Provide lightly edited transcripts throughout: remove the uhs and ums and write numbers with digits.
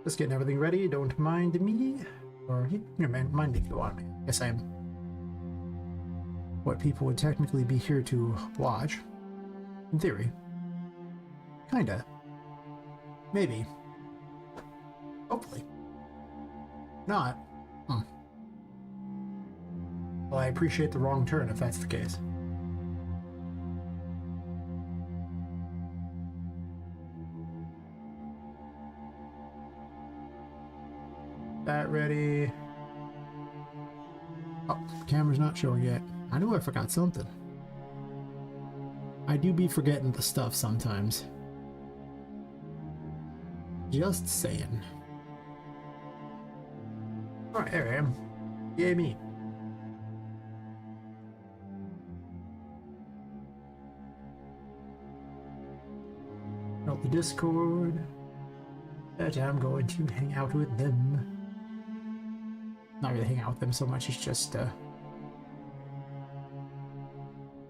Just getting everything ready. Don't mind me. Or, mind me if you want me. Guess I'm what people would technically be here to watch. In theory. Kinda. Maybe. Hopefully. Not. Well, I appreciate the wrong turn if that's the case. That ready. Oh, camera's not showing yet. I knew I forgot something. I do be forgetting the stuff sometimes. Just saying. Alright, there I am. Yay me. Out the Discord. That I'm going to hang out with them. Not really hang out with them so much, it's just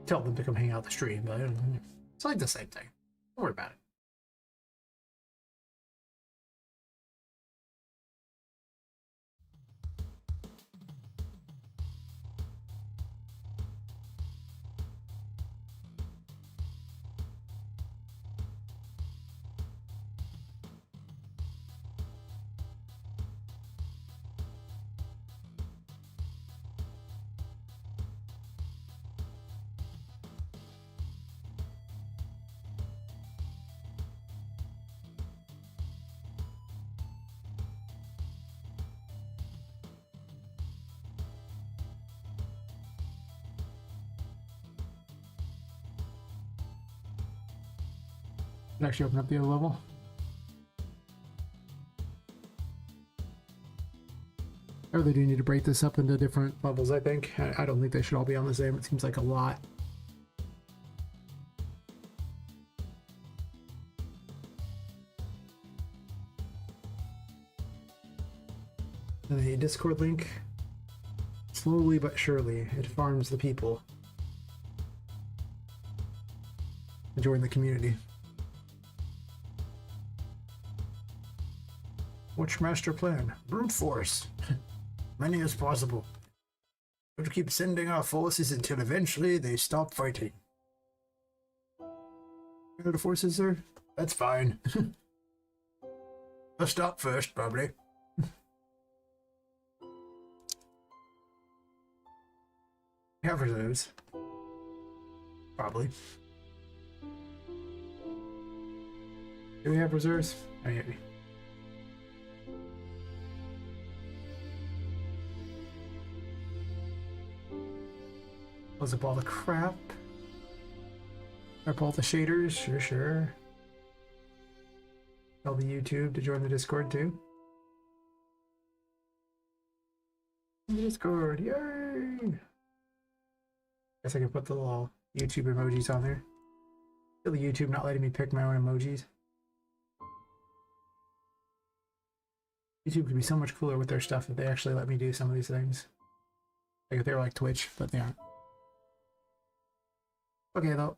tell them to come hang out the stream, but it's like the same thing. Don't worry about it. Can actually open up the other level. I really do need to break this up into different levels, I think. I don't think they should all be on the same. It seems like a lot. The Discord link, slowly but surely, it farms the people to join the community. What's master plan? Brute force. Many as possible. We'll keep sending our forces until eventually they stop fighting. The forces, sir? That's fine. They'll stop first, probably. We have reserves. Probably. Do we have reserves? Oh, yeah. Close up all the crap. Up all the shaders, sure. Tell the YouTube to join the Discord too. Discord, yay! Guess I can put the little YouTube emojis on there. Feel the YouTube not letting me pick my own emojis. YouTube could be so much cooler with their stuff if they actually let me do some of these things. Like if they were like Twitch, but they aren't. Okay though.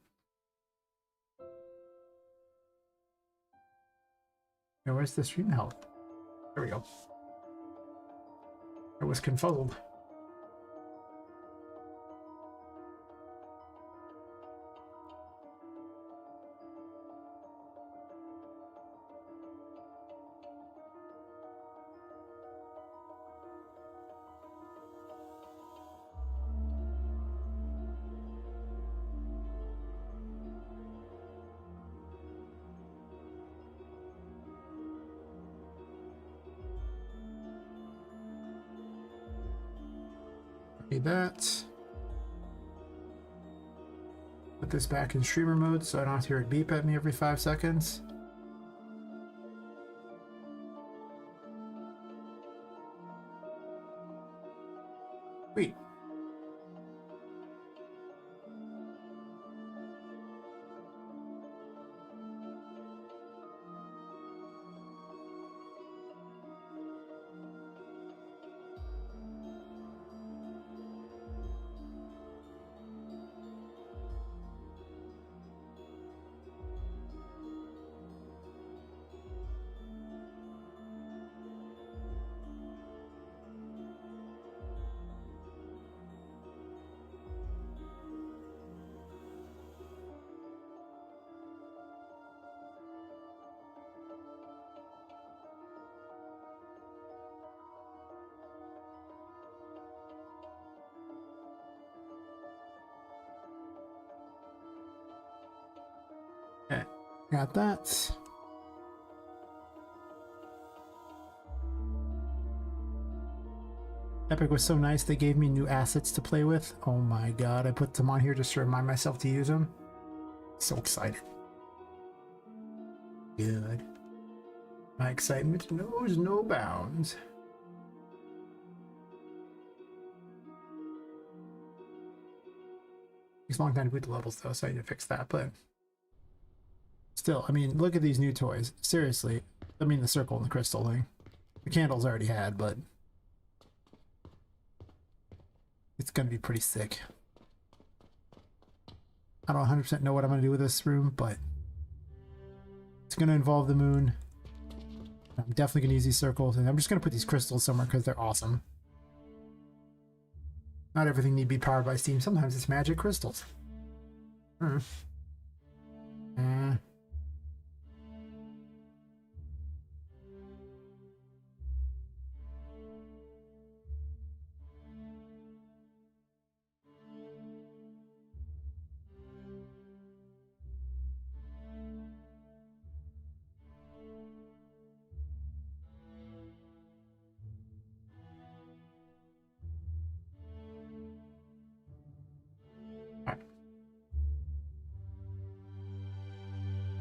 Now where's the stream help? There we go. It was confuzzled. Need that. Put this back in streamer mode so I don't have to hear it beep at me every 5 seconds. Sweet. Got that. Epic was so nice, they gave me new assets to play with. Oh my god, I put them on here just to remind myself to use them. So excited. Good. My excitement knows no bounds. Takes a long time to boot the levels though, so I need to fix that, but still, I mean, look at these new toys. Seriously. I mean the circle and the crystal thing. The candles I already had, but it's gonna be pretty sick. I don't 100% know what I'm gonna do with this room, but it's gonna involve the moon. I'm definitely gonna use these circles, and I'm just gonna put these crystals somewhere because they're awesome. Not everything need to be powered by steam. Sometimes it's magic crystals.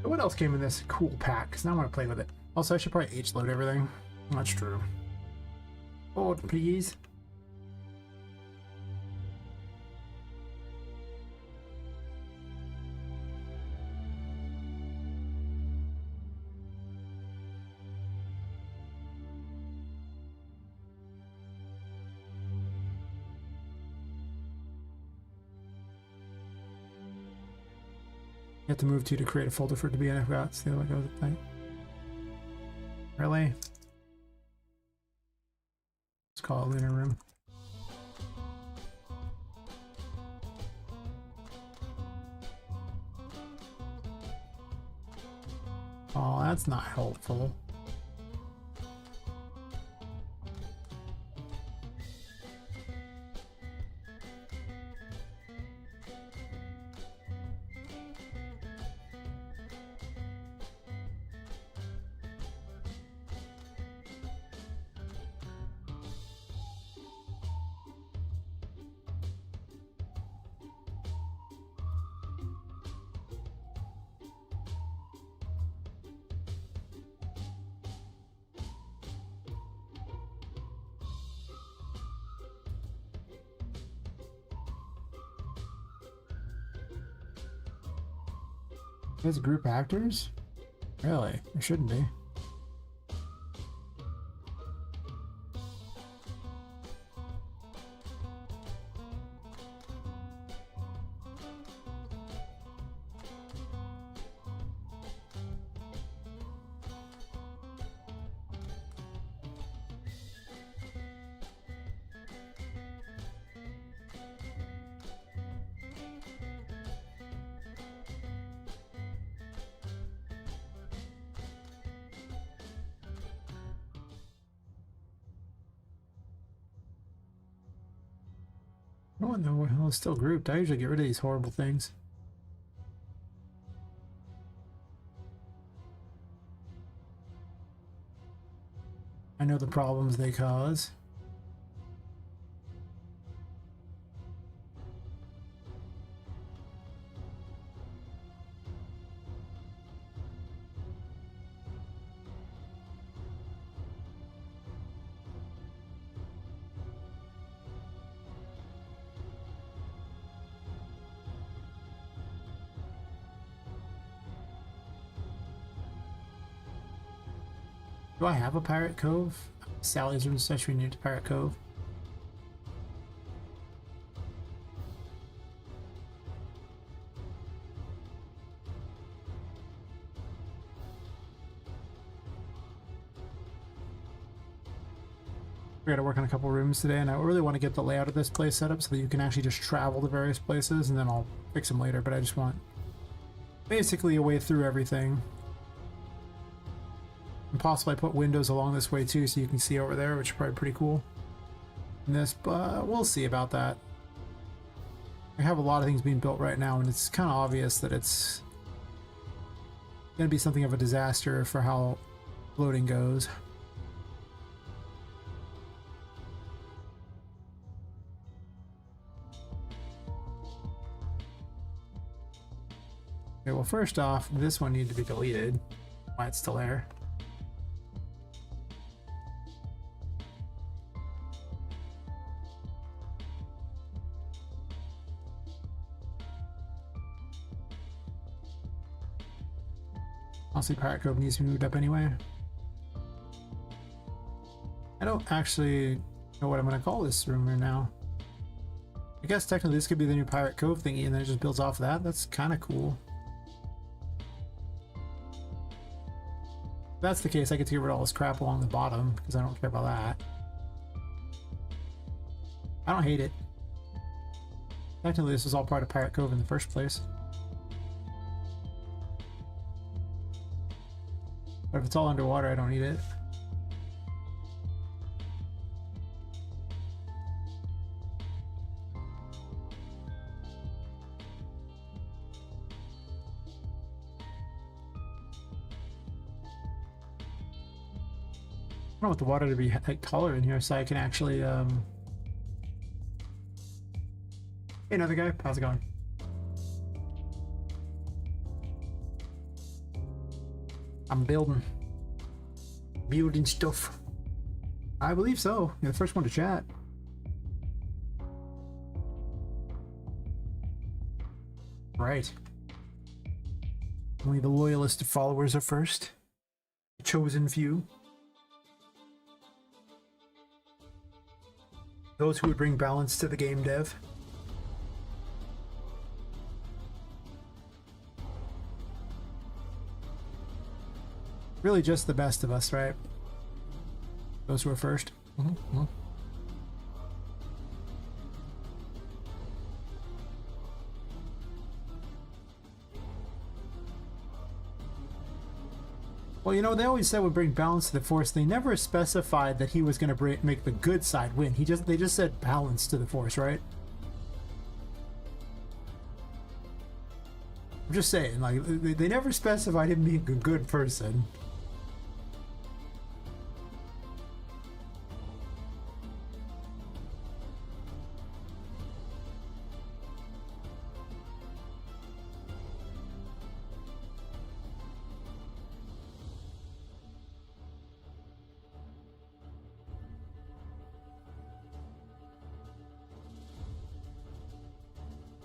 What else came in this cool pack? Because now I want to play with it. Also, I should probably H-load everything. That's true. Oh, please. You have to move to create a folder for it to be in. I forgot. See how it goes at night. Really? Let's call it Lunar Room. Oh, that's not helpful. There's group actors? Really? There shouldn't be. Oh no, it's still grouped. I usually get rid of these horrible things. I know the problems they cause. Do I have a Pirate Cove? Sally's room is actually near to Pirate Cove. We gotta work on a couple rooms today, and I really want to get the layout of this place set up so that you can actually just travel to various places, and then I'll fix them later, but I just want basically a way through everything. And possibly put windows along this way too, so you can see over there, which is probably pretty cool. In this, but we'll see about that. I have a lot of things being built right now, and it's kind of obvious that it's gonna be something of a disaster for how loading goes. Okay, well, first off, this one needs to be deleted. Why it's still there? Honestly, Pirate Cove needs to be moved up anyway. I don't actually know what I'm going to call this room here now. I guess technically this could be the new Pirate Cove thingy, and then it just builds off of that. That's kind of cool. If that's the case, I get to get rid of all this crap along the bottom, because I don't care about that. I don't hate it. Technically this was all part of Pirate Cove in the first place. But if it's all underwater, I don't need it. I want the water to be like taller in here so I can actually Hey, another guy, how's it going? I'm building stuff. I believe so. You're the first one to chat. Right. Only the loyalist followers are first. The chosen few. Those who would bring balance to the game dev. Really just the best of us, right? Those who are first. Well, you know, they always said would bring balance to the force. They never specified that he was going to make the good side win. They just said balance to the force, right? I'm just saying, like, they never specified him being a good person.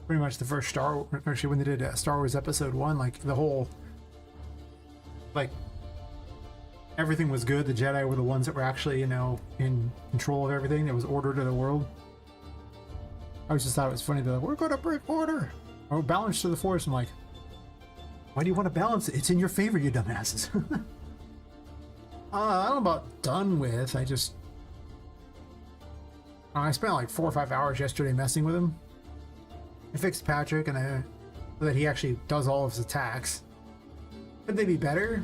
Pretty much the first actually when they did Star Wars Episode 1, like the whole, like, everything was good. The Jedi were the ones that were actually, you know, in control of everything. There was order to the world. I always just thought it was funny. They're like, we're gonna break order. Or balance to the force. I'm like, why do you want to balance it? It's in your favor, you dumbasses. I don't know about done with. I spent like 4 or 5 hours yesterday messing with him. I fixed Patrick and so that he actually does all of his attacks. Could they be better?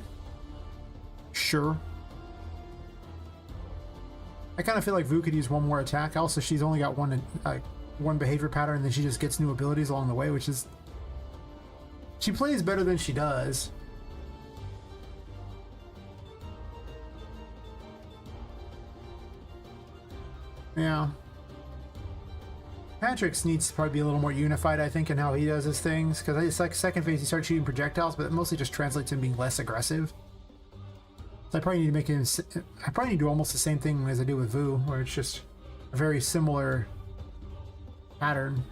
Sure. I kind of feel like Vu could use one more attack. Also, she's only got one behavior pattern, and then she just gets new abilities along the way, which is... She plays better than she does. Yeah. Patrick's needs to probably be a little more unified, I think, in how he does his things, because it's like second phase he starts shooting projectiles, but it mostly just translates to him being less aggressive. So I probably need to make him... I probably need to do almost the same thing as I do with Vu, where it's just a very similar pattern.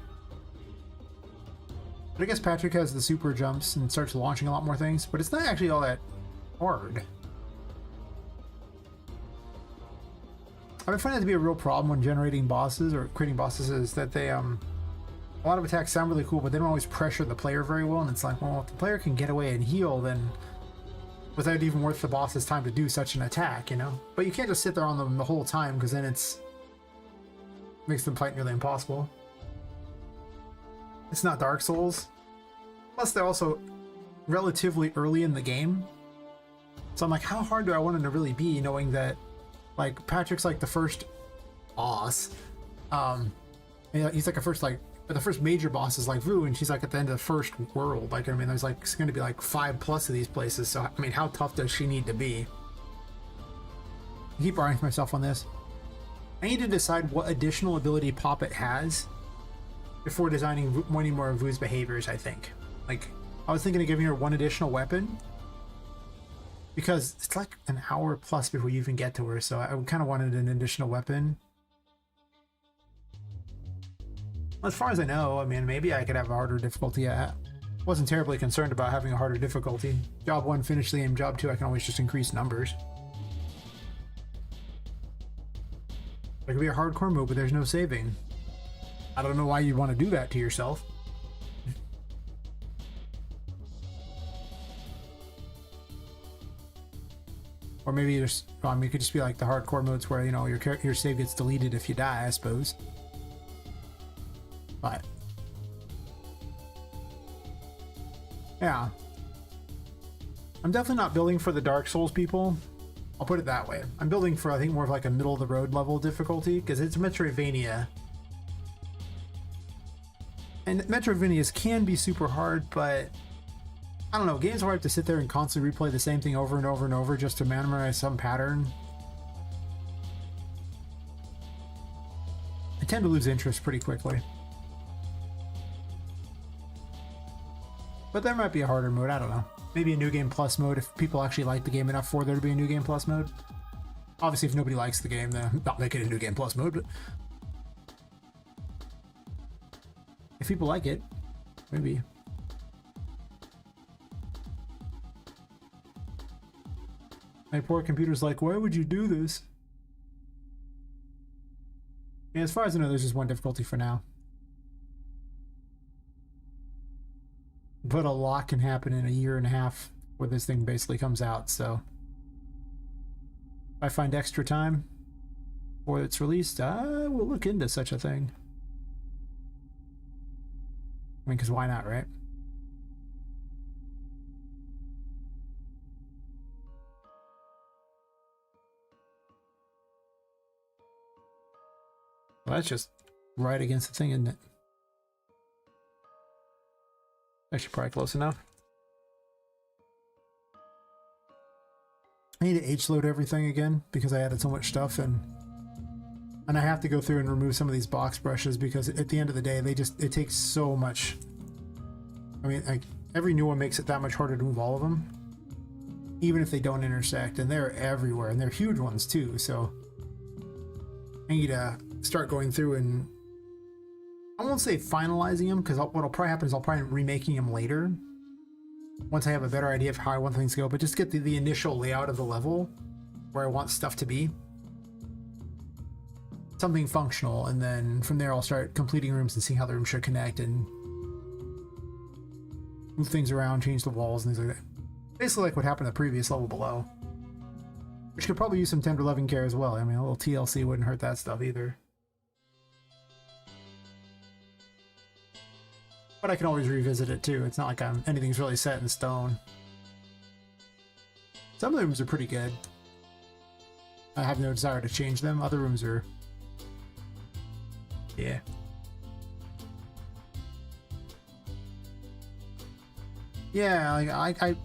But I guess Patrick has the super jumps and starts launching a lot more things, but it's not actually all that hard. I've been finding it to be a real problem when generating bosses or creating bosses is that they, a lot of attacks sound really cool, but they don't always pressure the player very well, and it's like, well, if the player can get away and heal, then without it even worth the boss's time to do such an attack, you know? But you can't just sit there on them the whole time, because then makes them fight nearly impossible. It's not Dark Souls. Plus, they're also relatively early in the game. So I'm like, how hard do I want it to really be, knowing that, like, Patrick's like the first boss. He's like a first, like, But the first major boss is like Vu, and she's like at the end of the first world. Like, I mean, there's like, it's going to be like 5+ of these places. So, I mean, how tough does she need to be? I keep arguing with myself on this. I need to decide what additional ability Poppet has before designing many more of Vu's behaviors, I think. Like, I was thinking of giving her one additional weapon, because it's like an hour plus before you even get to her, so I kind of wanted an additional weapon. As far as I know, I mean, maybe I could have a harder difficulty. I wasn't terribly concerned about having a harder difficulty. Job 1, finish the game. Job 2, I can always just increase numbers. There could be a hardcore mode, but there's no saving. I don't know why you'd want to do that to yourself. Or maybe there's, I mean, it could just be like the hardcore modes where, you know, your save gets deleted if you die, I suppose. But yeah, I'm definitely not building for the Dark Souls people. I'll put it that way. I'm building for, I think, more of like a middle of the road level difficulty, because it's Metroidvania. And Metroidvanias can be super hard, but I don't know, games where I have to sit there and constantly replay the same thing over and over and over just to memorize some pattern, I tend to lose interest pretty quickly. But there might be a harder mode, I don't know. Maybe a New Game Plus mode if people actually like the game enough for there to be a New Game Plus mode. Obviously, if nobody likes the game, then I'm not making a New Game Plus mode, but if people like it, maybe. My poor computer's like, why would you do this? And as far as I know, there's just one difficulty for now. But a lot can happen in a year and a half where this thing basically comes out, so if I find extra time before it's released, I will look into such a thing. I mean, because why not, right? Well, that's just right against the thing, isn't it? Actually, probably close enough. I need to H-load everything again because I added so much stuff, and I have to go through and remove some of these box brushes because at the end of the day, it takes so much. I mean, like, every new one makes it that much harder to move all of them, even if they don't intersect, and they're everywhere, and they're huge ones too. So I need to start going through and, I won't say finalizing them, because what'll probably happen is I'll probably remaking them later once I have a better idea of how I want things to go, but just get the initial layout of the level where I want stuff to be. Something functional, and then from there I'll start completing rooms and seeing how the rooms should connect and move things around, change the walls and things like that. Basically like what happened in the previous level below. Which could probably use some tender loving care as well. I mean, a little TLC wouldn't hurt that stuff either. But I can always revisit it too. It's not like anything's really set in stone. Some of the rooms are pretty good. I have no desire to change them. Other rooms are... yeah. Yeah, like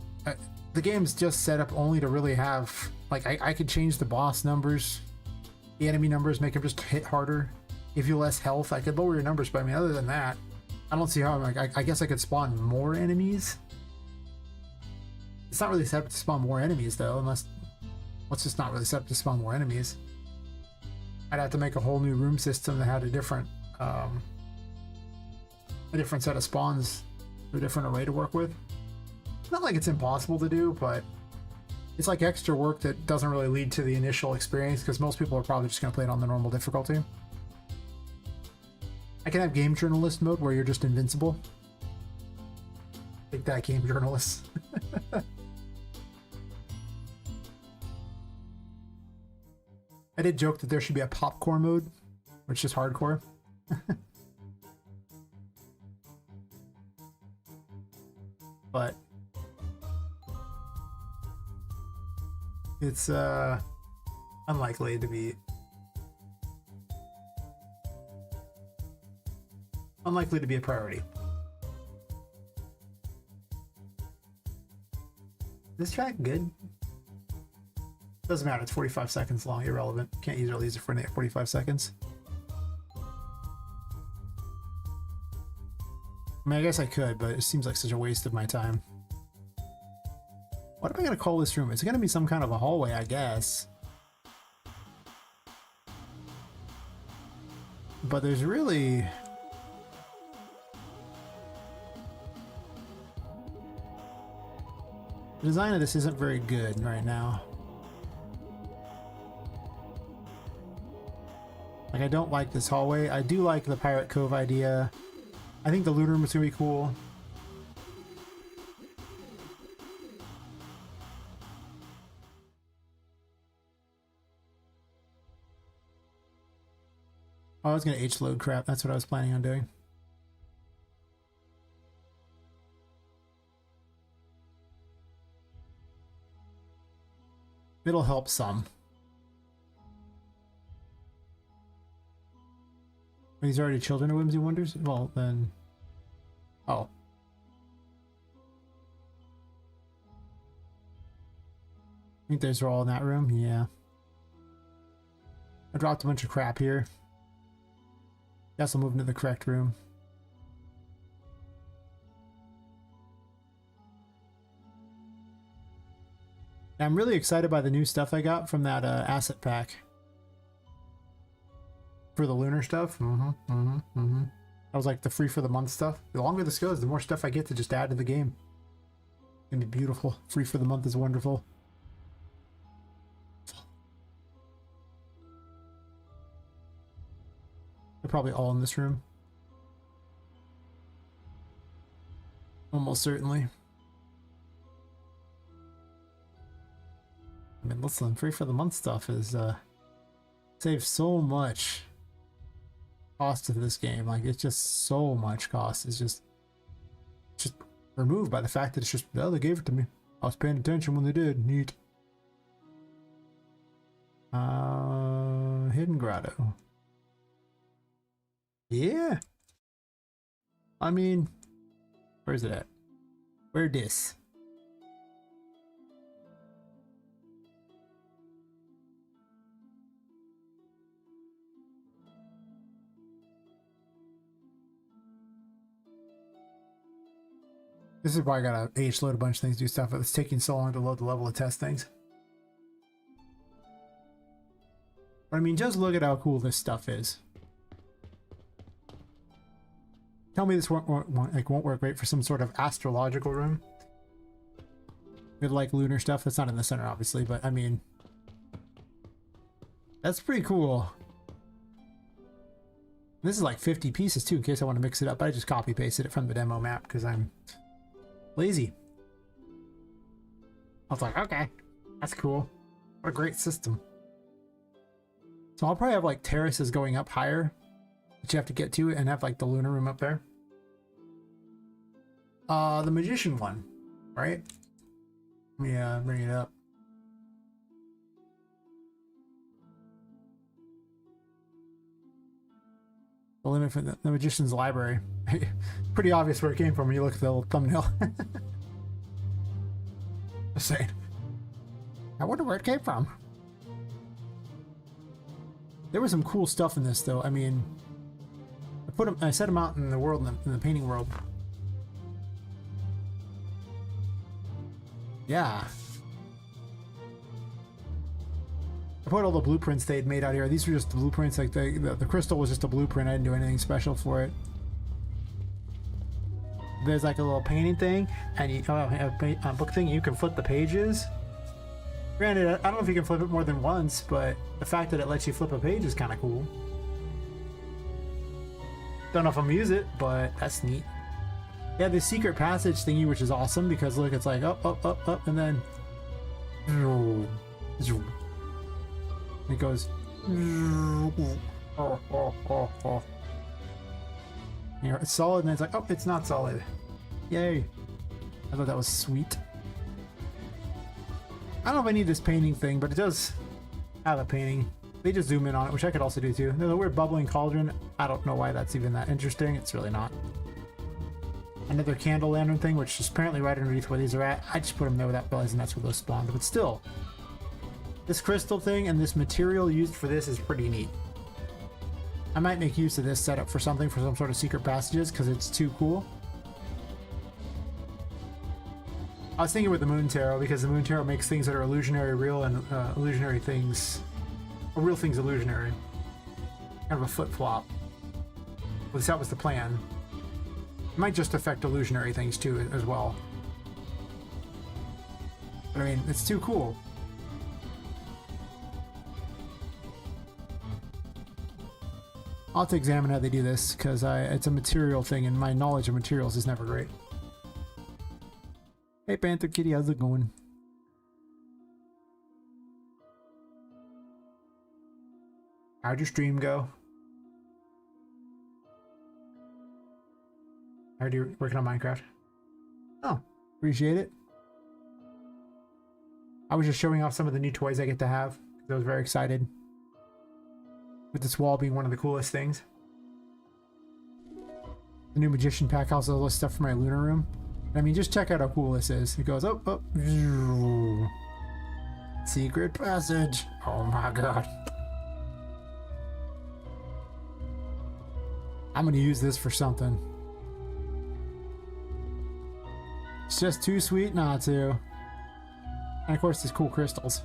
the game's just set up only to really have... like, I could change the boss numbers, the enemy numbers, make them just hit harder, give you less health. I could lower your numbers, but I mean, other than that, I don't see how. I guess I could spawn more enemies. It's not really set up to spawn more enemies though, unless... well, it's just not really set up to spawn more enemies. I'd have to make a whole new room system that had a different set of spawns, a different array to work with. Not like it's impossible to do, but it's like extra work that doesn't really lead to the initial experience, because most people are probably just going to play it on the normal difficulty. I can have game journalist mode where you're just invincible. Take that, game journalist. I did joke that there should be a popcorn mode, which is hardcore. But it's unlikely to be. unlikely to be a priority. This track good? Doesn't matter, it's 45 seconds long, irrelevant. Can't use it for 45 seconds. I mean, I guess I could, but it seems like such a waste of my time. What am I gonna call this room? It's gonna be some kind of a hallway, I guess. But there's really... The design of this isn't very good right now. Like, I don't like this hallway. I do like the Pirate Cove idea. I think the loot room is gonna be cool. Oh, I was gonna H-load crap. That's what I was planning on doing. It'll help some. Are these already children of Whimsy Wonders? Well, then... Oh. I think those are all in that room? Yeah. I dropped a bunch of crap here. Guess I'll move into the correct room. I'm really excited by the new stuff I got from that asset pack. For the lunar stuff. That was like the free for the month stuff. The longer this goes, the more stuff I get to just add to the game. It's gonna be beautiful. Free for the month is wonderful. They're probably all in this room. Almost certainly. I mean, listen, free for the month stuff is saves so much cost of this game. Like, it's just so much cost. It's just removed by the fact that it's just, oh, they gave it to me. I was paying attention when they did. Neat. Hidden Grotto. Yeah. I mean, where's it at? Where this? This is why I gotta H-load a bunch of things, do stuff. It's taking so long to load the level to test things. But I mean, just look at how cool this stuff is. Tell me this won't work great for some sort of astrological room. With like lunar stuff. That's not in the center, obviously, but I mean, that's pretty cool. This is like 50 pieces too, in case I want to mix it up. I just copy pasted it from the demo map because I'm lazy. I was like, okay, that's cool. What a great system. So I'll probably have like terraces going up higher that you have to get to and have like the lunar room up there. The magician one, right? Yeah, bring it up. The limit for the magician's library. Pretty obvious where it came from when you look at the old thumbnail. Just saying. I wonder where it came from. There was some cool stuff in this, though. I mean, I set them out in the world, in the painting world. Yeah. I put all the blueprints they'd made out here. These were just the blueprints. Like the crystal was just a blueprint. I didn't do anything special for it. There's like a little painting thing, and a book thing. You can flip the pages. Granted, I don't know if you can flip it more than once, but the fact that it lets you flip a page is kind of cool. Don't know if I'm gonna use it, but that's neat. Yeah, the secret passage thingy, which is awesome because look, it's like up, up, up, up, and then it goes. Here, it's solid, and then it's like, oh, it's not solid. Yay! I thought that was sweet. I don't know if I need this painting thing, but it does have a painting. They just zoom in on it, which I could also do too. There's a weird bubbling cauldron. I don't know why that's even that interesting. It's really not. Another candle lantern thing, which is apparently right underneath where these are at. I just put them there without realizing that's where those spawned. But still, this crystal thing and this material used for this is pretty neat. I might make use of this setup for something, for some sort of secret passages, because it's too cool. I was thinking with the Moon Tarot, because the Moon Tarot makes things that are illusionary real and illusionary things, or real things illusionary. Kind of a flip-flop. At least that was the plan. It might just affect illusionary things too, as well. But I mean, it's too cool. I'll have to examine how they do this, because it's a material thing, and my knowledge of materials is never great. Hey Panther Kitty, how's it going? How'd your stream go? How'd you working on Minecraft? Oh, appreciate it. I was just showing off some of the new toys I get to have, because I was very excited. With this wall being one of the coolest things. The new Magician pack also has all this stuff for my lunar room. I mean, just check out how cool this is. It goes, oh, secret passage. Oh my god. I'm gonna use this for something. It's just too sweet not to. And of course, these cool crystals.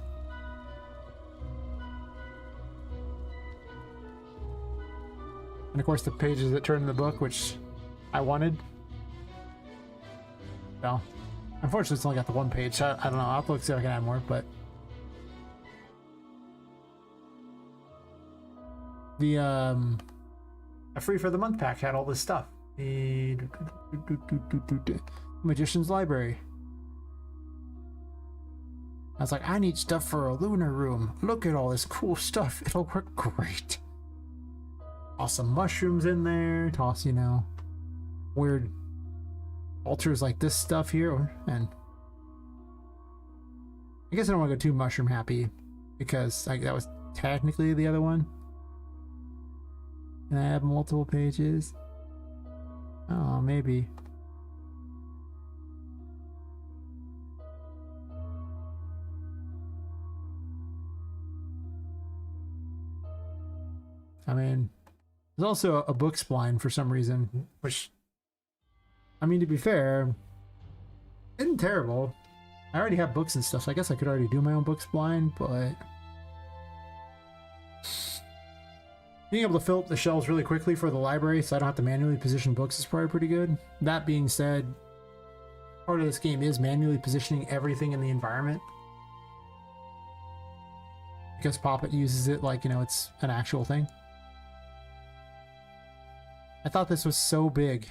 And of course, the pages that turn in the book, which I wanted. No. Unfortunately, it's only got the one page. So I don't know. I'll have to look see if I can add more, but the a free for the month pack had all this stuff. The Magician's Library. I was like, I need stuff for a lunar room. Look at all this cool stuff. It'll work great. Toss some mushrooms in there. Toss, you know, weird altars like this stuff here. And I guess I don't want to go too mushroom happy, because like that was technically the other one. Can I have multiple pages? Oh, maybe. I mean, there's also a book spline for some reason, which, I mean, to be fair, isn't terrible. I already have books and stuff, so I guess I could already do my own book spline, but being able to fill up the shelves really quickly for the library so I don't have to manually position books is probably pretty good. That being said, part of this game is manually positioning everything in the environment, because Poppet uses it like, you know, it's an actual thing. I thought this was so big.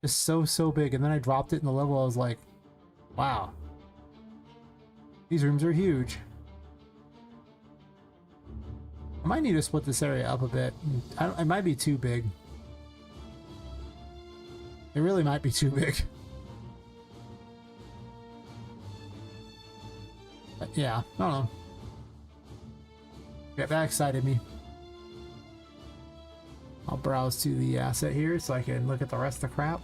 Just so big, and then I dropped it in the level. I was like, wow. These rooms are huge. I might need to split this area up a bit. It might be too big. It really might be too big. But yeah, I don't know. Yeah, that excited me. I'll browse to the asset here so I can look at the rest of the crap.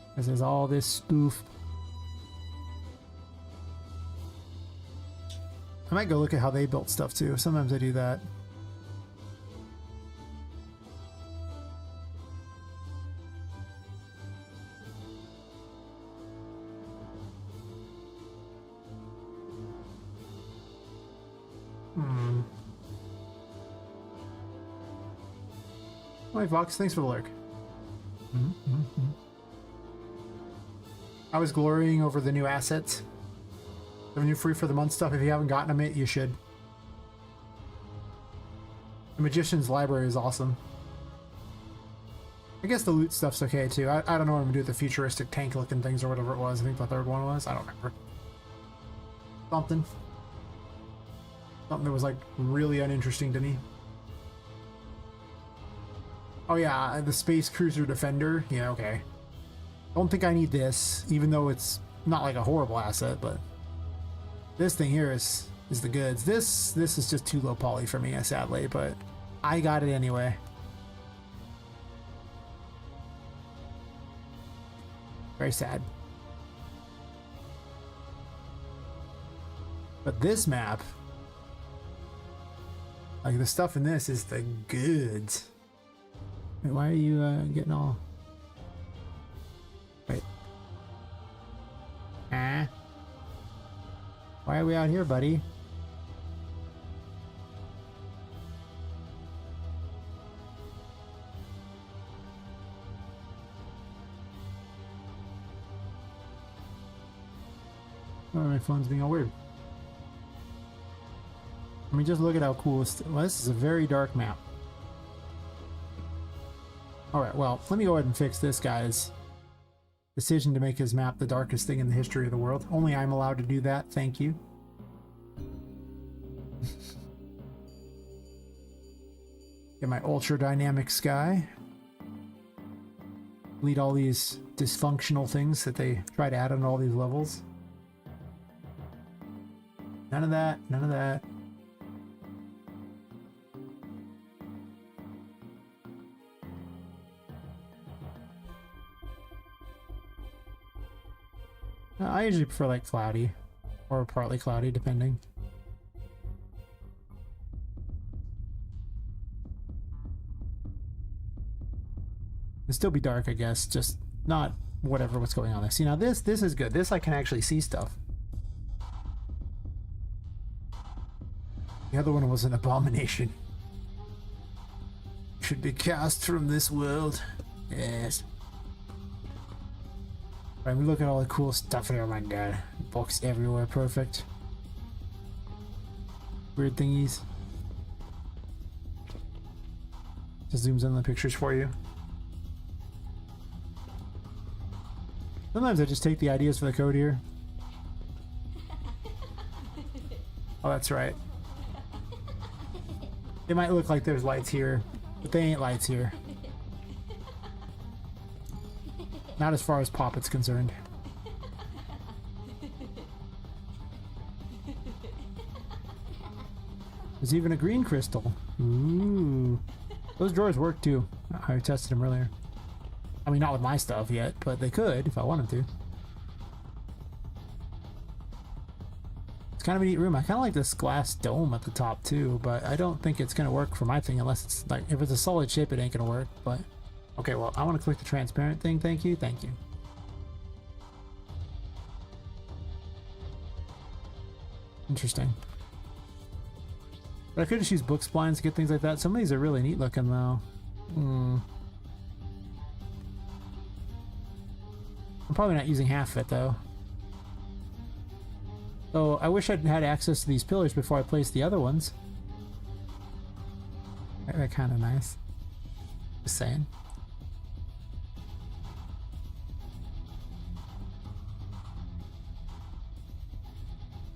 Because there's all this stuff. I might go look at how they built stuff too. Sometimes I do that. Hi Fox, thanks for the lurk. I was glorying over the new assets. The new free for the month stuff. If you haven't gotten them yet, you should. The Magician's Library is awesome. I guess the loot stuff's okay too. I don't know what I'm gonna do with the futuristic tank looking things or whatever it was. I think the third one was. I don't remember. Something that was like really uninteresting to me. Oh yeah, the Space Cruiser Defender. Yeah, okay. Don't think I need this, even though it's not like a horrible asset, but this thing here is the goods. This is just too low poly for me, sadly, but I got it anyway. Very sad. But this map, like the stuff in this is the goods. Wait, why are you getting all... Wait. Ah. Why are we out here, buddy? Oh, my phone's being all weird. I mean, just look at how cool this... Well, this is a very dark map. Alright, well, let me go ahead and fix this guy's decision to make his map the darkest thing in the history of the world. Only I'm allowed to do that, thank you. Get my ultra dynamic sky. Delete all these dysfunctional things that they try to add on all these levels. None of that, none of that. I usually prefer like cloudy or partly cloudy, depending. It'll still be dark, I guess, just not whatever what's going on there. See, now this is good. This I can actually see stuff. The other one was an abomination. Should be cast from this world. Yes. Right, we look at all the cool stuff here. Oh my god. Books everywhere, perfect. Weird thingies. Just zooms in the pictures for you. Sometimes I just take the ideas for the code here. Oh, that's right. It might look like there's lights here, but they ain't lights here. Not as far as Poppet's concerned. There's even a green crystal. Ooh. Those drawers work too. I tested them earlier. I mean, not with my stuff yet, but they could if I wanted to. It's kind of a neat room. I kind of like this glass dome at the top too, but I don't think it's going to work for my thing unless it's like, if it's a solid shape, it ain't going to work, but... Okay, well, I want to click the transparent thing. Thank you. Thank you. Interesting. But I could just use book splines to get things like that. Some of these are really neat looking, though. I'm probably not using half of it, though. So I wish I'd had access to these pillars before I placed the other ones. They're kind of nice. Just saying.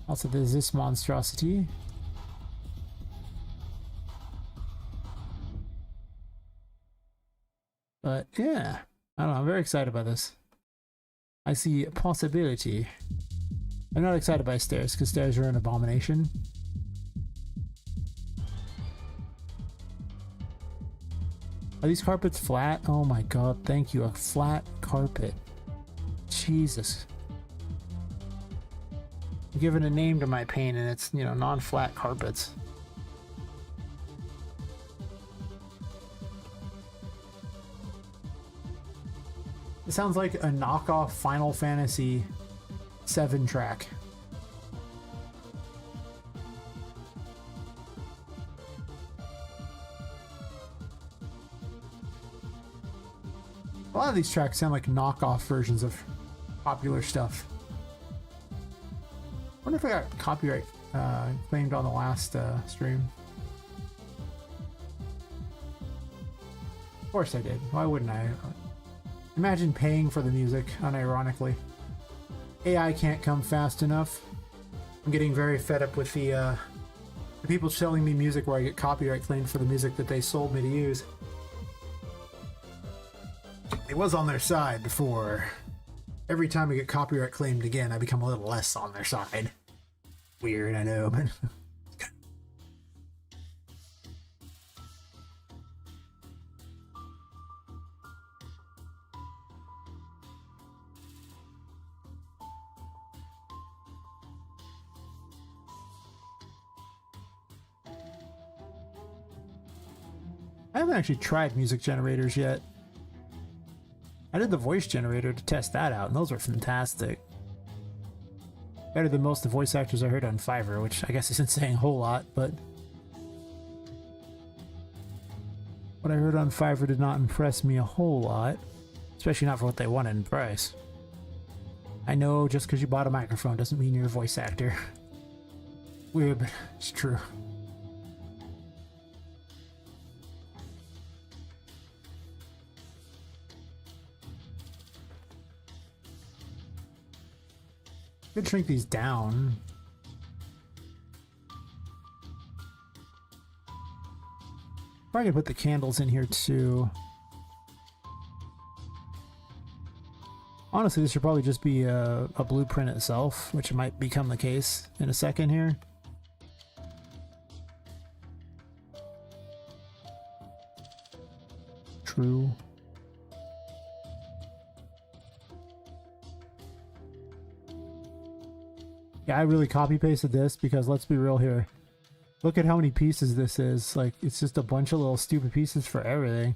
Also, there's this monstrosity. But yeah, I don't know, I'm very excited about this. I see a possibility. I'm not excited by stairs, because stairs are an abomination. Are these carpets flat? Oh my god, thank you, a flat carpet. Jesus. I'm giving a name to my pain, and it's, you know, non-flat carpets. It sounds like a knockoff Final Fantasy VII track. A lot of these tracks sound like knockoff versions of popular stuff. I wonder if I got copyright claimed on the last stream. Of course I did. Why wouldn't I? Imagine paying for the music, unironically. AI can't come fast enough. I'm getting very fed up with the people selling me music where I get copyright claimed for the music that they sold me to use. It was on their side before. every time I get copyright claimed again, I become a little less on their side. Weird, I know, but I haven't actually tried music generators yet. I did the voice generator to test that out, and those were fantastic. Better than most of the voice actors I heard on Fiverr, which I guess isn't saying a whole lot, but what I heard on Fiverr did not impress me a whole lot, especially not for what they wanted in price. I know just because you bought a microphone doesn't mean you're a voice actor. Weird, but it's true. Could shrink these down. Probably gonna put the candles in here too. Honestly, this should probably just be a blueprint itself, which might become the case in a second here. True. Yeah, I really copy pasted this because let's be real here. Look at how many pieces this is. Like, it's just a bunch of little stupid pieces for everything.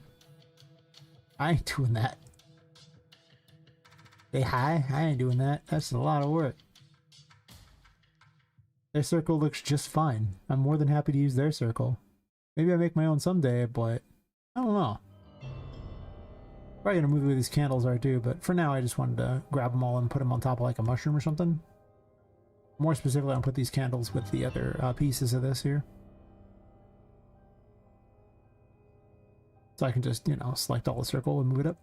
I ain't doing that. Say hi? I ain't doing that. That's a lot of work. Their circle looks just fine. I'm more than happy to use their circle. Maybe I make my own someday, but I don't know. Probably gonna move where these candles are too, but for now I just wanted to grab them all and put them on top of like a mushroom or something. More specifically, I'll put these candles with the other pieces of this here. So I can just, you know, select all the circle and move it up.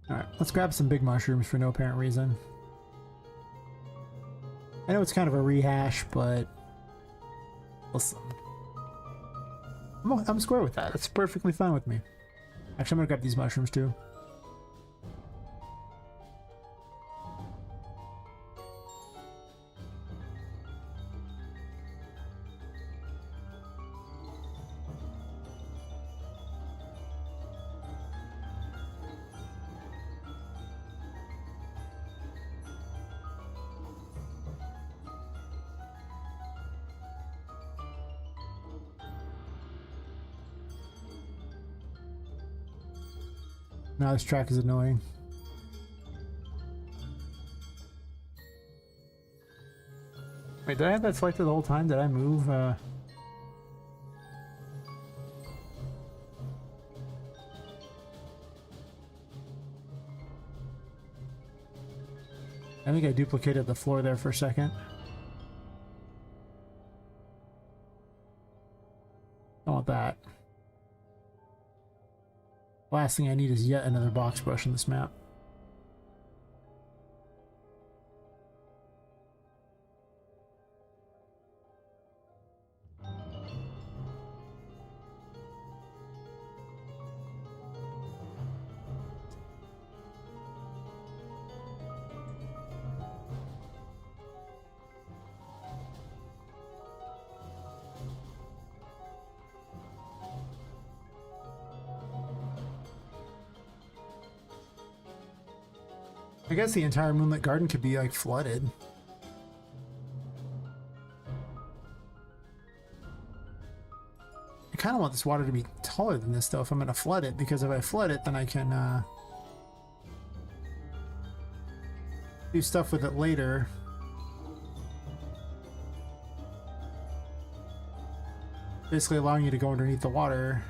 Alright, let's grab some big mushrooms for no apparent reason. I know it's kind of a rehash, but listen. I'm square with that. That's perfectly fine with me. Actually, I'm gonna grab these mushrooms too. Now this track is annoying. Wait, did I have that selected the whole time? Did I move? I think I duplicated the floor there for a second. Don't want that. Last thing I need is yet another box brush in this map. I guess the entire Moonlit Garden could be like flooded. I kind of want this water to be taller than this though if I'm going to flood it, because if I flood it then I can do stuff with it later. Basically allowing you to go underneath the water.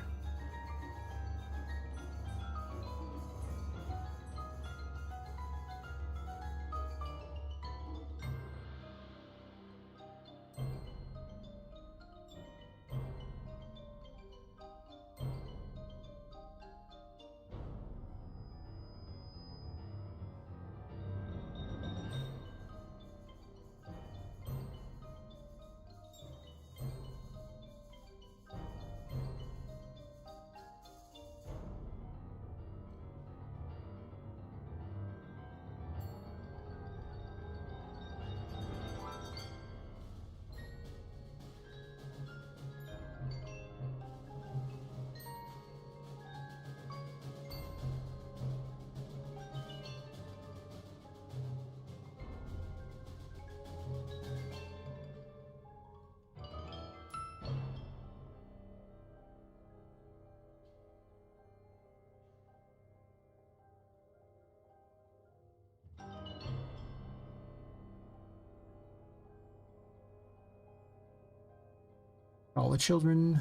All the children.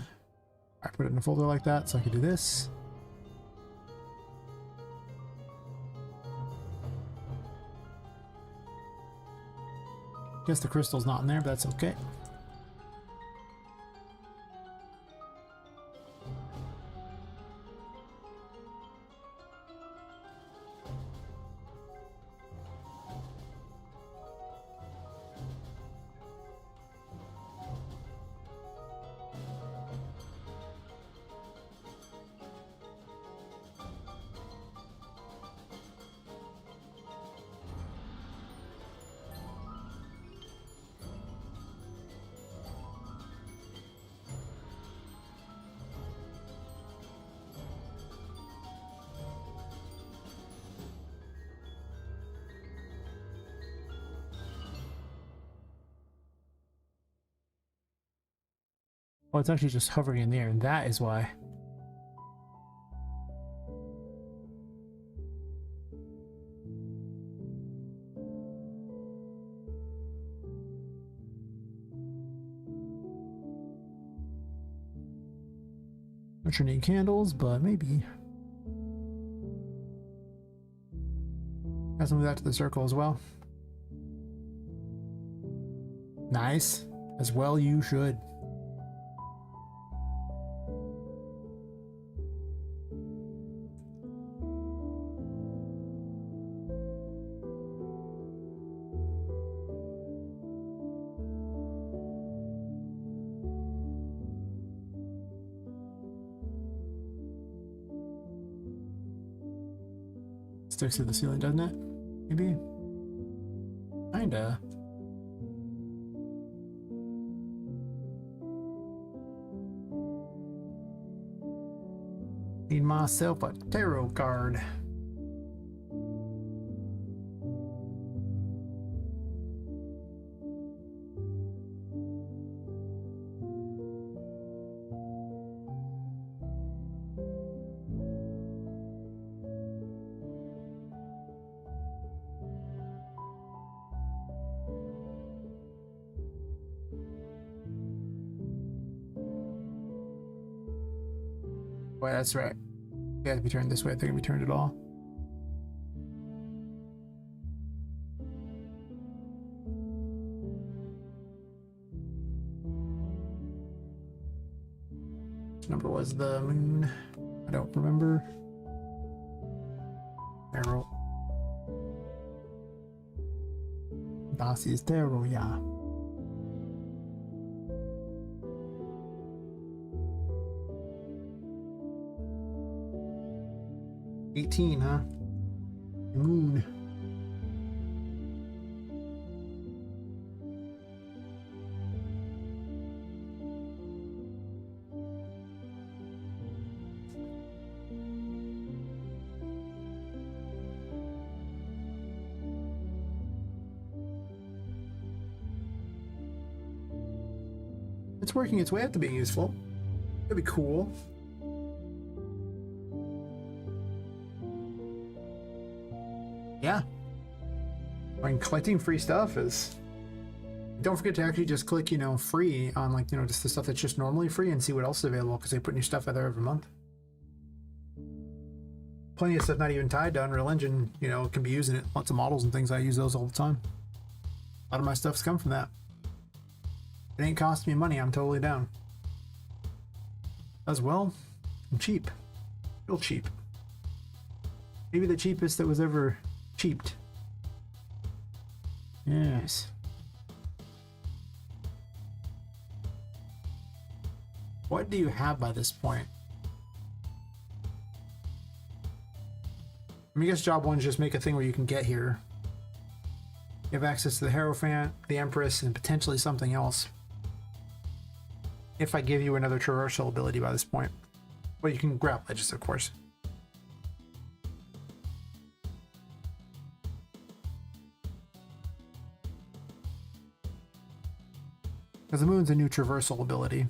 I put it in a folder like that so I can do this. Guess the crystal's not in there, but that's okay. Oh, it's actually just hovering in the air, and that is why. Not sure need candles, but maybe. Let's move that to the circle as well. Nice. As well you should. Sticks to the ceiling, doesn't it? Maybe? Kinda. Need myself a tarot card. Boy, that's right. They have to be turned this way if they're gonna be turned at all. Which number was the moon? I don't remember. Tarot. Das ist Tarot, ja. $18, huh? Moon. It's working its way up to being useful. It'd be cool. Yeah. I mean, collecting free stuff is... Don't forget to actually just click, you know, free on, like, you know, just the stuff that's just normally free and see what else is available, because they put new stuff out there every month. Plenty of stuff not even tied to Unreal Engine, you know, can be using it. Lots of models and things, I use those all the time. A lot of my stuff's come from that. It ain't cost me money, I'm totally down. As well, I'm cheap. Real cheap. Maybe the cheapest that was ever cheaped. Yes. What do you have by this point? I mean, I guess job one is just make a thing where you can get here. You have access to the Hierophant, the Empress, and potentially something else. If I give you another traversal ability by this point. Well, you can grab ledges, of course. Because the moon's a new traversal ability.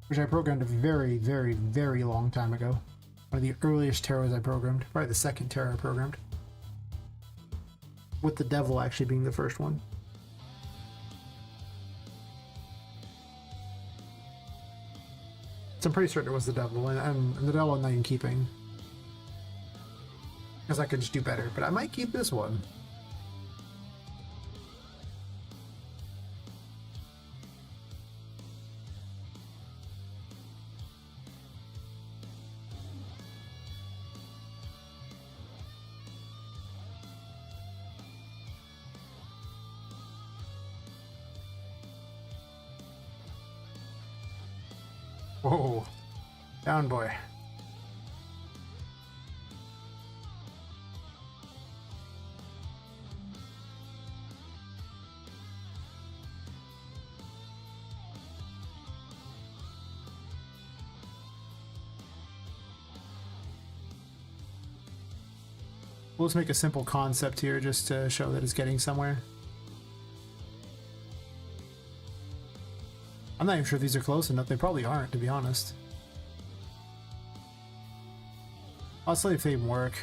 Which I programmed a very, very, very long time ago. One of the earliest tarots I programmed. Probably the second tarot I programmed. With the devil actually being the first one. So I'm pretty certain it was the devil, and the devil I'm not even keeping. Because I could just do better, but I might keep this one. Whoa, down boy. We'll just make a simple concept here just to show that it's getting somewhere. I'm not even sure these are close enough. They probably aren't, to be honest. I'll see if they even work.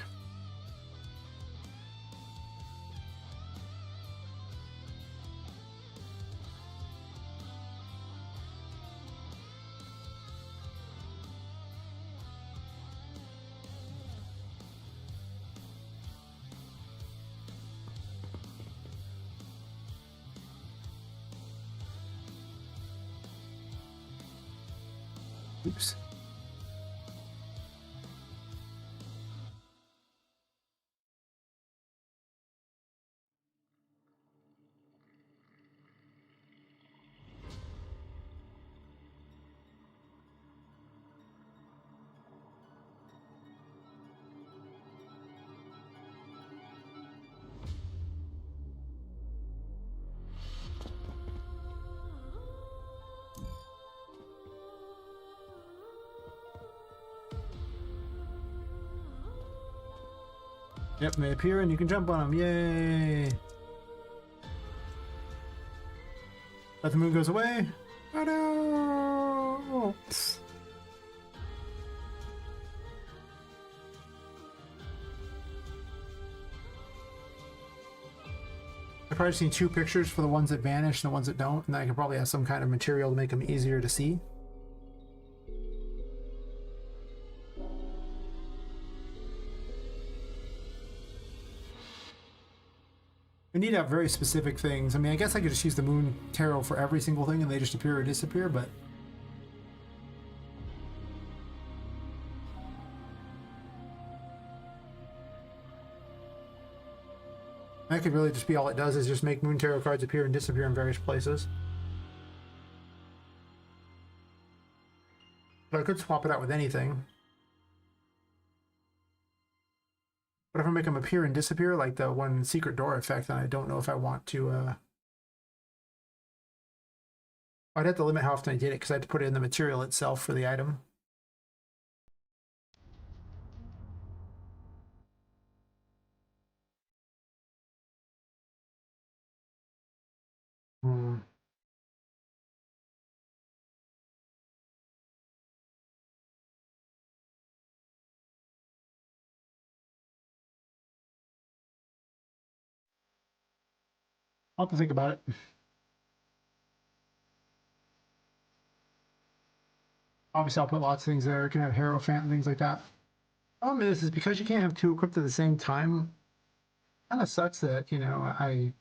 Oops. Yep, they appear and you can jump on them. Yay! But the moon goes away. Oh no! I've probably seen two pictures for the ones that vanish and the ones that don't, and then I can probably have some kind of material to make them easier to see. We need to have very specific things. I mean, I guess I could just use the moon tarot for every single thing and they just appear or disappear, but that could really just be all it does, is just make moon tarot cards appear and disappear in various places. But I could swap it out with anything. But if I make them appear and disappear, like the one secret door effect, then I don't know if I want to, I'd have to limit how often I did it, because I had to put it in the material itself for the item. I'll have to think about it. Obviously, I'll put lots of things there. You can have Hierophant and things like that. Problem is because you can't have two equipped at the same time, kind of sucks that, you know, I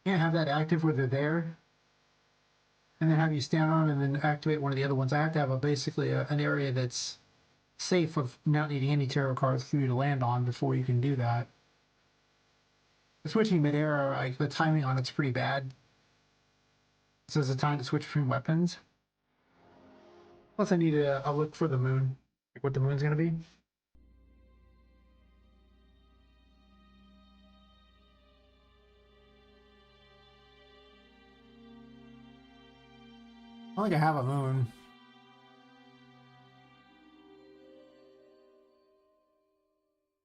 can't have that active where they're there and then have you stand on and then activate one of the other ones. I have to have basically an area that's safe of not needing any tarot cards for you to land on before you can do that. The switching mid-air, like the timing on it's pretty bad. So there's a time to switch between weapons. Plus I need a look for the moon, like what the moon's gonna be. I don't think I have a moon.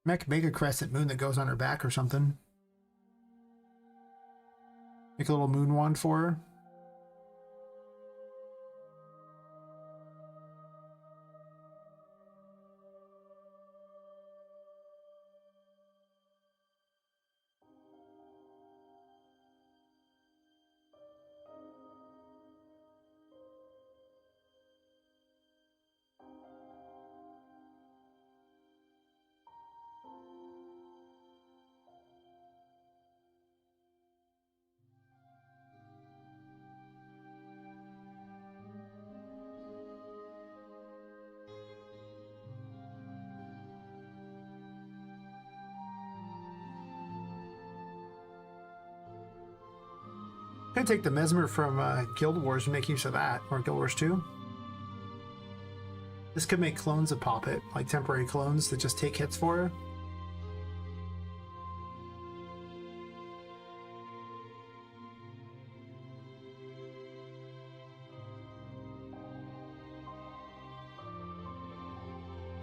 Make a crescent moon that goes on her back or something. Make a little moon wand for her. I'm gonna take the Mesmer from Guild Wars and make use of that, or Guild Wars 2. This could make clones of Poppet, like temporary clones that just take hits for her.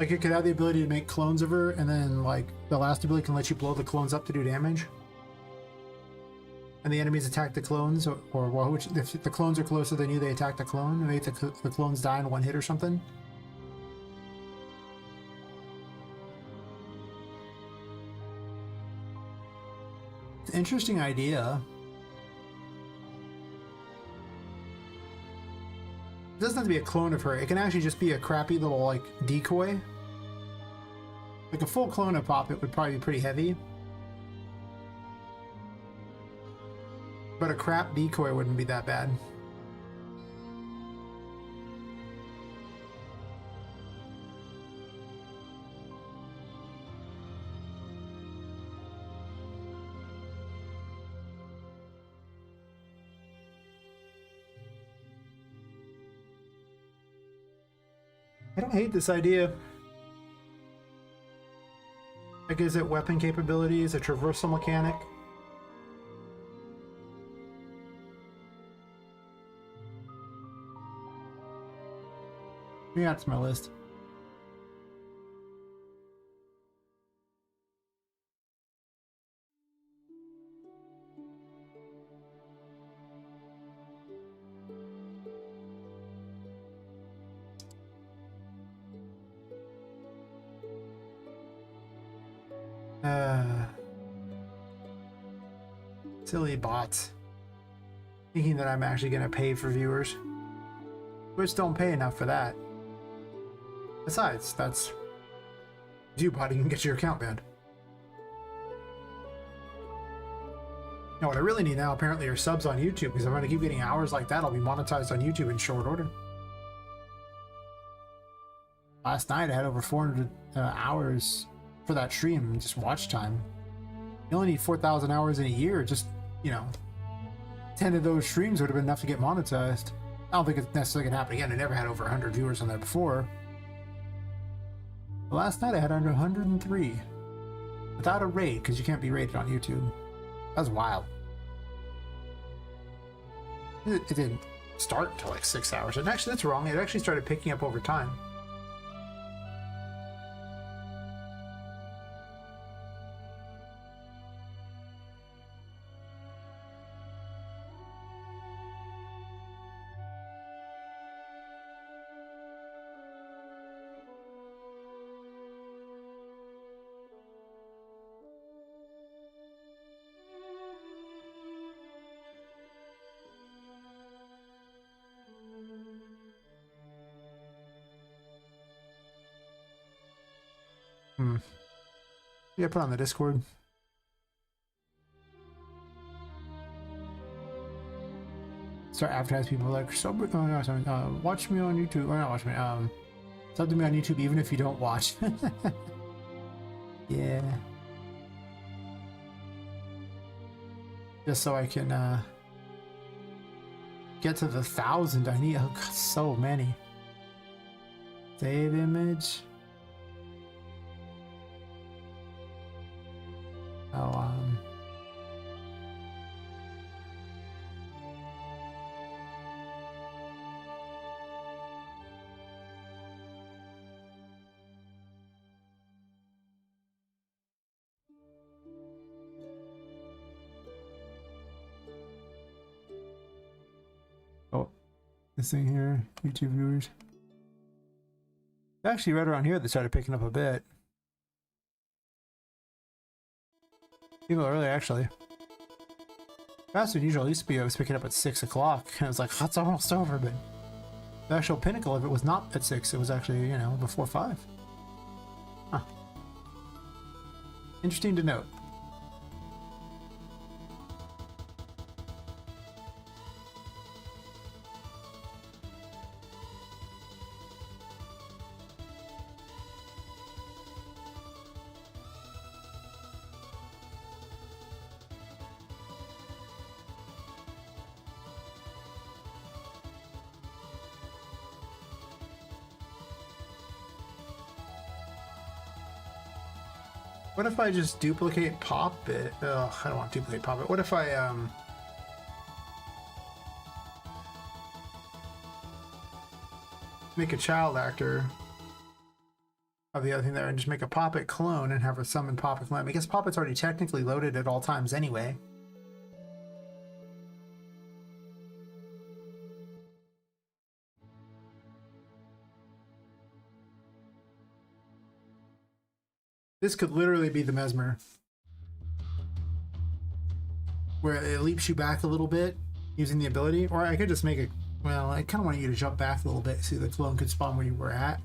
Like, it could have the ability to make clones of her, and then, like, the last ability can let you blow the clones up to do damage. And the enemies attack the clones, or well, if the clones are closer than you, they attack the clone, and make the clones die in one hit or something. It's an interesting idea. It doesn't have to be a clone of her. It can actually just be a crappy little, like, decoy. Like, a full clone of Poppet would probably be pretty heavy. But a crap decoy wouldn't be that bad. I don't hate this idea. Like, is it weapon capabilities, a traversal mechanic? Yeah, that's my list. Silly bots. Thinking that I'm actually going to pay for viewers. Which don't pay enough for that. Besides, that's... you bot, you can get your account banned. Now, what I really need now, apparently, are subs on YouTube, because if I'm going to keep getting hours like that, I'll be monetized on YouTube in short order. Last night, I had over 400 hours for that stream, just watch time. You only need 4,000 hours in a year, just, you know, 10 of those streams would have been enough to get monetized. I don't think it's necessarily going to happen again. I never had over 100 viewers on there before. But last night I had under 103. Without a raid, because you can't be rated on YouTube. That was wild. It didn't start until like 6 hours. And actually, that's wrong. It actually started picking up over time. Yeah, put on the Discord. Start advertising people like watch me on YouTube. Or not watch me. Sub to me on YouTube even if you don't watch. Yeah. Just so I can get to the 1,000. I need, oh God, so many. Save image. Oh, this thing here, YouTube viewers. Actually, right around here, they started picking up a bit. Even earlier, actually. Faster than usual. It used to be I was picking up at 6 o'clock. And I was like, that's almost over, but the actual pinnacle of it was not at 6. It was actually, you know, before 5. Huh. Interesting to note. What if I just duplicate Poppet? Ugh, I don't want to duplicate Poppet. What if I make a child actor of the other thing there and just make a Poppet clone and have her summon Poppet clone? I guess Poppet's already technically loaded at all times anyway. This could literally be the Mesmer, where it leaps you back a little bit using the ability. Or I could just make it, well, I kind of want you to jump back a little bit so the clone could spawn where you were at.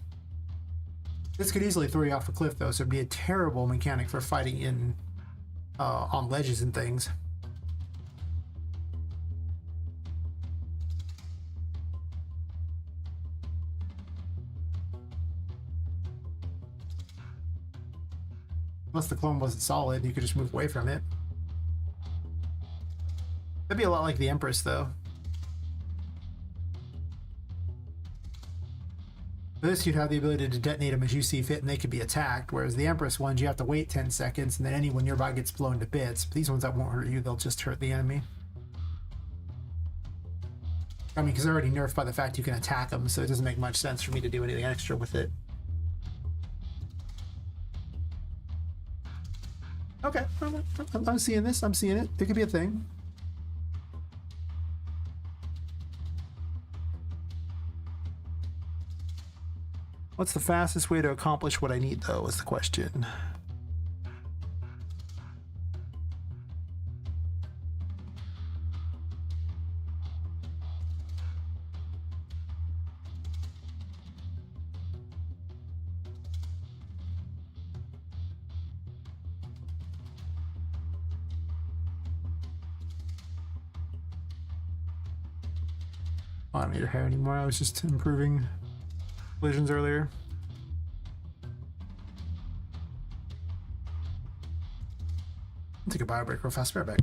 This could easily throw you off a cliff though, so it'd be a terrible mechanic for fighting in on ledges and things. Unless the clone wasn't solid, you could just move away from it. That'd be a lot like the Empress, though. For this, you'd have the ability to detonate them as you see fit, and they could be attacked, whereas the Empress ones, you have to wait 10 seconds, and then anyone nearby gets blown to bits. But these ones that won't hurt you, they'll just hurt the enemy. I mean, because they're already nerfed by the fact you can attack them, so it doesn't make much sense for me to do anything extra with it. Okay, I'm seeing this. I'm seeing it. It could be a thing. What's the fastest way to accomplish what I need, though, is the question. I don't need your hair anymore. I was just improving collisions earlier. I'll take a bio break real fast. Spare back.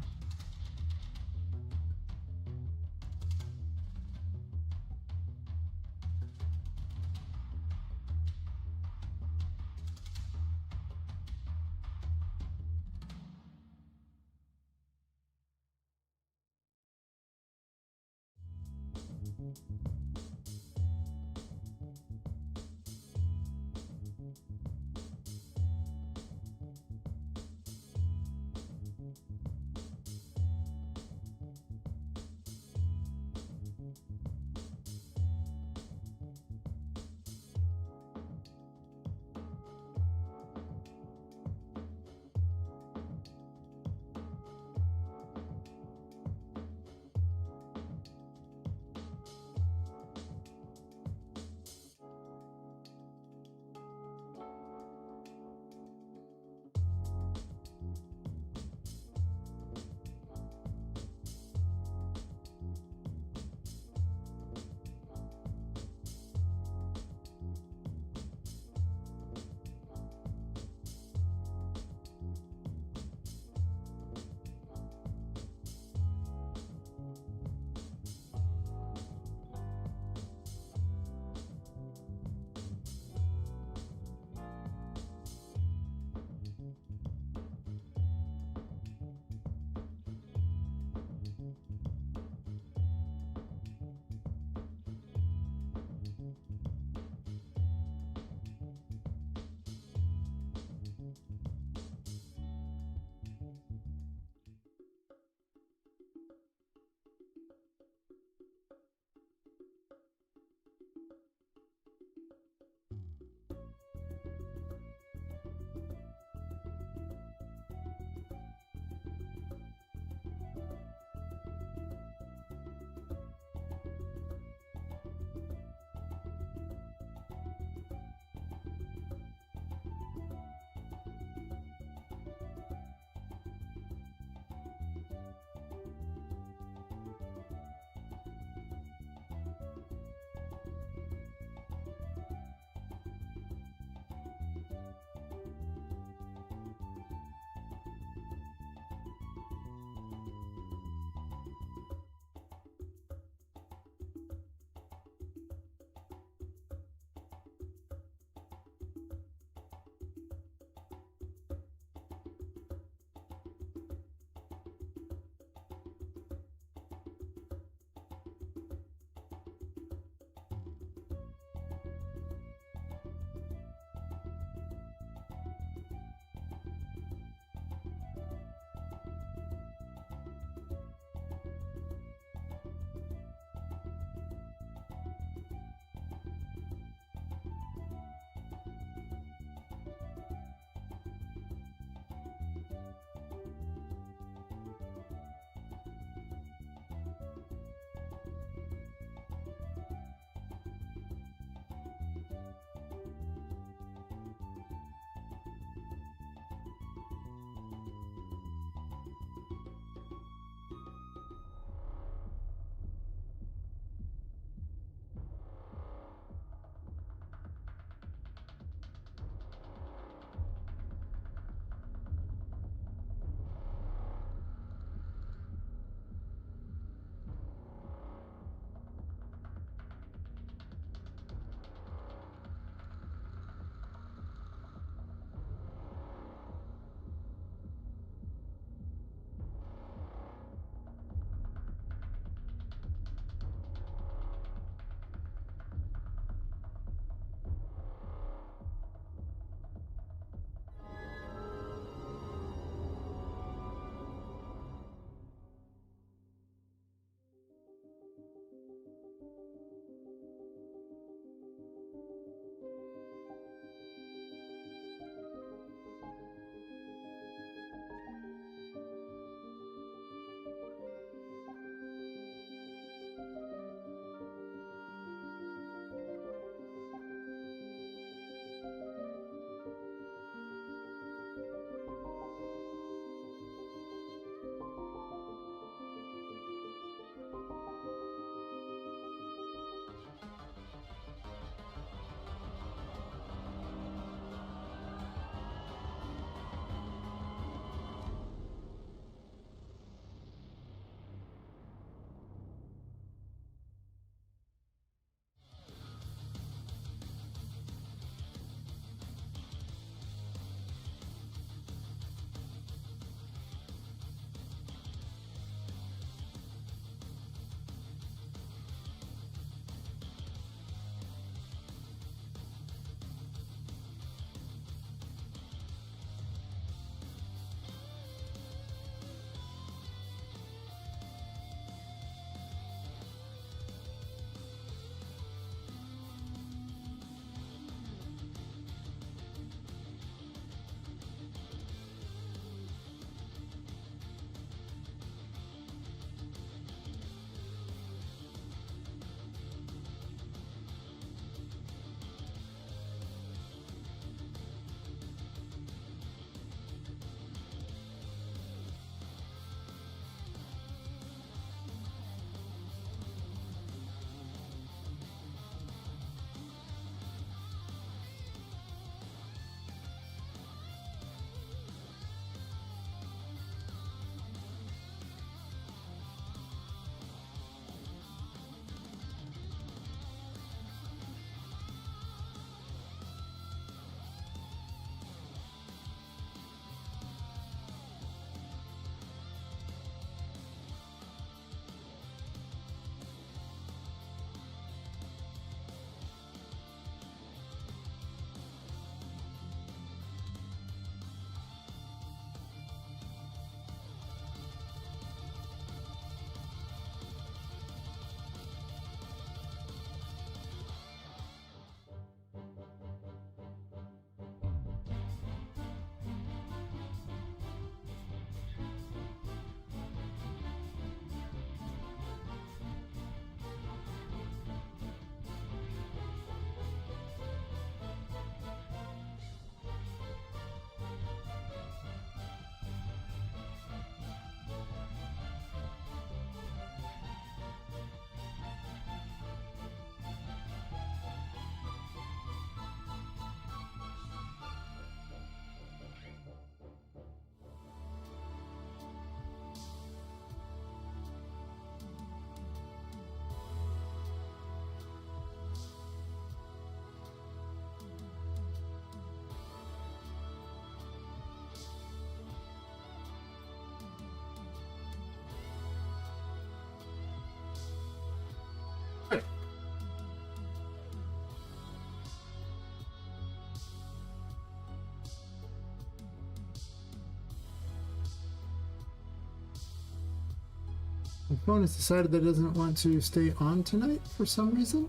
phone has decided that it doesn't want to stay on tonight for some reason.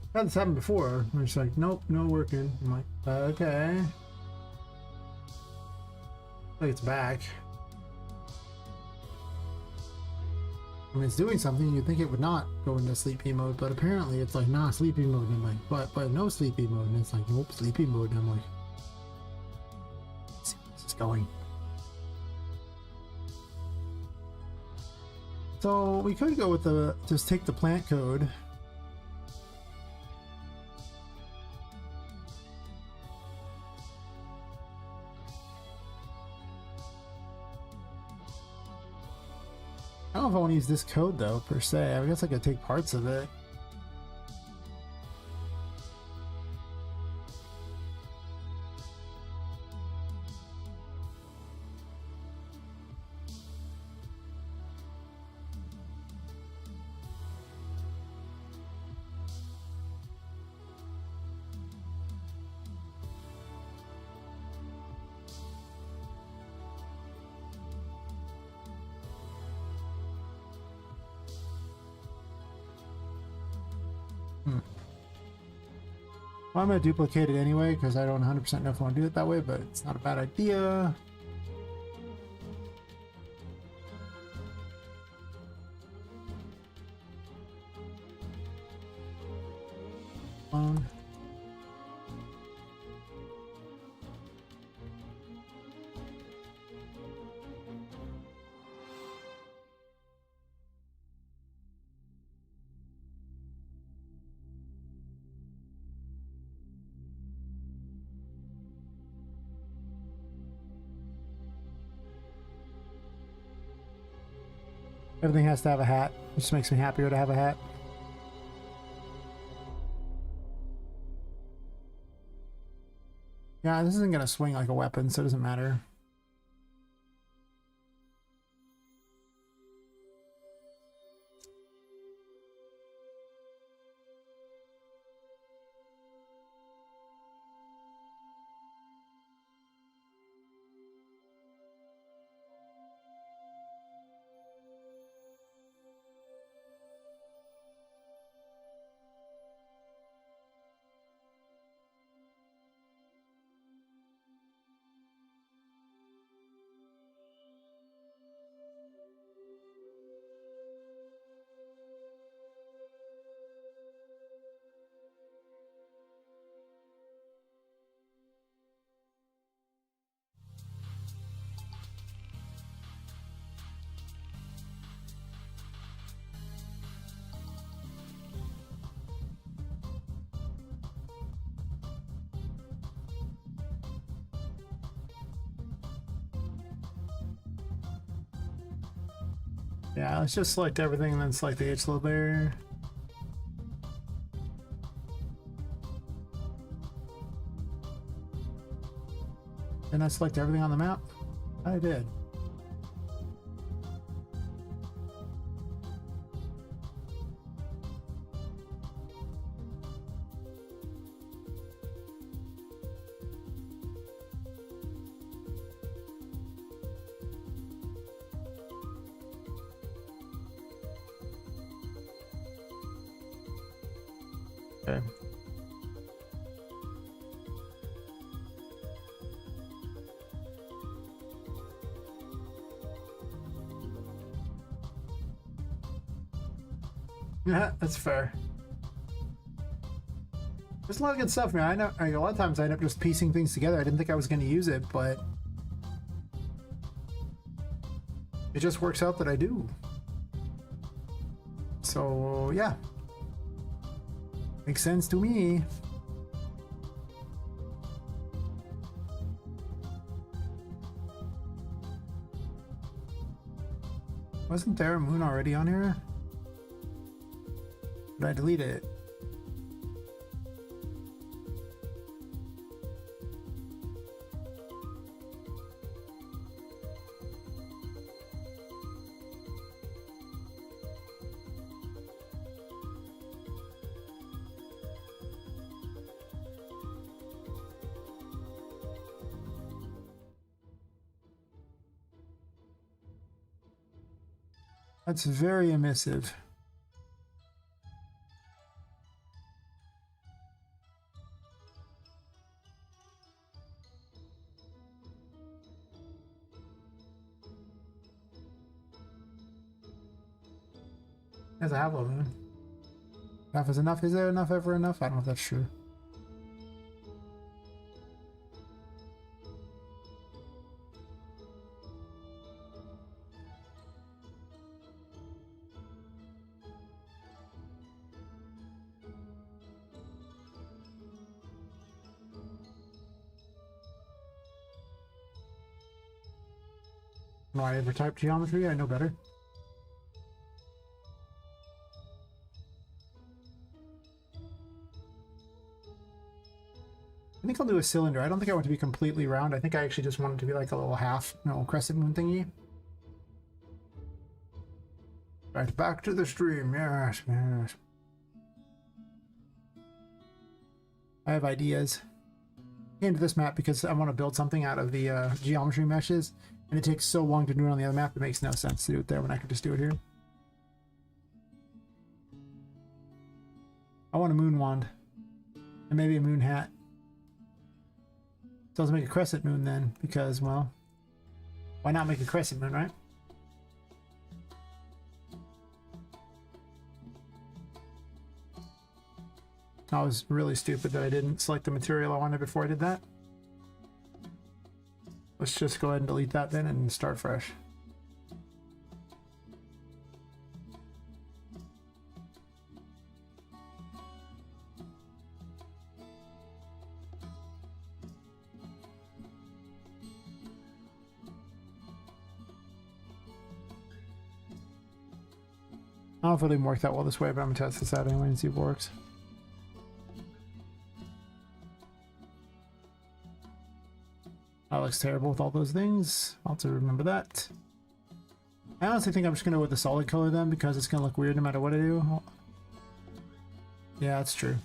I've had this happen before. They're just like, nope, no working. I'm like, okay. I think it's back. I mean, it's doing something. You'd think it would not go into sleepy mode, but apparently it's like, nah, sleepy mode. And I'm like, but no sleepy mode. And it's like, nope, sleepy mode. And I'm like, let's see where this is going. So we could go with the, just take the plant code. I don't know if I want to use this code though, per se. I guess I could take parts of it. Well, I'm going to duplicate it anyway because I don't 100% know if I want to do it that way, but it's not a bad idea. Phone. Everything has to have a hat. It just makes me happier to have a hat. Yeah, this isn't going to swing like a weapon, so it doesn't matter. Yeah, let's just select everything and then select the H load layer. Didn't I select everything on the map? I did. Okay. Yeah, that's fair. There's a lot of good stuff, man. I know a lot of times I end up just piecing things together. I didn't think I was going to use it, but it just works out that I do. So, yeah. Makes sense to me. Wasn't there a moon already on here? Did I delete it? That's very emissive. There's a half of them. Enough is enough. Is there enough ever enough? I don't know if that's true. No, I ever typed geometry. I know better. I think I'll do a cylinder. I don't think I want it to be completely round. I think I actually just want it to be like a little half, no, crescent moon thingy. Right, back to the stream. Yes, yes. I have ideas. I came to this map because I want to build something out of the geometry meshes, and it takes so long to do it on the other map. It makes no sense to do it there when I could just do it here. I want a moon wand, and maybe a moon hat. So let's make a crescent moon then, because, well, why not make a crescent moon, right? I was really stupid that I didn't select the material I wanted before I did that. Let's just go ahead and delete that then and start fresh. I don't know if it'll even work that well this way, but I'm gonna test this out anyway and see if it works. That looks terrible with all those things. I'll have to remember that. I honestly think I'm just gonna go with the solid color then, because it's gonna look weird no matter what I do. Yeah, that's true.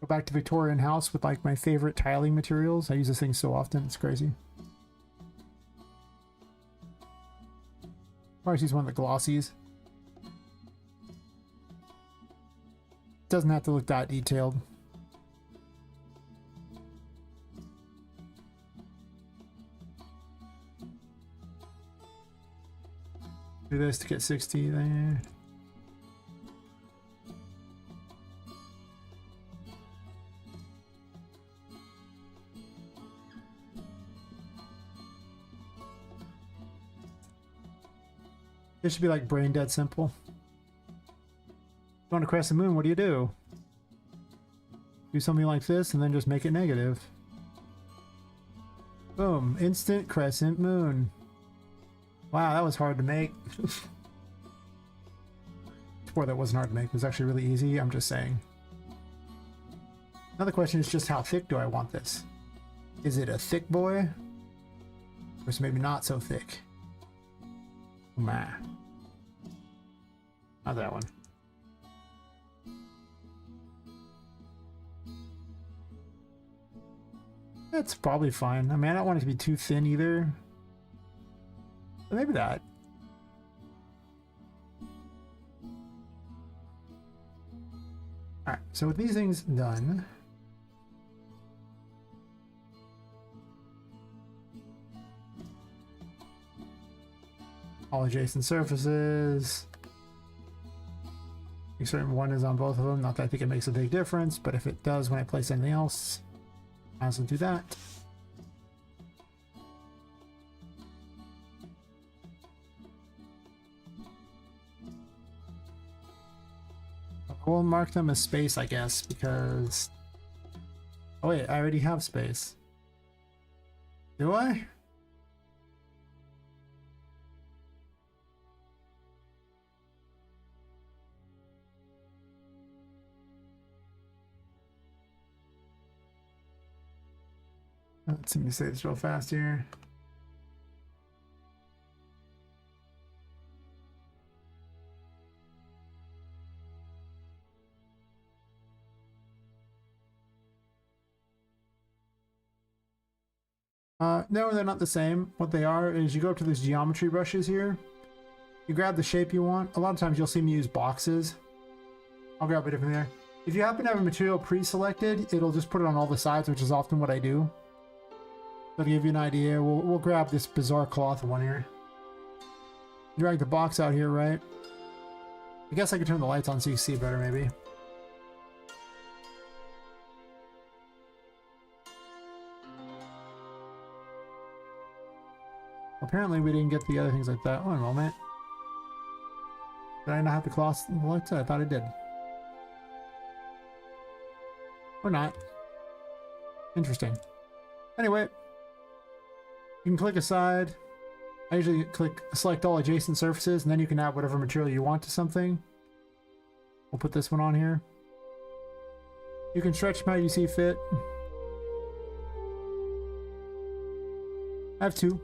Go back to Victorian house with like my favorite tiling materials. I use this thing so often, it's crazy. I always use one of the glossies. Doesn't have to look that detailed. Do this to get 60 there. This should be like brain dead simple. You want to crescent moon, what do? Do something like this and then just make it negative. Boom, instant crescent moon. Wow, that was hard to make. Before that wasn't hard to make, it was actually really easy, I'm just saying. Another question is just how thick do I want this? Is it a thick boy? Or is it maybe not so thick? Nah. Not that one. That's probably fine. I mean, I don't want it to be too thin either. But maybe that. Alright, so with these things done, all adjacent surfaces. Make certain one is on both of them. Not that I think it makes a big difference, but if it does when I place anything else, I also do that. We'll mark them as space, I guess, because... Oh wait, I already have space. Do I? Let me say this real fast here. No, they're not the same. What they are is you go up to these geometry brushes here. You grab the shape you want. A lot of times you'll see me use boxes. I'll grab a different there. If you happen to have a material pre-selected, it'll just put it on all the sides, which is often what I do. So to give you an idea, we'll grab this bizarre cloth one here. Drag the box out here, right? I guess I could turn the lights on so you see better, maybe. Apparently we didn't get the other things like that. One moment. Did I not have the cloth selected? I thought I did. Or not. Interesting. Anyway, you can click aside. I usually click select all adjacent surfaces, and then you can add whatever material you want to something. We'll put this one on here. You can stretch them how you see fit. I have 2.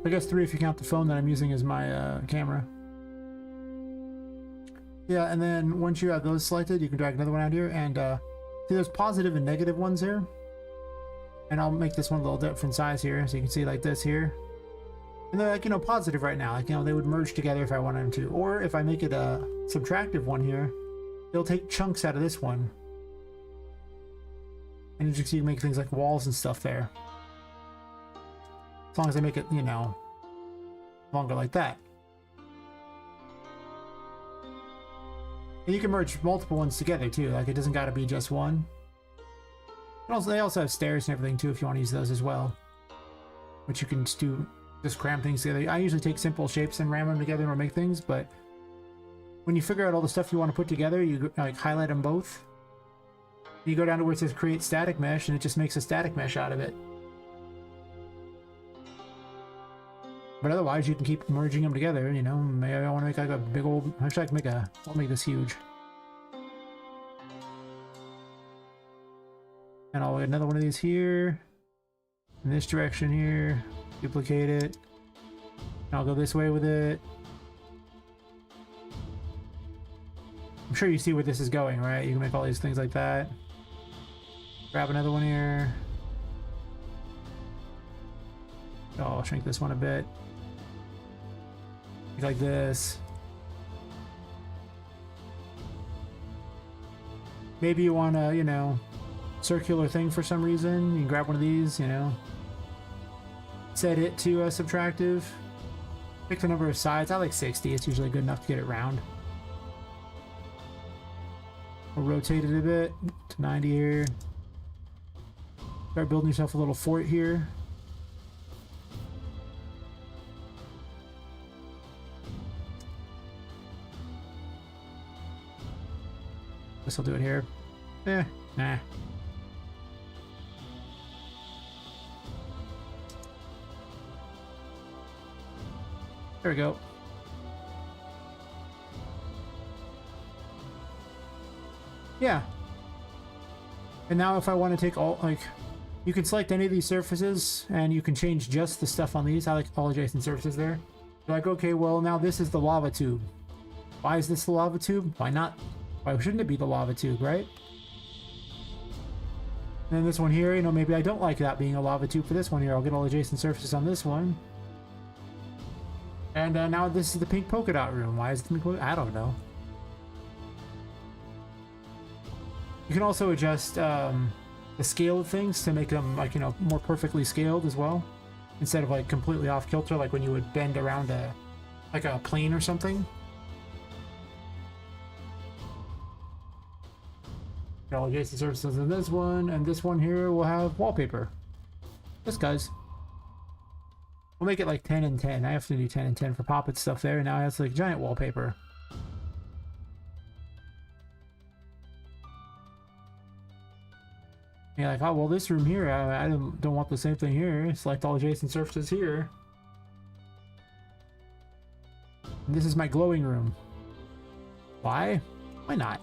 I guess 3 if you count the phone that I'm using as my camera. Yeah, and then once you have those selected, you can drag another one out here, and see there's positive and negative ones here. And I'll make this one a little different size here, so you can see like this here. And they're like, you know, positive right now. Like, you know, they would merge together if I wanted them to. Or if I make it a subtractive one here, it'll take chunks out of this one. And as you can see, you make things like walls and stuff there. As long as I make it, you know, longer like that. And you can merge multiple ones together too, like it doesn't gotta be just one. And also, they also have stairs and everything too if you want to use those as well. Which you can just cram things together. I usually take simple shapes and ram them together or make things, but when you figure out all the stuff you want to put together, you like highlight them both. You go down to where it says create static mesh and it just makes a static mesh out of it. But otherwise, you can keep merging them together, you know. Maybe I want to make like a big old... Actually, I can make I'll make this huge. And I'll get another one of these here. In this direction here. Duplicate it. And I'll go this way with it. I'm sure you see where this is going, right? You can make all these things like that. Grab another one here. Oh, I'll shrink this one a bit. Like this. Maybe you want a, you know, circular thing for some reason. You can grab one of these, you know. Set it to a subtractive. Pick the number of sides. I like 60. It's usually good enough to get it round. We'll rotate it a bit to 90 here. Start building yourself a little fort here. Guess I'll do it here. Nah. There we go. Yeah. And now if I want to take all, like, you can select any of these surfaces and you can change just the stuff on these. I like all adjacent surfaces there. You're like, okay, well now this is the lava tube. Why is this the lava tube? Why not? Why shouldn't it be the lava tube, right? And then this one here, you know, maybe I don't like that being a lava tube for this one here. I'll get all adjacent surfaces on this one. And now this is the pink polka dot room. Why is it the pink polka? I don't know. You can also adjust the scale of things to make them, like, you know, more perfectly scaled as well. Instead of like completely off kilter, like when you would bend around a plane or something. Got all adjacent surfaces in this one, and this one here will have wallpaper. This guy's. We'll make it like 10 and 10. I have to do 10 and 10 for Poppet stuff there, and now I have like giant wallpaper. You're like, oh, well, this room here, I don't want the same thing here. Select all adjacent surfaces here. And this is my glowing room. Why? Why not?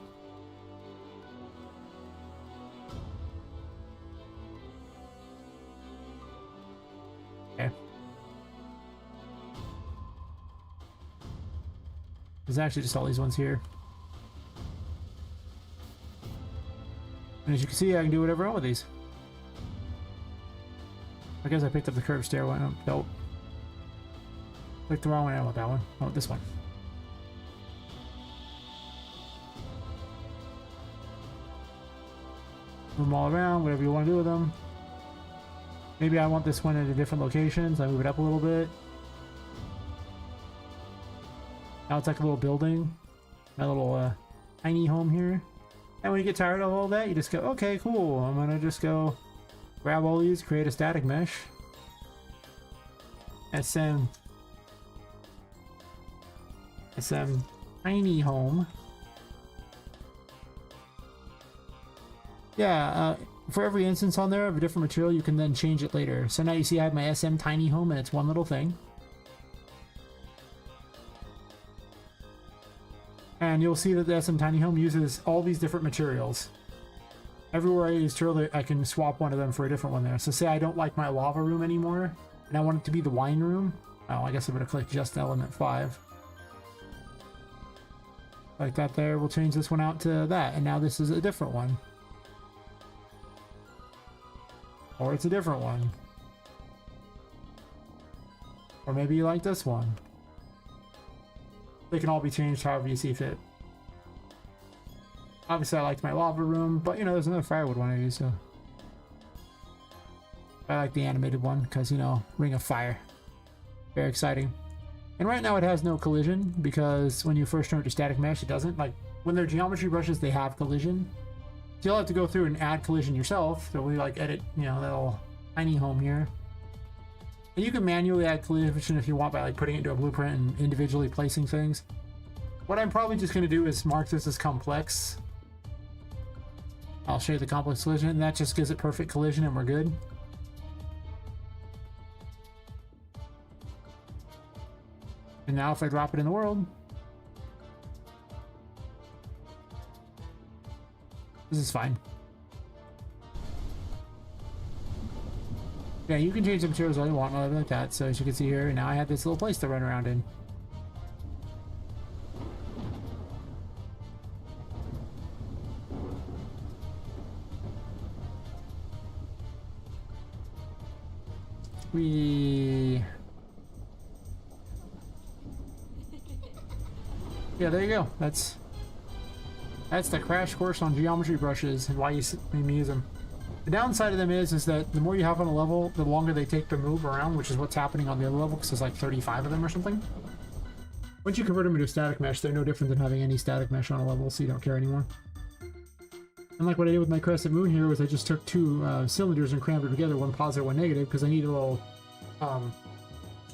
There's actually just all these ones here. And as you can see, I can do whatever I want with these. I guess I picked up the curved stair one. Oh, nope. Clicked the wrong one. I want that one. I want this one. Move them all around, whatever you want to do with them. Maybe I want this one at a different location, so I move it up a little bit. Now it's like a little building. My little tiny home here. And when you get tired of all that, you just go, okay, cool. I'm gonna just go grab all these, create a static mesh. SM tiny home. Yeah, for every instance on there of a different material, you can then change it later. So now you see I have my SM tiny home and it's one little thing. And you'll see that the SM tiny home uses all these different materials. Everywhere I use material, I can swap one of them for a different one there. So say I don't like my lava room anymore, and I want it to be the wine room. Oh, I guess I'm gonna click just element 5. Like that there, we'll change this one out to that, and now this is a different one. Or it's a different one. Or maybe you like this one. They can all be changed however you see fit. Obviously I liked my lava room, but you know, there's another firewood one I use, so. I like the animated one, because you know, Ring of Fire. Very exciting. And right now it has no collision, because when you first turn it to static mesh, it doesn't. Like, when they're geometry brushes, they have collision. So you'll have to go through and add collision yourself. So we like edit, you know, that little tiny home here. And you can manually add collision if you want by like putting it into a blueprint and individually placing things. What I'm probably just going to do is mark this as complex. I'll show you the complex collision, and that just gives it perfect collision and we're good. And now if I drop it in the world, this is fine. Yeah, you can change the materials all you want, whatever like that. So as you can see here, now I have this little place to run around in. Yeah, there you go. That's the crash course on geometry brushes and why you use them. The downside of them is that the more you have on a level, the longer they take to move around, which is what's happening on the other level, because there's like 35 of them or something. Once you convert them into static mesh, they're no different than having any static mesh on a level, so you don't care anymore. And like what I did with my crescent moon here was I just took two cylinders and crammed them together, one positive, one negative, because I need a little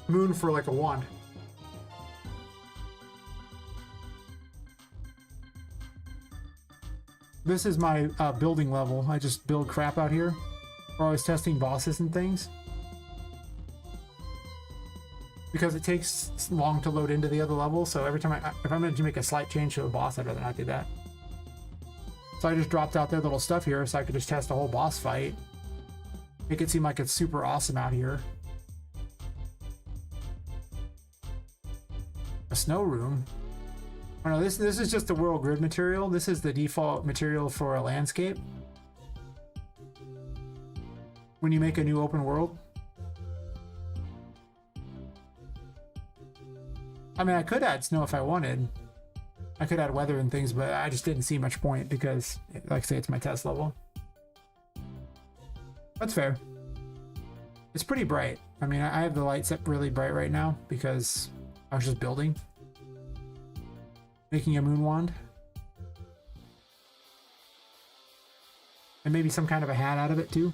moon for like a wand. This is my building level. I just build crap out here. We're always testing bosses and things. Because it takes long to load into the other level, so every time if I'm going to make a slight change to a boss, I'd rather not do that. So I just dropped out their little stuff here so I could just test a whole boss fight. Make it seem like it's super awesome out here. A snow room. Oh no, this is just the world grid material. This is the default material for a landscape. When you make a new open world. I mean, I could add snow if I wanted. I could add weather and things, but I just didn't see much point because, like I say, it's my test level. That's fair. It's pretty bright. I mean, I have the light set really bright right now because I was just building. Making a moon wand. And maybe some kind of a hat out of it too.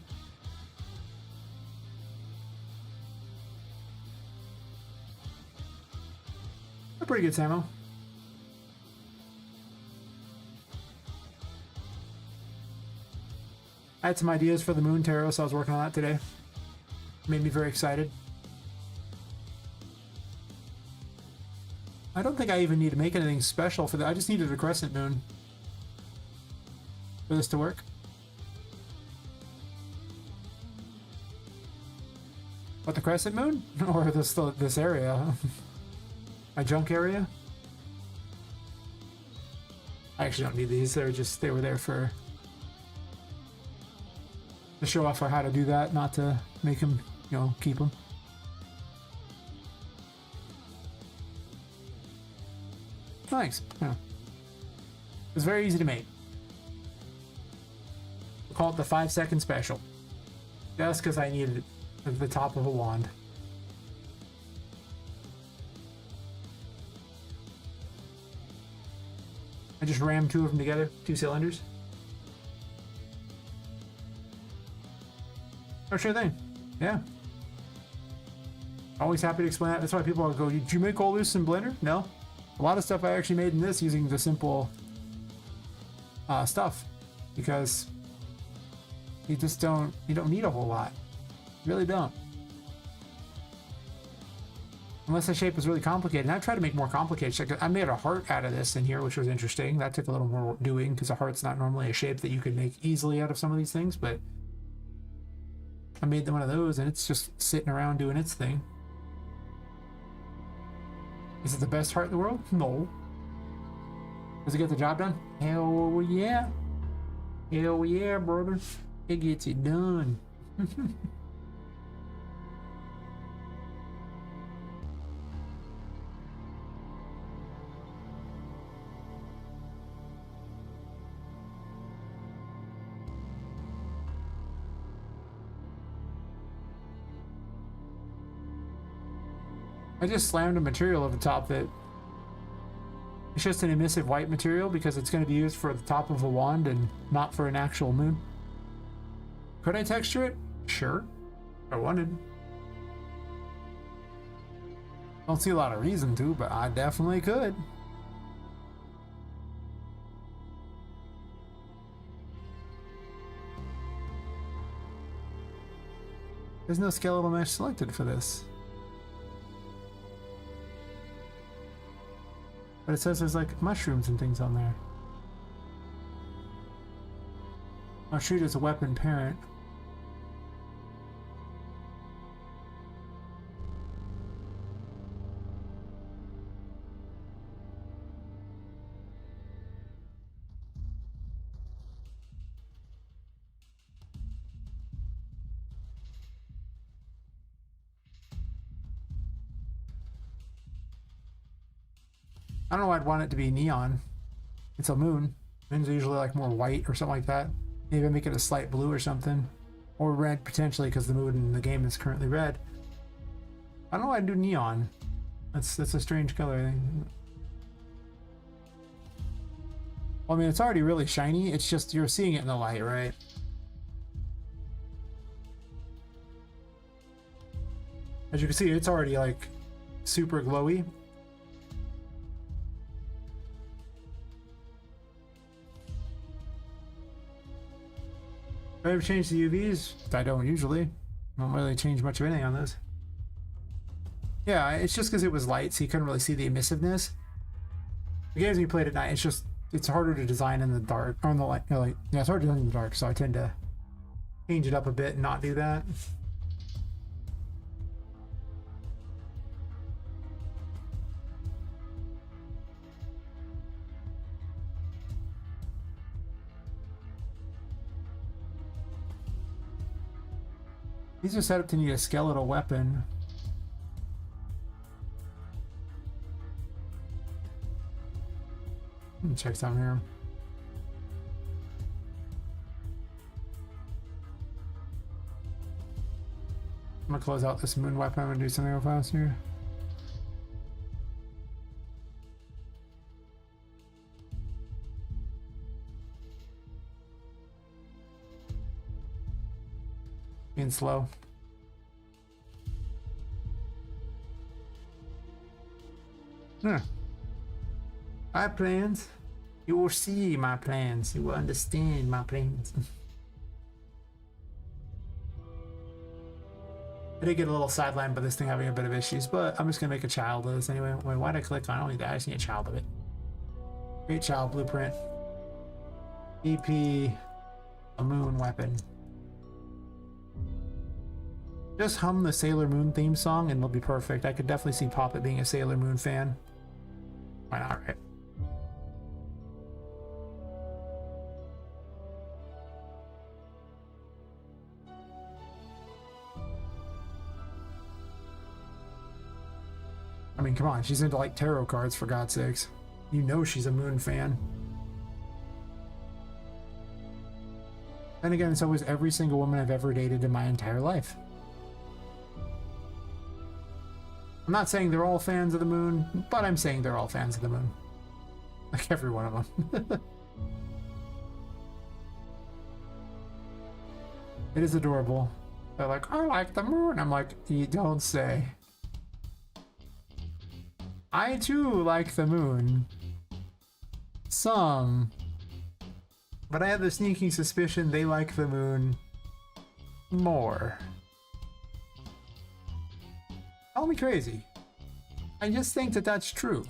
A pretty good Samo. I had some ideas for the moon tarot, so I was working on that today. Made me very excited. I don't think I even need to make anything special for that. I just needed a crescent moon for this to work. What, the crescent moon? Or this area? My junk area? I actually don't need these. They were there for to show off for how to do that, not to make them, you know, keep them. Thanks. Yeah. It's very easy to make. We'll call it the 5-second special. Just because I needed it at the top of a wand. I just rammed 2 of them together, 2 cylinders. Oh, sure thing. Yeah. Always happy to explain that. That's why people go, did you make all this in Blender? No. A lot of stuff I actually made in this using the simple stuff. Because you don't need a whole lot. You really don't. Unless the shape was really complicated. And I tried to make more complicated shit. I made a heart out of this in here, which was interesting. That took a little more doing because a heart's not normally a shape that you could make easily out of some of these things, but I made them one of those and it's just sitting around doing its thing. Is it the best heart in the world? No. Does it get the job done? Hell yeah. Hell yeah, brother. It gets it done. I just slammed a material over the top that it's just an emissive white material because it's going to be used for the top of a wand and not for an actual moon. Could I texture it? Sure. If I wanted. Don't see a lot of reason to, but I definitely could. There's no skeletal mesh selected for this. But it says there's like mushrooms and things on there. I'll shoot as a weapon parent. I don't know why I'd want it to be neon. It's a moon. Moons are usually like more white or something like that. Maybe make it a slight blue or something. Or red potentially because the moon in the game is currently red. I don't know why I'd do neon. That's a strange color, I think. Well, I mean, it's already really shiny. It's just you're seeing it in the light, right? As you can see, it's already like super glowy. Do I ever change the UVs? I don't usually. I don't really change much of anything on this. Yeah, it's just because it was light, so you couldn't really see the emissiveness. The games you played at night, it's harder to design in the dark, or in the light. You know, like, yeah, it's hard to design in the dark, so I tend to change it up a bit and not do that. These are set up to need a skeletal weapon. Let me check something here. I'm gonna close out this moon weapon. I'm gonna do something real fast here. Being slow. Huh. I have plans. You will see my plans. You will understand my plans. I did get a little sidelined by this thing having a bit of issues, but I'm just gonna make a child of this anyway. Wait, why'd I click on it? I don't need that. I just need a child of it. Create child blueprint. EP, a moon weapon. Just hum the Sailor Moon theme song and it'll be perfect. I could definitely see Poppet being a Sailor Moon fan. Why not, right? mean, come on, she's into like tarot cards, for God's sakes. You know she's a moon fan. And again, so is every single woman I've ever dated in my entire life. I'm not saying they're all fans of the moon, but I'm saying they're all fans of the moon. Like every one of them. It is adorable. They're like, I like the moon. I'm like, you don't say. I too like the moon. Some. But I have the sneaking suspicion they like the moon more. Call me crazy. I just think that that's true.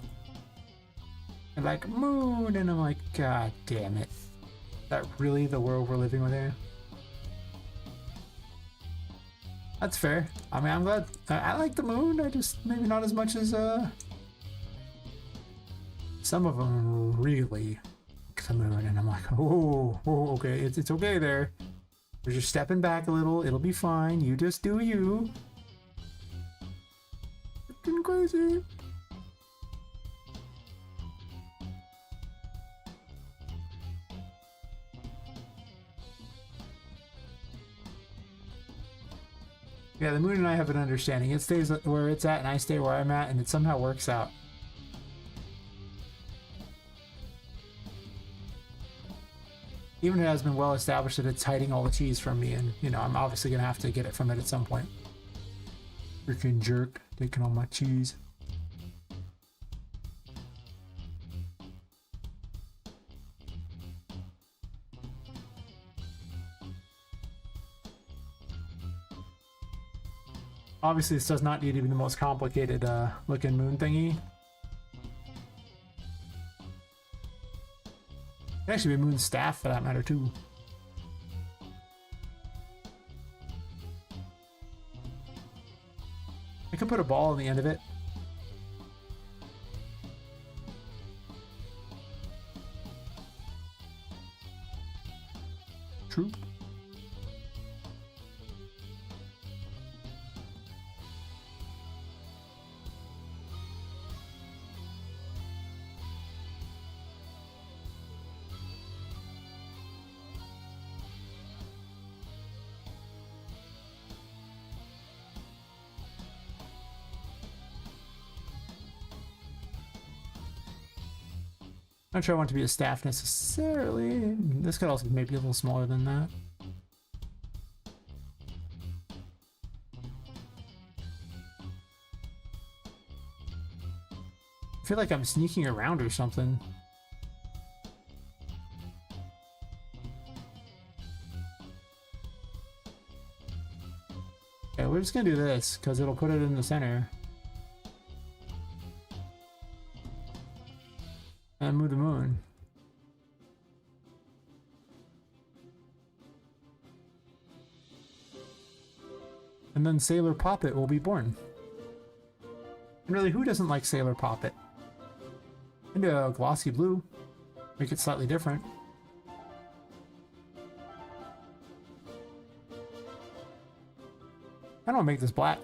They're like, moon, and I'm like, God damn it. Is that really the world we're living with here? That's fair. I mean, I'm glad. I like the moon. I just maybe not as much as some of them really like the moon, and I'm like, oh, okay, it's okay there. We're just stepping back a little. It'll be fine. You just do you. Freaking crazy. Yeah, the moon and I have an understanding. It stays where it's at and I stay where I'm at, and it somehow works out. Even it has been well established that it's hiding all the cheese from me, and you know, I'm obviously gonna have to get it from it at some point. Freaking jerk, taking all my cheese. Obviously, this does not need to be the most complicated looking moon thingy. It actually be a moon staff for that matter too. I could put a ball on the end of it. True. Not sure I want it to be a staff necessarily. This could also maybe be a little smaller than that. I feel like I'm sneaking around or something. Okay, we're just gonna do this because it'll put it in the center. And move the moon. And then Sailor Poppet will be born. And really, who doesn't like Sailor Poppet? Into a glossy blue. Make it slightly different. I don't make this black.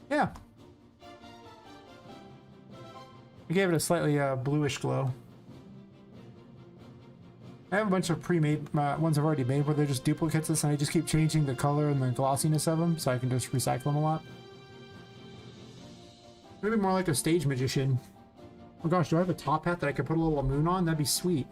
Yeah. I gave it a slightly bluish glow. I have a bunch of pre-made ones I've already made where they're just duplicates of this, and I just keep changing the color and the glossiness of them so I can just recycle them a lot. Maybe more like a stage magician. Oh gosh, do I have a top hat that I could put a little moon on? That'd be sweet.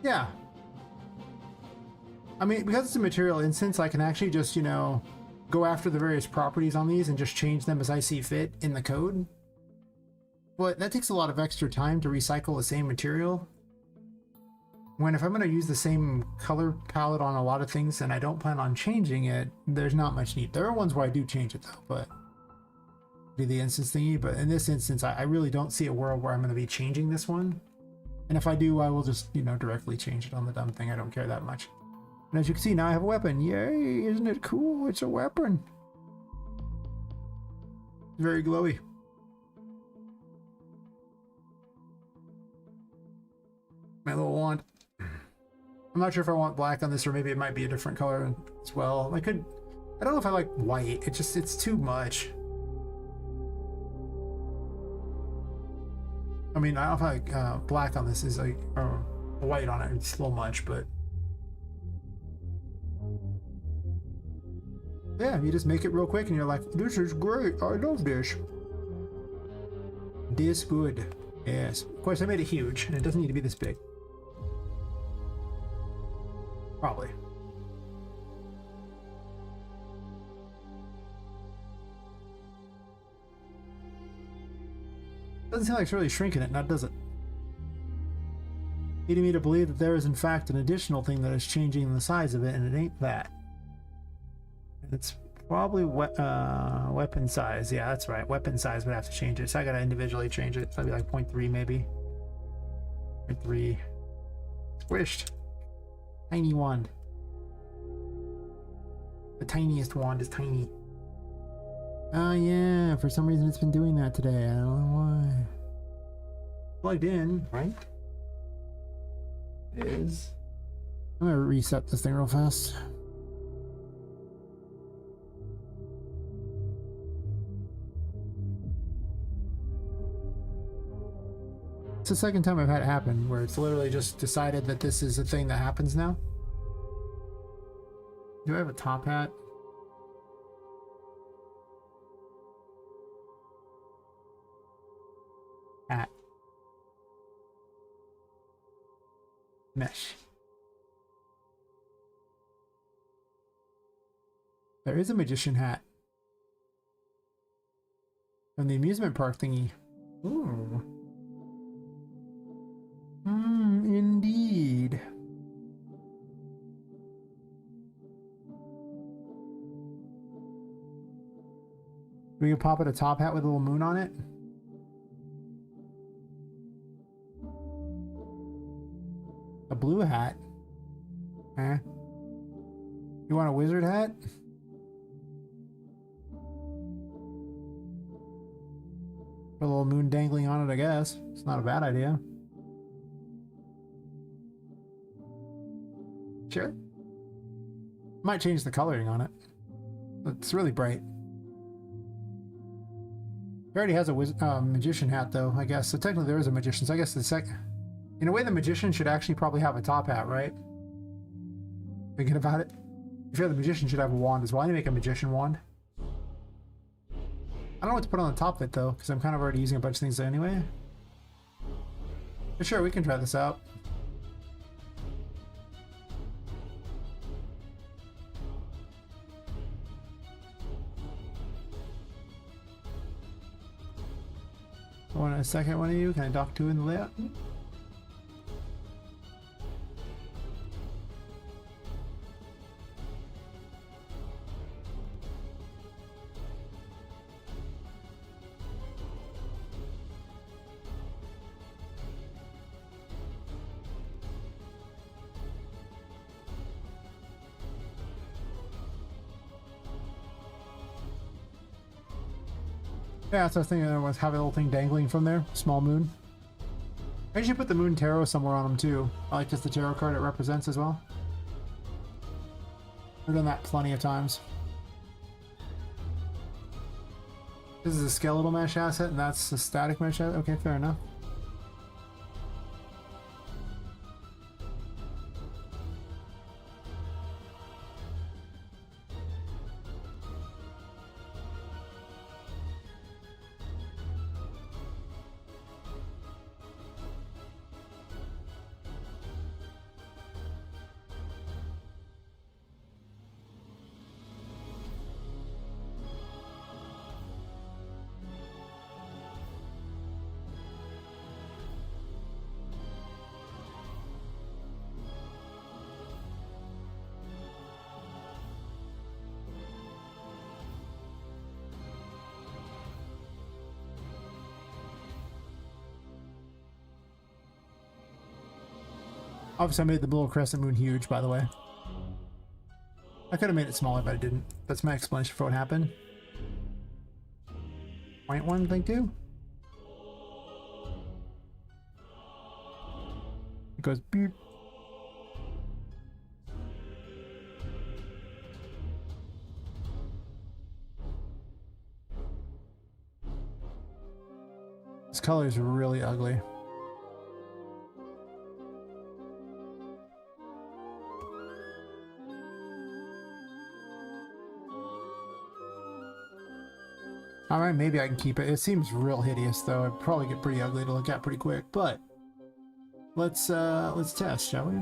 Yeah. I mean, because it's a material instance, I can actually just, you know, go after the various properties on these and just change them as I see fit in the code. But that takes a lot of extra time to recycle the same material. When if I'm going to use the same color palette on a lot of things and I don't plan on changing it, there's not much need. There are ones where I do change it though, but do the instance thingy. But in this instance, I really don't see a world where I'm going to be changing this one. And if I do, I will just, you know, directly change it on the dumb thing. I don't care that much. And as you can see, now I have a weapon. Yay, isn't it cool? It's a weapon. Very glowy. My little wand. I'm not sure if I want black on this, or maybe it might be a different color as well. I don't know if I like white. It's too much. I mean, I don't know if I like black on this is like, or white on it. It's a little much, but yeah, you just make it real quick and you're like, this is great. I love this. This good. Yes. Of course, I made it huge and it doesn't need to be this big. Probably. Doesn't seem like it's really shrinking it, now does it? Leading me to believe that there is in fact an additional thing that is changing the size of it, and it ain't that. And it's probably weapon size. Yeah, that's right. Weapon size would have to change it. So I gotta individually change it. So that'd be like 0.3 maybe. 0.3. Squished. Tiny wand. The tiniest wand is tiny. Oh yeah, for some reason it's been doing that today. I don't know why. Plugged in, right? It is. I'm gonna reset this thing real fast. It's the second time I've had it happen where it's literally just decided that this is a thing that happens now. Do I have a top hat? Hat. Mesh. There is a magician hat. From the amusement park thingy. Ooh. Indeed. We could pop it a top hat with a little moon on it. A blue hat. Eh? You want a wizard hat? Put a little moon dangling on it, I guess. It's not a bad idea. Sure. Might change the coloring on it. It's really bright. He already has a magician hat, though, I guess. So technically there is a magician. So I guess in a way, the magician should actually probably have a top hat, right? Thinking about it. If you're the magician, should have a wand as well. I need to make a magician wand. I don't know what to put on the top of it, though, because I'm kind of already using a bunch of things anyway. But sure, we can try this out. I want a second one of you. Can I dock two in the layout? Yeah, so I was thinking I was having a little thing dangling from there. Small moon. I should put the moon tarot somewhere on them too. I like just the tarot card it represents as well. I've done that plenty of times. This is a skeletal mesh asset and that's a static mesh asset. Okay, fair enough. Obviously I made the little crescent moon huge, by the way. I could have made it smaller, but I didn't. That's my explanation for what happened. 0.1 thing too. It goes beep. This color is really ugly. Alright, maybe I can keep it. It seems real hideous though. It'd probably get pretty ugly to look at pretty quick, but let's test, shall we?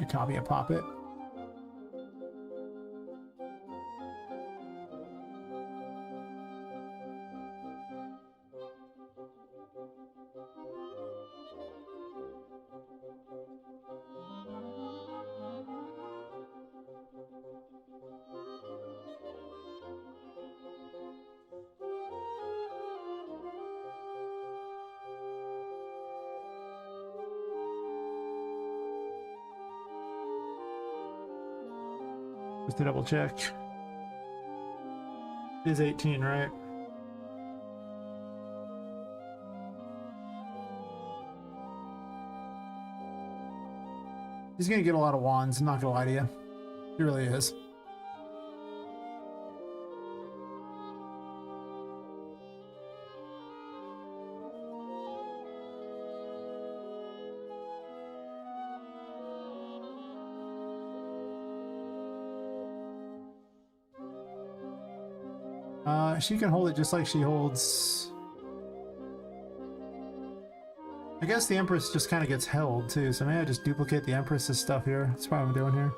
A copy of Poppet. Just to double check. It is 18, right? He's gonna get a lot of wands, I'm not gonna lie to you. He really is. She can hold it just like she holds... I guess the Empress just kind of gets held too, so maybe I just duplicate the Empress's stuff here. That's what I'm doing here.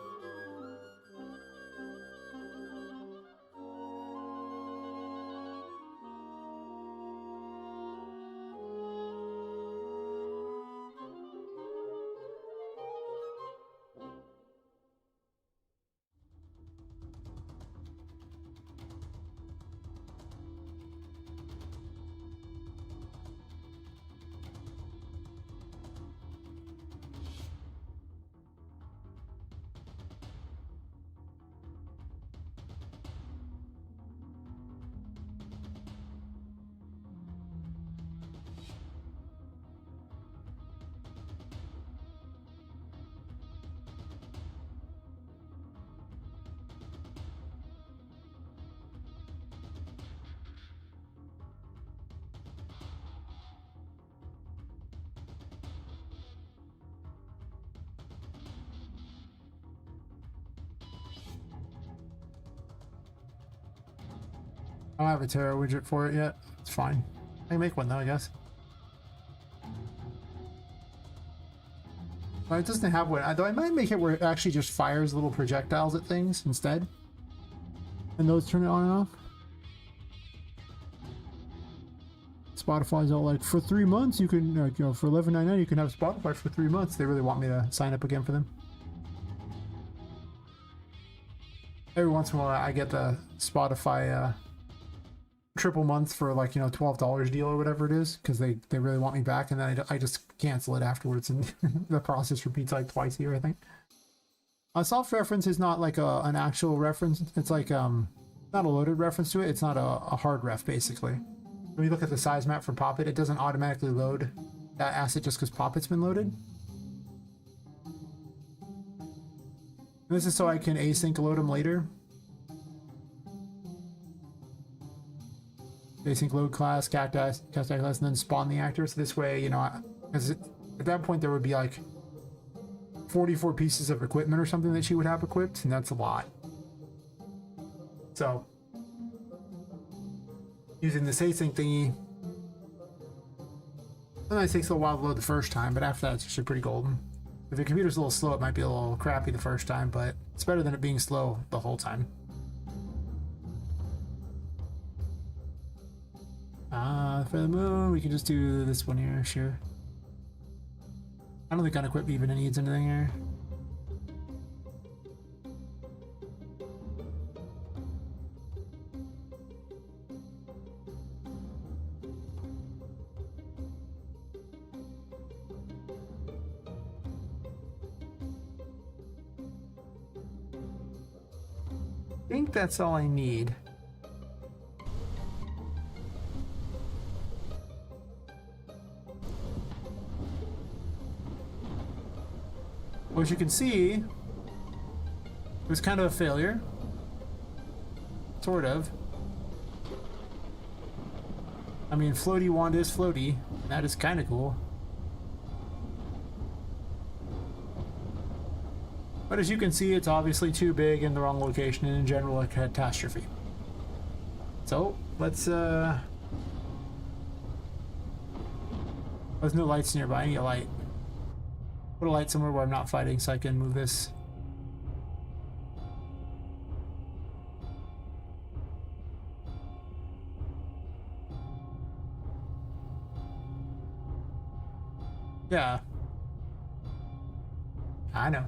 I don't have a tarot widget for it yet. It's fine. I can make one though, I guess. But it doesn't have one. Though I might make it where it actually just fires little projectiles at things instead. And those turn it on and off. Spotify's all like, for 3 months you can, you know, for $11.99 you can have Spotify for 3 months. They really want me to sign up again for them. Every once in a while I get the Spotify triple month for like, you know, $12 deal or whatever it is, because they really want me back, and then I just cancel it afterwards, and the process repeats like twice a year, I think. A soft reference is not like an actual reference. It's like not a loaded reference to it. It's not a hard ref, basically. When you look at the size map for Poppet, it doesn't automatically load that asset just because Poppet's been loaded. And this is so I can async load them later. Async load class, cacti class, and then spawn the actor. So this way, you know, because at that point there would be like 44 pieces of equipment or something that she would have equipped, and that's a lot. So using this async thingy, sometimes it takes a little while to load the first time, but after that it's actually pretty golden. If your computer's a little slow, it might be a little crappy the first time, but it's better than it being slow the whole time. For the moon, we can just do this one here, sure. I don't think unequip even needs anything here. think that's all I need. Well, as you can see, it was kind of a failure. Sort of. I mean, floaty wand is floaty. That is kind of cool. But as you can see, it's obviously too big in the wrong location and in general a catastrophe. So, let's there's no lights nearby. I need a light. Put a light somewhere where I'm not fighting so I can move this. Yeah. I know.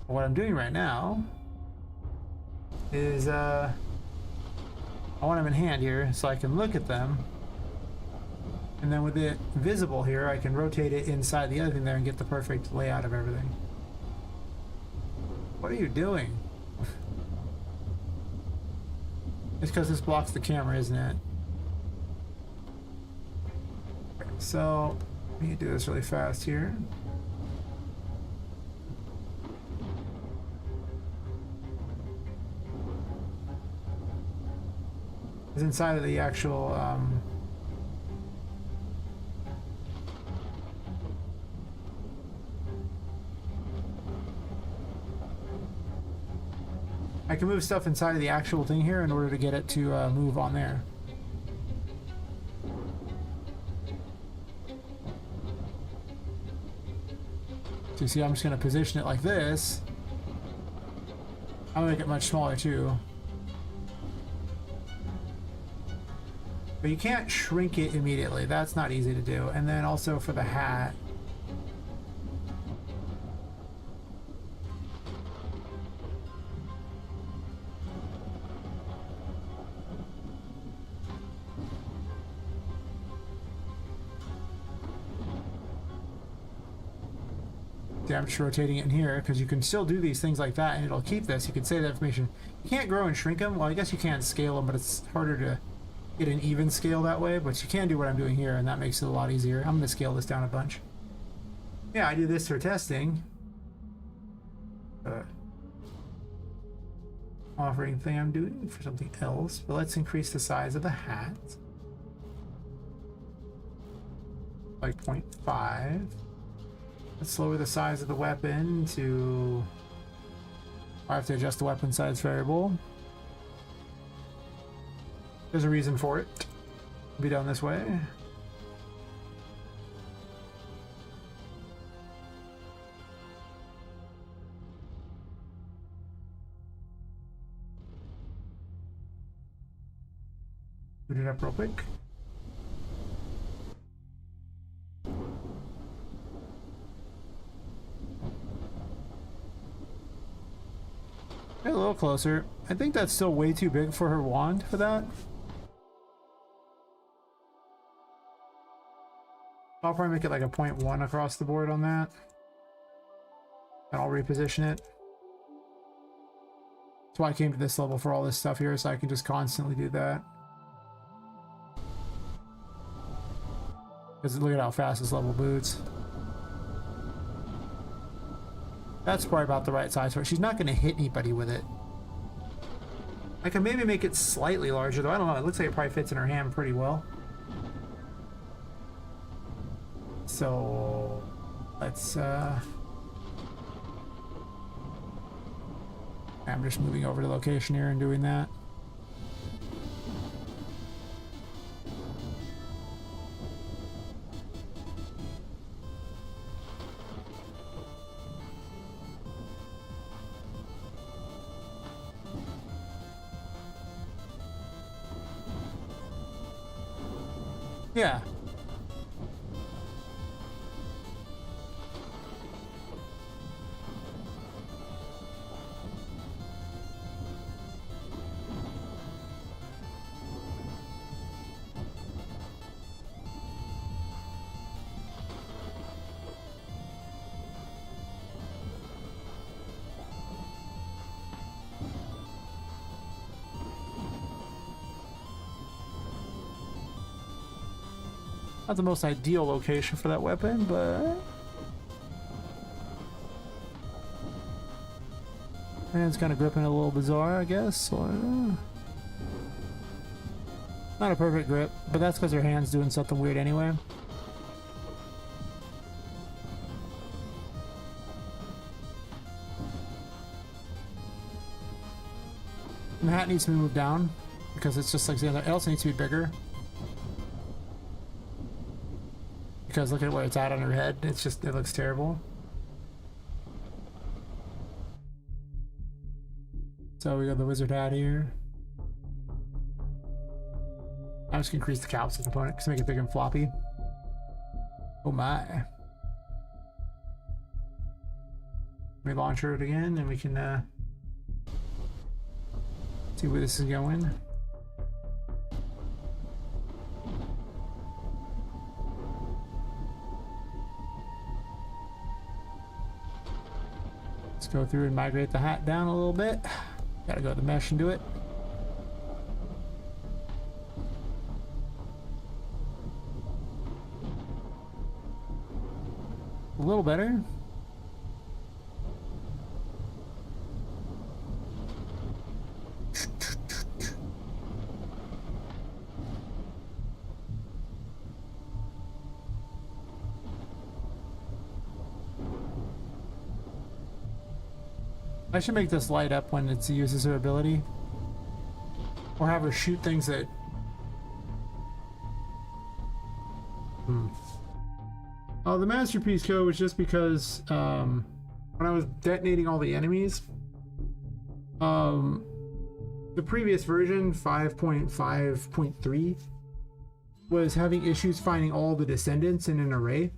What I'm doing right now is I want them in hand here so I can look at them, and then with it visible here I can rotate it inside the other thing there and get the perfect layout of everything. What are you doing? It's because this blocks the camera, isn't it? So let me do this really fast here. It's inside of the actual I can move stuff inside of the actual thing here in order to get it to move on there. So you see, I'm just going to position it like this. I'm going to make it much smaller too. But you can't shrink it immediately. That's not easy to do. And then also for the hat. Yeah, I'm just rotating it in here because you can still do these things like that and it'll keep this. You can save that information. You can't grow and shrink them. Well, I guess you can scale them, but it's harder to get an even scale that way. But you can do what I'm doing here, and that makes it a lot easier. I'm going to scale this down a bunch. Yeah, I do this for testing. Offering thing I'm doing for something else. But let's increase the size of the hat. Like 0.5. Let's lower the size of the weapon to... I have to adjust the weapon size variable. There's a reason for it. It'll be done this way. Boot it up real quick. A little closer. I think that's still way too big for her wand for that. I'll probably make it like a 0.1 across the board on that. And I'll reposition it. That's why I came to this level for all this stuff here, so I can just constantly do that. Because look at how fast this level boots. That's probably about the right size for it. She's not going to hit anybody with it. I can maybe make it slightly larger, though. I don't know. It looks like it probably fits in her hand pretty well. So let's I'm just moving over to location here and doing that. Yeah. Not the most ideal location for that weapon, but... Hand's kind of gripping a little bizarre, I guess. Or... Not a perfect grip, but that's because her hand's doing something weird anyway. And the hat needs to be moved down because it's just like the other. It also needs to be bigger. Because look at where it's at on her head. It's just, it looks terrible. So we got the wizard hat here. I'm just gonna increase the capsule component to make it big and floppy. Oh my. We launch her again and we can see where this is going. Let's go through and migrate the hat down a little bit. Gotta go to the mesh and do it. A little better. I should make this light up when it uses her ability. Or have her shoot things that... Oh, the masterpiece code was just because when I was detonating all the enemies, the previous version, 5.5.3, was having issues finding all the descendants in an array.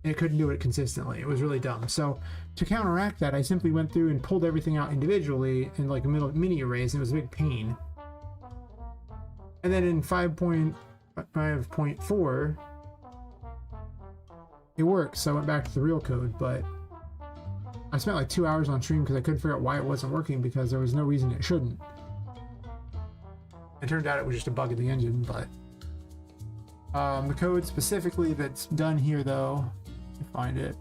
And it couldn't do it consistently. It was really dumb. So to counteract that, I simply went through and pulled everything out individually in like mini arrays, and it was a big pain. And then in 5.5.4, it worked. So I went back to the real code, but I spent like 2 hours on stream because I couldn't figure out why it wasn't working because there was no reason it shouldn't. It turned out it was just a bug in the engine, but the code specifically that's done here though, find it.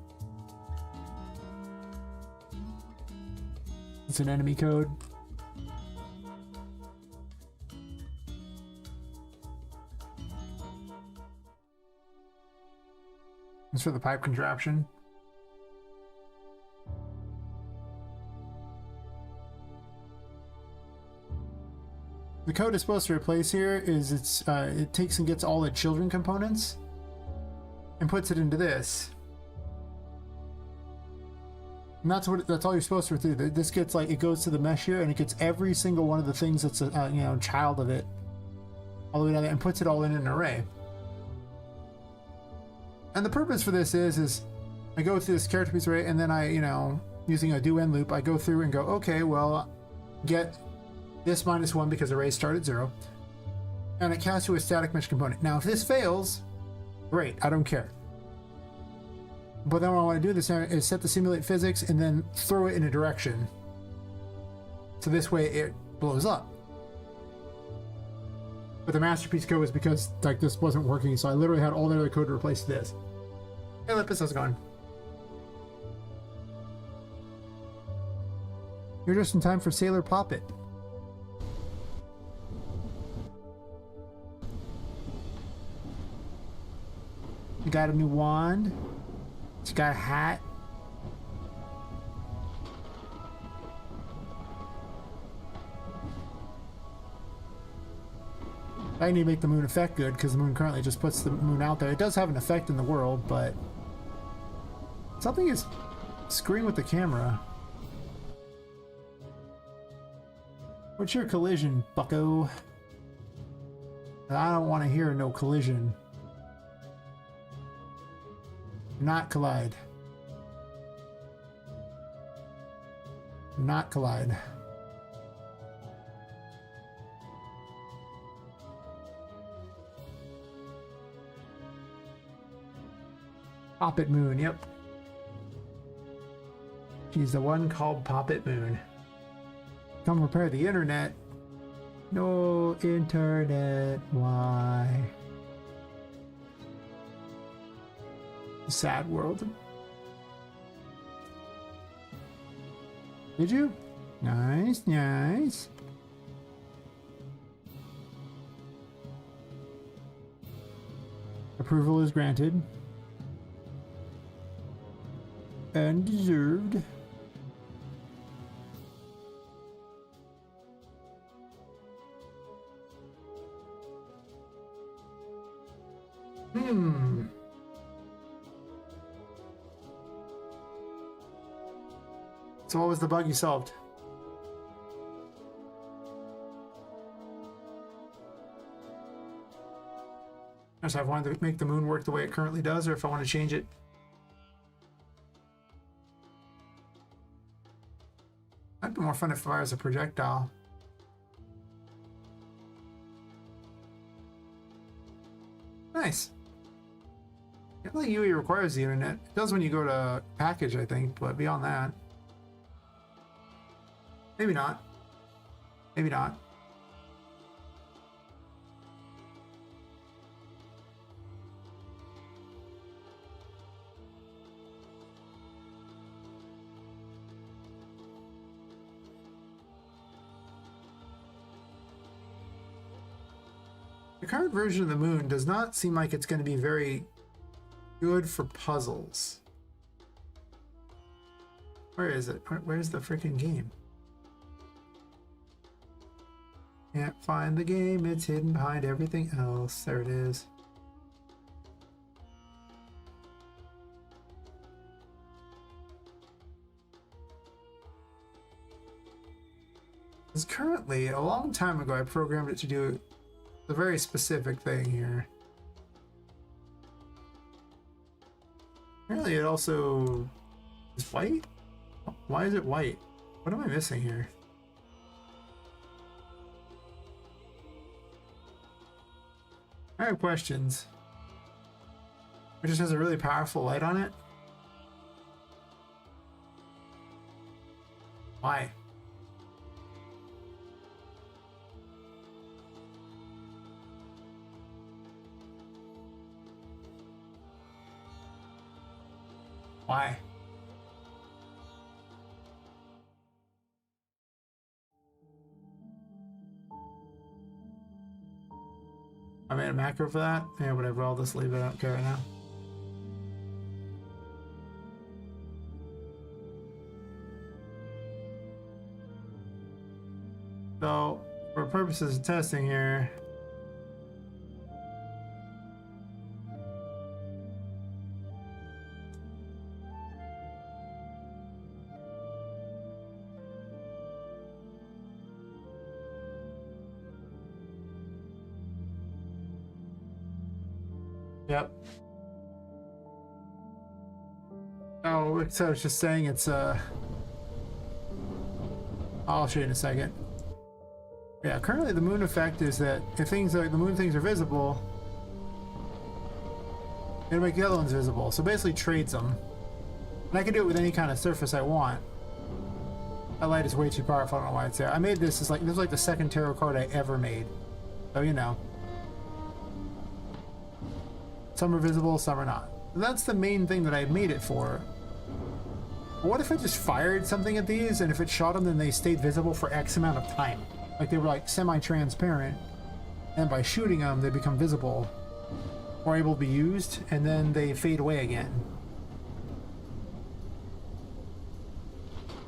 It's an enemy code. It's for the pipe contraption. The code it's supposed to replace here is it takes and gets all the children components and puts it into this. And that's all you're supposed to do. This gets like, it goes to the mesh here and it gets every single one of the things that's a you know, child of it all the way down there and puts it all in an array. And the purpose for this is I go through this character piece array and then I, you know, using a do-end loop, I go through and go, okay, well, get this -1 because arrays start at 0, and it casts to a static mesh component. Now, if this fails, great, I don't care. But then what I want to do this is set the simulate physics and then throw it in a direction. So this way it blows up. But the masterpiece code was because like this wasn't working, so I literally had all the other code to replace this. Hey Lippus, how's it going? You're just in time for Sailor Poppet. You got a new wand. You got a hat. I need to make the moon effect good because the moon currently just puts the moon out there. It does have an effect in the world, but something is screwing with the camera. What's your collision, bucko? I don't want to hear no collision. Not collide. Not collide. Poppet Moon, yep. She's the one called Poppet Moon. Come repair the internet. No internet, why? Sad world. Did you? Nice, nice. Approval is granted. And deserved. So what was the bug you solved? So I wanted to make the moon work the way it currently does, or if I want to change it. That'd be more fun if I was a projectile. Nice. I don't think UE requires the internet. It does when you go to package, I think, but beyond that. Maybe not. Maybe not. The current version of the moon does not seem like it's going to be very good for puzzles. Where is it? Where's the freaking game? Can't find the game, it's hidden behind everything else. There it is. Because currently, a long time ago, I programmed it to do a very specific thing here. Apparently it also is white? Why is it white? What am I missing here? I have questions. It just has a really powerful light on it. Why? Why? I made a macro for that? Yeah, whatever, I'll just leave it. I don't care right now. So, for purposes of testing here, yep. Oh, so I was just saying it's I'll show you in a second. Yeah, currently the moon effect is that if things like the moon things are visible, it'll make the other ones visible. So basically trades them. And I can do it with any kind of surface I want. That light is way too powerful, I don't know why it's there. I made this, this is like the second tarot card I ever made. So you know. Some are visible, some are not. And that's the main thing that I made it for. But what if I just fired something at these, and if it shot them, then they stayed visible for X amount of time? Like they were like semi-transparent, and by shooting them, they become visible, or able to be used, and then they fade away again.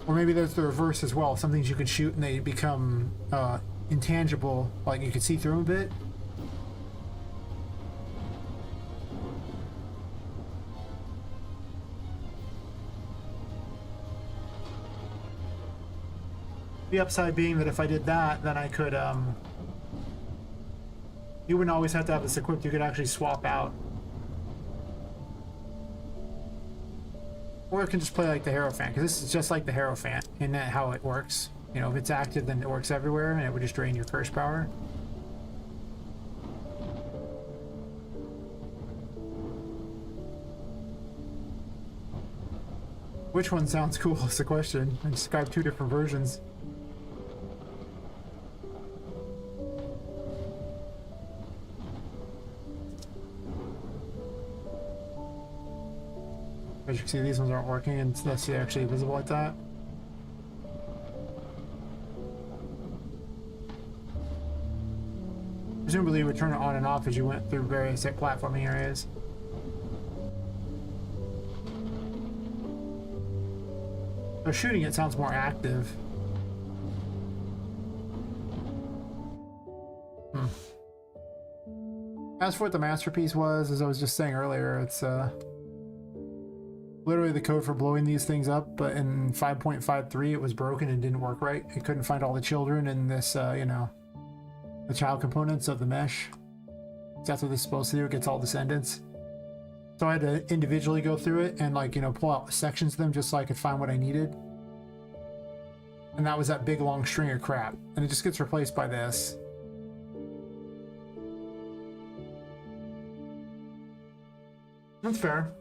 Or maybe there's the reverse as well. Some things you could shoot and they become intangible, like you could see through them a bit. The upside being that if I did that, then I could, you wouldn't always have to have this equipped, you could actually swap out. Or it can just play like the Hierophant, because this is just like the Hierophant in that how it works. You know, if it's active, then it works everywhere, and it would just drain your curse power. Which one sounds cool is the question. I described two different versions. As you can see, these ones aren't working unless they're actually visible like that. Presumably you would turn it on and off as you went through various platforming areas. So shooting it sounds more active. As for what the masterpiece was, as I was just saying earlier, it's literally the code for blowing these things up, but in 5.53 it was broken and didn't work right. It couldn't find all the children in this, you know, the child components of the mesh. That's what this is supposed to do. It gets all descendants. So I had to individually go through it and, like, you know, pull out sections of them just so I could find what I needed. And that was that big long string of crap. And it just gets replaced by this. That's fair.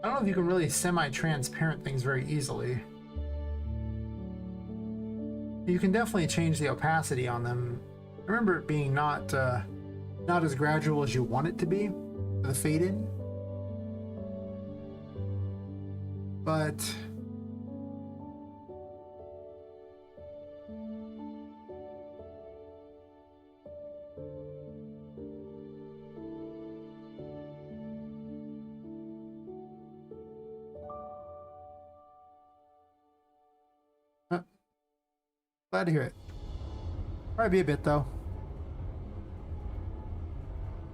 I don't know if you can really semi-transparent things very easily. You can definitely change the opacity on them. I remember it being not as gradual as you want it to be for the fade in, but glad to hear it. Probably be a bit though.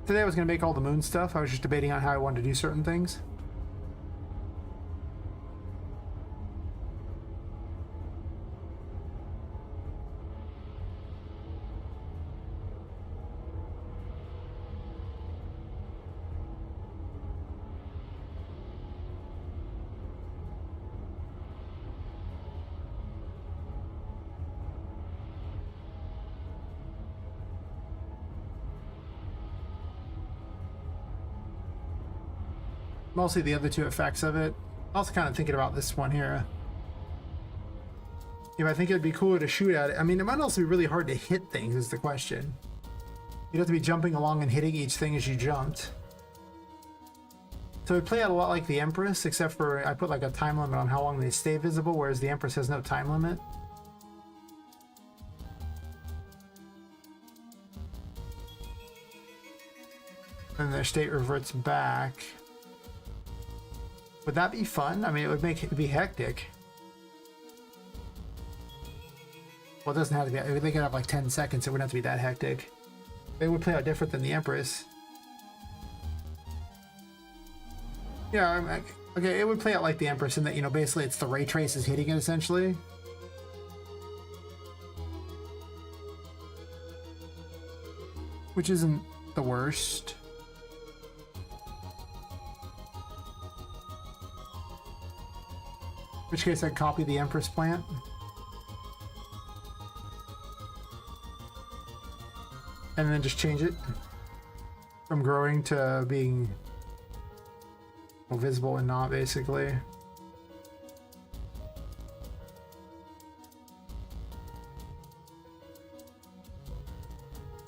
Today I was going to make all the moon stuff. I was just debating on how I wanted to do certain things. Mostly the other two effects of it. Also kind of thinking about this one here. If I think it'd be cooler to shoot at it. I mean, it might also be really hard to hit things is the question. You'd have to be jumping along and hitting each thing as you jumped. So it play out a lot like the Empress, except for I put like a time limit on how long they stay visible, whereas the Empress has no time limit. And their state reverts back. Would that be fun? I mean, it would make it be hectic. Well, it doesn't have to be. They could have like 10 seconds. It wouldn't have to be that hectic. It would play out different than the Empress. Yeah, okay, it would play out like the Empress in that, you know, basically it's the ray traces hitting it essentially. Which isn't the worst. In which case I'd copy the Empress plant. And then just change it from growing to being visible and not, basically.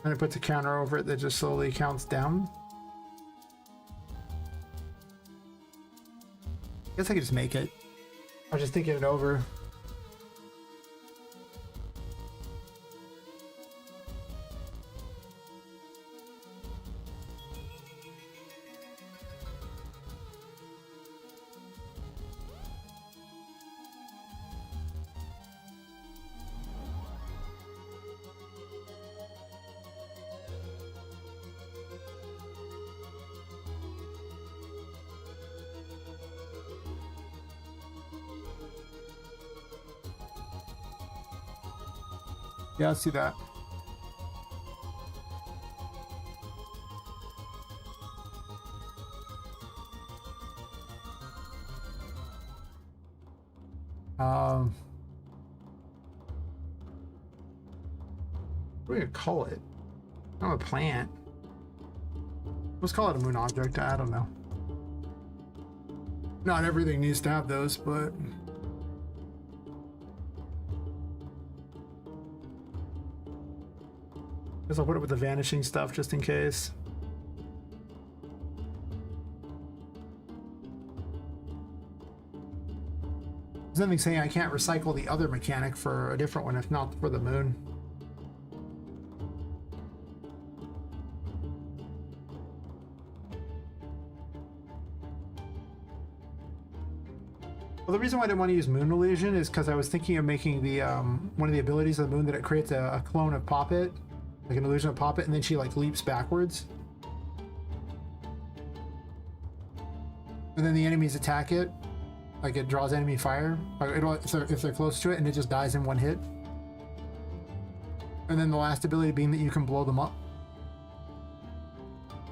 And it puts a counter over it that just slowly counts down. I guess I could just make it. I was just thinking it over. Yeah, I see that. What are we gonna call it? Not a plant. Let's call it a moon object. I don't know. Not everything needs to have those, but guess I'll put it with the vanishing stuff just in case. There's nothing saying I can't recycle the other mechanic for a different one, if not for the moon. Well, the reason why I didn't want to use Moon Illusion is because I was thinking of making the one of the abilities of the moon that it creates a clone of Poppet, like an illusion of Poppet, and then she like leaps backwards. And then the enemies attack it, like it draws enemy fire, if they're close to it, and it just dies in one hit. And then the last ability being that you can blow them up.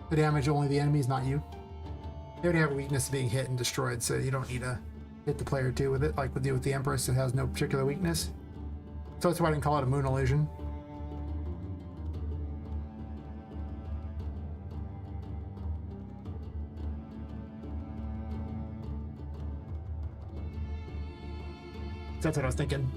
The damage only the enemies, not you. They already have a weakness to being hit and destroyed, so you don't need to hit the player too with it, like we do with the Empress. It has no particular weakness. So that's why I didn't call it a Moon Illusion. That's what I was thinking.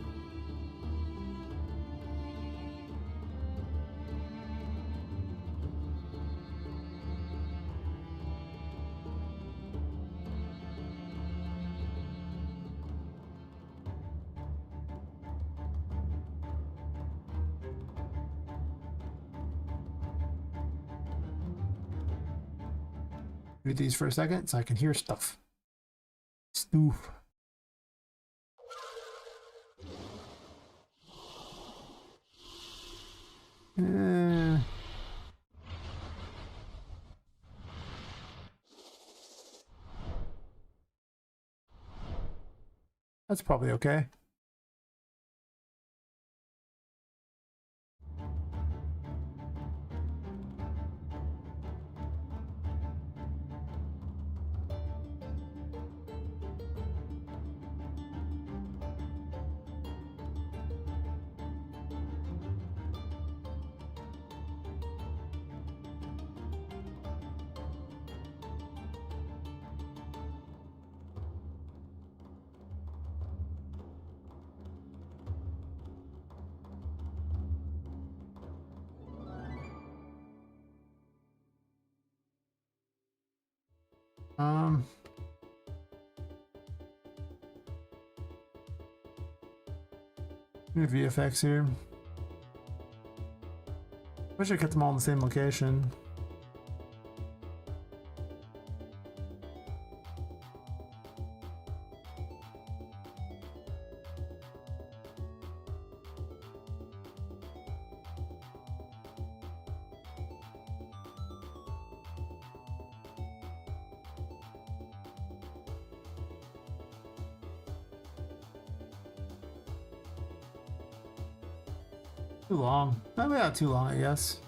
Mute these for a second so I can hear stuff. Stoof. That's probably okay. VFX here. Wish I kept them all in the same location. Too long. Maybe not too long, I guess.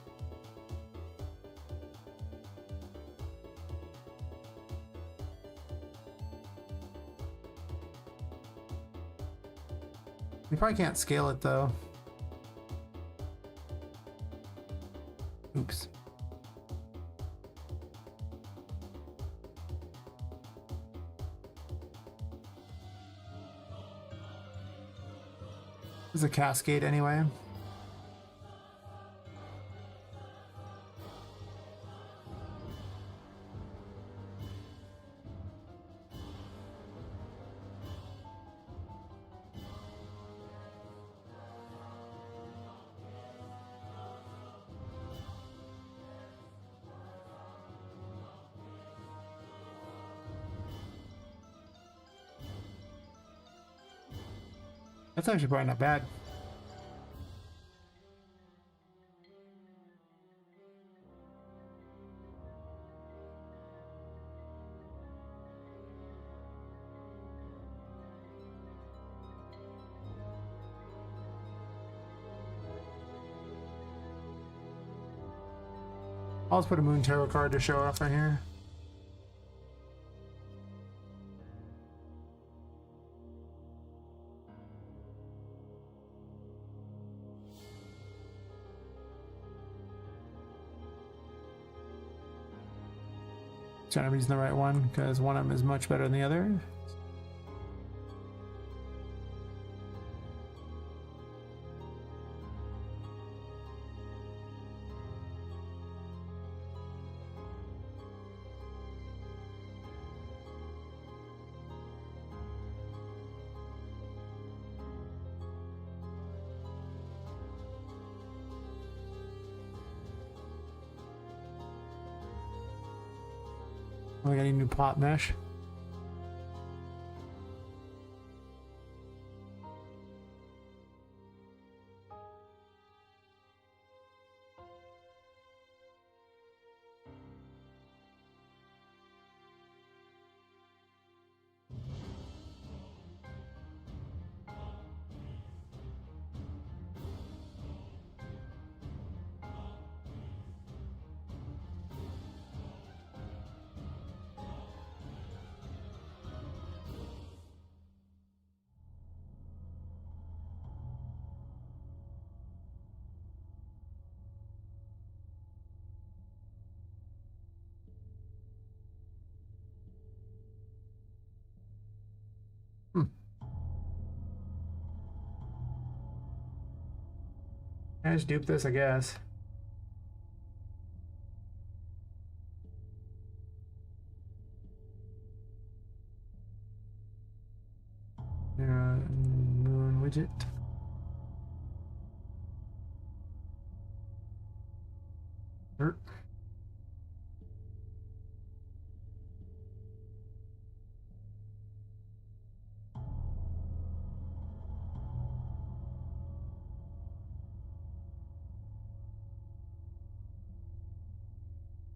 You probably can't scale it though. Oops. There's a cascade anyway. That's actually probably not bad. I'll just put a Moon Tarot card to show off right here. sure I'm using the right one, because one of them is much better than the other. Oh, we got any new pot mesh? Hmm. I just dupe this, I guess. Moon widget. Dirt.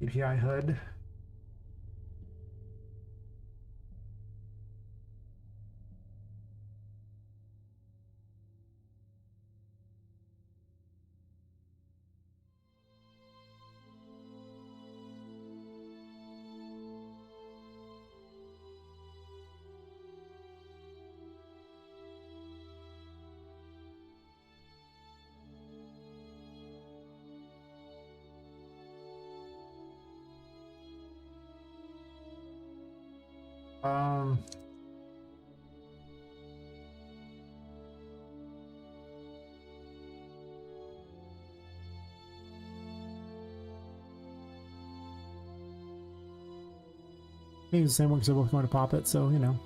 API HUD. Um, I think it's the same one because they're both going to Poppet, so you know.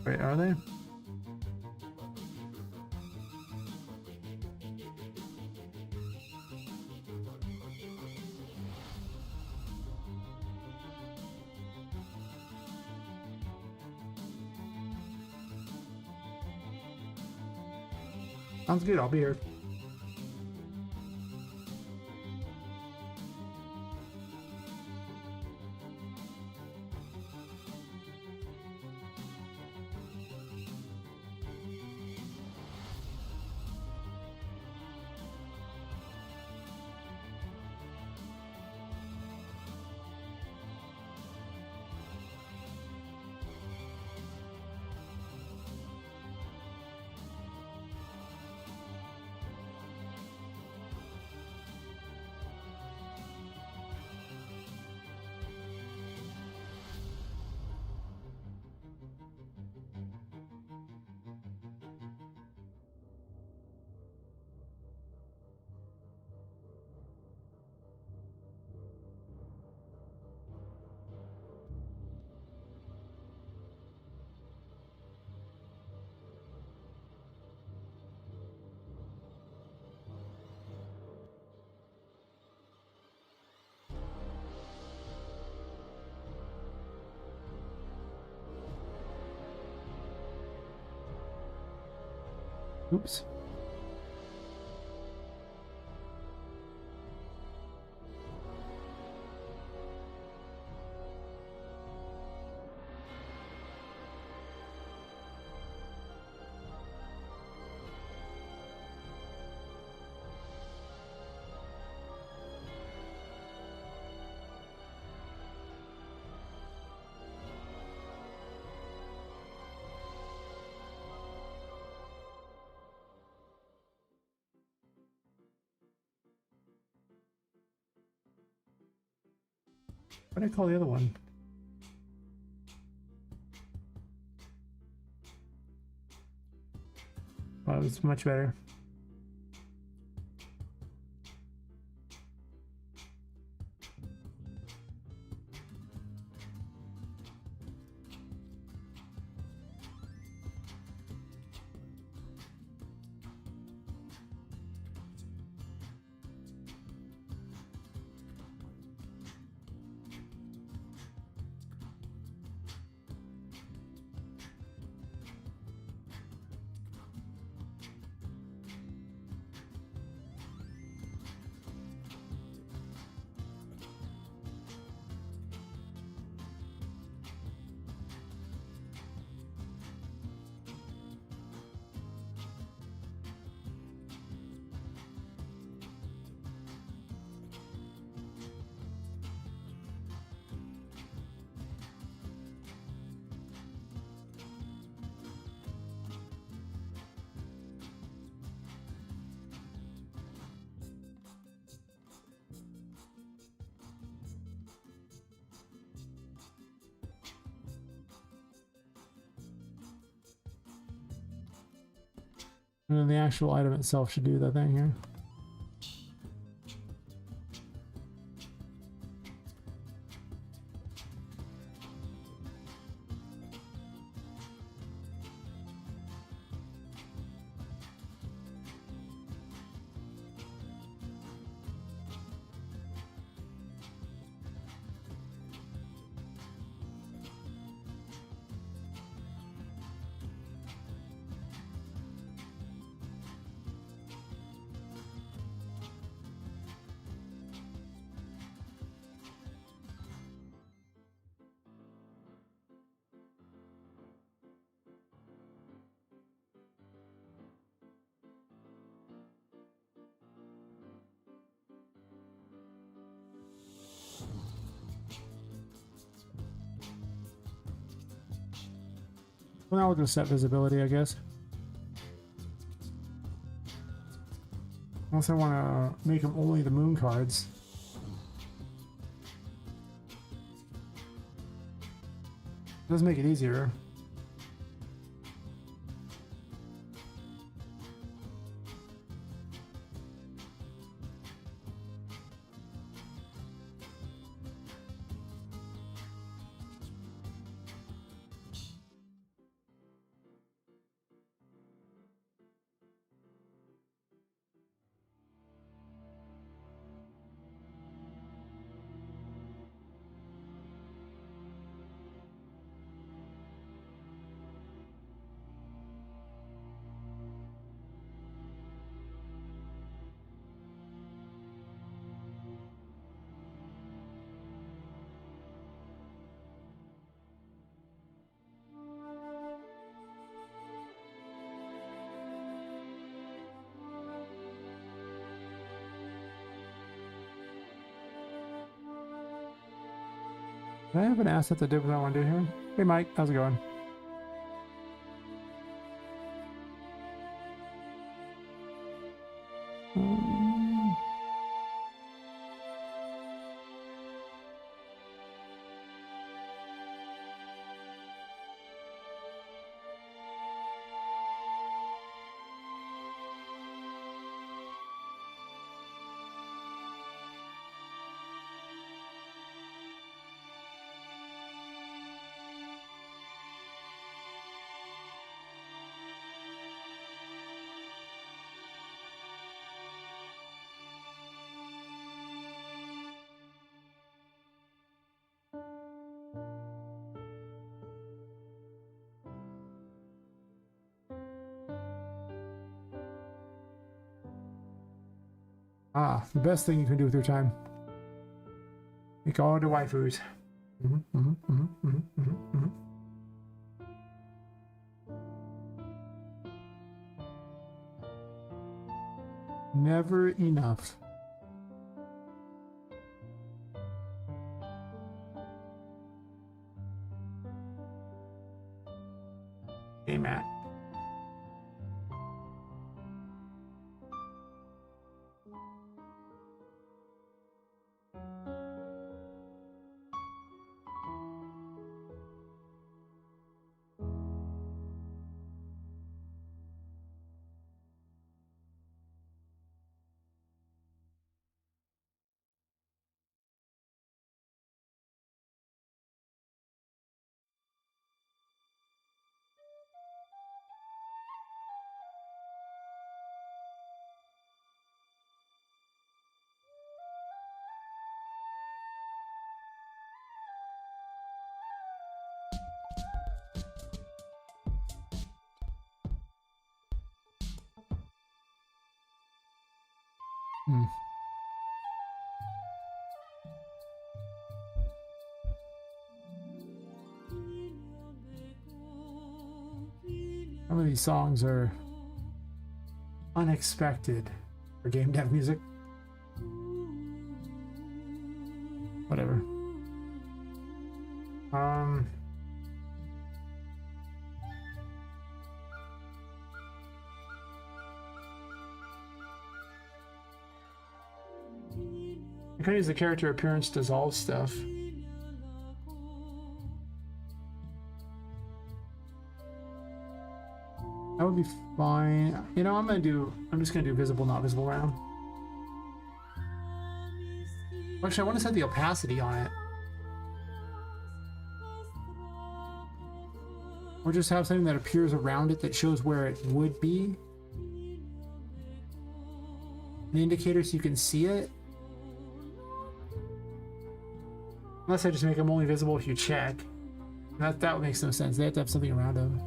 Wait, are they? Sounds good, I'll be here. Oops. What did I call the other one? Oh, it's much better. And then the actual item itself should do that thing here. Well, now we'll just set visibility, I guess. Unless I want to make them only the moon cards. It does make it easier. Do I have an asset that did what I want to do here? Hey Mike, how's it going? Ah, the best thing you can do with your time. Make all the waifus. Never enough. Hey, Matt. Hmm. Some of these songs are unexpected for game dev music. Whatever. I could use the character appearance dissolve stuff. That would be fine. You know, I'm just gonna do visible, not visible round. Actually, I want to set the opacity on it. Or just have something that appears around it that shows where it would be. An indicator so you can see it. Unless I just make them only visible if you check. That makes no sense. They have to have something around them.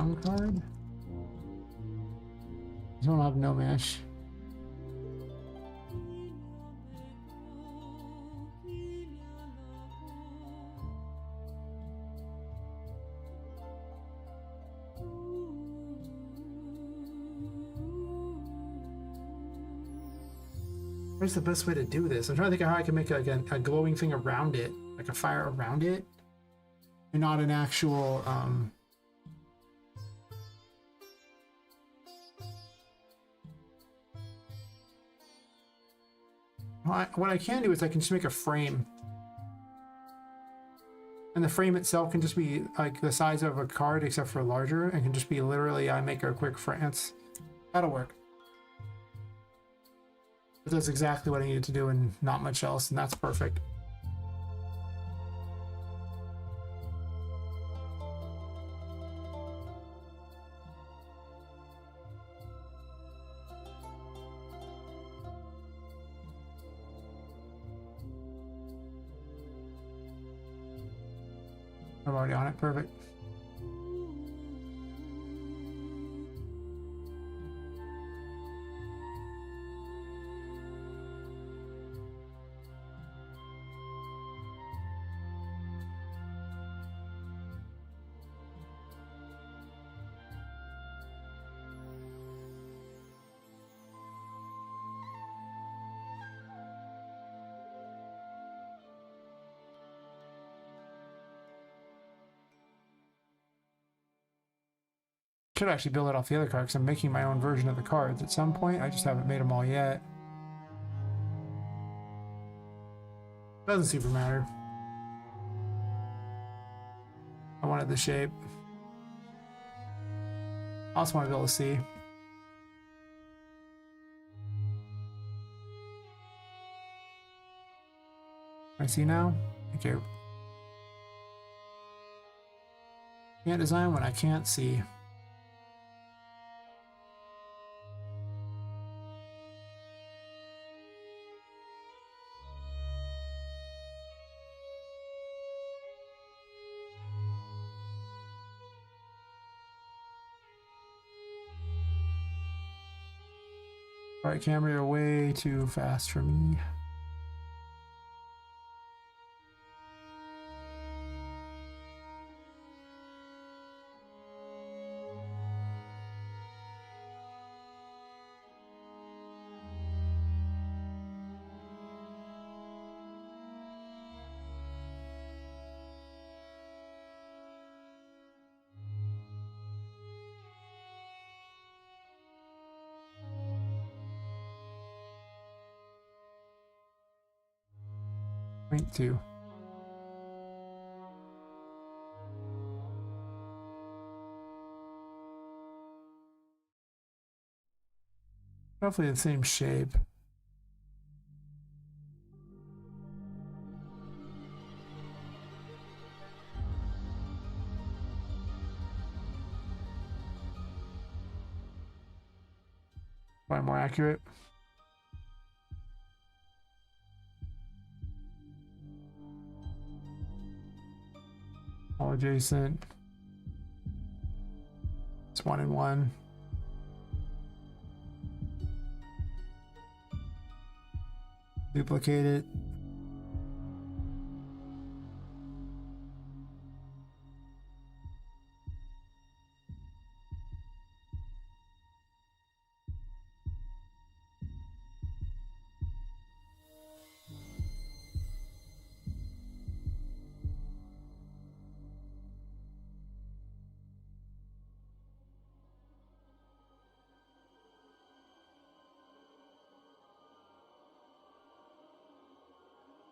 Sound card? I don't have no mesh. What's the best way to do this? I'm trying to think of how I can make like a glowing thing around it, like a fire around it, and not an actual what I can do is I can just make a frame, and the frame itself can just be like the size of a card except for larger, and can just be literally I make a quick frame. That'll work. It does exactly what I needed to do and not much else, and that's perfect. I'm already on it, perfect. Should actually build it off the other card because I'm making my own version of the cards at some point. I just haven't made them all yet. Doesn't super matter. I wanted the shape. I also want to be able to see. I see now? Okay. Can't design when I can't see. Alright, camera, you're way too fast for me. Point two. Roughly the same shape. Probably more accurate. All adjacent. It's 1 and 1. Duplicate it.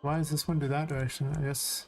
Why does this one do that direction? I guess.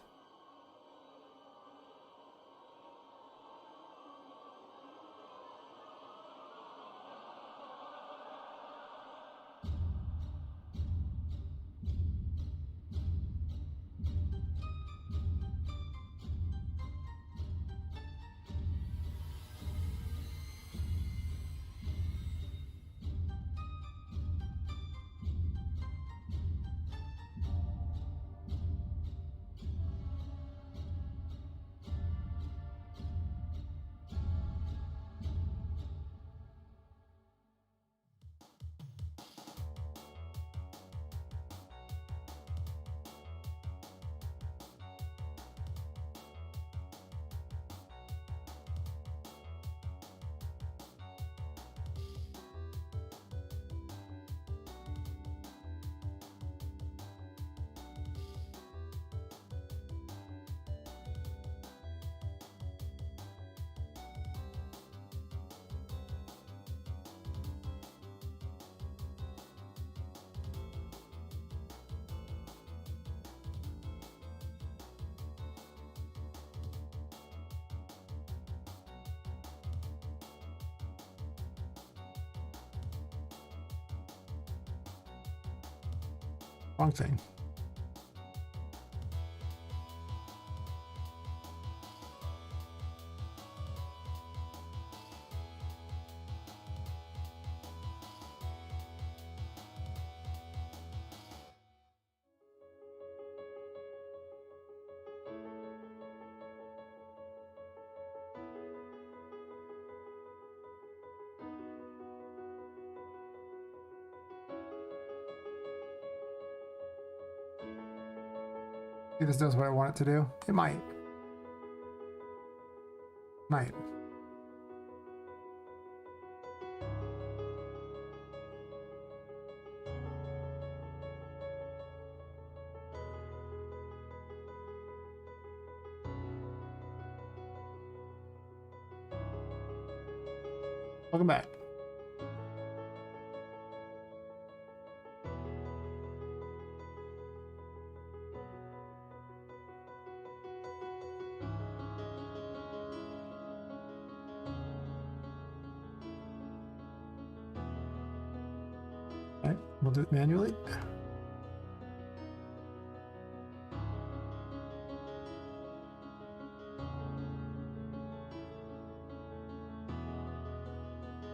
Wrong thing. See, this does what I want it to do. It might. Might. Welcome back. Alright, we'll do it manually.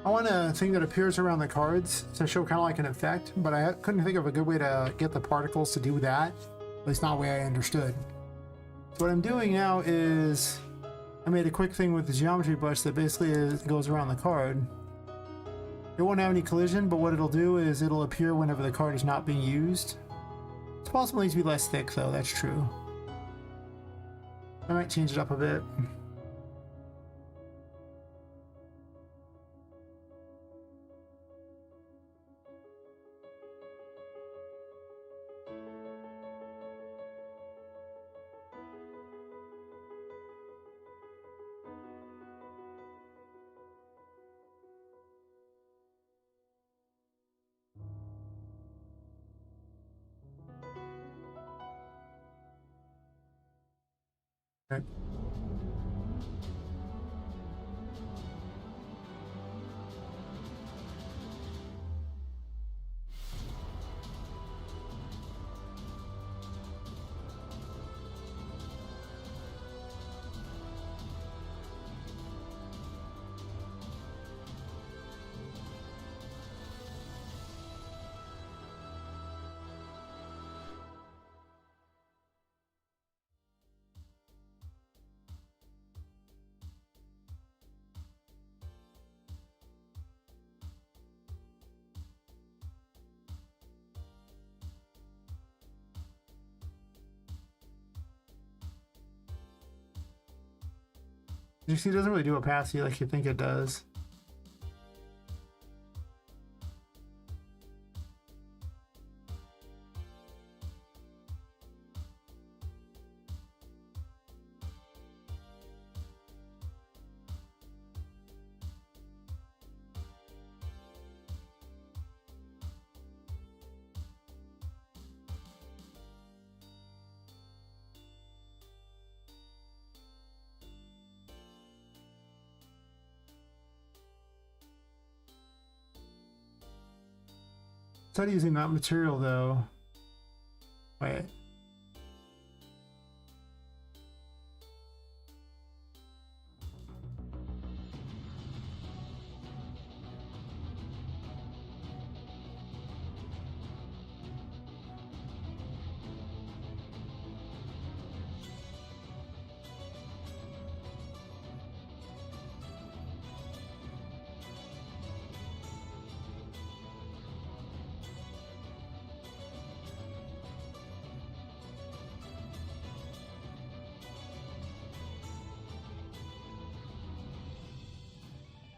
I want a thing that appears around the cards to show kind of like an effect, but I couldn't think of a good way to get the particles to do that. At least not the way I understood. So what I'm doing now is I made a quick thing with the geometry brush that basically goes around the card. It won't have any collision, but what it'll do is it'll appear whenever the card is not being used. It's possible it needs to be less thick though, that's true. I might change it up a bit. Okay. You see, it doesn't really do a passy like you think it does. Instead of using that material though, wait.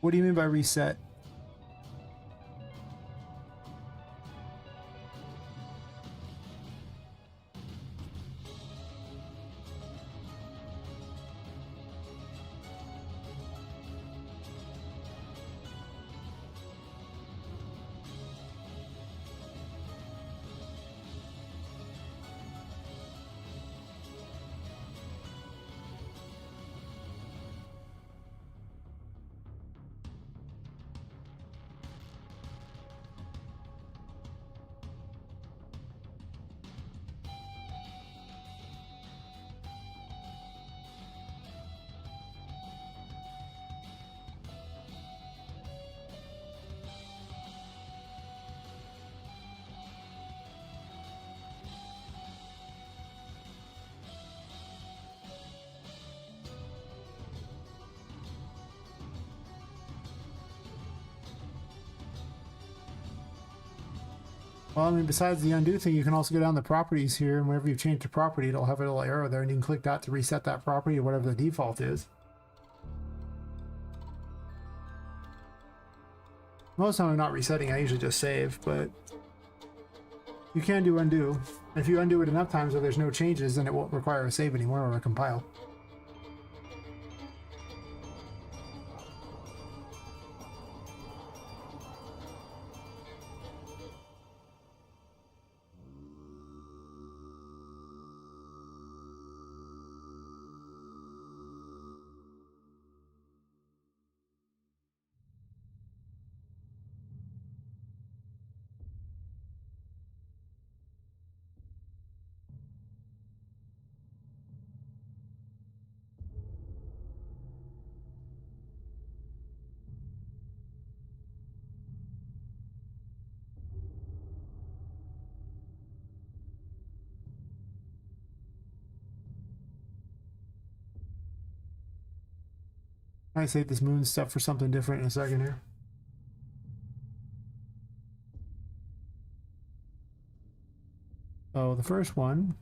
What do you mean by reset? Well, I mean, besides the undo thing, you can also go down the properties here, and whenever you change the property, it'll have a little arrow there, and you can click that to reset that property or whatever the default is. Most of the time I'm not resetting, I usually just save, but you can do undo. If you undo it enough times where there's no changes, then it won't require a save anymore or a compile. I save this moon stuff for something different in a second here. So the first one,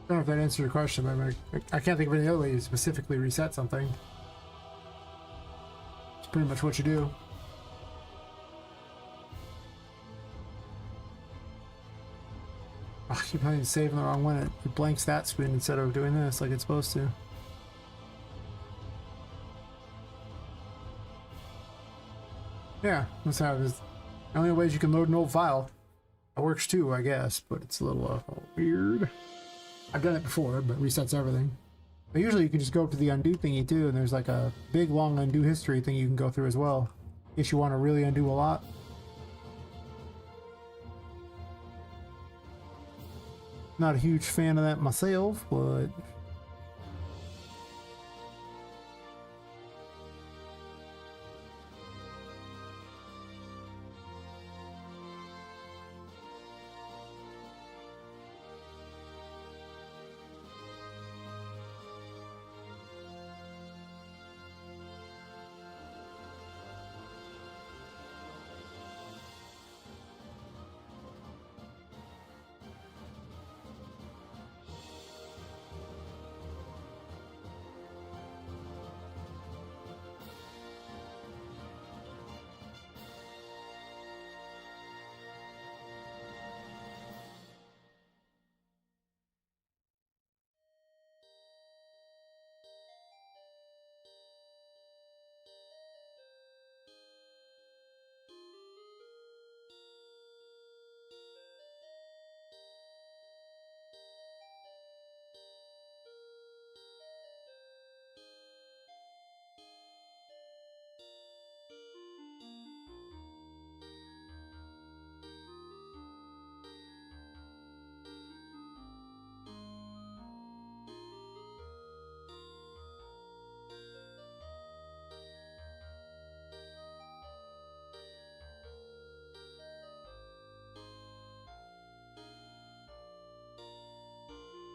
I don't know if that answers your question, but I can't think of any other way to specifically reset something. It's pretty much what you do. Oh, you're probably saving the wrong one. It blanks that screen instead of doing this like it's supposed to. Yeah, that's how it is. The only ways you can load an old file. It works too, I guess, but it's a little weird. I've done it before, but resets everything. But usually you can just go up to the undo thingy too, and there's like a big long undo history thing you can go through as well, if you want to really undo a lot. Not a huge fan of that myself, but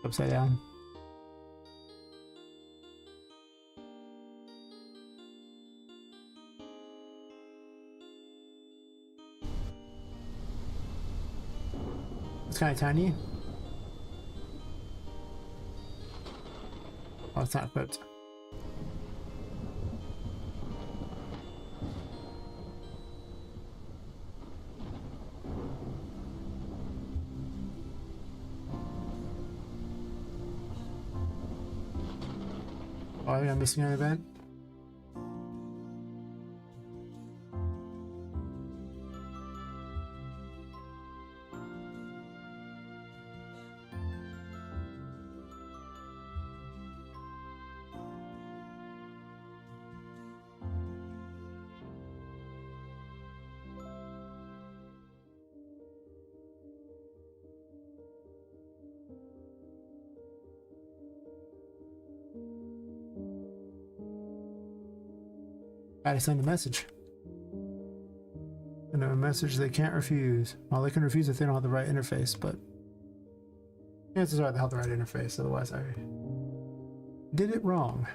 upside down. It's kind of tiny. Oh, it's not equipped. Oh, I'm missing an event. Gotta send a message. And a message they can't refuse. Well, they can refuse if they don't have the right interface, but chances are they have the right interface, otherwise I did it wrong.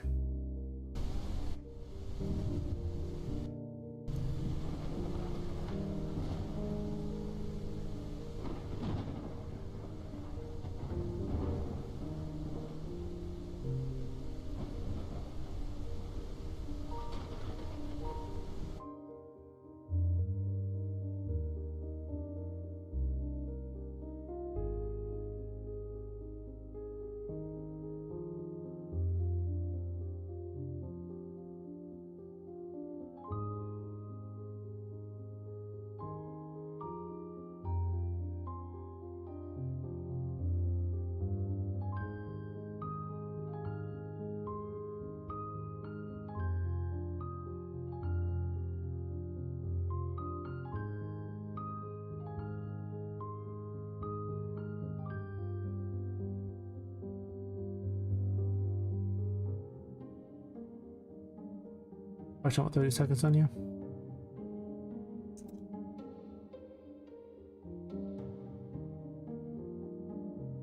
Watch out, 30 seconds on you.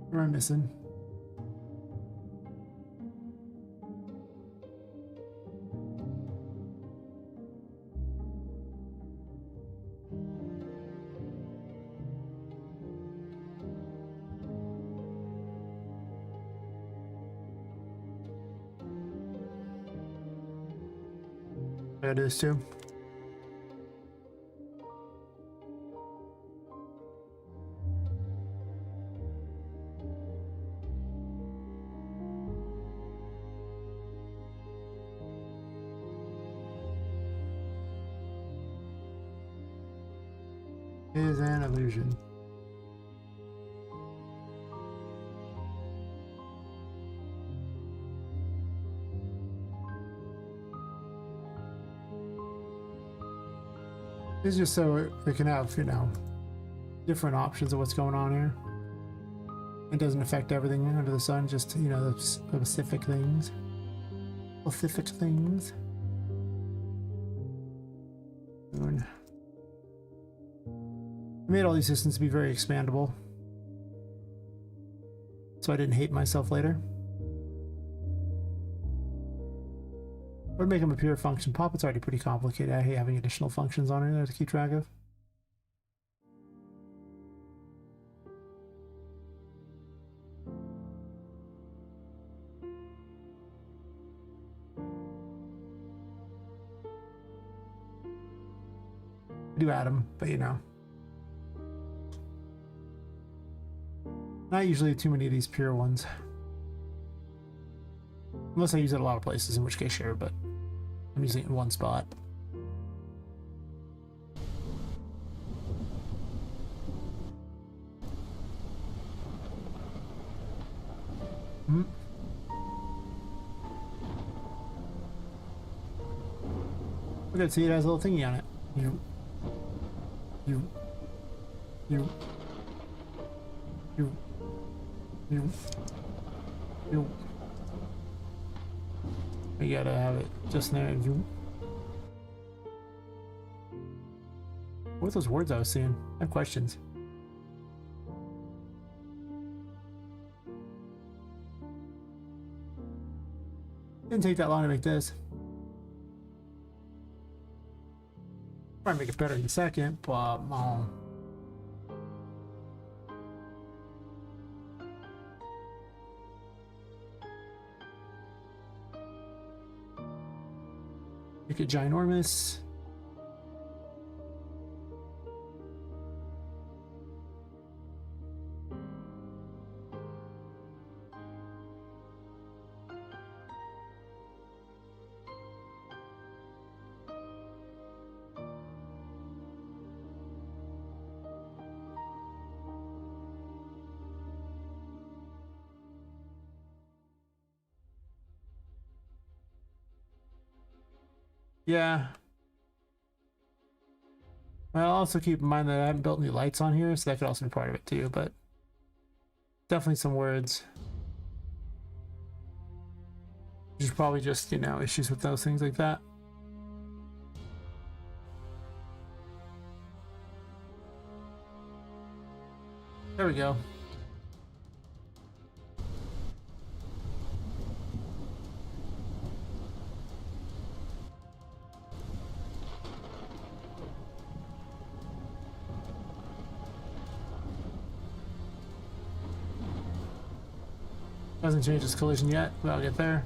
What am I missing? It is too. Is an illusion. It's just so it can have, you know, different options of what's going on here. It doesn't affect everything under the sun, just, you know, the specific things. Specific things. I made all these systems to be very expandable, so I didn't hate myself later. Would make them a pure function. Poppet's already pretty complicated. I hate having additional functions on it there to keep track of. I do add them, but you know. Not usually too many of these pure ones. Unless I use it a lot of places, in which case sure, but I'm using it in one spot. Look at it, see, it has a little thingy on it. You. You gotta have it just there. What are those words I was seeing? I have questions. Didn't take that long to make this. Probably make it better in a second, but make it ginormous. Yeah. Well, also keep in mind that I haven't built any lights on here, so that could also be part of it too, but definitely some words. There's probably just, you know, issues with those things like that. There we go. Hasn't changed its collision yet, but I'll get there.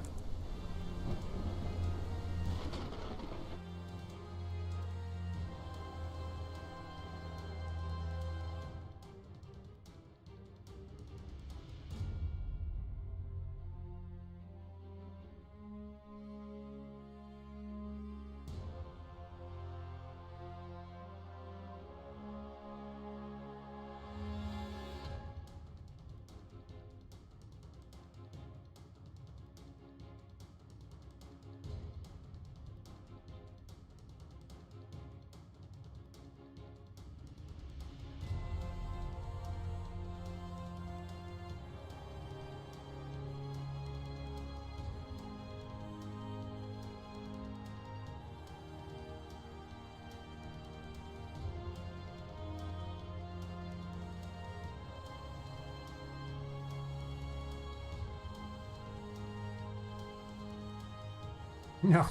No.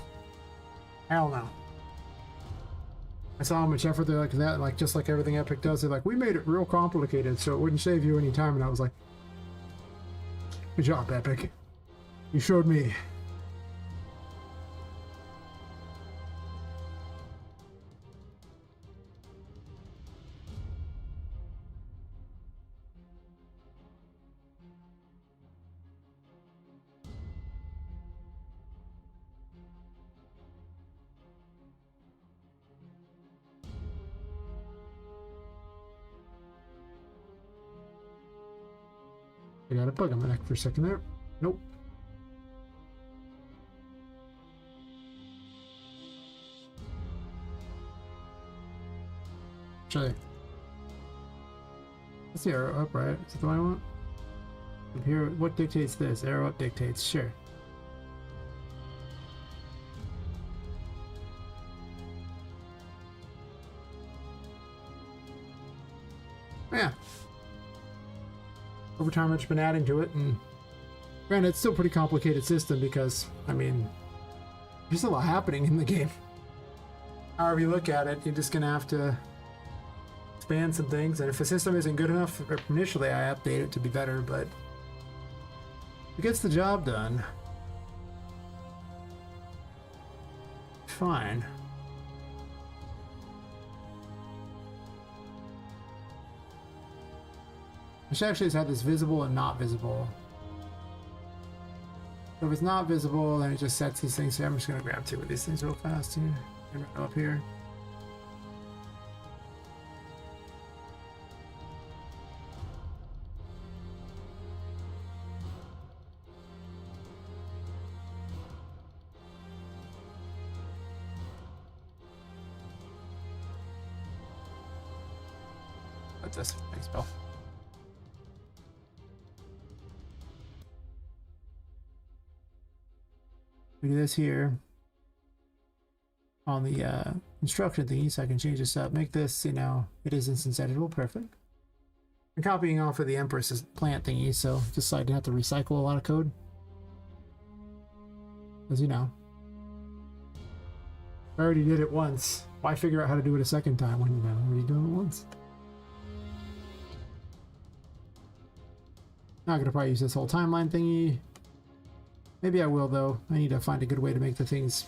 Hell no. I saw how much effort they like that, like just like everything Epic does. They're like, we made it real complicated so it wouldn't save you any time, and I was like, good job, Epic. You showed me. I got a bug on my neck for a second there. Nope. Actually, let's see, arrow up, right? Is that the one I want? Up here, what dictates this? Arrow up dictates, sure. Yeah. Over time, I've just been adding to it, and granted, it's still a pretty complicated system because, I mean, there's a lot happening in the game. However you look at it, you're just gonna have to expand some things, and if a system isn't good enough initially, I update it to be better, but it gets the job done. Fine. I should actually just have this visible and not visible. So if it's not visible, then it just sets these things here. I'm just gonna grab two of these things real fast here. And go up here. What's this? Thanks, Bill. We do this here on the instruction thingy, so I can change this up. Make this, you know, it is instance editable, perfect. I'm copying off of the Empress's plant thingy, so just so I didn't have to recycle a lot of code. As you know, I already did it once. Why figure out how to do it a second time when you know already doing it once? Not gonna probably use this whole timeline thingy. Maybe I will, though. I need to find a good way to make the things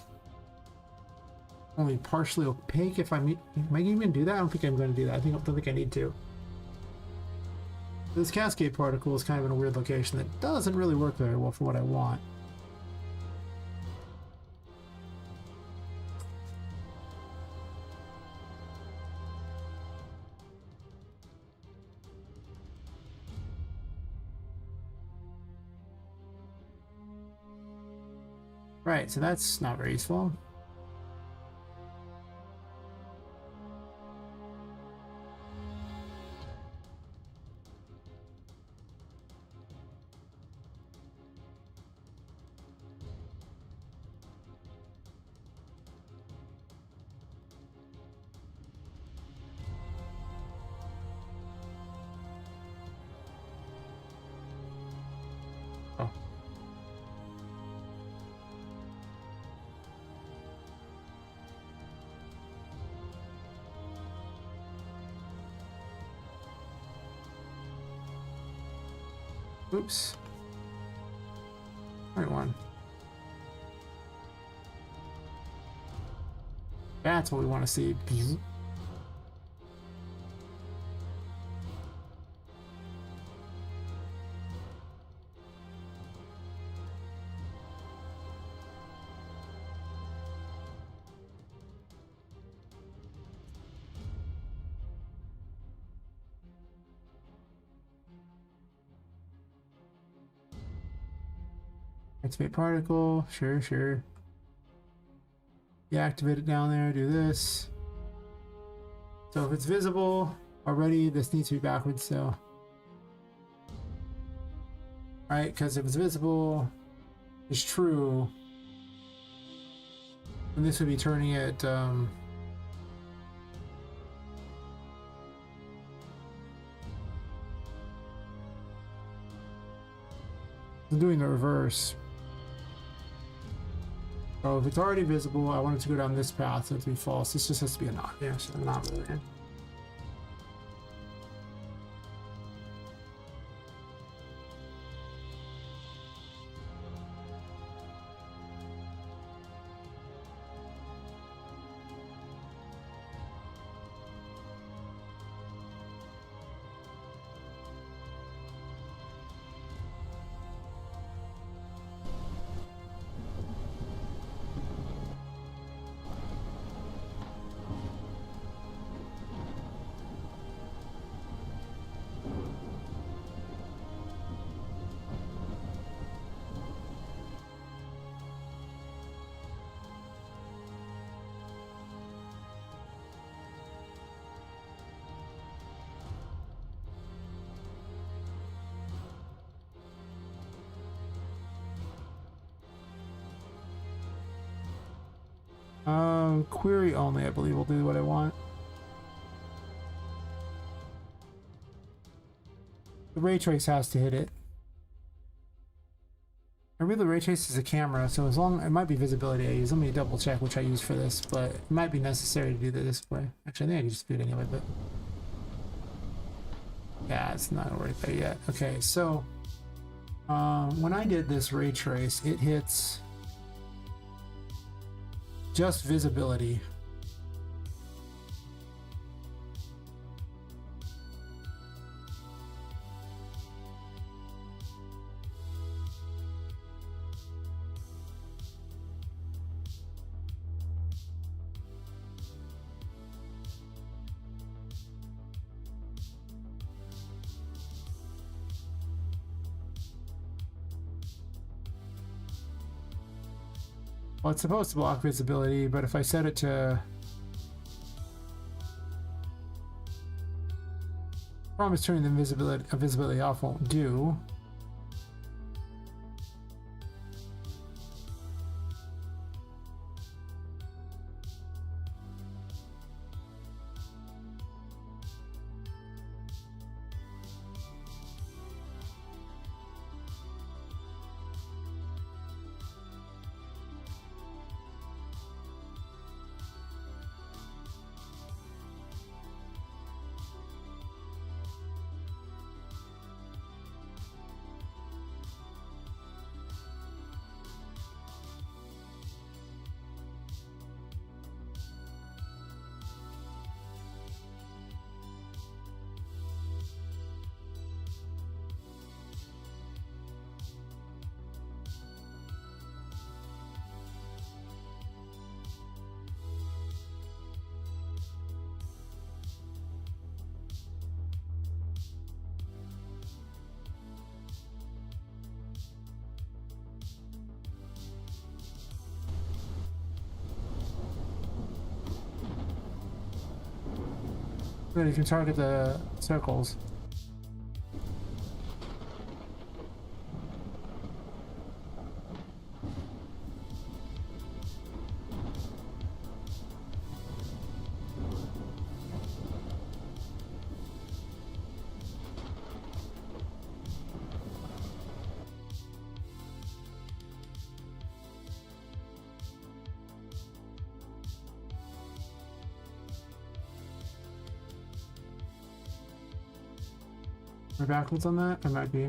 only partially opaque. If am I even do that? I don't think I'm going to do that. I don't think I need to. This cascade particle is kind of in a weird location that doesn't really work very well for what I want. Right, so that's not very useful. Oops. Right one. That's what we want to see. Activate particle, sure. Deactivate it down there, do this. So if it's visible already, this needs to be backwards, so. Right, because if it's visible, it's true, and this would be turning it, I'm doing the reverse. Oh, if it's already visible, I want it to go down this path, so it to be false. This just has to be a not. Yeah, so not really. Query only, I believe, will do what I want. The ray trace has to hit it. I believe the ray trace is a camera, so as long it might be visibility I use. Let me double check which I use for this, but it might be necessary to do it this way. Actually, I think I can just do it anyway, but yeah, it's not right there yet. Okay, so when I did this ray trace, it hits just visibility. Well, it's supposed to block visibility, but if I set it to promise turning the visibility off won't do. Then you can target the circles. Am I backwards on that? I might be.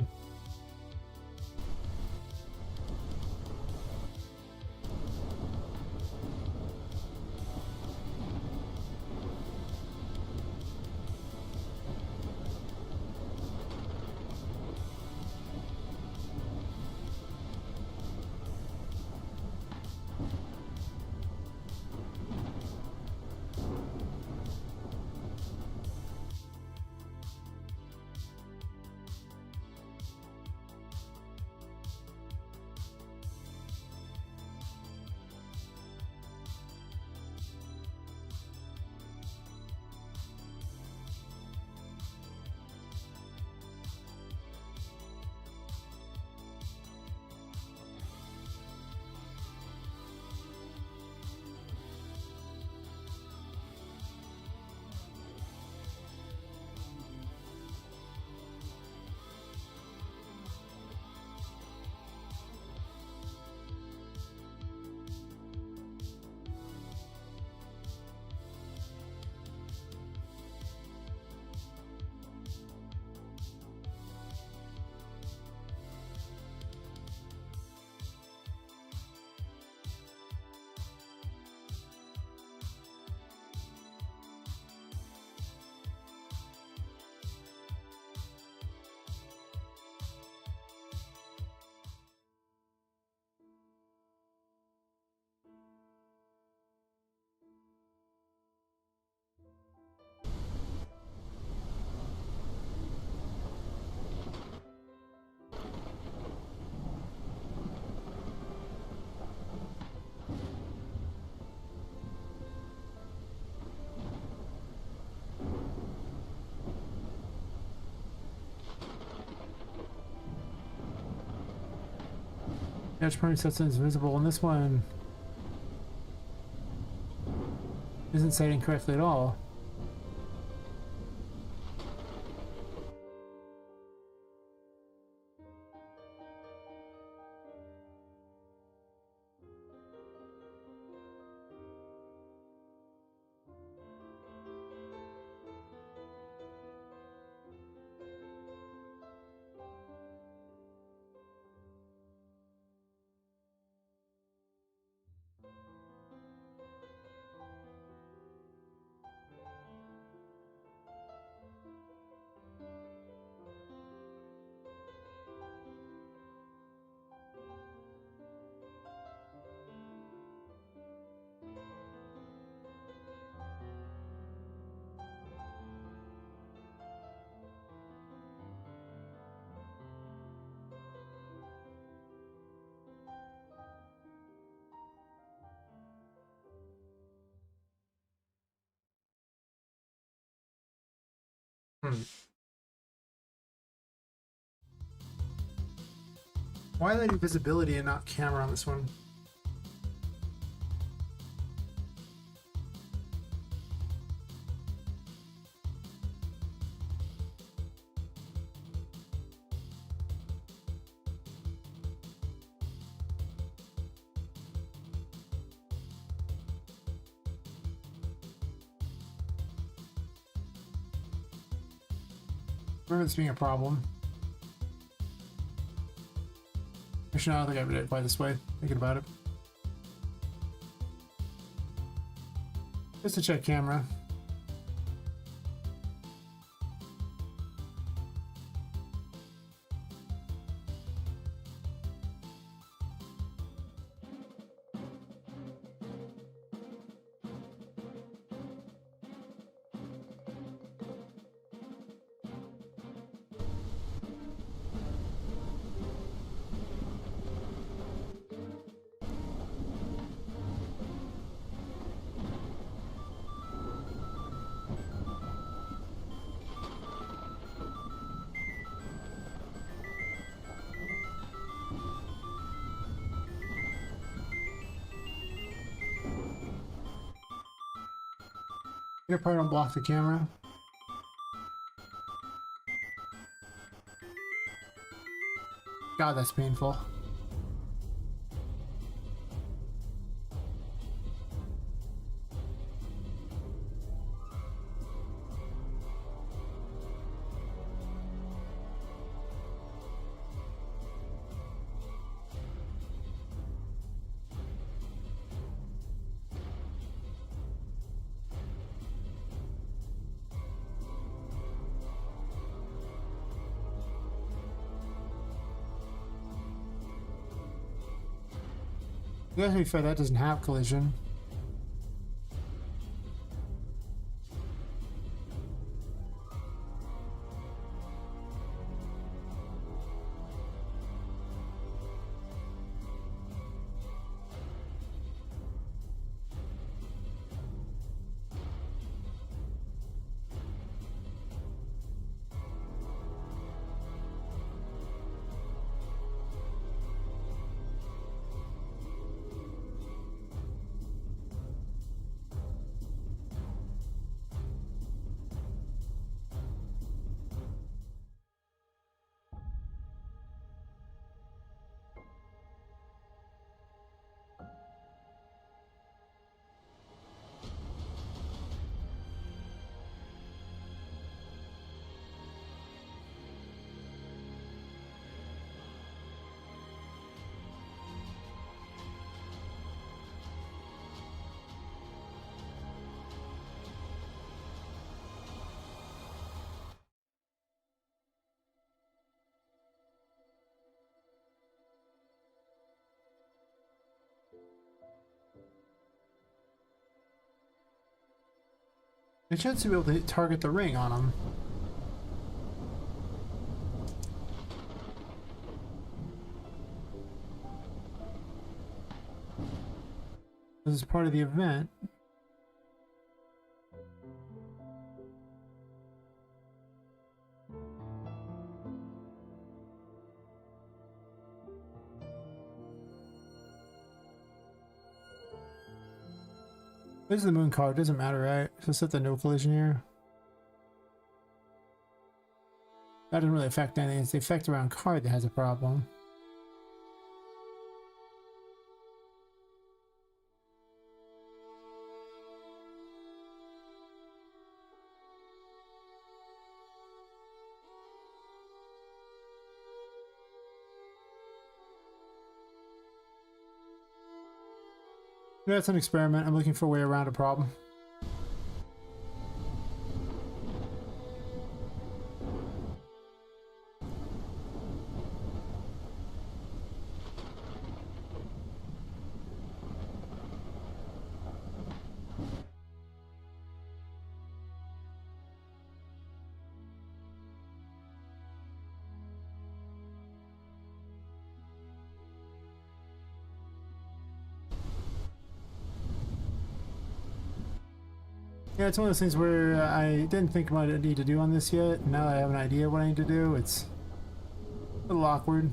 Edge point sets is visible, and this one Isn't citing correctly at all. Why did they do visibility and not camera on this one? I remember this being a problem. Actually, I don't think I ever did it quite this way, thinking about it. Just to check camera. You probably don't block the camera. God, that's painful. You have to be fair, that doesn't have collision. They should be able to target the ring on him. This is part of the event. This is the moon card, doesn't matter, right? So set the no collision here. That doesn't really affect anything. It's the effect around card that has a problem. That's an experiment. I'm looking for a way around a problem. Yeah, it's one of those things where I didn't think what I need to do on this yet. Now that I have an idea what I need to do, it's a little awkward.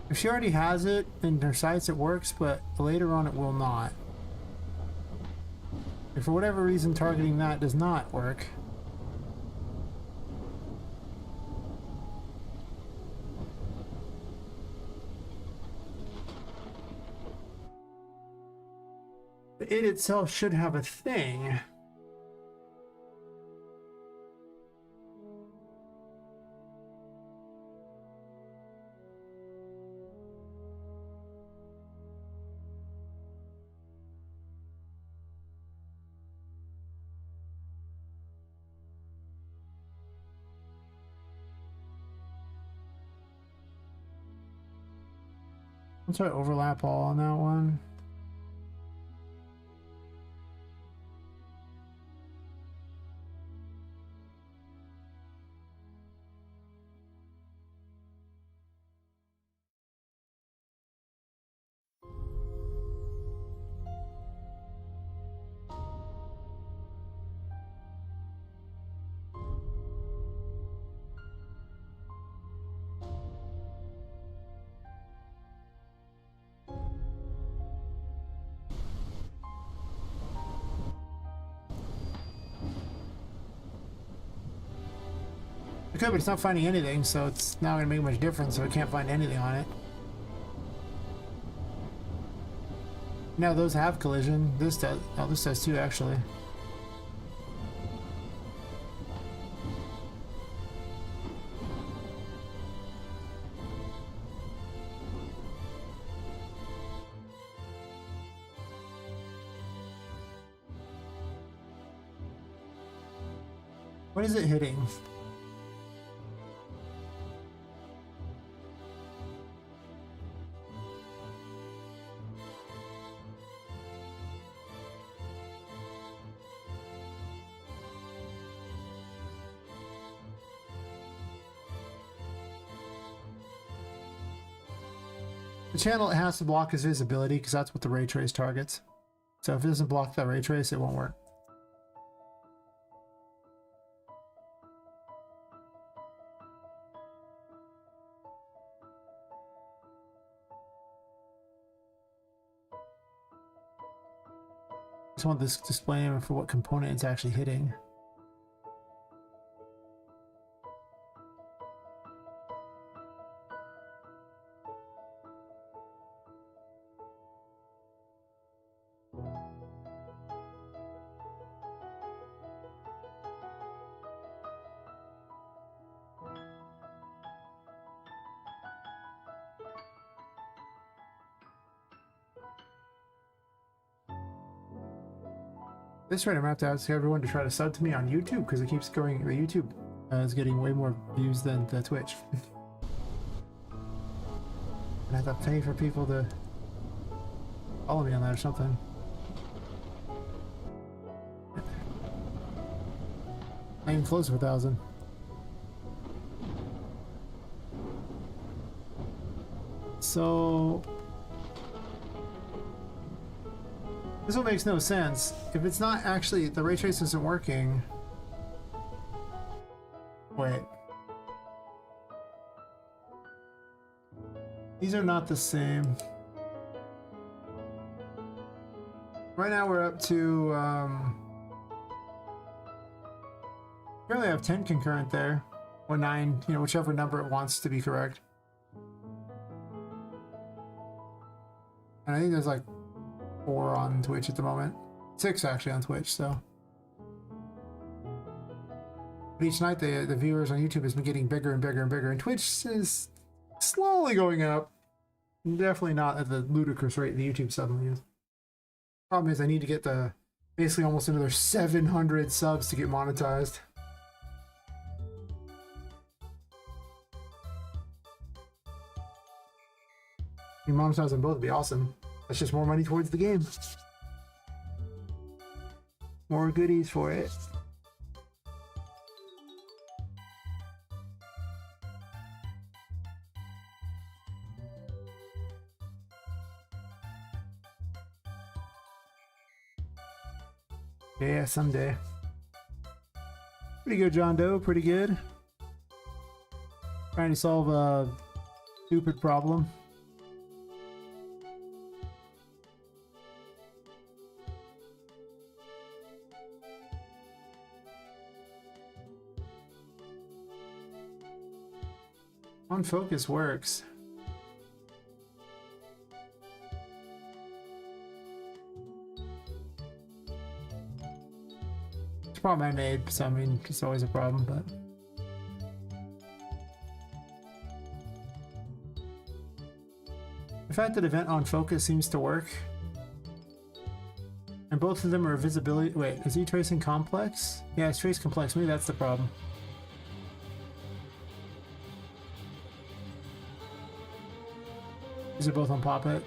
If she already has it in her sights, it works, but later on it will not. If for whatever reason targeting that does not work, it itself should have a thing. Let's try to overlap all on that one. Okay, but it's not finding anything, so it's not going to make much difference, so I can't find anything on it. Now those have collision. This does. Oh, this does too, actually. What is it hitting? The channel has to block his visibility because that's what the ray trace targets. So if it doesn't block that ray trace, it won't work. I just want this display name for what component it's actually hitting. This rate, I'm going to have to ask everyone to try to sub to me on YouTube because it keeps going. The YouTube is getting way more views than the Twitch. And I have to pay for people to follow me on that or something. Not even close to 1,000. So this one makes no sense. If it's not actually, the ray trace isn't working. Wait. These are not the same. Right now we're up to, currently I have 10 concurrent there. Or 9, you know, whichever number it wants to be correct. And I think there's like 4 on Twitch at the moment. 6 actually on Twitch, so. But each night the viewers on YouTube has been getting bigger and bigger and bigger, and Twitch is slowly going up. Definitely not at the ludicrous rate the YouTube suddenly is. Problem is I need to get the basically almost another 700 subs to get monetized. You monetize them both would be awesome. That's just more money towards the game. More goodies for it. Yeah, someday. Pretty good, John Doe. Pretty good. Trying to solve a stupid problem. On focus works. It's a problem I made, so I mean, it's always a problem, but. The fact that event on focus seems to work. And both of them are visibility. Wait, is he tracing complex? Yeah, it's trace complex. Maybe that's the problem. These are both on Poppet.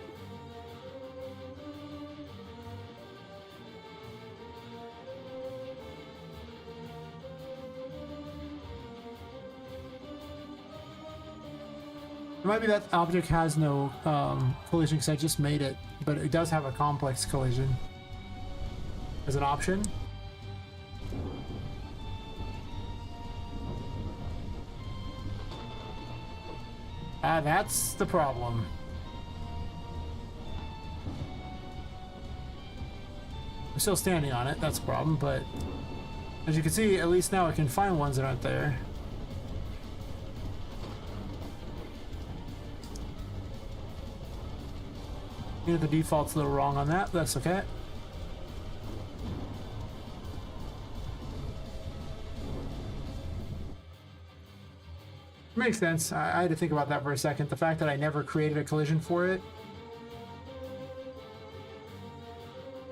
It might be that object has no collision because I just made it, but it does have a complex collision as an option. That's the problem. I'm still standing on it, that's a problem, but as you can see, at least now I can find ones that aren't there. You know, the default's a little wrong on that, but that's okay. Makes sense. I had to think about that for a second. The fact that I never created a collision for it,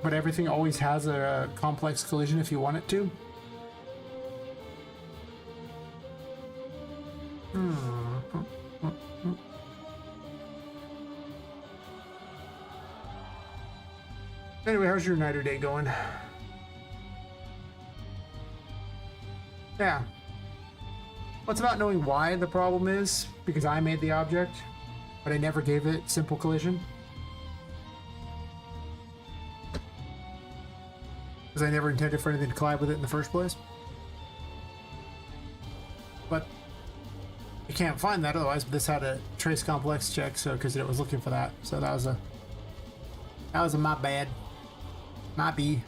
but everything always has a complex collision if you want it to. Anyway, how's your night or day going? Yeah. What's about knowing why the problem is? Because I made the object, but I never gave it simple collision. Because I never intended for anything to collide with it in the first place. But you can't find that otherwise, but this had a trace complex check, so because it was looking for that. So that was a my bad. Might be.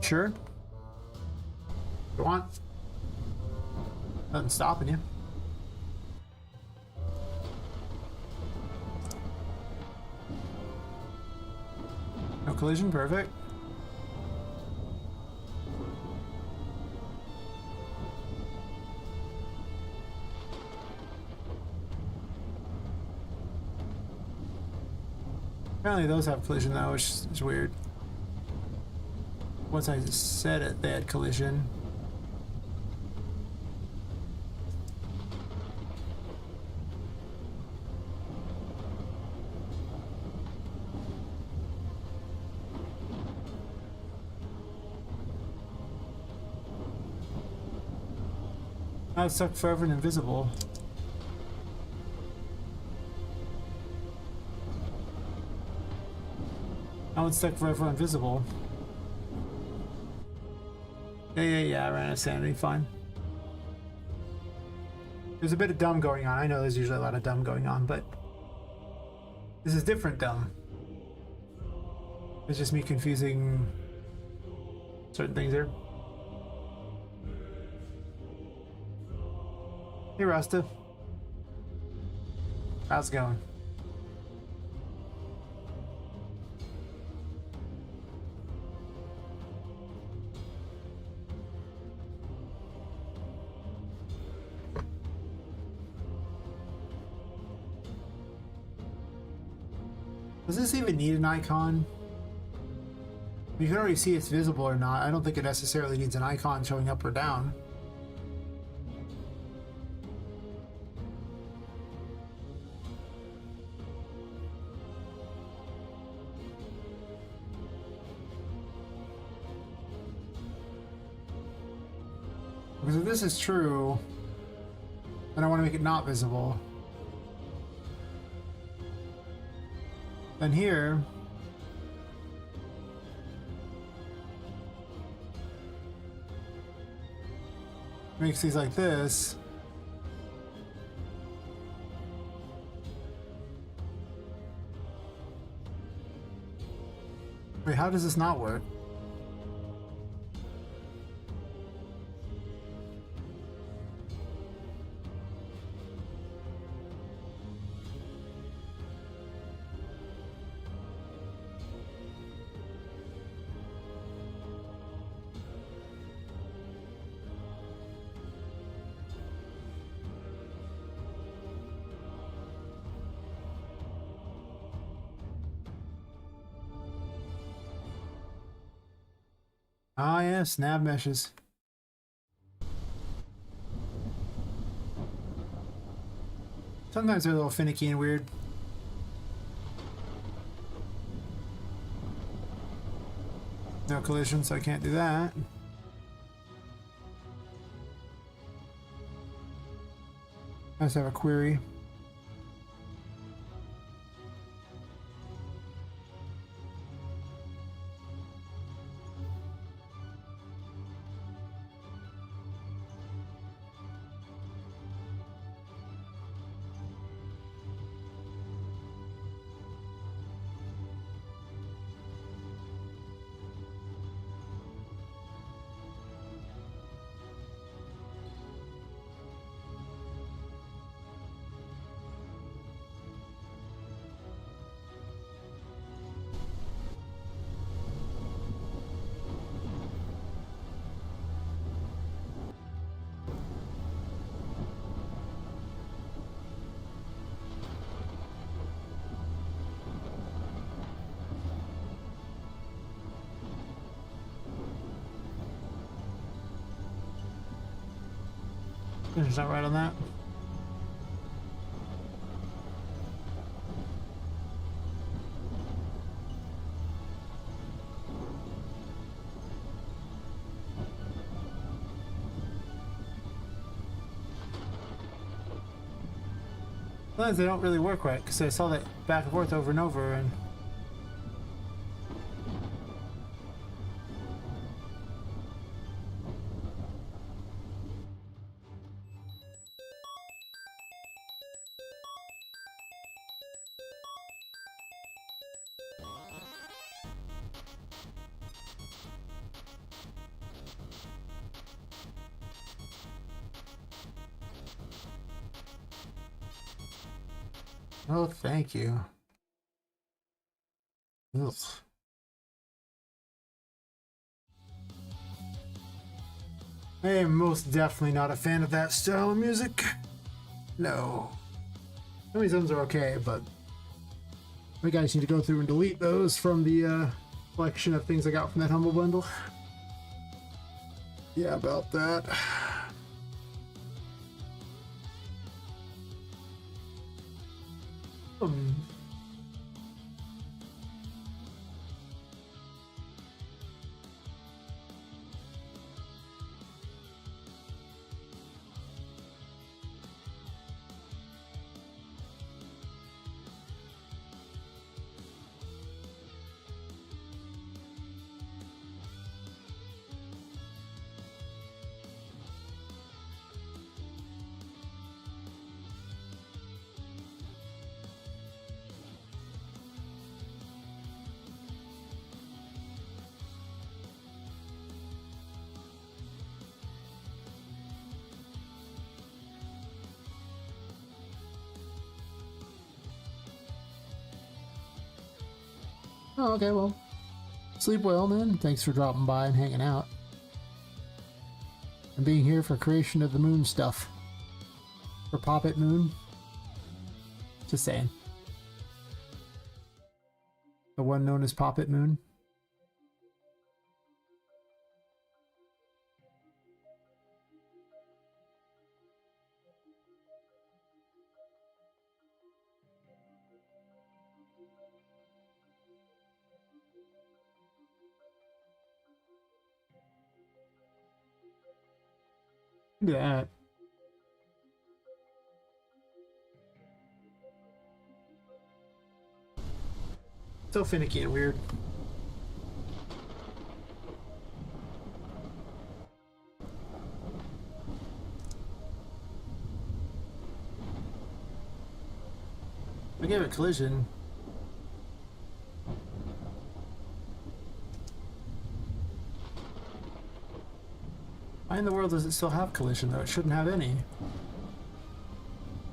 Sure. You want? Nothing stopping you. No collision, perfect. Apparently those have collision though, which is weird. Once I set it, they had collision. I was stuck forever and invisible. I was stuck forever invisible. Yeah, I ran out of sanity, fine. There's a bit of dumb going on. I know there's usually a lot of dumb going on, but this is different dumb. It's just me confusing certain things here. Hey, Rasta. How's it going? Does this even need an icon? You can already see it's visible or not. I don't think it necessarily needs an icon showing up or down. Because if this is true, then I want to make it not visible. Then here, makes these like this. Wait, how does this not work? Ah, yes, nav meshes. Sometimes they're a little finicky and weird. No collision, so I can't do that. I just have a query. It's not right on that. Sometimes they don't really work right because I saw that back and forth over and over and oh, thank you. Ugh. I am most definitely not a fan of that style of music. No. Some of these ones are okay, but we guys need to go through and delete those from the collection of things I got from that Humble Bundle. Yeah, about that. Oh, okay, well, sleep well, man. Thanks for dropping by and hanging out. And being here for creation of the moon stuff. For Poppet Moon. Just saying. The one known as Poppet Moon. Look at that. So finicky and weird. I gave it collision. Why in the world does it still have collision though? It shouldn't have any.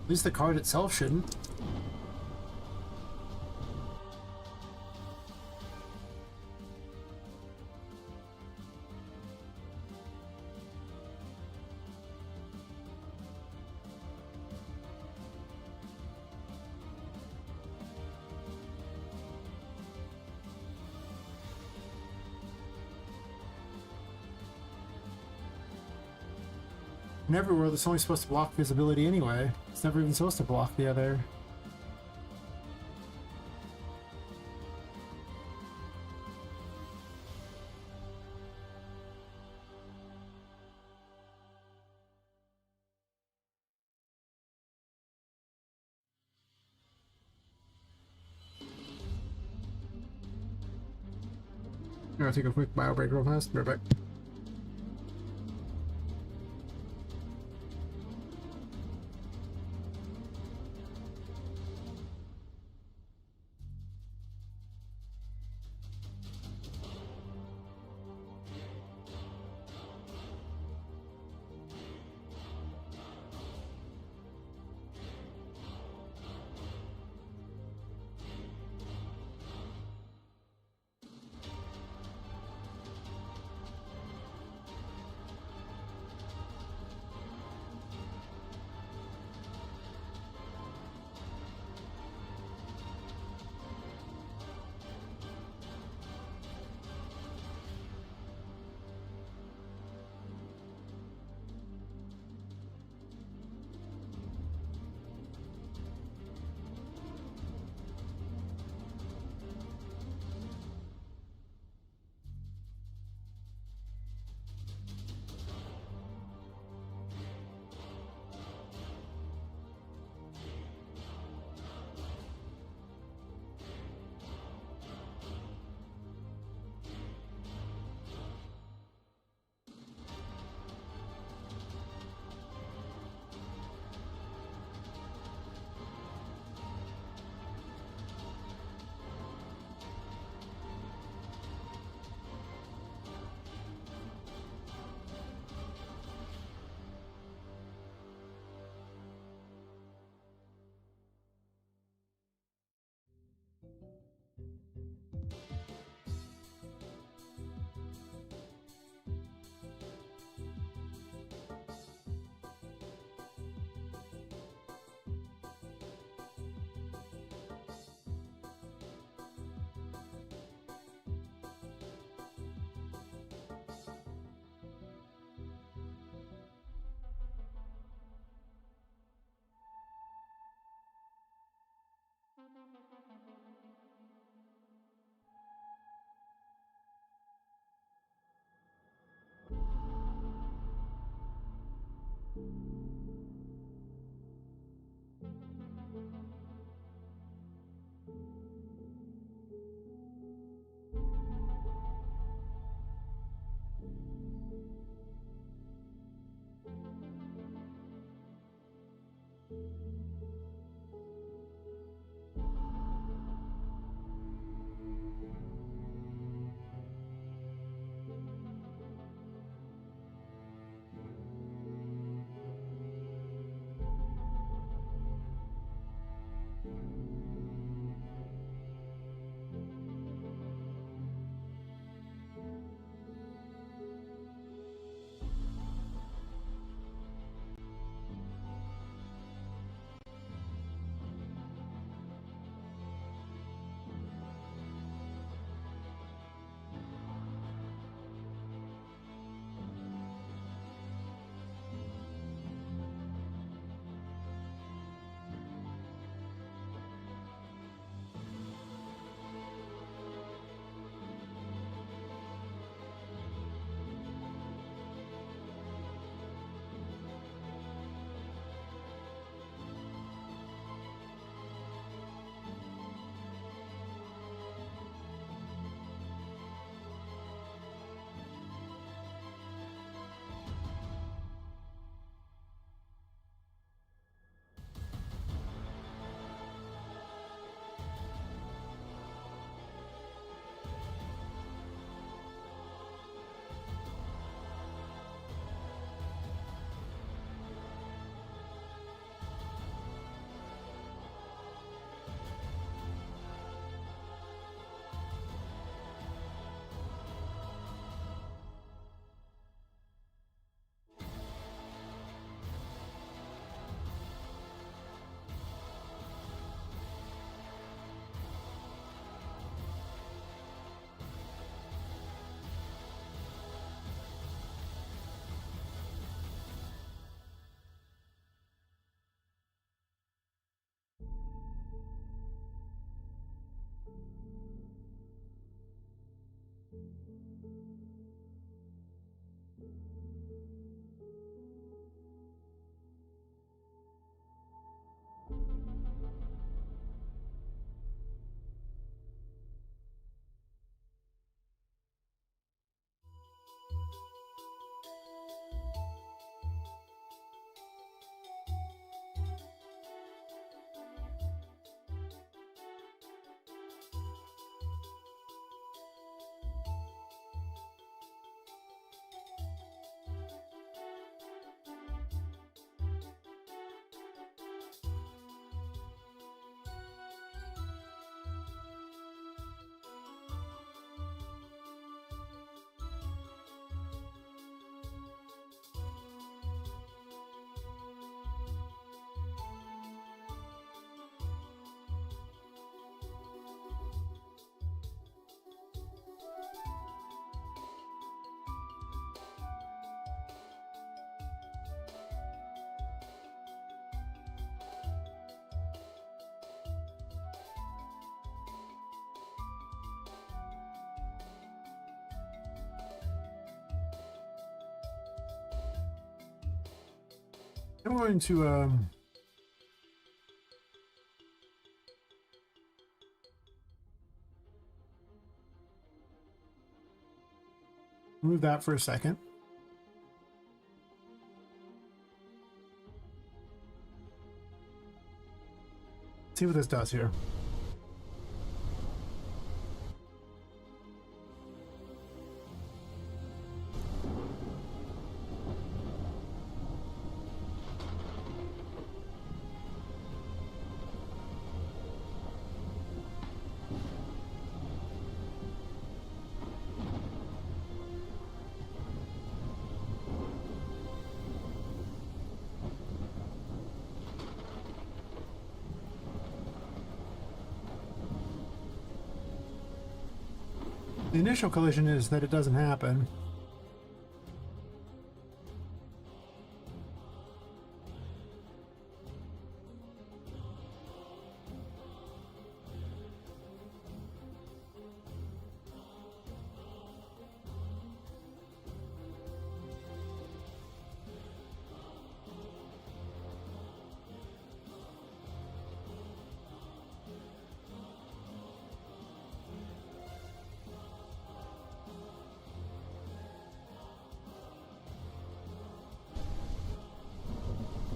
At least the card itself shouldn't. In every world, it's only supposed to block visibility anyway. It's never even supposed to block the other. I'm gonna take a quick bio break real fast. Be right back. I'm going to move that for a second. See what this does here. The initial collision is that it doesn't happen.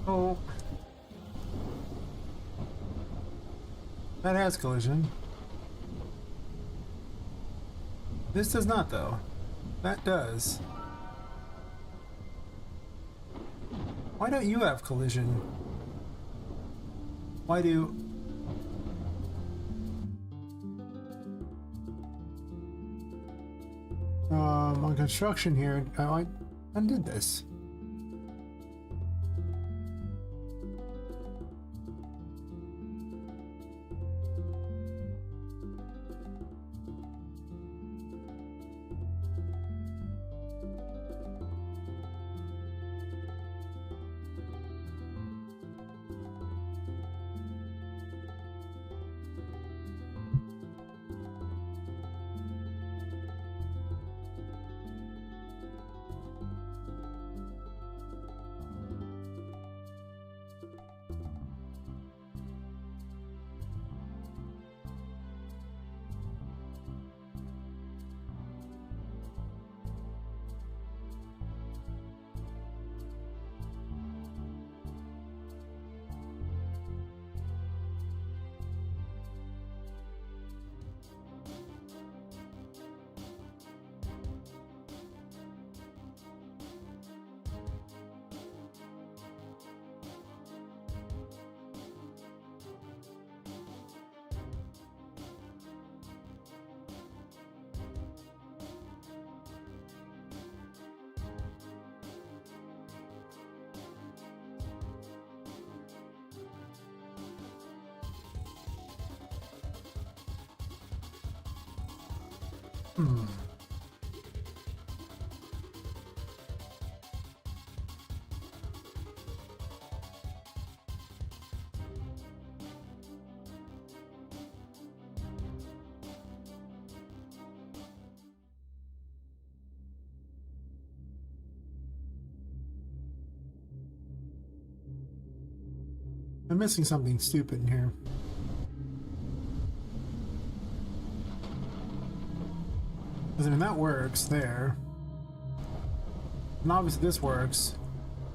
Oh, that has collision. This does not, though. That does. Why don't you have collision? Why do... on construction here, I undid this. I'm missing something stupid in here. Because I mean, that works there. And obviously this works.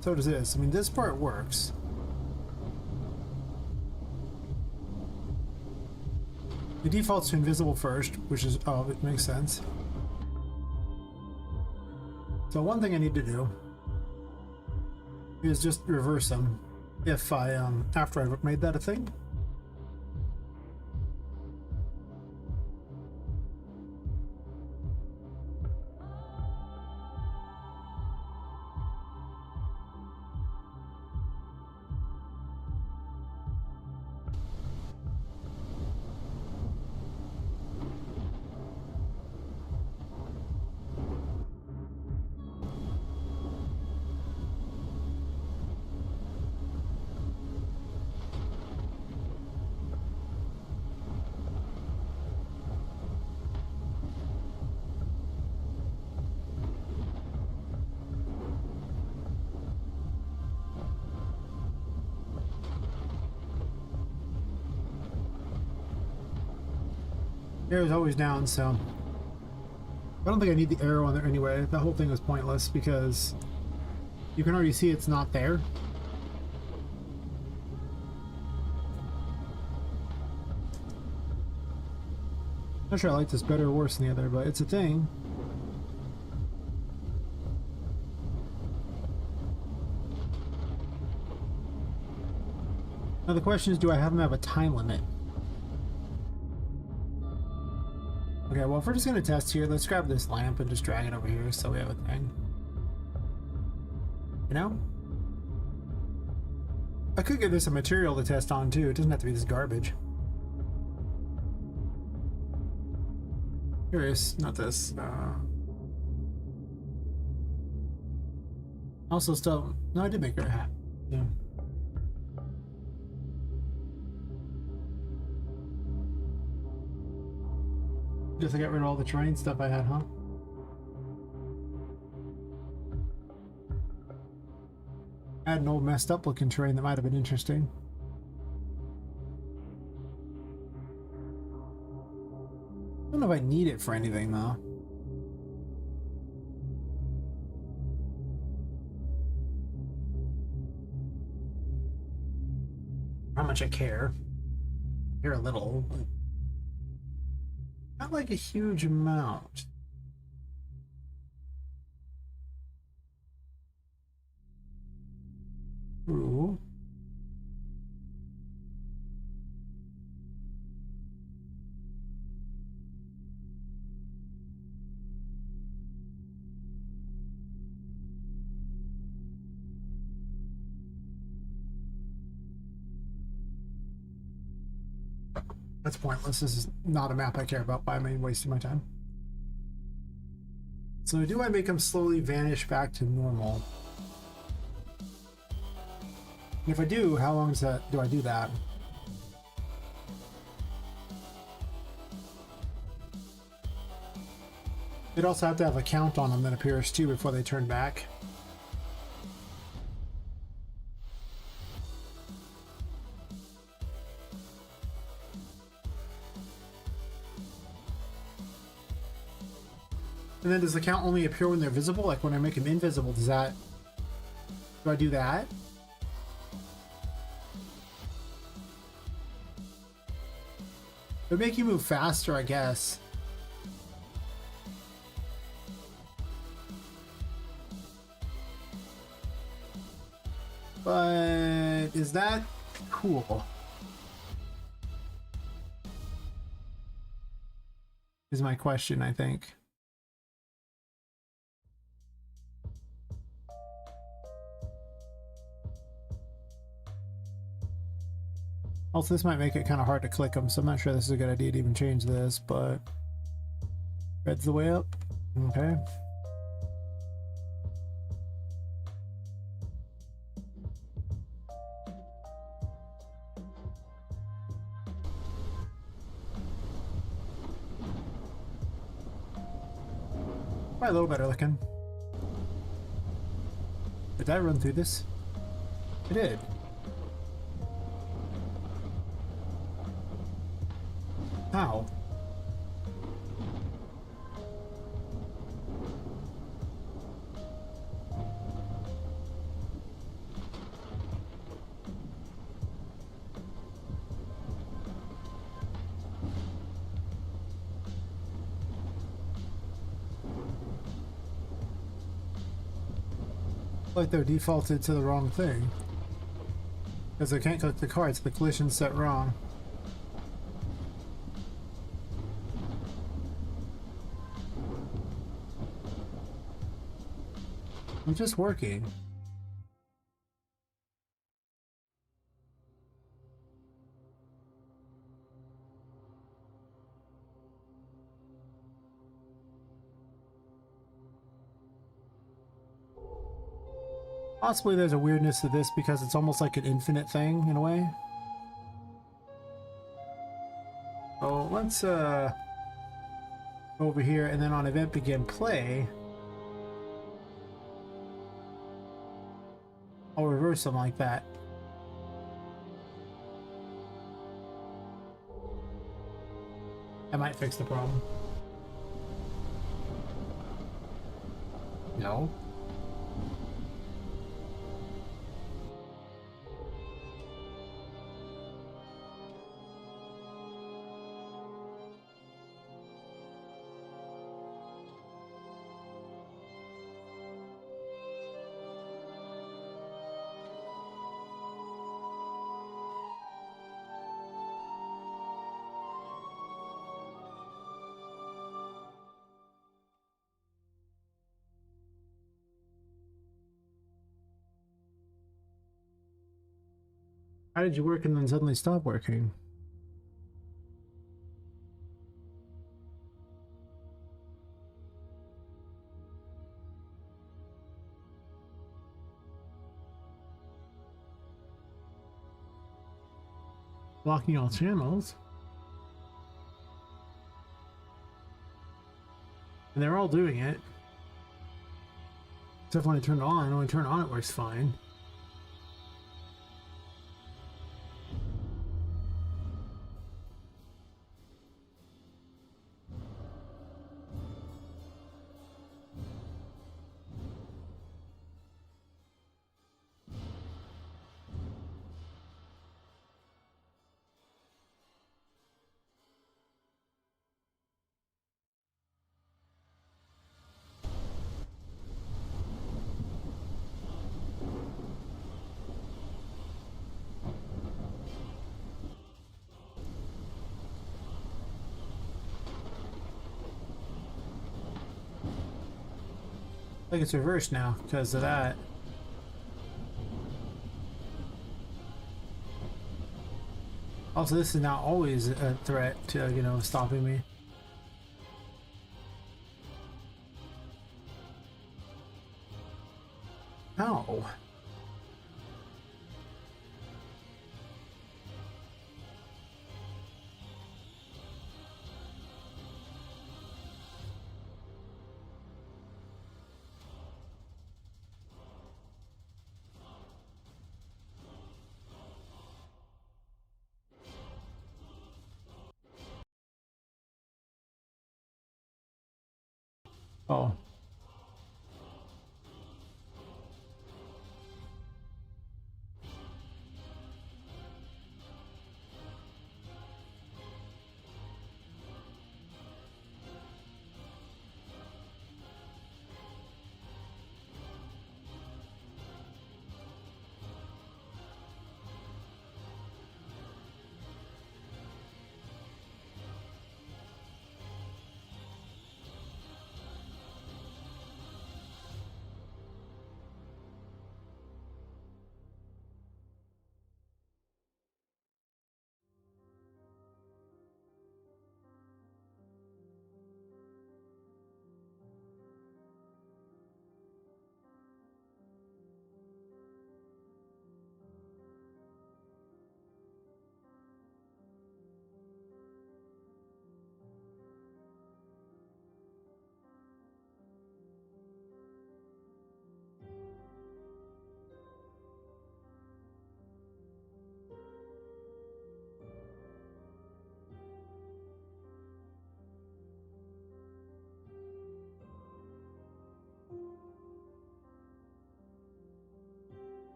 So does this. I mean, this part works. It defaults to invisible first, which is, oh, it makes sense. So one thing I need to do is just reverse them if I, after I've made that a thing. Arrow's always down, so I don't think I need the arrow on there anyway. That whole thing was pointless because you can already see it's not there. Not sure I like this better or worse than the other, but it's a thing. Now the question is, do I have them have a time limit? Okay, well, if we're just going to test here, let's grab this lamp and just drag it over here so we have a thing. You know? I could give this a material to test on too. It doesn't have to be this garbage. Curious, not this. Also, still, no, I did make her a hat. Yeah. Just I got rid of all the terrain stuff I had, huh? I had an old messed up looking terrain that might have been interesting. I don't know if I need it for anything though. How much I care. I care a little, but not like a huge amount. Ooh. That's pointless. This is not a map I care about, but I'm wasting my time. So do I make them slowly vanish back to normal? And if I do, how long is that? Do I do that? They'd also have to have a count on them that appears too before they turn back. And then does the count only appear when they're visible? Like when I make them invisible, does that... Do I do that? It would make you move faster, I guess. But is that cool? Is my question, I think. Also, this might make it kind of hard to click them, so I'm not sure this is a good idea to even change this, but red's the way up. Okay. Probably a little better looking. Did I run through this? I did. How? Like they're defaulted to the wrong thing. Because I can't click the cards, the collision's set wrong. I'm just working. Possibly there's a weirdness to this because it's almost like an infinite thing in a way. So let's go over here and then on event begin play. I'll reverse them like that. That might fix the problem. No. How did you work and then suddenly stop working? Blocking all channels. And they're all doing it. Except when I turn it on. When I turn it on, it works fine. I think it's reversed now because of that. Also, this is not always a threat to, you know, stopping me. Ow. Oh.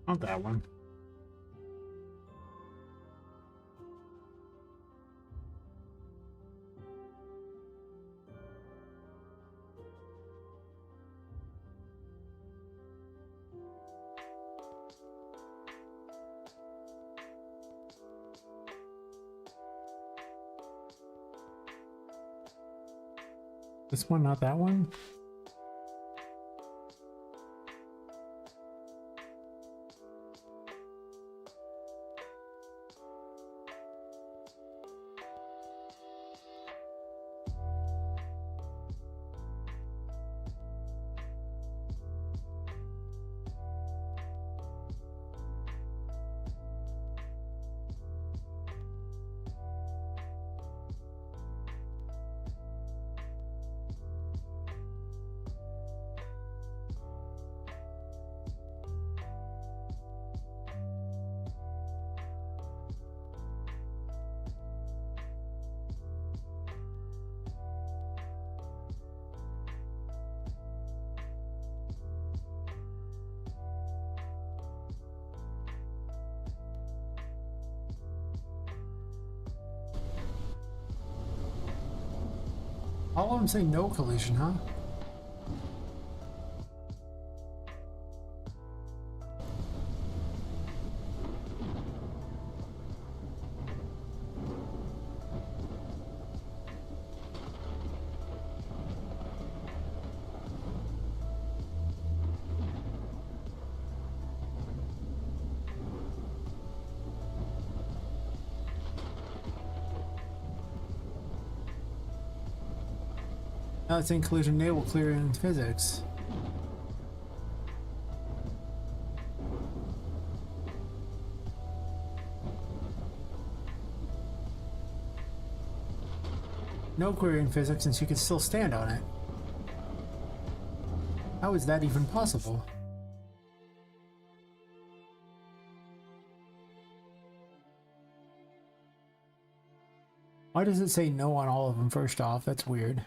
Not that one. This one, not that one? All of them say no collision, huh? Now it's in collision enable clear in physics. No query in physics since you can still stand on it. How is that even possible? Why does it say no on all of them first off? That's weird.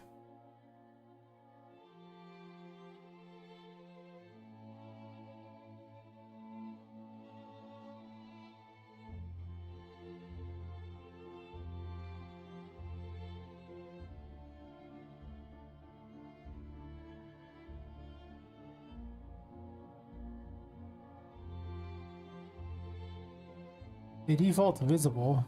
They default to visible.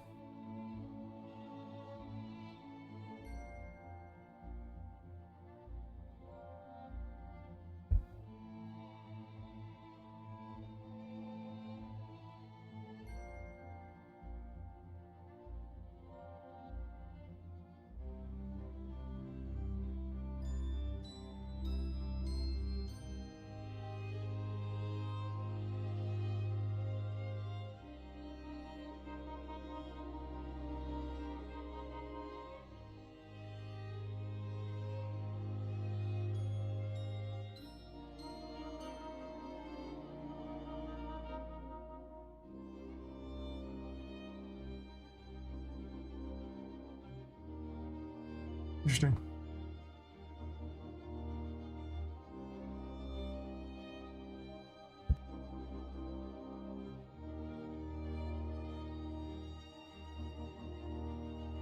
Interesting.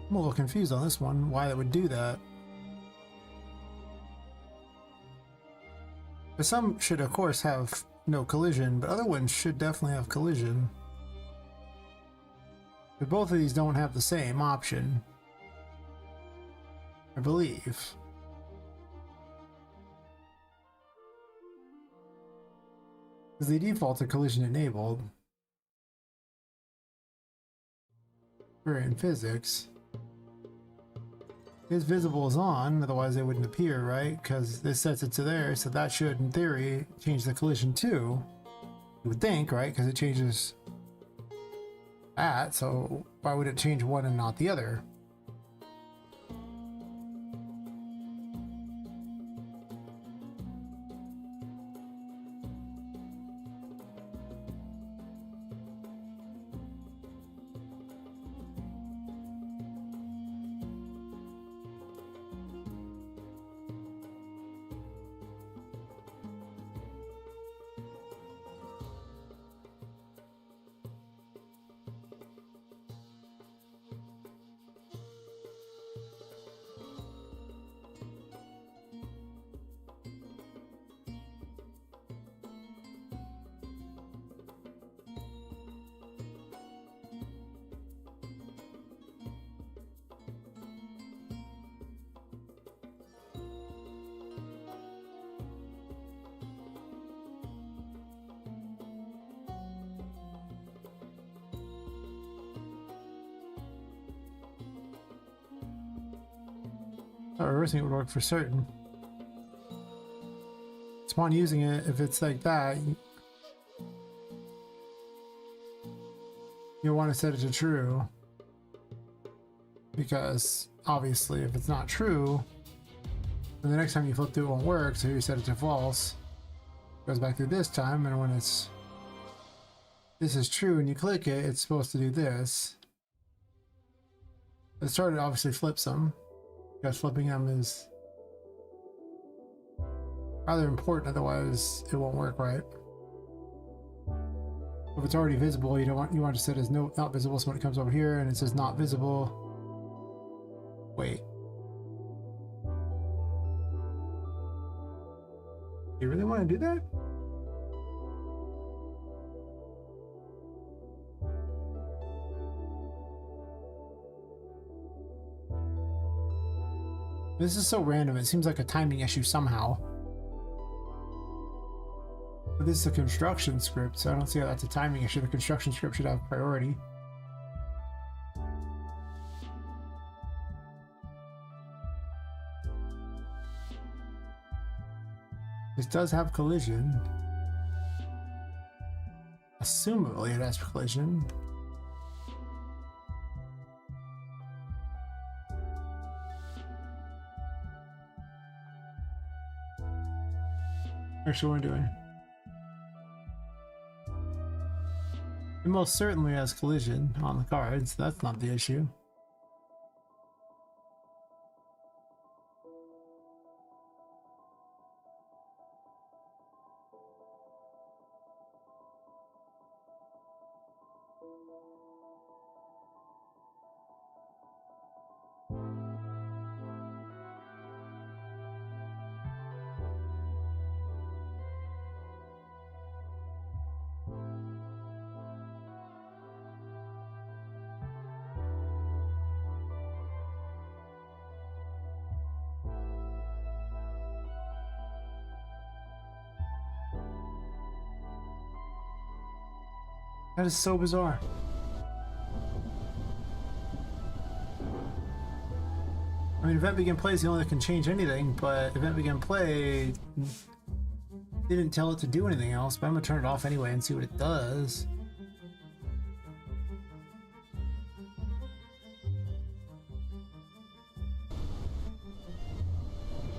I'm a little confused on this one, why that would do that. But some should of course have no collision, but other ones should definitely have collision. But both of these don't have the same option, I believe. Because they default to collision enabled. For in physics. This visible is on, otherwise they wouldn't appear, right? Because this sets it to there, so that should, in theory, change the collision too. You would think, right? Because it changes that, so why would it change one and not the other? Reversing it would work for certain. It's upon using it, if it's like that, you'll want to set it to true. Because, obviously, if it's not true, then the next time you flip through it won't work, so you set it to false. It goes back through this time, and when this is true and you click it, it's supposed to do this. At the start, it obviously flips them. Because flipping them is rather important, otherwise it won't work right. If it's already visible, you want to set it as no, not visible, so when it comes over here and it says not visible, wait. You really want to do that? This is so random. It seems like a timing issue somehow. But this is a construction script, so I don't see how that's a timing issue. The construction script should have priority. This does have collision. Assumably it has collision. Actually, what am I doing? It most certainly has collision on the cards. That's not the issue. That is so bizarre. I mean, event begin play is the only that can change anything, but event begin play didn't tell it to do anything else, but I'm gonna turn it off anyway and see what it does.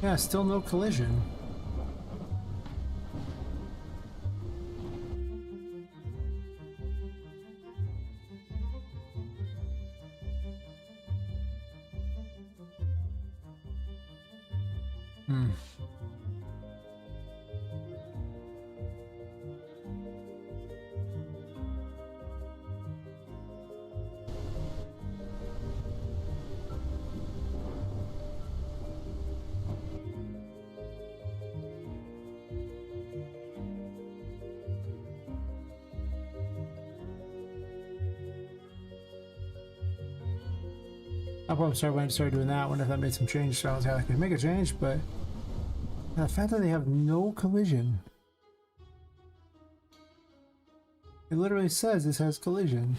Yeah, still no collision. I'll probably start when I started doing that. I wonder if that made some change. So I was like, I could make a change, but the fact that they have no collision. It literally says this has collision.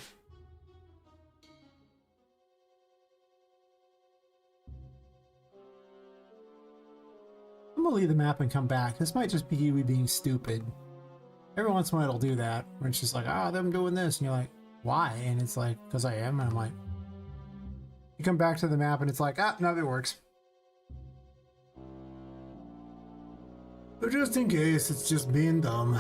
I'm gonna leave the map and come back. This might just be you being stupid. Every once in a while it'll do that, where it's just like, ah, them doing this, and you're like, why? And it's like, because I am, and I'm like, you come back to the map and it's like, ah, no, it works. But just in case, it's just being dumb.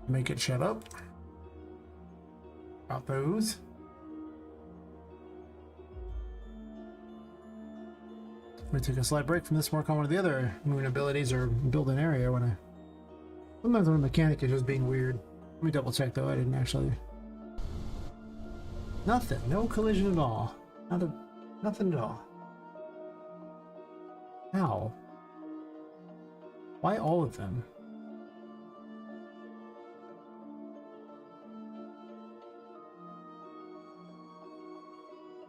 Make it shut up. Drop those. I'm gonna take a slight break from this, work on one of the other moon abilities or build an area when I... Sometimes when a mechanic is just being weird. Let me double check though, I didn't actually... Nothing, no collision at all. Nothing at all. How? Why all of them?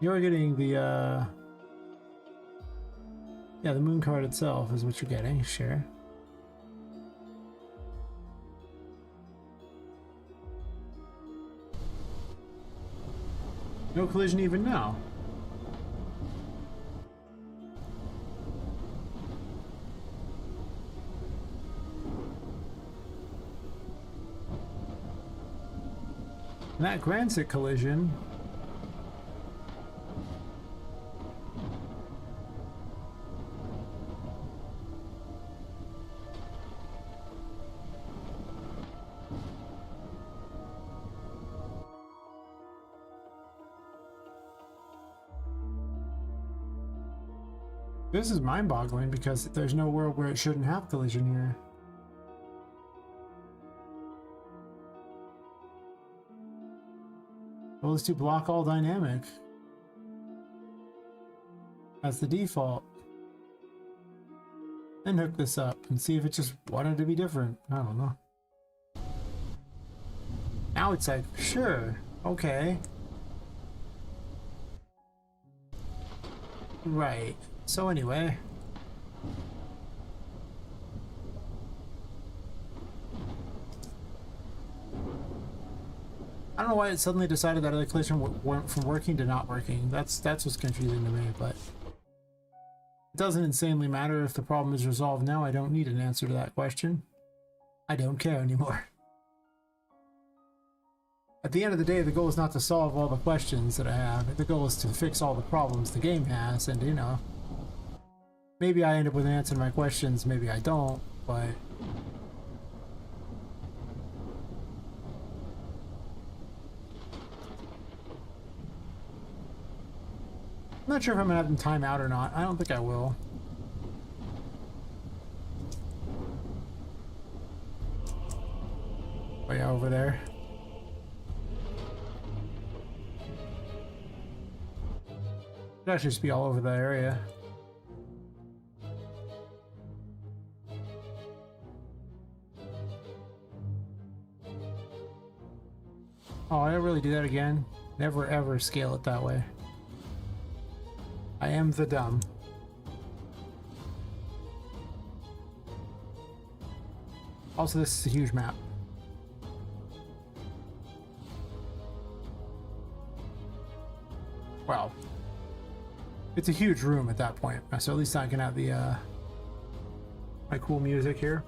You're getting the, yeah, the moon card itself is what you're getting, sure. No collision even now. And that grants it collision. This is mind-boggling because there's no world where it shouldn't have collision here. Well, let's do block all dynamic. That's the default. Then hook this up and see if it just wanted to be different. I don't know. Now it's like, sure, okay. Right. So anyway. I don't know why it suddenly decided that the collision went from working to not working. That's what's confusing to me, but it doesn't insanely matter if the problem is resolved now. I don't need an answer to that question. I don't care anymore. At the end of the day, the goal is not to solve all the questions that I have. The goal is to fix all the problems the game has, and you know, maybe I end up with an answer to my questions, maybe I don't, but I'm not sure if I'm gonna have them time out or not. I don't think I will. Oh yeah, over there. Should actually just be all over the area. Oh, I don't really do that again. Never ever scale it that way. I am the dumb. Also, this is a huge map. Well, it's a huge room at that point, so at least I can have the my cool music here.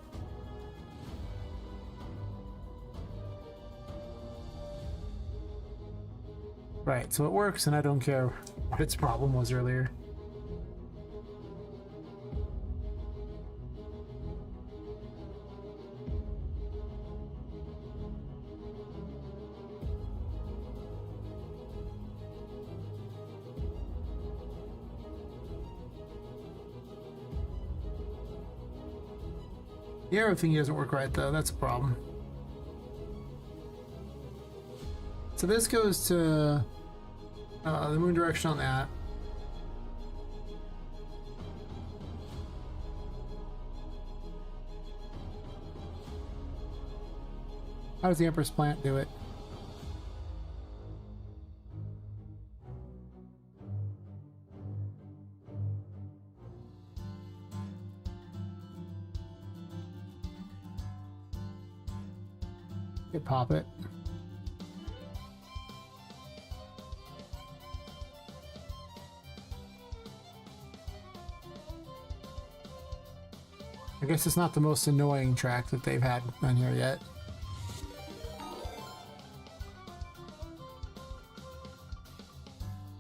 Right, so it works, and I don't care what its problem was earlier. The arrow thing doesn't work right though, that's a problem. So this goes to the moon direction on that. How does the Empress plant do it? Get Poppet. I guess it's not the most annoying track that they've had on here yet.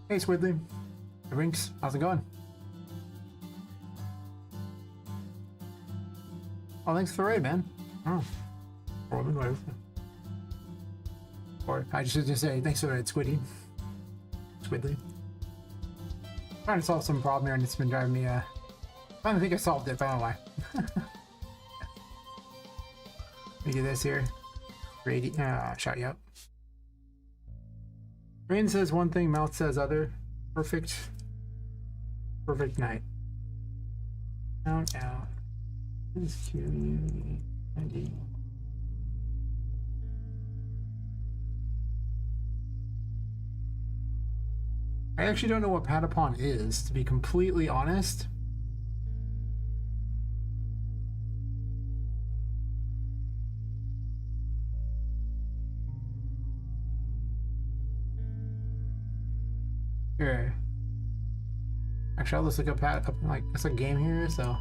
Hey Squidly. Hey Rinks, how's it going? Oh, thanks for the raid, man. Oh. Or I should just say thanks for the raid, Squiddy. Squidly. Trying to solve some problem here and it's been driving me I don't think I solved it, but I don't know why. Let me do this here. Shout you out. Rain says one thing, Mouth says other. Perfect. Perfect night. Out. This is cute. Indeed. I actually don't know what Patapon is, to be completely honest. Here. Actually, I'll just look up like it's a game here, so.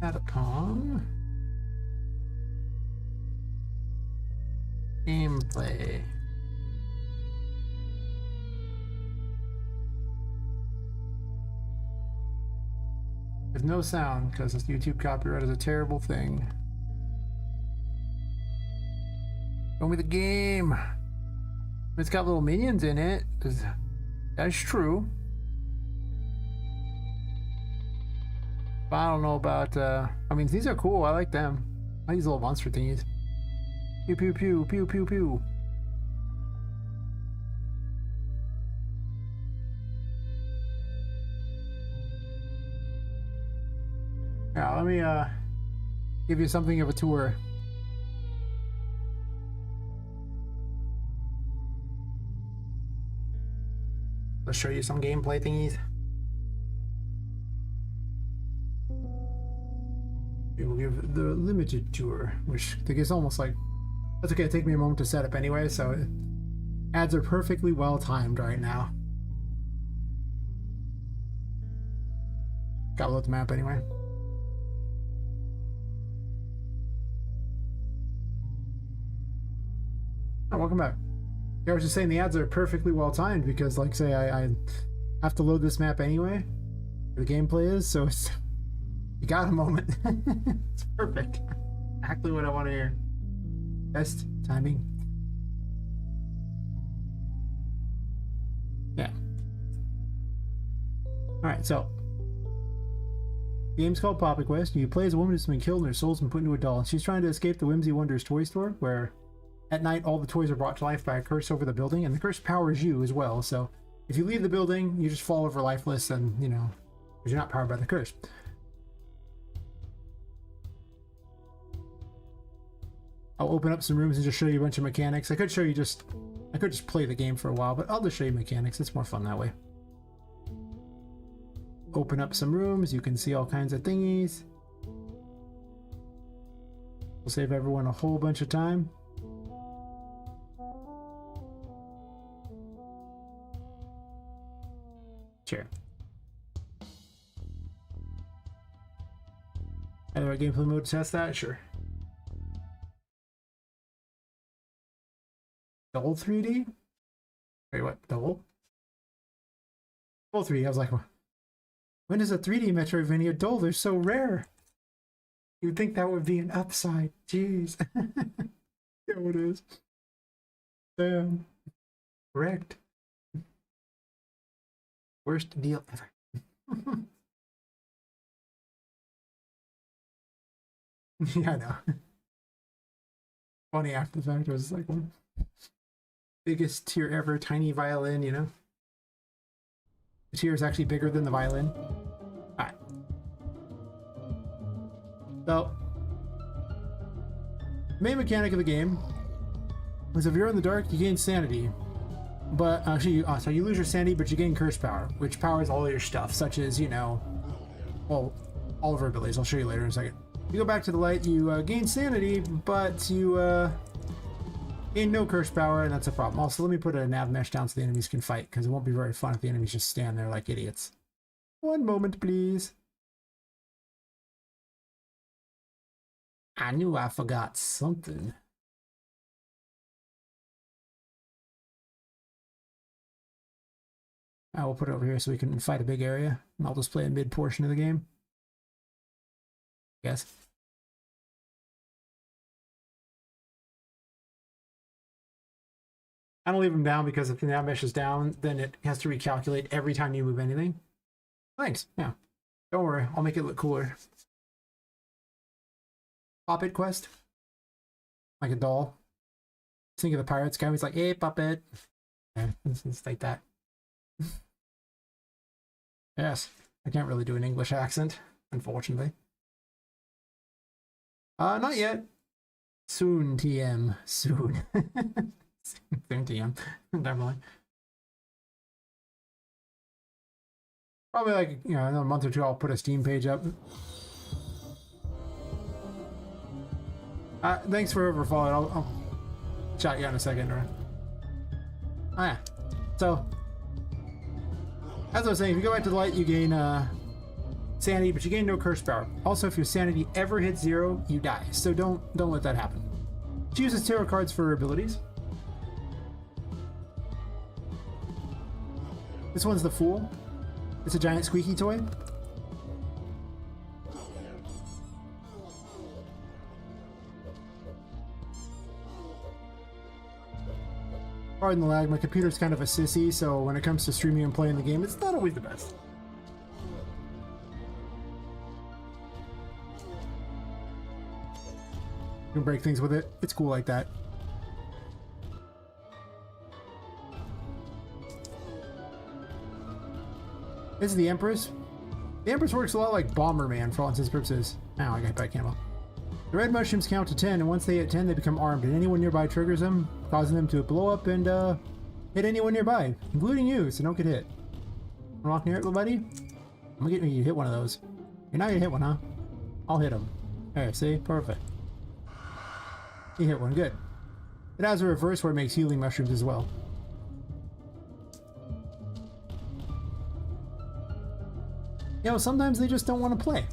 Patapon. Gameplay. There's no sound because this YouTube copyright is a terrible thing. Show me the game. It's got little minions in it. That's true. But I don't know about, I mean, these are cool. I like them. I like these little monster thingies. Pew, pew, pew, pew, pew, pew. Yeah, let me, give you something of a tour. Let's show you some gameplay thingies. We will give the limited tour, which I think is almost like, that's okay, take me a moment to set up anyway, so ads are perfectly well timed right now. Gotta load the map anyway. Oh, welcome back. Yeah, I was just saying the ads are perfectly well timed because, like, say, I have to load this map anyway. The gameplay is, so it's, you got a moment. It's perfect. Exactly what I want to hear. Best timing. Yeah. Alright, so. The game's called Poppet Quest. You play as a woman who's been killed and her soul's been put into a doll. She's trying to escape the Whimsy Wonders toy store, where at night all the toys are brought to life by a curse over the building, and the curse powers you as well. So if you leave the building, you just fall over lifeless, and, you know, because you're not powered by the curse. I'll open up some rooms and just show you a bunch of mechanics. I could just play the game for a while, but I'll just show you mechanics. It's more fun that way. Open up some rooms. You can see all kinds of thingies. We'll save everyone a whole bunch of time. Sure. Either way, gameplay mode to test that? Sure. Double 3D? Wait, what? Double? Full 3D. I was like, when does a 3D Metroidvania dull? They're so rare. You'd think that would be an upside. Jeez. Yeah, it is. Damn. Correct. Worst deal ever. Yeah, I know. Funny after the fact, it was like one biggest tear ever, tiny violin, you know? The tear is actually bigger than the violin. Alright. So, main mechanic of the game is if you're in the dark, you gain sanity. But actually, so you lose your sanity, but you gain curse power, which powers all your stuff, such as, you know, well, all of our abilities. I'll show you later in a second. You go back to the light, you gain sanity, but you gain no curse power, and that's a problem. Also, let me put a nav mesh down so the enemies can fight, because it won't be very fun if the enemies just stand there like idiots. One moment, please. I knew I forgot something. I will put it over here so we can fight a big area, and I'll just play a mid portion of the game. Yes. I don't leave them down because if the nav mesh is down, then it has to recalculate every time you move anything. Thanks. Yeah. Don't worry. I'll make it look cooler. Poppet Quest. Like a doll. Think of the Pirates guy. He's like, hey, Puppet. Yeah, it's like that. Yes. I can't really do an English accent, unfortunately. Not yet. Soon, TM. Soon. Soon, TM. Definitely. Probably like, you know, in a month or two, I'll put a Steam page up. Thanks for following. I'll chat you in a second, right? Oh, yeah. So, as I was saying, if you go back to the light, you gain sanity, but you gain no curse power. Also, if your sanity ever hits 0, you die. So don't let that happen. She uses tarot cards for her abilities. This one's the Fool. It's a giant squeaky toy. Pardon the lag, my computer's kind of a sissy, so when it comes to streaming and playing the game, it's not always the best. You can break things with it. It's cool like that. This is the Empress. The Empress works a lot like Bomberman for all intents and purposes. Ow, I got hit by a camel. The red mushrooms count to 10, and once they hit 10, they become armed, and anyone nearby triggers them, causing them to blow up and hit anyone nearby, including you, so don't get hit. Wanna walk near it, little buddy? I'm gonna get you to hit one of those. You're not gonna hit one, huh? I'll hit him. There, see? Perfect. You hit one, good. It has a reverse where it makes healing mushrooms as well. You know, sometimes they just don't want to play.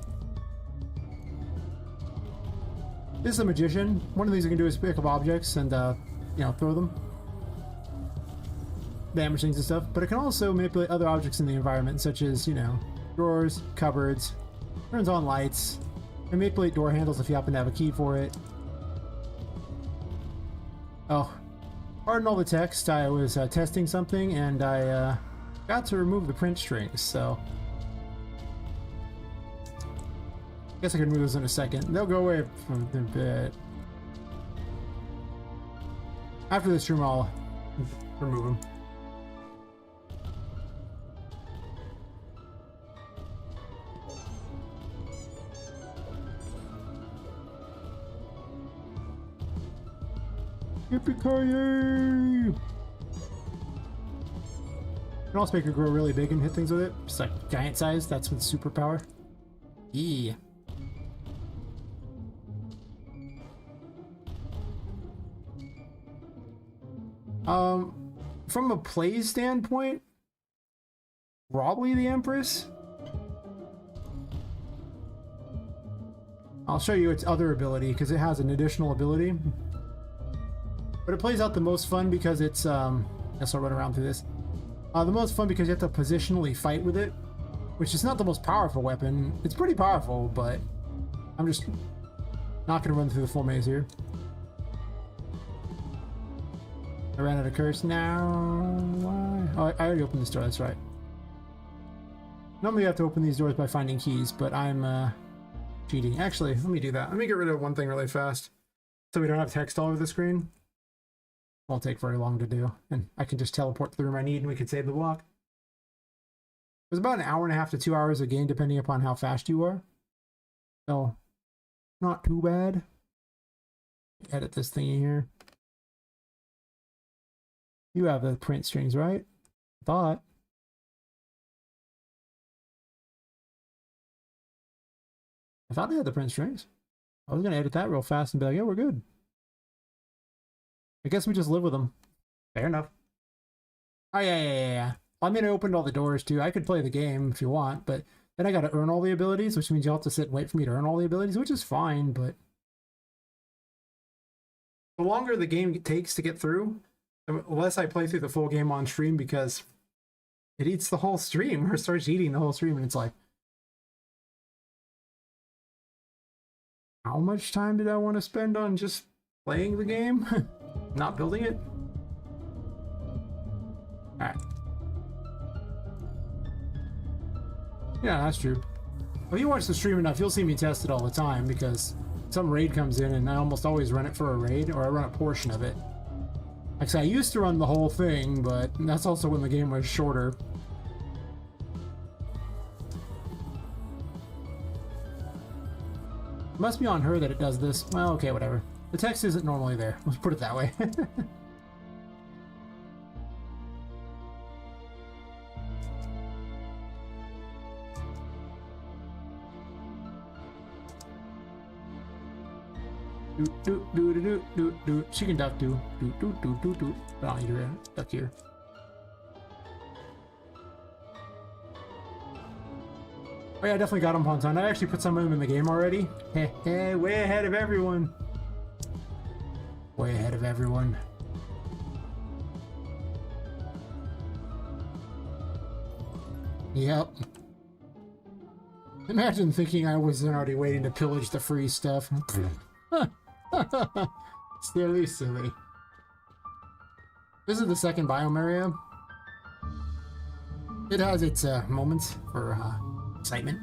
This is a magician. One of the things you can do is pick up objects and, you know, throw them. Damage things and stuff. But it can also manipulate other objects in the environment, such as, you know, drawers, cupboards, turns on lights, and manipulate door handles if you happen to have a key for it. Oh, pardon all the text. I was testing something and I got to remove the print strings, so... Guess I can remove those in a second. They'll go away from a bit. After this room, I'll remove them. Yippee-ki-yay! You can also make it grow really big and hit things with it. Just like giant size, that's with superpower. Yeah. From a play standpoint, probably the Empress. I'll show you its other ability because it has an additional ability. But it plays out the most fun because it's, guess I'll run around through this. The most fun because you have to positionally fight with it, which is not the most powerful weapon. It's pretty powerful, but I'm just not going to run through the full maze here. I ran out of curse now. Why? Oh, I already opened this door, that's right. Normally you have to open these doors by finding keys, but I'm cheating. Actually, let me do that. Let me get rid of one thing really fast so we don't have text all over the screen. Won't take very long to do, and I can just teleport to the room I need and we can save the block. It was about an hour and a half to 2 hours a game depending upon how fast you are. So, not too bad. Edit this thingy here. You have the print strings, right? I thought I had the print strings. I was going to edit that real fast and be like, yeah, we're good. I guess we just live with them. Fair enough. Oh, yeah. I mean, I opened all the doors, too. I could play the game if you want, but then I got to earn all the abilities, which means you'll have to sit and wait for me to earn all the abilities, which is fine, but... The longer the game takes to get through, the less I play through the full game on stream because it eats the whole stream or starts eating the whole stream, and it's like, how much time did I want to spend on just playing the game? Not building it? Alright. Yeah, that's true. If you watch the stream enough, you'll see me test it all the time because some raid comes in and I almost always run it for a raid, or I run a portion of it. Like I said, I used to run the whole thing, but that's also when the game was shorter. It must be on her that it does this. Well, okay, whatever. The text isn't normally there. Let's put it that way. Do. She can duck do. Do. I don't need to duck here. Oh yeah, I definitely got them on time. I actually put some of them in the game already. Hey, way ahead of everyone. Way ahead of everyone. Yep. Imagine thinking I wasn't already waiting to pillage the free stuff. Silly. This is the second biome area. It has its moments for excitement.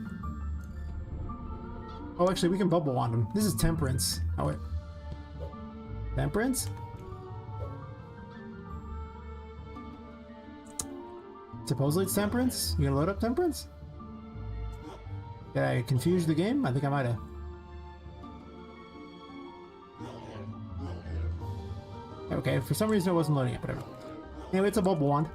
Oh, actually, we can bubble wand them. This is Temperance. Oh, wait. Temperance? Supposedly it's Temperance? You gonna load up Temperance? Did I confuse the game? I think I might have. Okay, for some reason it wasn't loading it, whatever. Anyway, it's a bubble wand.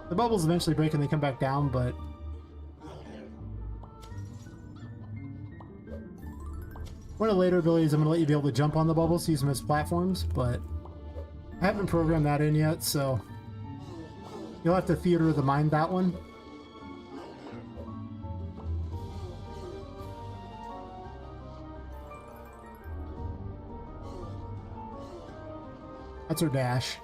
The bubbles eventually break and they come back down, but one of the later abilities, I'm going to let you be able to jump on the bubbles to use them as platforms, but I haven't programmed that in yet, so you'll have to theater of the mind that one. That's her dash.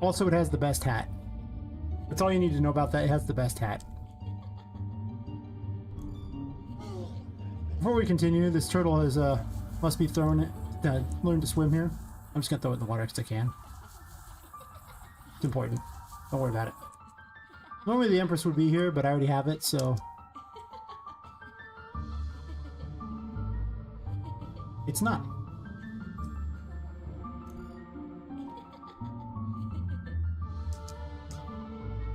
Also, it has the best hat. That's all you need to know about that. It has the best hat. Before we continue, this turtle has must be thrown learned to swim here. I'm just gonna throw it in the water because I can. It's important. Don't worry about it. Normally the Empress would be here, but I already have it, so it's not.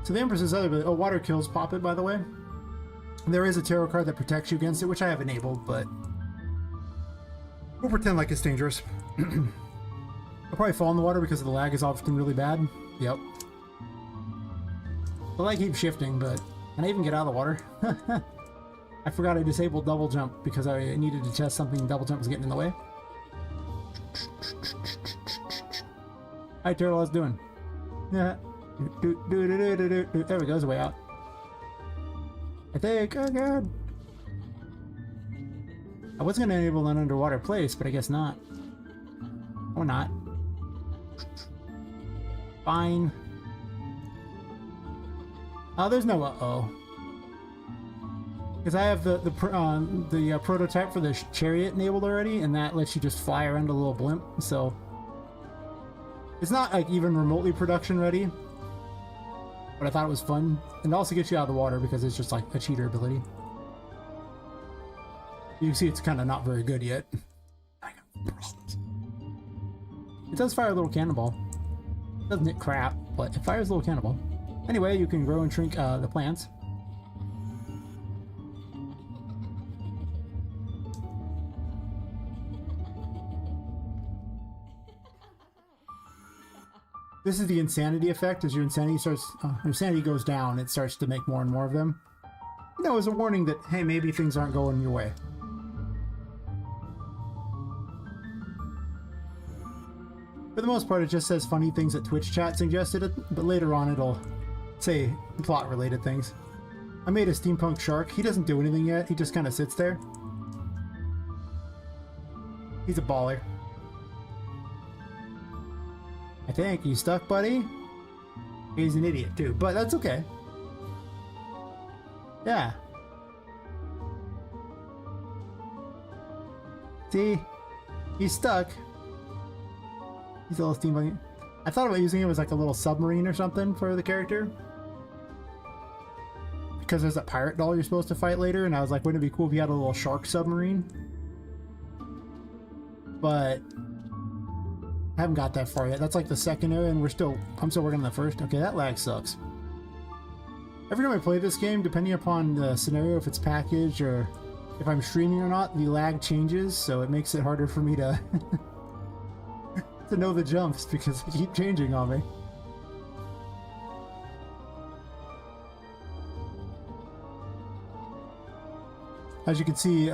So the Empress's other ability, water kills Poppet, by the way. There is a tarot card that protects you against it, which I have enabled, but we'll pretend like it's dangerous. I'll probably fall in the water because the lag is often really bad. Yep. The lag keeps shifting, but can I even get out of the water? I forgot I disabled double jump because I needed to test something. Double jump was getting in the way. Hi, turtle, how's it doing? Yeah. There we go, it's way out. I think, oh god. I was gonna enable an underwater place, but I guess not. Or not. Fine. Oh, there's no uh-oh. Because I have the prototype for the chariot enabled already, and that lets you just fly around a little blimp, so it's not like even remotely production ready. But I thought it was fun, and it also gets you out of the water because it's just like a cheater ability. You can see it's kind of not very good yet. I got problems. It does fire a little cannonball. It doesn't hit crap, but it fires a little cannonball. Anyway, you can grow and shrink the plants. This is the insanity effect. As your insanity goes down, it starts to make more and more of them. You know, as a warning that, hey, maybe things aren't going your way. For the most part, it just says funny things that Twitch chat suggested it, but later on it'll say plot-related things. I made a steampunk shark. He doesn't do anything yet. He just kind of sits there. He's a baller. I think. You stuck, buddy? He's an idiot, too, but that's okay. Yeah. See? He's stuck. He's a little steampunk. I thought about using him as like a little submarine or something for the character. Because there's that pirate doll you're supposed to fight later, and I was like, wouldn't it be cool if you had a little shark submarine? But I haven't got that far yet. That's like the second area, and I'm still working on the first. Okay, that lag sucks. Every time I play this game, depending upon the scenario, if it's packaged or if I'm streaming or not, the lag changes, so it makes it harder for me to to know the jumps because they keep changing on me. As you can see,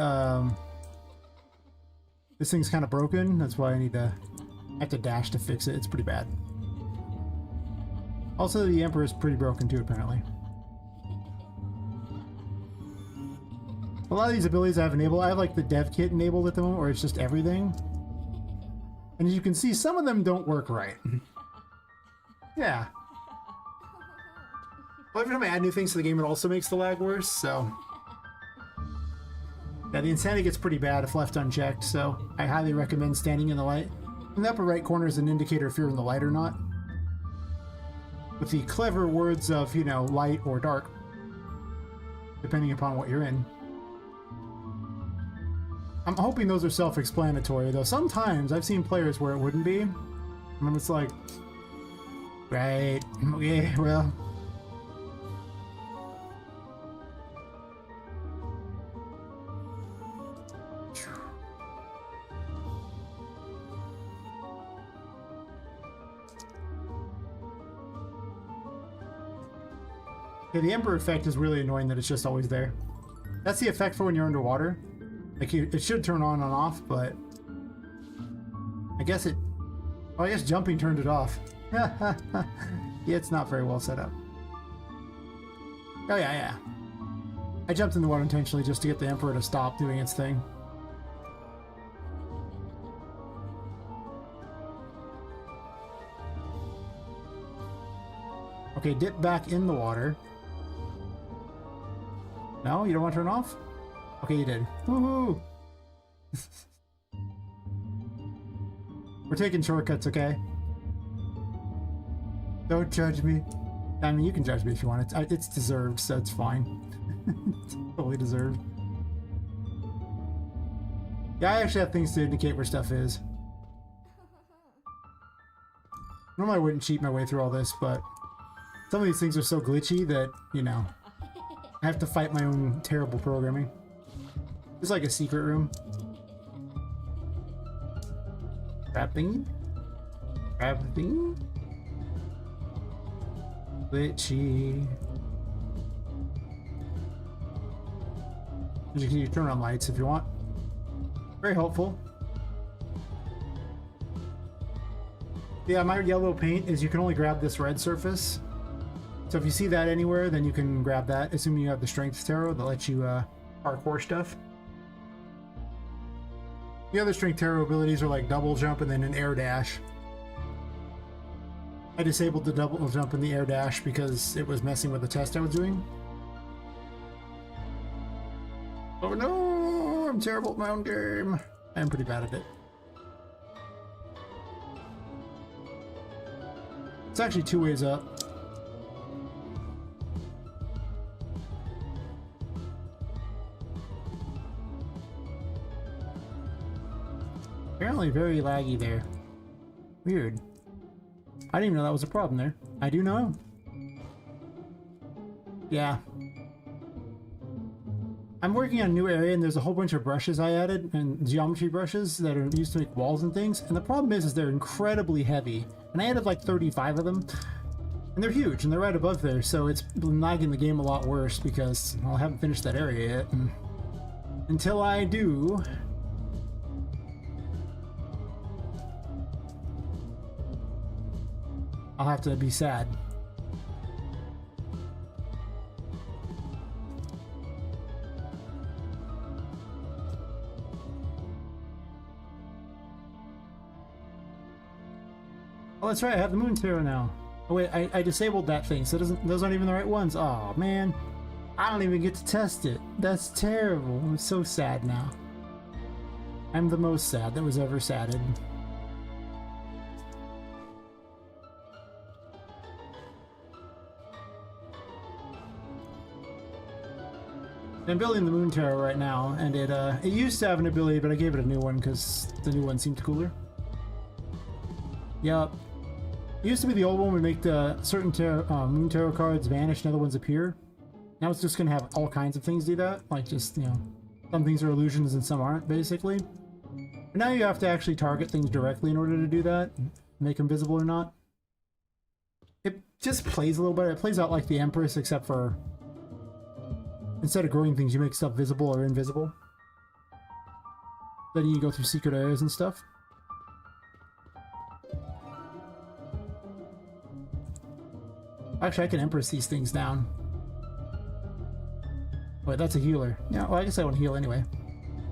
this thing's kind of broken. That's why I have to dash to fix it. It's pretty bad. Also, the Emperor is pretty broken too, apparently. A lot of these abilities I have enabled, I have like the dev kit enabled at the moment, where it's just everything. And as you can see, some of them don't work right. Yeah. Well, every time I add new things to the game, it also makes the lag worse, so... Yeah, the insanity gets pretty bad if left unchecked, so I highly recommend standing in the light. In the upper right corner is an indicator if you're in the light or not. With the clever words of, you know, light or dark, depending upon what you're in. I'm hoping those are self-explanatory, though sometimes I've seen players where it wouldn't be. And it's like, right, okay, well. Okay, the Emperor effect is really annoying that it's just always there. That's the effect for when you're underwater. Like, it should turn on and off, but... I guess it... Oh, I guess jumping turned it off. Yeah, it's not very well set up. Oh, yeah. I jumped in the water intentionally just to get the Emperor to stop doing its thing. Okay, dip back in the water. No? You don't want to turn off? Okay, you did. Woohoo! We're taking shortcuts, okay? Don't judge me. I mean, you can judge me if you want. It's deserved, so it's fine. It's totally deserved. Yeah, I actually have things to indicate where stuff is. Normally I wouldn't cheat my way through all this, but some of these things are so glitchy that, you know, I have to fight my own terrible programming. It's like a secret room. Wrapping. Glitchy. You can turn on lights if you want. Very helpful. Yeah, my yellow paint is you can only grab this red surface. So if you see that anywhere, then you can grab that, assuming you have the Strength Tarot that lets you parkour stuff. The other Strength Tarot abilities are like double jump and then an air dash. I disabled the double jump and the air dash because it was messing with the test I was doing. Oh no, I'm terrible at my own game. I'm pretty bad at it. It's actually 2 ways up. Apparently very laggy there. Weird. I didn't even know that was a problem there. I do know. Yeah. I'm working on a new area and there's a whole bunch of brushes I added and geometry brushes that are used to make walls and things. And the problem is they're incredibly heavy. And I added like 35 of them. And they're huge and they're right above there. So it's been lagging the game a lot worse because, well, I haven't finished that area yet. And until I do... I'll have to be sad. Oh, that's right, I have the Moon Tarot now. Oh wait, I disabled that thing, so those aren't even the right ones. Oh man, I don't even get to test it. That's terrible. I'm so sad now. I'm the most sad that was ever sadded. I'm building the Moon Tarot right now, and it used to have an ability, but I gave it a new one because the new one seemed cooler. Yep. It used to be the old one would make the certain Moon Tarot cards vanish and other ones appear. Now it's just going to have all kinds of things do that, like just, you know, some things are illusions and some aren't, basically. But now you have to actually target things directly in order to do that, make them visible or not. It just plays a little bit. It plays out like the Empress, except for instead of growing things, you make stuff visible or invisible. Letting you go through secret areas and stuff. Actually, I can Empress these things down. Wait, that's a healer. Yeah, well, I guess I want to heal anyway.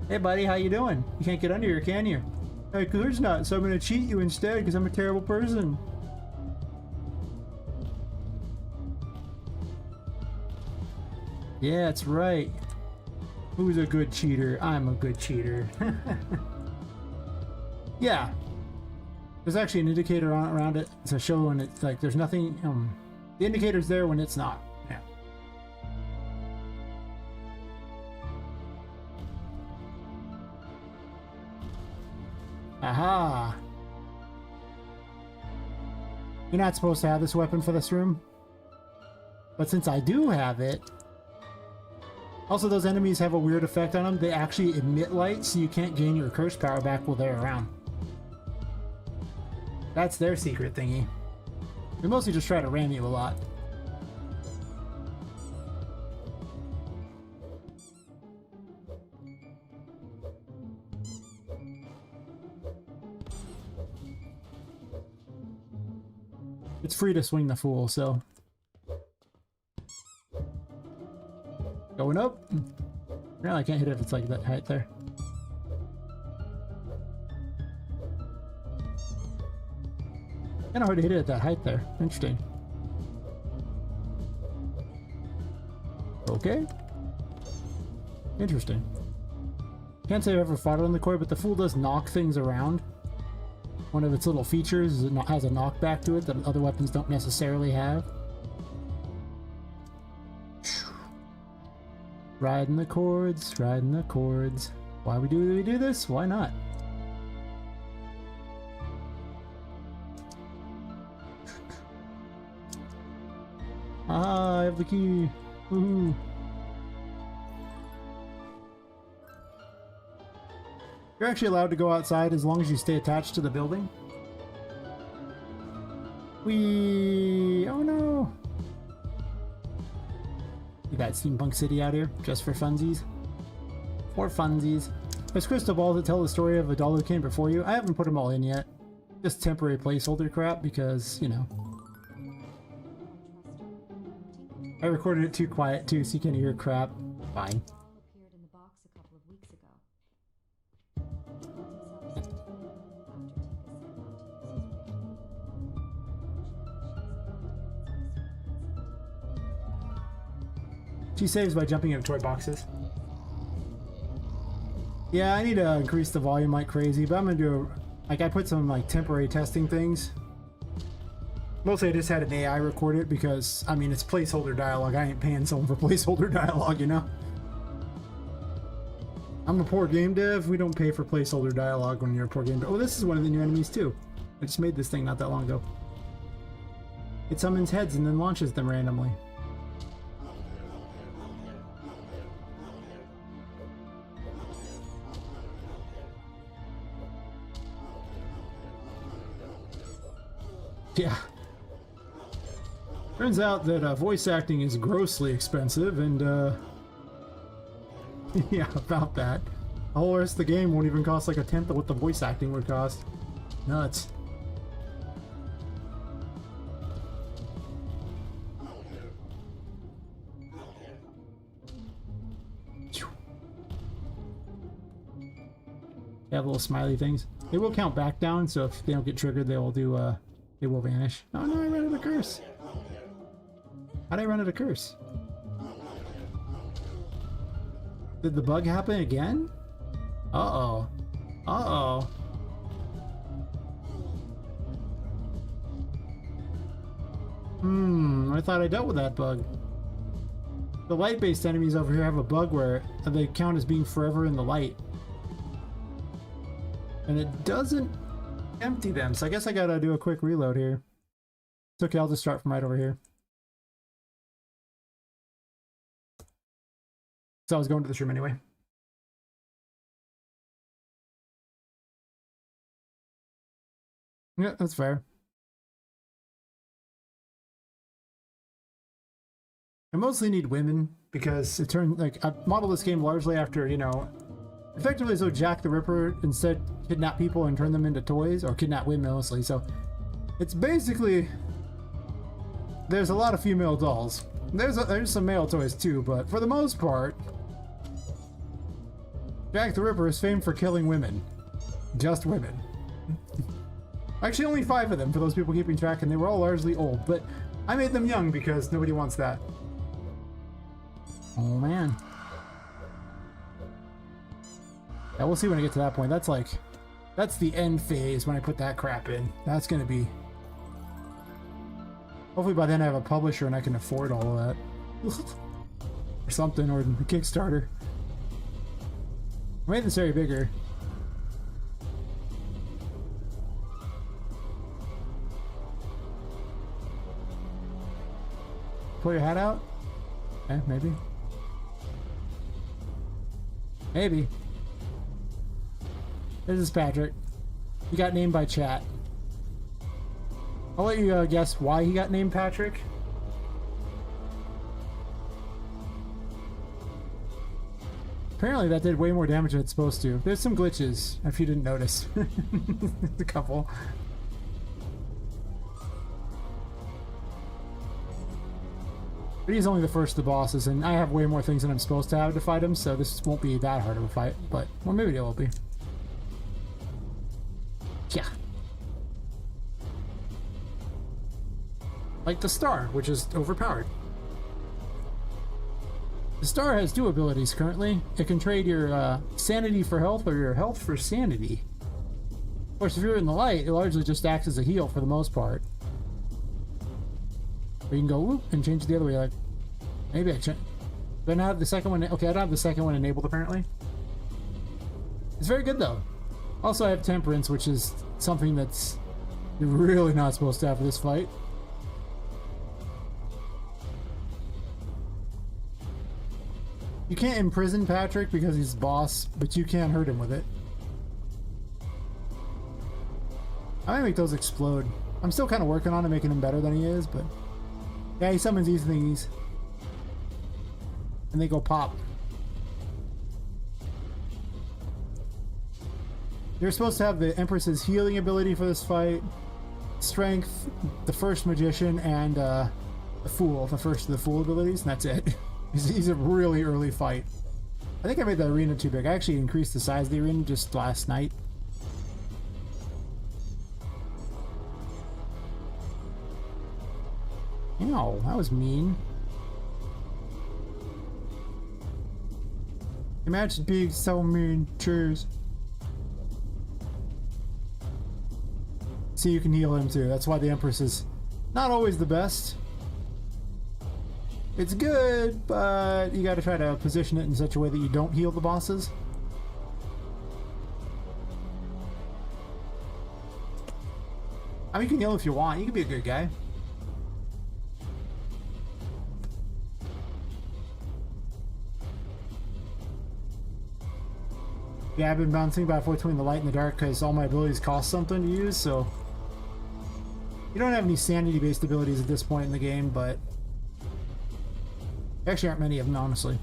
Hey, buddy, how you doing? You can't get under here, can you? Hey, there's not, so I'm gonna cheat you instead because I'm a terrible person. Yeah, that's right. Who's a good cheater? I'm a good cheater. Yeah. There's actually an indicator on around it to show when it's like there's nothing. The indicator's there when it's not. Yeah. Aha. You're not supposed to have this weapon for this room. But since I do have it. Also, those enemies have a weird effect on them. They actually emit light, so you can't gain your curse power back while they're around. That's their secret thingy. They mostly just try to ram you a lot. It's free to swing the Fool, so... Going up? Apparently I can't hit it if it's like that height there. Kinda hard to hit it at that height there. Interesting. Okay. Interesting. Can't say I've ever fought it on the core, but the Fool does knock things around. One of its little features is it has a knockback to it that other weapons don't necessarily have. Riding the chords, riding the chords. Why we do this? Why not? Ah, I have the key. Woohoo. You're actually allowed to go outside as long as you stay attached to the building. Oh no! You got Steampunk City out here, just for funsies. For funsies. There's crystal balls that tell the story of a doll who came before you. I haven't put them all in yet. Just temporary placeholder crap because, you know. I recorded it too quiet too, so you can't hear crap. Fine. She saves by jumping into toy boxes. Yeah, I need to increase the volume like crazy, but I'm gonna do like I put some like temporary testing things. Mostly I just had an AI record it because I mean it's placeholder dialogue. I ain't paying someone for placeholder dialogue, you know. I'm a poor game dev. We don't pay for placeholder dialogue when you're a poor game dev. Oh, this is one of the new enemies too. I just made this thing not that long ago. It summons heads and then launches them randomly. Yeah. Turns out that voice acting is grossly expensive, and yeah, about that. The whole rest of the game won't even cost like a tenth of what the voice acting would cost. Nuts. They have little smiley things. They will count back down, so if they don't get triggered, they will do they will vanish. Oh no, I ran out of curse. How'd I run out of curse? Did the bug happen again? Uh-oh. Uh-oh. I thought I dealt with that bug. The light-based enemies over here have a bug where they count as being forever in the light. And it doesn't empty them, so I guess I gotta do a quick reload here. It's okay, I'll just start from right over here. So I was going to this room anyway. Yeah, that's fair. I mostly need women because it turned like I modeled this game largely after, you know, effectively so Jack the Ripper instead kidnap people and turn them into toys, or kidnap women mostly. So it's basically there's a lot of female dolls. there's some male toys too, but for the most part, Jack the Ripper is famed for killing women. Just women. Actually, only 5 of them for those people keeping track, and they were all largely old, but I made them young because nobody wants that. Oh man. Yeah, we'll see when I get to that point. That's the end phase when I put that crap in. That's gonna be... Hopefully by then I have a publisher and I can afford all of that. Or something, or the Kickstarter. I made this area bigger. Pull your hat out? Eh, maybe. Maybe. This is Patrick. He got named by chat. I'll let you guess why he got named Patrick. Apparently that did way more damage than it's supposed to. There's some glitches, if you didn't notice. A couple. But he's only the first of the bosses, and I have way more things than I'm supposed to have to fight him, so this won't be that hard of a fight, but, well, maybe it will be. Yeah. Like the star, which is overpowered. The star has 2 abilities currently. It can trade your sanity for health or your health for sanity. Of course, if you're in the light, it largely just acts as a heal for the most part. Or you can go whoop and change it the other way, like, maybe I change. Do I not have the second one? Okay, I don't have the second one enabled apparently. It's very good though. Also, I have Temperance, which is something that's you're really not supposed to have for this fight. You can't imprison Patrick because he's the boss, but you can hurt him with it. I might make those explode. I'm still kind of working on it, making him better than he is, but... Yeah, he summons these thingies. And they go pop. You're supposed to have the Empress's healing ability for this fight, Strength, the first Magician, and the Fool, the first of the Fool abilities, and that's it. He's a really early fight. I think I made the arena too big. I actually increased the size of the arena just last night. Ow, that was mean. Imagine being so mean. Cheers. See, you can heal him too. That's why the Empress is not always the best. It's good, but you gotta try to position it in such a way that you don't heal the bosses. I mean, you can heal if you want. You can be a good guy. Yeah, I've been bouncing back and forth between the light and the dark because all my abilities cost something to use, so... You don't have any sanity-based abilities at this point in the game, but... There actually aren't many of them, honestly.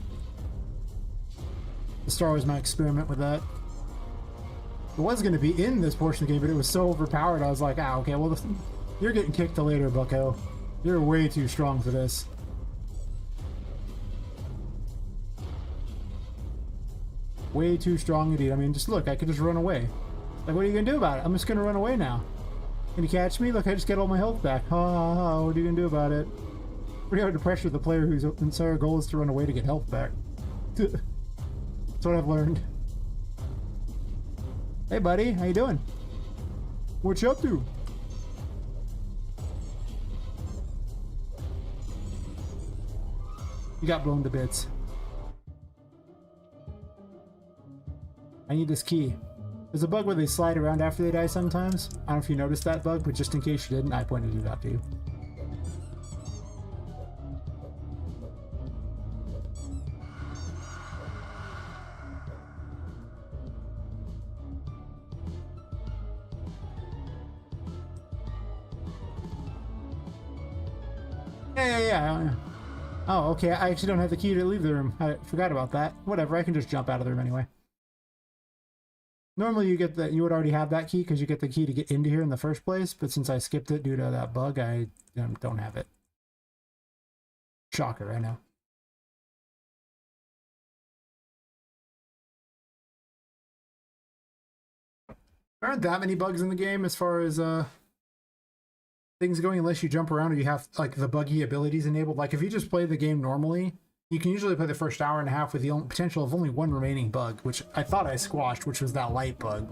The star was my experiment with that. It was going to be in this portion of the game, but it was so overpowered, I was like, ah, okay, well, you're getting kicked to later, bucko. You're way too strong for this. Way too strong indeed. I mean, just look, I could just run away. Like, what are you going to do about it? I'm just going to run away now. Can you catch me? Look, I just get all my health back. Ha ha ha, what are you going to do about it? Pretty hard to pressure the player whose entire goal is to run away to get health back. That's what I've learned. Hey buddy, how you doing? What you up to? You got blown to bits. I need this key. There's a bug where they slide around after they die sometimes. I don't know if you noticed that bug, but just in case you didn't, I pointed it out to you. Yeah. Oh, okay, I actually don't have the key to leave the room. I forgot about that. Whatever, I can just jump out of the room anyway. Normally you would already have that key because you get the key to get into here in the first place, but since I skipped it due to that bug, I don't have it. Shocker, I know. There aren't that many bugs in the game as far as things going, unless you jump around or you have like the buggy abilities enabled. Like if you just play the game normally, you can usually play the first hour and a half with the potential of only one remaining bug, which I thought I squashed, which was that light bug.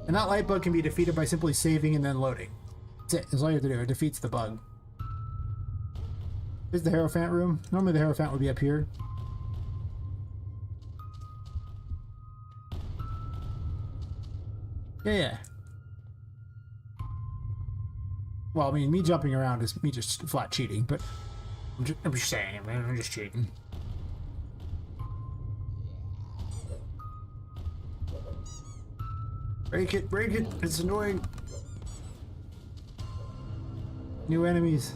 And that light bug can be defeated by simply saving and then loading. That's it. That's all you have to do. It defeats the bug. Here's the Hierophant room. Normally the Hierophant would be up here. Yeah. Well, I mean, me jumping around is me just flat cheating, but I'm just saying, man, I'm just cheating. Break it, it's annoying. New enemies.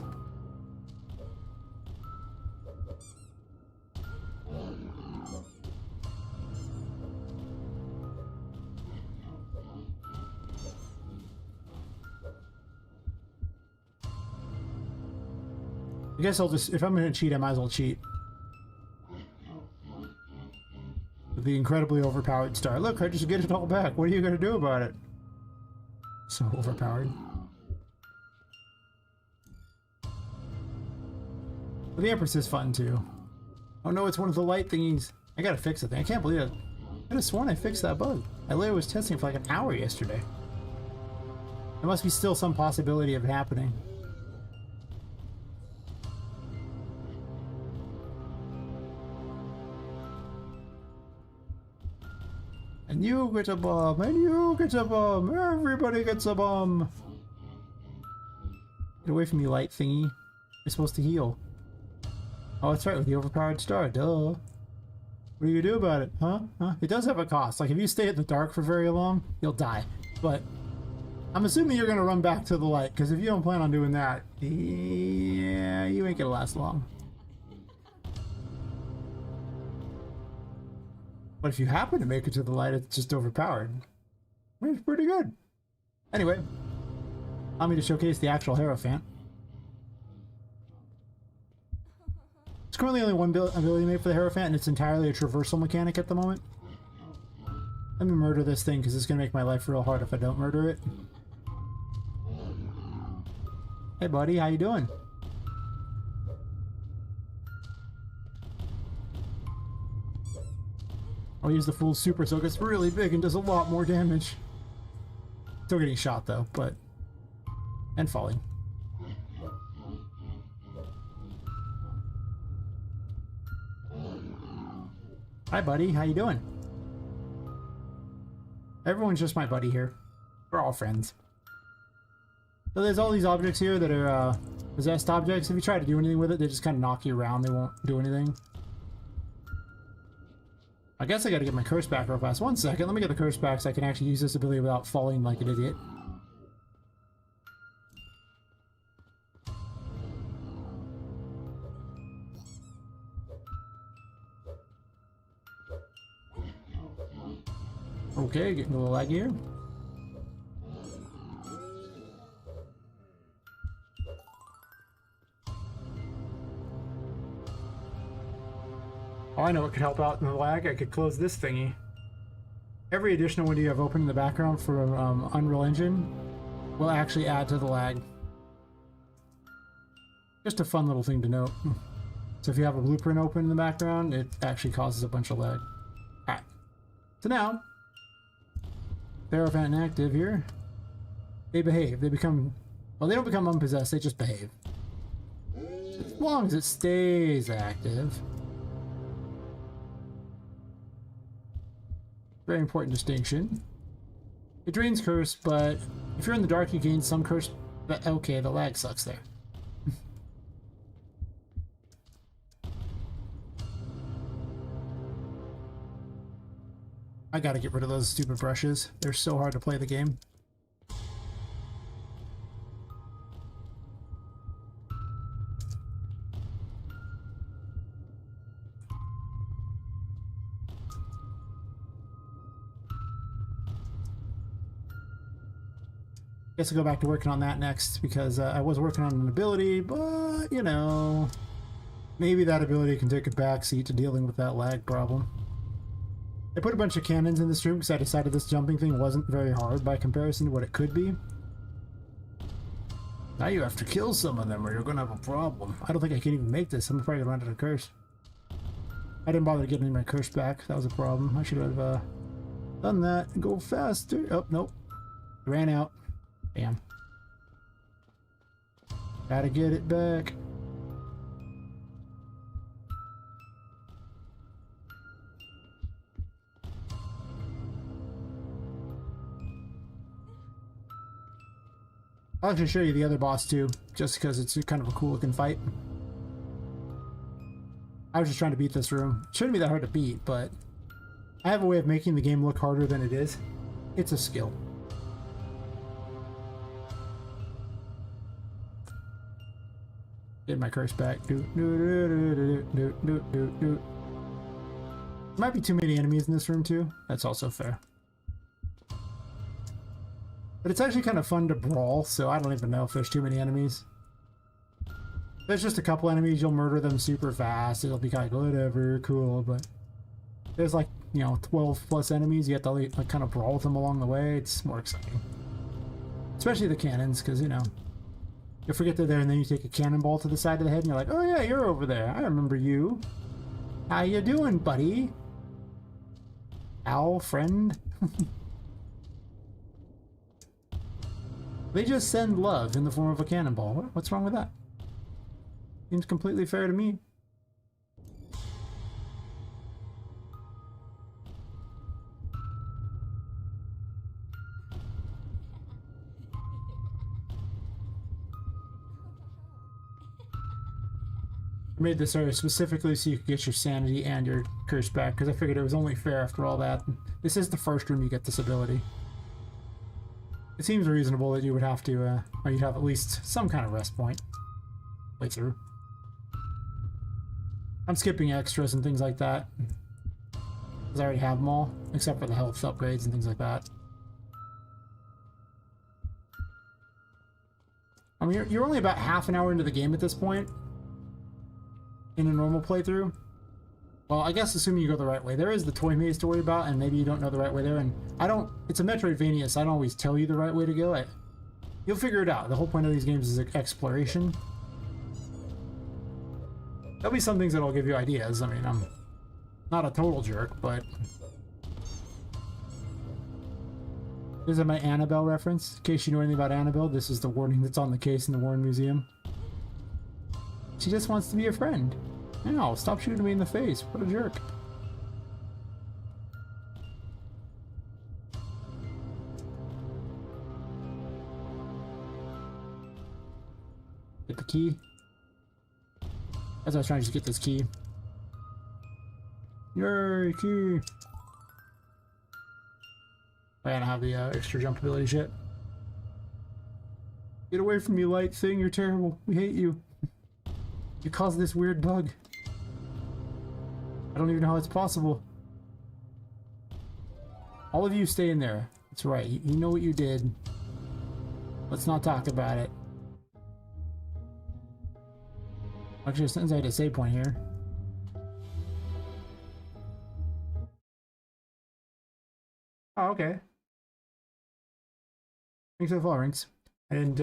I guess I'll just, if I'm gonna cheat, I might as well cheat. With the incredibly overpowered star. Look, I just get it all back. What are you gonna do about it? So overpowered. But the Empress is fun too. Oh no, it's one of the light thingies. I gotta fix the thing. I can't believe it. I could have sworn I fixed that bug. I literally was testing for like an hour yesterday. There must be still some possibility of it happening. And you get a bomb, and you get a bomb, everybody gets a bomb. Get away from me, light thingy. You're supposed to heal. Oh, that's right, with the overpowered star, duh. What do you do about it, huh? It does have a cost. Like, if you stay in the dark for very long, you'll die. But I'm assuming you're gonna run back to the light, because if you don't plan on doing that, yeah, you ain't gonna last long. But if you happen to make it to the light, it's just overpowered. It's pretty good. Anyway, allow me to showcase the actual Hierophant. There's currently only one ability made for the Hierophant, and it's entirely a traversal mechanic at the moment. Let me murder this thing, because it's going to make my life real hard if I don't murder it. Hey buddy, how you doing? I'll use the full super so it gets really big and does a lot more damage. Still getting shot though, but... and falling. Hi buddy, how you doing? Everyone's just my buddy here. We're all friends. So there's all these objects here that are possessed objects. If you try to do anything with it, they just kind of knock you around. They won't do anything. I guess I gotta get my curse back real fast. One second, let me get the curse back so I can actually use this ability without falling like an idiot. Okay, getting a little lag here. Oh, I know what could help out in the lag. I could close this thingy. Every additional window you have open in the background for Unreal Engine will actually add to the lag. Just a fun little thing to note. So if you have a blueprint open in the background, it actually causes a bunch of lag. Alright. So now, Hierophant active here. They behave. They become... well, they don't become unpossessed, they just behave. As long as it stays active. Very important distinction. It drains curse, but if you're in the dark, you gain some curse. But okay, the lag sucks there. I gotta get rid of those stupid brushes. They're so hard to play the game. Guess I'll go back to working on that next because I was working on an ability, but you know, Maybe that ability can take a backseat to dealing with that lag problem. I put a bunch of cannons in this room because I decided this jumping thing wasn't very hard by comparison to what it could be. Now you have to kill some of them or you're gonna have a problem. I don't think I can even make this. I'm probably gonna run out of curse. I didn't bother getting my curse back. That was a problem. I should have done that and go faster. Oh, nope. Ran out. Damn. Gotta get it back. I'll actually show you the other boss too, just because it's kind of a cool looking fight. I was just trying to beat this room. It shouldn't be that hard to beat, but I have a way of making the game look harder than it is. It's a skill. Get my curse back. Might be too many enemies in this room too. That's also fair. But it's actually kind of fun to brawl, so I don't even know if there's too many enemies. If there's just a couple enemies, you'll murder them super fast. It'll be kind of whatever, cool, but there's like, you know, 12 plus enemies. You have to like kind of brawl with them along the way. It's more exciting. Especially the cannons, because, you know, you'll forget they're there and then you take a cannonball to the side of the head and you're like, oh yeah, you're over there. I remember you. How you doing, buddy? Owl friend? They just send love in the form of a cannonball. What's wrong with that? Seems completely fair to me. I made this area specifically so you could get your sanity and your curse back, because I figured it was only fair after all that. This is the first room you get this ability. It seems reasonable that you would have to, or you'd have at least some kind of rest point. Way through. I'm skipping extras and things like that, because I already have them all, except for the health upgrades and things like that. I mean, you're only about half an hour into the game at this point, in a normal playthrough. Well, I guess assuming you go the right way. There is the toy maze to worry about, and maybe you don't know the right way there, and I don't... It's a Metroidvania, so I don't always tell you the right way to go. You'll figure it out. The whole point of these games is exploration. There'll be some things that'll give you ideas. I mean, I'm not a total jerk, but... This is my Annabelle reference. In case you know anything about Annabelle, this is the warning that's on the case in the Warren Museum. She just wants to be a friend. Ow, stop shooting me in the face. What a jerk. Get the key. That's why I was trying to just get this key. Yay, key! I don't have the extra jump abilities yet. Get away from me, light thing. You're terrible. We hate you. You caused this weird bug. I don't even know how it's possible. All of you stay in there. That's right. You know what you did. Let's not talk about it. Actually, since I had a save point here. Oh, okay. Thanks for the follow-rings. I didn't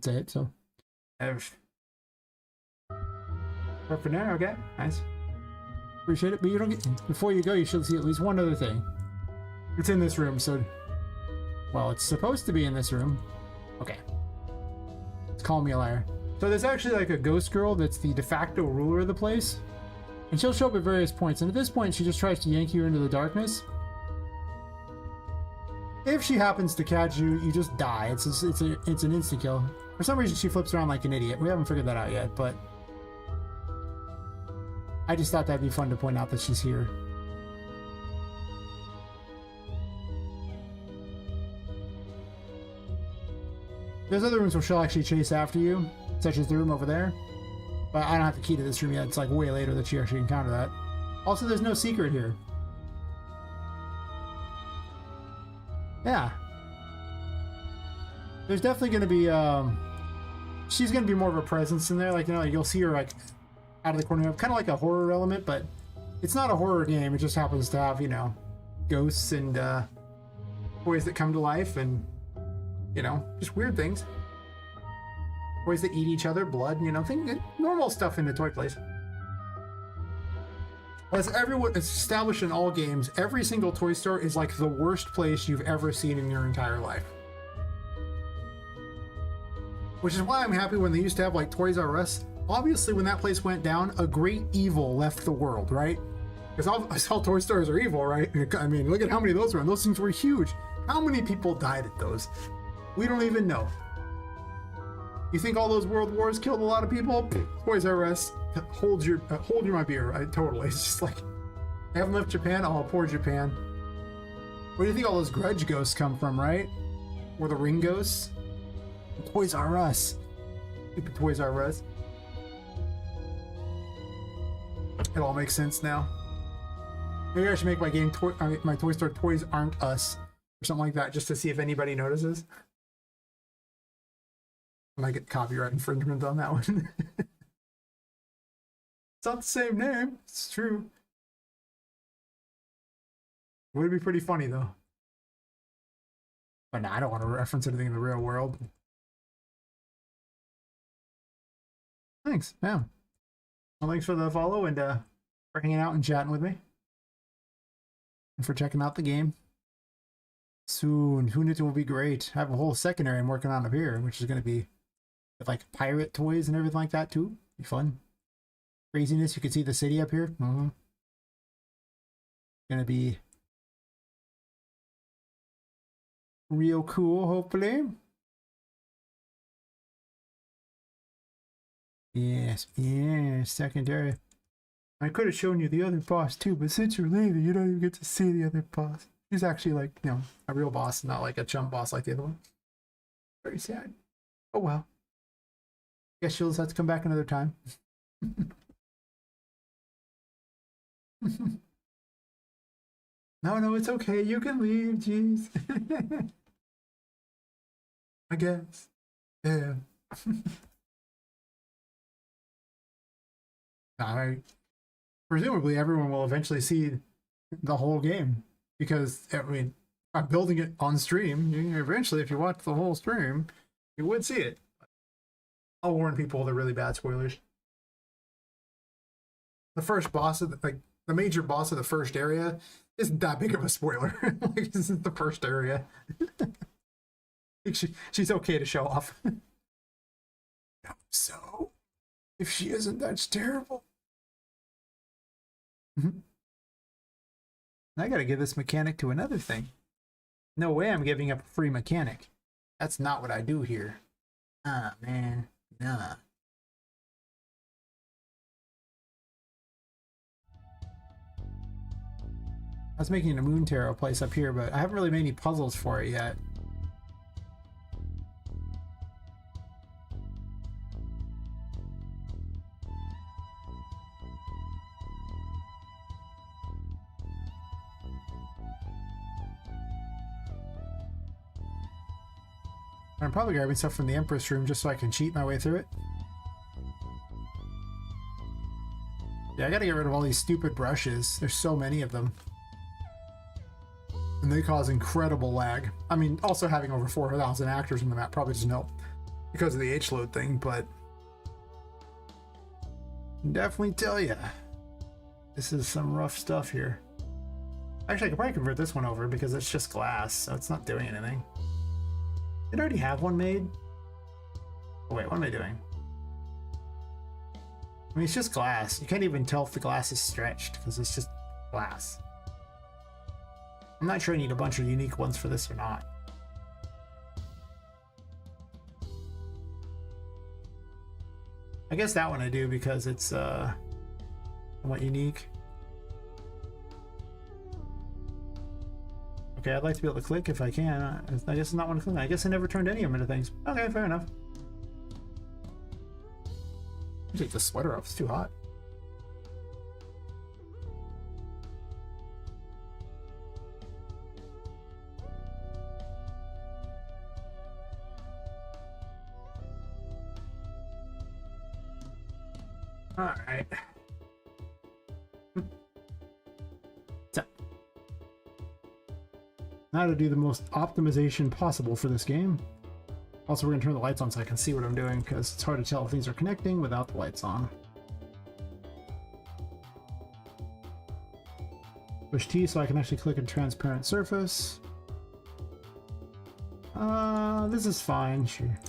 say it, so... Work for now, okay? Nice. Appreciate it, but you don't get... Before you go, you should see at least one other thing. It's in this room, so... Well, it's supposed to be in this room. Okay. Let's call me a liar. So there's actually like a ghost girl that's the de facto ruler of the place. And she'll show up at various points, and at this point she just tries to yank you into the darkness. If she happens to catch you, you just die. It's an insta-kill. For some reason she flips around like an idiot. We haven't figured that out yet, but... I just thought that'd be fun to point out that she's here. There's other rooms where she'll actually chase after you, such as the room over there. But I don't have the key to this room yet. It's like way later that you actually encounter that. Also, there's no secret here. Yeah. There's definitely going to be, she's going to be more of a presence in there. Like, you know, you'll see her, like, out of the corner of kind of like a horror element, but it's not a horror game. It just happens to have, you know, ghosts and toys that come to life and, you know, just weird things. Toys that eat each other, blood, you know, normal stuff in the toy place. As everyone, it's established in all games, every single toy store is like the worst place you've ever seen in your entire life. Which is why I'm happy when they used to have like Toys R Us. Obviously, when that place went down, a great evil left the world, right? Because all toy stores are evil, right? I mean, look at how many of those were, and those things were huge. How many people died at those? We don't even know. You think all those world wars killed a lot of people? Toys R Us. Hold your my beer. Totally. It's just like, I haven't left Japan. Oh, poor Japan. Where do you think all those grudge ghosts come from, right? Or the ring ghosts? Toys R Us. Stupid Toys R Us. It all makes sense now. Maybe I should make my game my Toy Store Toys Aren't Us or something like that, just to see if anybody notices. I might get copyright infringement on that one. It's not the same name. It's true. Would be pretty funny though. But nah, I don't want to reference anything in the real world. Thanks, yeah. Well, thanks for the follow and for hanging out and chatting with me. And for checking out the game. Soon it will be great. I have a whole secondary I'm working on up here, which is going to be with like pirate toys and everything like that too. Be fun. Craziness. You can see the city up here. Gonna be real cool, hopefully. Yes, secondary. I could have shown you the other boss too, but since you're leaving, you don't even get to see the other boss. He's actually like, you know, a real boss, not like a chump boss like the other one. Very sad. Oh well. Guess you'll just have to come back another time. No, it's okay. You can leave, jeez. I guess. Yeah. Presumably everyone will eventually see the whole game because, I mean, I'm building it on stream. Eventually, if you watch the whole stream, you would see it. I'll warn people the really bad spoilers. The first boss of the major boss of the first area isn't that big of a spoiler. Like, this is the first area. She's okay to show off. So, if she isn't, that's terrible. I gotta give this mechanic to another thing. No way I'm giving up a free mechanic. That's not what I do here. Ah, man. Nah. I was making a Moon Tarot place up here, but I haven't really made any puzzles for it yet. I'm probably grabbing stuff from the Empress room just so I can cheat my way through it. Yeah, I gotta get rid of all these stupid brushes. There's so many of them. And they cause incredible lag. I mean, also having over 4,000 actors in the map probably doesn't help because of the H-load thing, but definitely tell ya, this is some rough stuff here. Actually, I could probably convert this one over because it's just glass, so it's not doing anything. Did I already have one made? Oh wait, what am I doing? I mean, it's just glass. You can't even tell if the glass is stretched because it's just glass. I'm not sure I need a bunch of unique ones for this or not. I guess that one I do because it's somewhat unique. Okay, I'd like to be able to click if I can. I guess it's not one to click. I guess I never turned any of them into things. Okay, fair enough. Take the sweater off, it's too hot. Alright. So, now to do the most optimization possible for this game. Also, we're going to turn the lights on so I can see what I'm doing, because it's hard to tell if things are connecting without the lights on. Push T so I can actually click a transparent surface. This is fine, sure.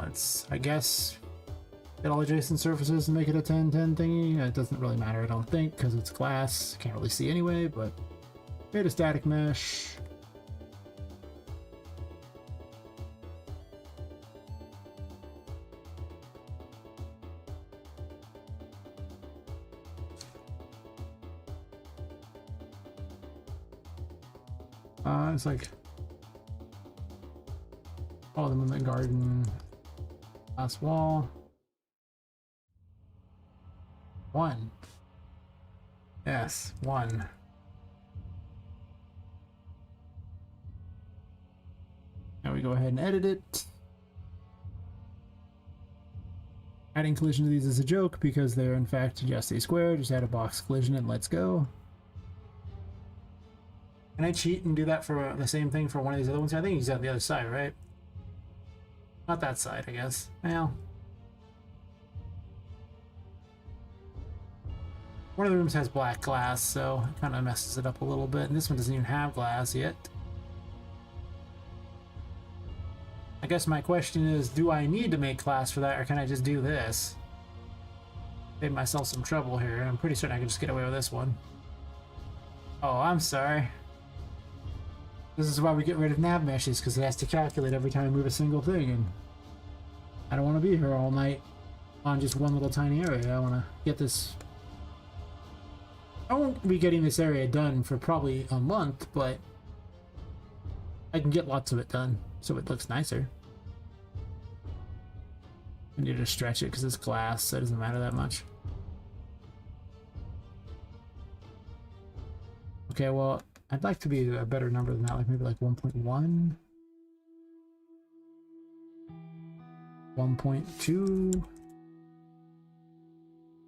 Let's, I guess, get all adjacent surfaces and make it a 10-10 thingy. It doesn't really matter, I don't think, because it's glass. Can't really see anyway, but create a static mesh. It's like all of them in the garden. Last wall. 1. Yes, 1. Now we go ahead and edit it. Adding collision to these is a joke because they're in fact just a square. Just add a box collision and let's go. Can I cheat and do that for the same thing for one of these other ones? I think he's on the other side, right? Not that side, I guess. Well, one of the rooms has black glass, so it kind of messes it up a little bit. And this one doesn't even have glass yet. I guess my question is, do I need to make glass for that, or can I just do this? Save myself some trouble here. I'm pretty certain I can just get away with this one. Oh, I'm sorry. This is why we get rid of nav meshes, because it has to calculate every time I move a single thing, and I don't want to be here all night on just one little tiny area. I want to get this... I won't be getting this area done for probably a month, but I can get lots of it done, so it looks nicer. I need to stretch it because it's glass, so it doesn't matter that much. Okay, well, I'd like to be a better number than that, like maybe like 1.1, 1.2,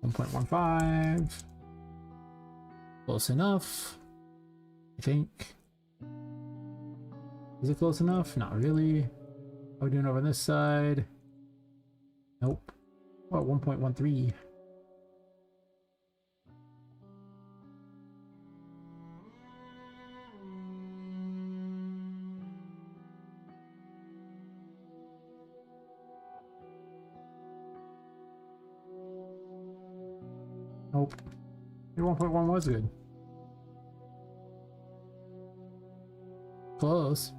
1.15. Close enough, I think. Is it close enough? Not really. How are we doing over on this side? Nope. What, 1.13? Nope. Your 1.1 was good. Close.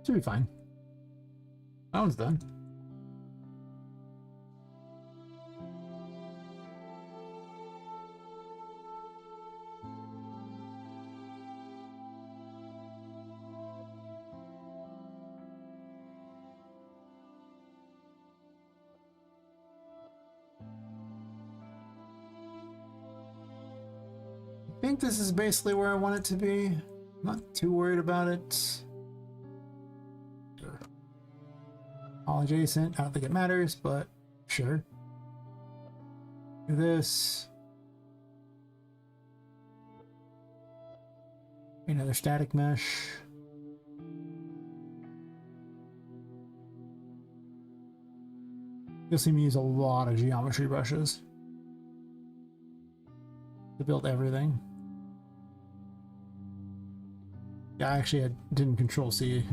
Should be fine. That one's done. I think this is basically where I want it to be. Not too worried about it. All adjacent. I don't think it matters, but sure. Do this. Another static mesh. You'll see me use a lot of geometry brushes to build everything. Yeah, actually I didn't control C,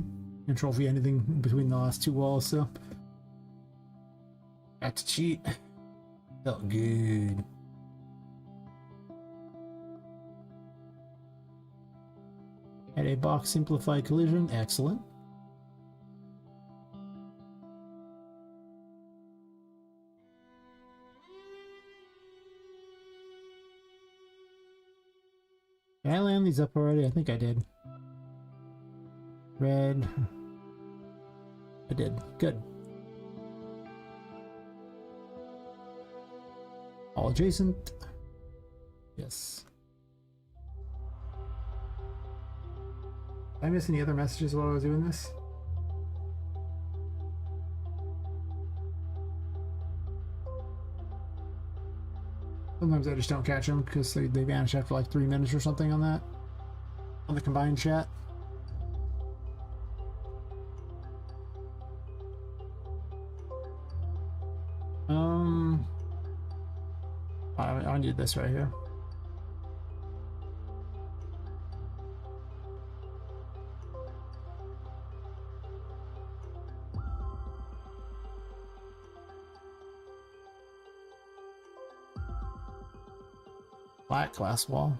control V anything between the last two walls, so got to cheat. Felt good. Add a box simplified collision, excellent. Did I land these up already? I think I did. Red. I did. Good. All adjacent. Yes. Did I miss any other messages while I was doing this? Sometimes I just don't catch them because they vanish after like 3 minutes or something on that. On the combined chat. I need this right here. Black glass wall.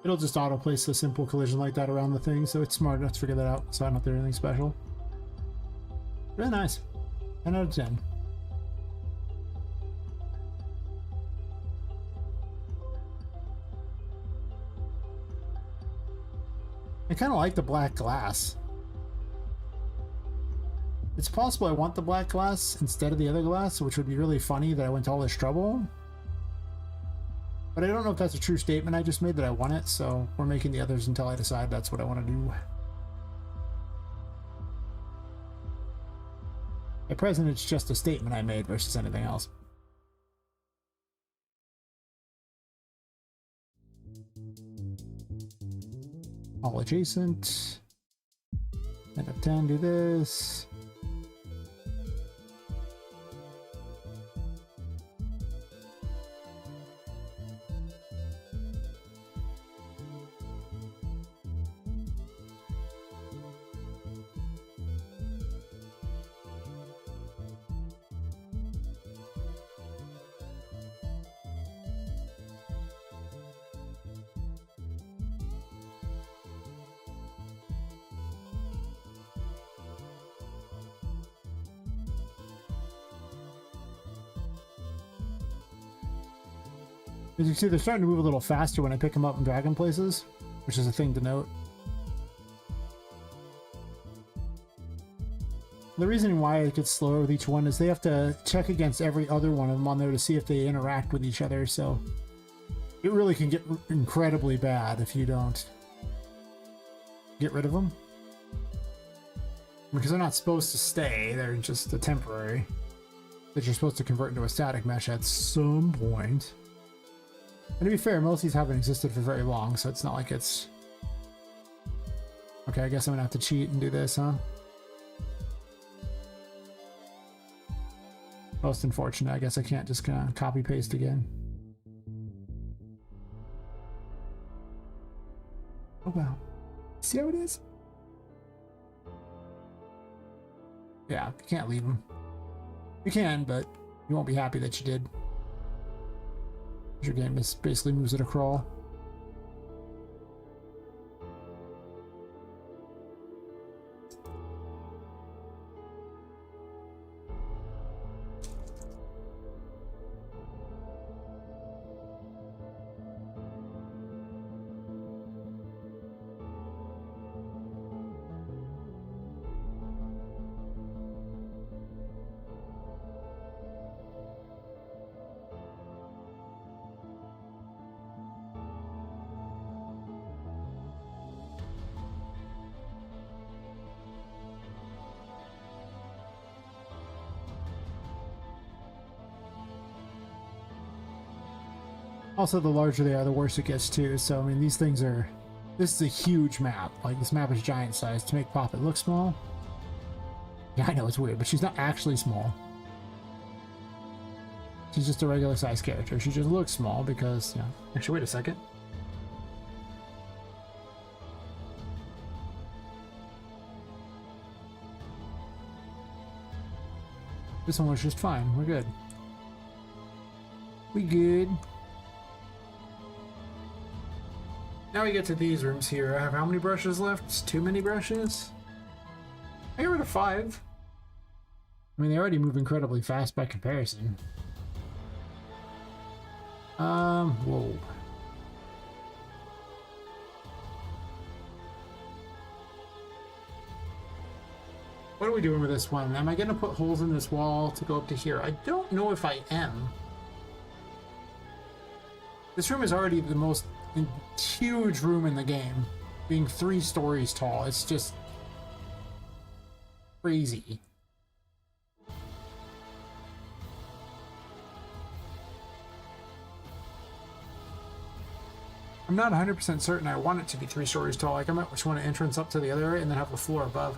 It'll just auto place a simple collision like that around the thing, so it's smart enough to figure that out, so I don't have to do anything special. Really nice. 10 out of 10. I kind of like the black glass. It's possible I want the black glass instead of the other glass, which would be really funny that I went to all this trouble. But I don't know if that's a true statement I just made that I want it, so we're making the others until I decide that's what I want to do. At present, it's just a statement I made versus anything else. All adjacent. 10 of 10, do this. As you can see, they're starting to move a little faster when I pick them up and drag them places, which is a thing to note. The reason why it gets slower with each one is they have to check against every other one of them on there to see if they interact with each other, so it really can get incredibly bad if you don't get rid of them. Because they're not supposed to stay, they're just a temporary that you're supposed to convert into a static mesh at some point. And to be fair, most of these haven't existed for very long, so it's not like it's... Okay, I guess I'm gonna have to cheat and do this, huh? Most unfortunate. I guess I can't just kind of copy paste again. Oh wow. See how it is? Yeah, you can't leave them. You can, but you won't be happy that you did. Your game is basically moves at a crawl. Also, the larger they are, the worse it gets too. So, I mean, these things are... This is a huge map. Like, this map is giant size to make Poppet look small. Yeah, I know, it's weird, but she's not actually small. She's just a regular size character. She just looks small because, yeah. Actually, wait a second. This one was just fine. We're good. We good. Now we get to these rooms here. I have how many brushes left? It's too many brushes? I got rid of 5. I mean, they already move incredibly fast by comparison. Whoa. What are we doing with this one? Am I going to put holes in this wall to go up to here? I don't know if I am. This room is already the most huge room in the game, being 3 stories tall. It's just crazy. I'm not 100% certain I want it to be 3 stories tall. Like, I might just want an entrance up to the other area and then have the floor above.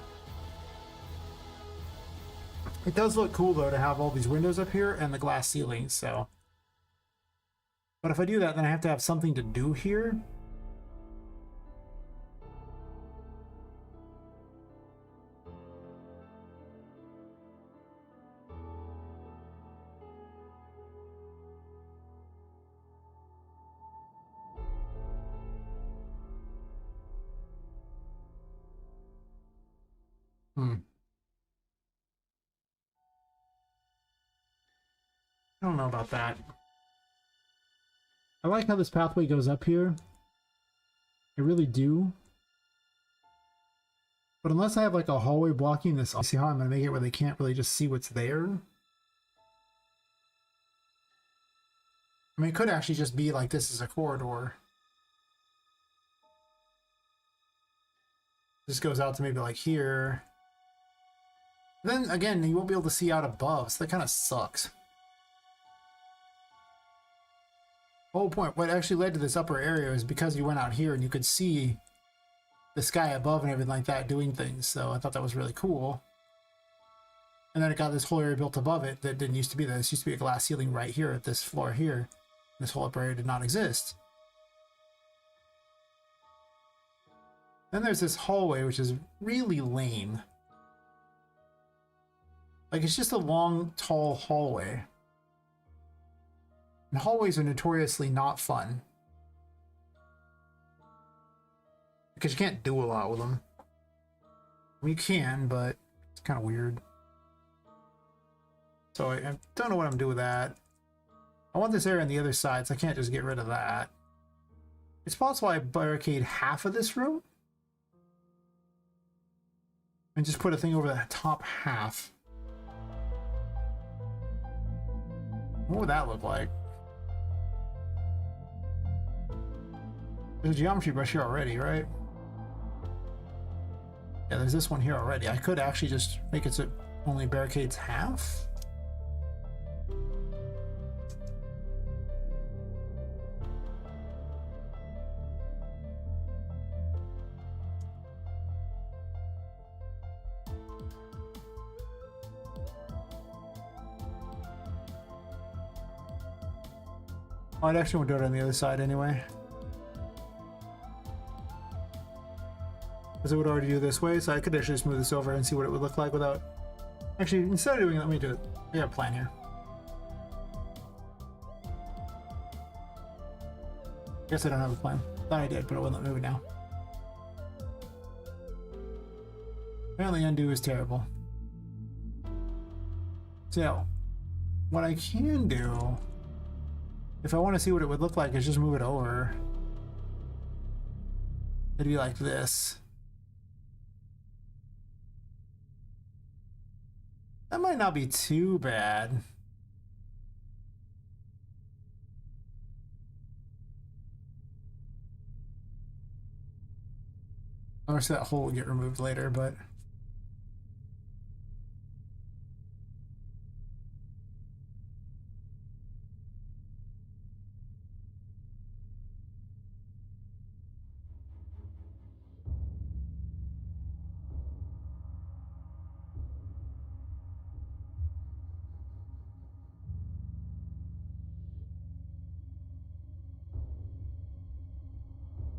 It does look cool, though, to have all these windows up here and the glass ceilings, so... But if I do that, then I have to have something to do here. I don't know about that. I like how this pathway goes up here. I really do. But unless I have like a hallway blocking this, I'll see how I'm going to make it where they can't really just see what's there. I mean, it could actually just be like this is a corridor. This goes out to maybe like here. Then again, you won't be able to see out above, so that kind of sucks. The whole point, what actually led to this upper area is because you went out here and you could see the sky above and everything like that doing things, so I thought that was really cool. And then it got this whole area built above it that didn't used to be there. This used to be a glass ceiling right here at this floor here. This whole upper area did not exist. Then there's this hallway, which is really lame. Like, it's just a long, tall hallway. And hallways are notoriously not fun. Because you can't do a lot with them. I mean, you can, but it's kind of weird. So I don't know what I'm doing with that. I want this area on the other side, so I can't just get rid of that. It's possible I barricade half of this room. And just put a thing over the top half. What would that look like? There's a geometry brush here already, right? Yeah, there's this one here already. I could actually just make it so it only barricades half. Oh, I'd actually want to do it on the other side anyway. Because it would already do this way, so I could actually just move this over and see what it would look like without... Actually, instead of doing it, let me do it. I got a plan here. Guess I don't have a plan. Thought I did, but it wouldn't let me move it now. Apparently undo is terrible. So, what I can do, if I want to see what it would look like, is just move it over. It'd be like this. That might not be too bad. Obviously that hole will get removed later, but...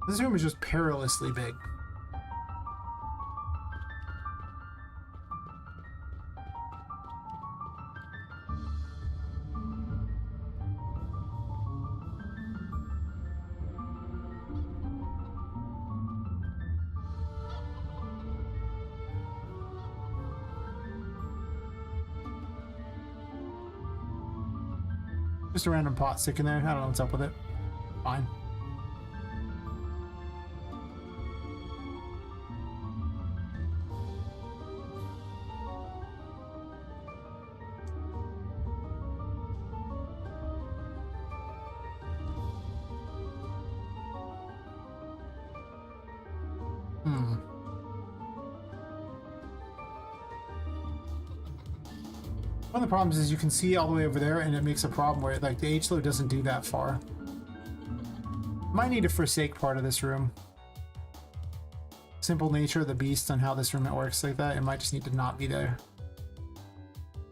This room is just perilously big. Just a random pot sticking there. I don't know what's up with it. Fine. Hmm. One of the problems is you can see all the way over there, and it makes a problem where like the H-load doesn't do that far. Might need to forsake part of this room. Simple nature of the beast and how this room works like that, it might just need to not be there.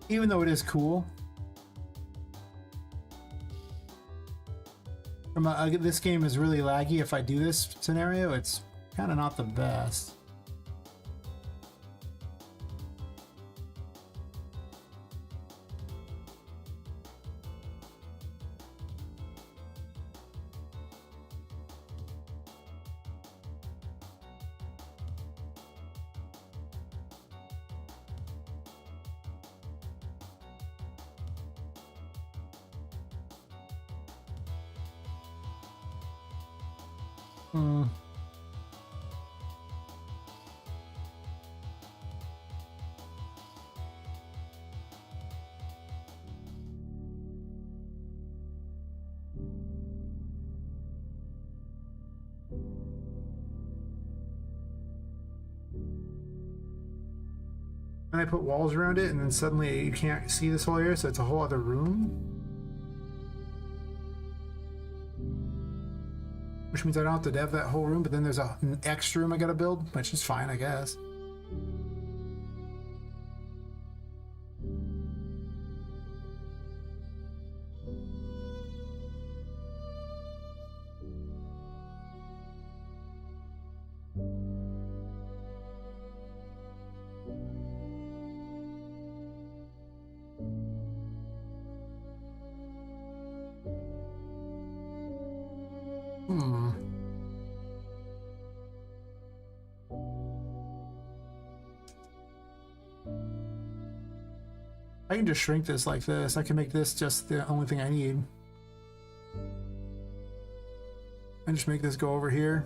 Even though it is cool. This game is really laggy. If I do this scenario, it's kind of not the best. Hmm. And I put walls around it, and then suddenly you can't see this whole area, so it's a whole other room. Which means I don't have to dev that whole room, but then there's an extra room I gotta build, which is fine, I guess. Hmm. I can just shrink this like this. I can make this just the only thing I need. And just make this go over here.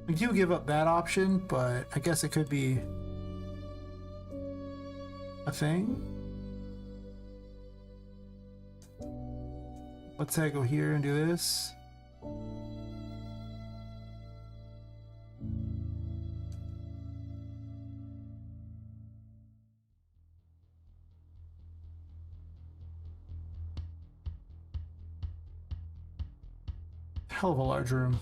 I do give up that option, but I guess it could be a thing. Let's say I go here and do this. Hell of a large room.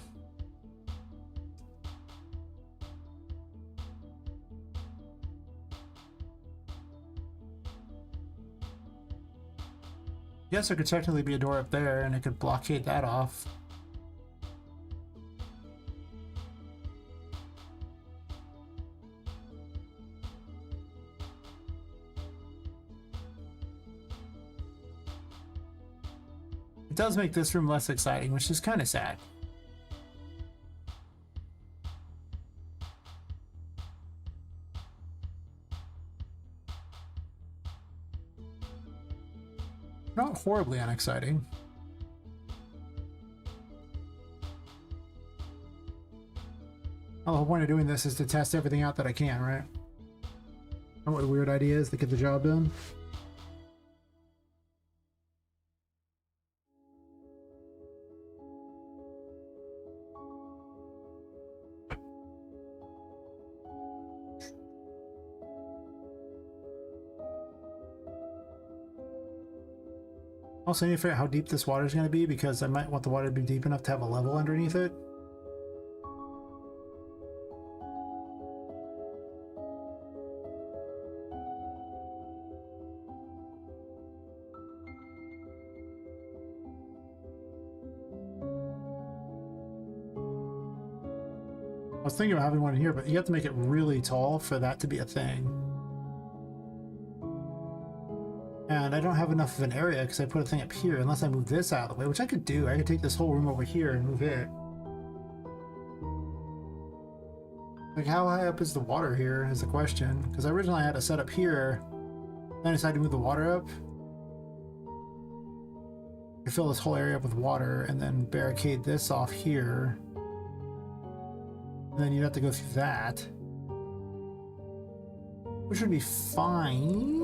Yes, there could technically be a door up there, and it could blockade that off. It does make this room less exciting, which is kind of sad. Not horribly unexciting. Well, the whole point of doing this is to test everything out that I can, right? Know what the weird idea is to get the job done? Also, I need to figure out how deep this water is going to be, because I might want the water to be deep enough to have a level underneath it. I was thinking about having one in here, but you have to make it really tall for that to be a thing. And I don't have enough of an area because I put a thing up here, unless I move this out of the way, which I could do. I could take this whole room over here and move it. Like, how high up is the water here is the question. Because originally I had it set up here, then I decided to move the water up. I fill this whole area up with water and then barricade this off here. And then you'd have to go through that, which would be fine.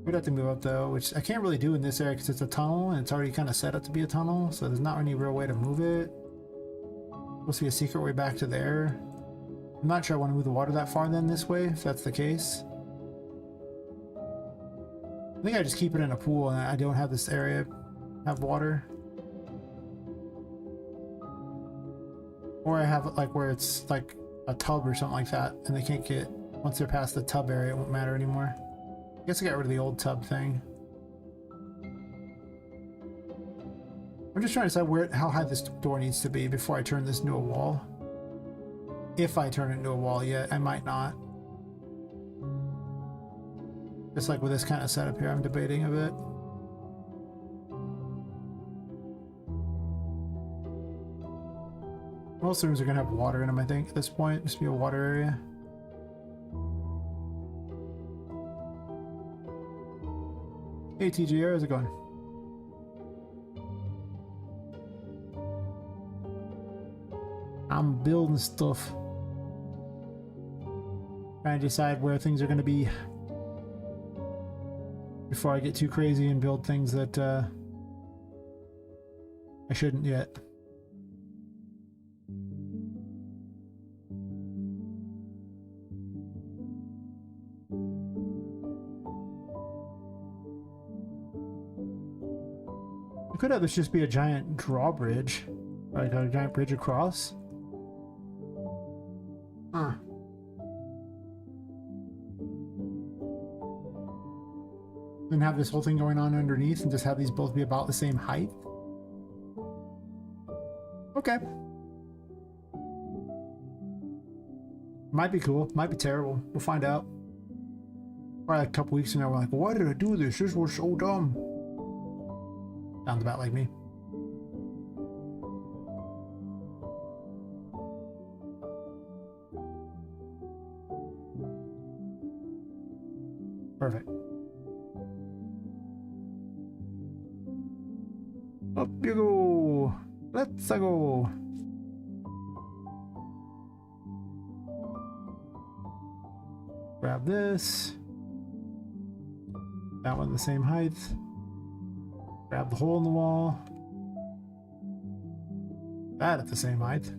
We'd have to move up though, which I can't really do in this area because it's a tunnel and it's already kind of set up to be a tunnel, so there's not any real way to move it. Supposed to be a secret way back to there. I'm not sure I want to move the water that far then this way, if that's the case. I think I just keep it in a pool and I don't have this area have water. Or I have it like where it's like a tub or something like that and they can't get, once they're past the tub area it won't matter anymore. I guess I got rid of the old tub thing. I'm just trying to decide how high this door needs to be before I turn this into a wall. If I turn it into a wall yet, I might not. Just like with this kind of setup here, I'm debating a bit. Most rooms are going to have water in them, I think, at this point. Just be a water area. Hey TGR, how's it going? I'm building stuff. Trying to decide where things are going to be before I get too crazy and build things that I shouldn't yet. I could have this just be a giant drawbridge, like a giant bridge across. Huh. And have this whole thing going on underneath and just have these both be about the same height. Okay. Might be cool, might be terrible. We'll find out. Probably a couple weeks from now we're like, why did I do this? This was so dumb. Sounds about like me. Perfect. Up you go. Let's go. Grab this. That one the same height. Grab the hole in the wall. That at the same height.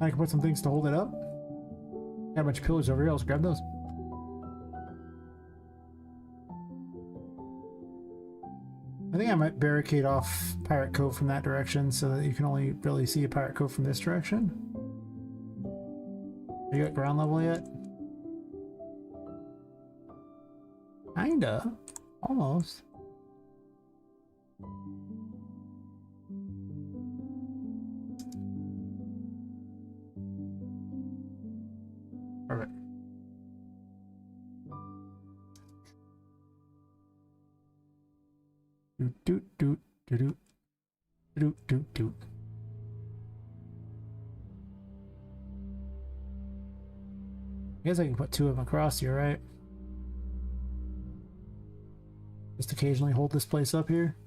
I can put some things to hold it up. Got a bunch of pillars over here, let's grab those. I think I might barricade off Pirate Cove from that direction so that you can only really see a Pirate Cove from this direction. Are you at ground level yet? Kinda. Almost. Perfect. Doot doot doot doot doot doot doot. I guess I can put two of them across here, right? Just occasionally hold this place up here.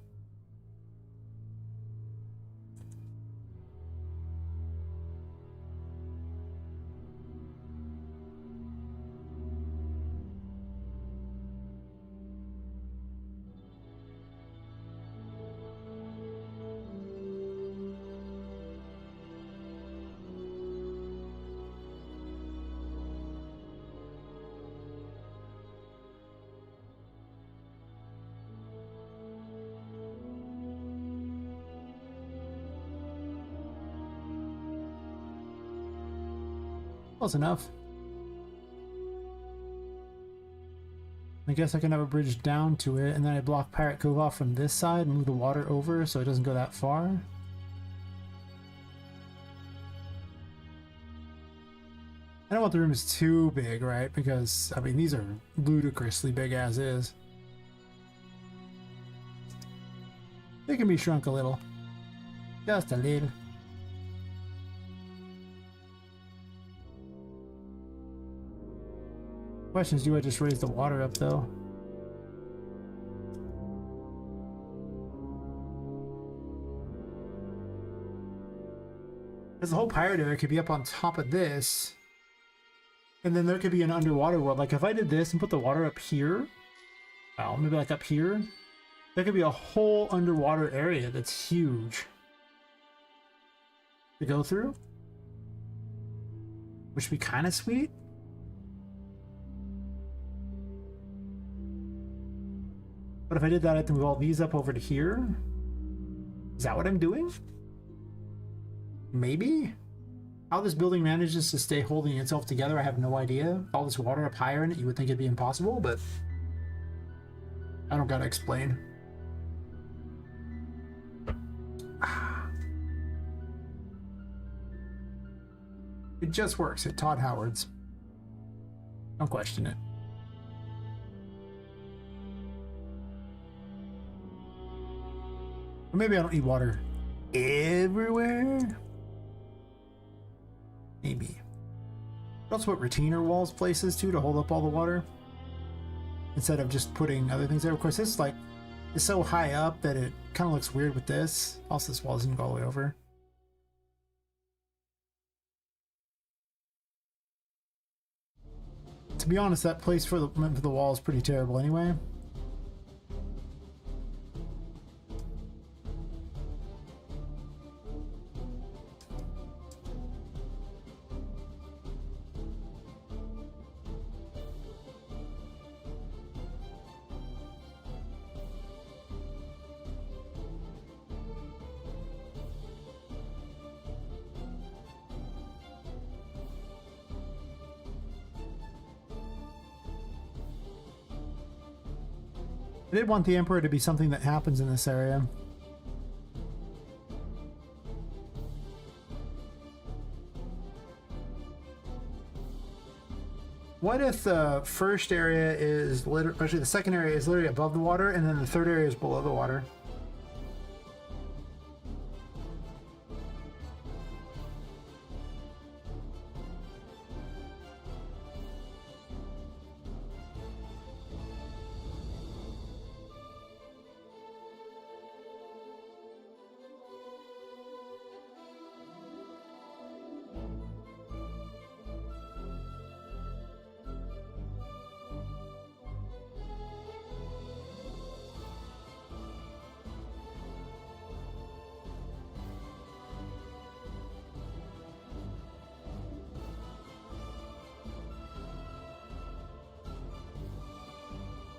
Close enough. I guess I can have a bridge down to it, and then I block Pirate Cove off from this side and move the water over so it doesn't go that far. I don't want the rooms too big, right? Because, I mean, these are ludicrously big as is. They can be shrunk a little. Just a little. Question is, do I just raise the water up though? Because the whole pirate area could be up on top of this. And then there could be an underwater world. Like if I did this and put the water up here, well, maybe like up here, there could be a whole underwater area that's huge to go through, which would be kind of sweet. But if I did that, I have to move all these up over to here. Is that what I'm doing? Maybe? How this building manages to stay holding itself together, I have no idea. With all this water up higher in it, you would think it'd be impossible, but I don't gotta explain. It just works at Todd Howard's. Don't question it. Or maybe I don't need water everywhere. Maybe. That's what retainer walls places too, to hold up all the water. Instead of just putting other things there. Of course, this like is so high up that it kind of looks weird with this. Also, this wall doesn't go all the way over. To be honest, that place for the wall is pretty terrible anyway. I did want the Emperor to be something that happens in this area. What if the first area is actually the second area is literally above the water, and then the third area is below the water?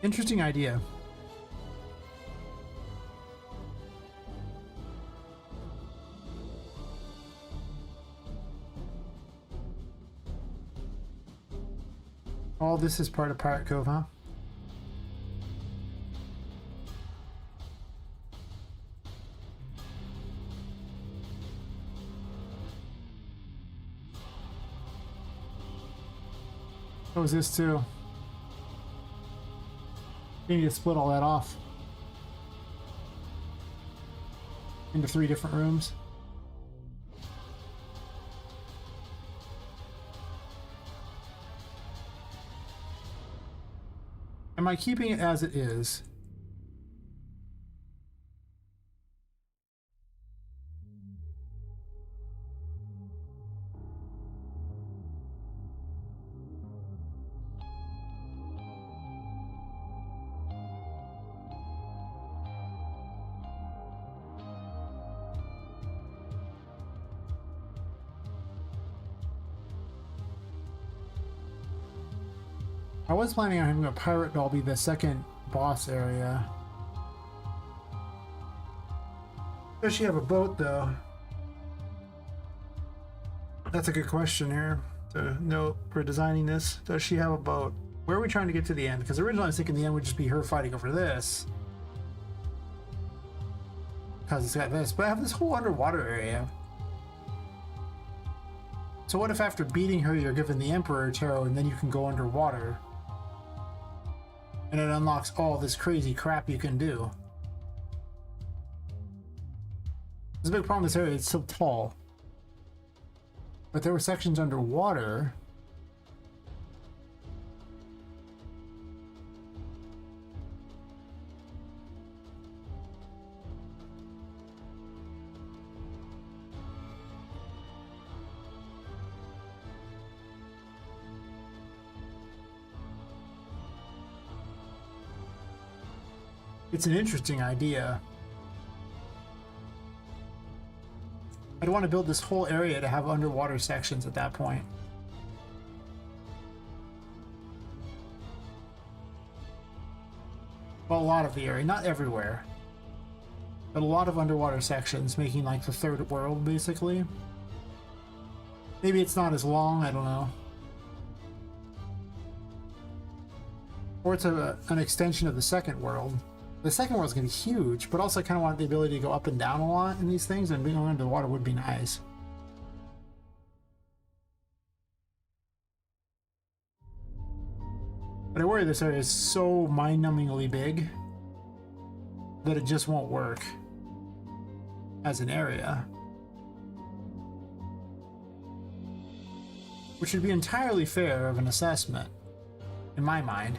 Interesting idea. All this is part of Pirate Cove, huh? What was this too? You need to split all that off into 3 different rooms. Am I keeping it as it is? I was planning on having a pirate doll be the second boss area. Does she have a boat though? That's a good question here to note for designing this. Does she have a boat? Where are we trying to get to the end? Because originally I was thinking the end would just be her fighting over this. Because it's got this, but I have this whole underwater area. So what if after beating her you're given the Emperor Tarot and then you can go underwater? And it unlocks all this crazy crap you can do. There's a big problem with this area, it's so tall. But there were sections underwater. It's an interesting idea. I'd want to build this whole area to have underwater sections at that point. Well, a lot of the area, not everywhere, but a lot of underwater sections, making like the third world basically. Maybe it's not as long, I don't know. Or it's an extension of the second world. The second world's gonna be huge, but also I kind of want the ability to go up and down a lot in these things, and being under the water would be nice. But I worry this area is so mind-numbingly big that it just won't work as an area. Which would be entirely fair of an assessment, in my mind.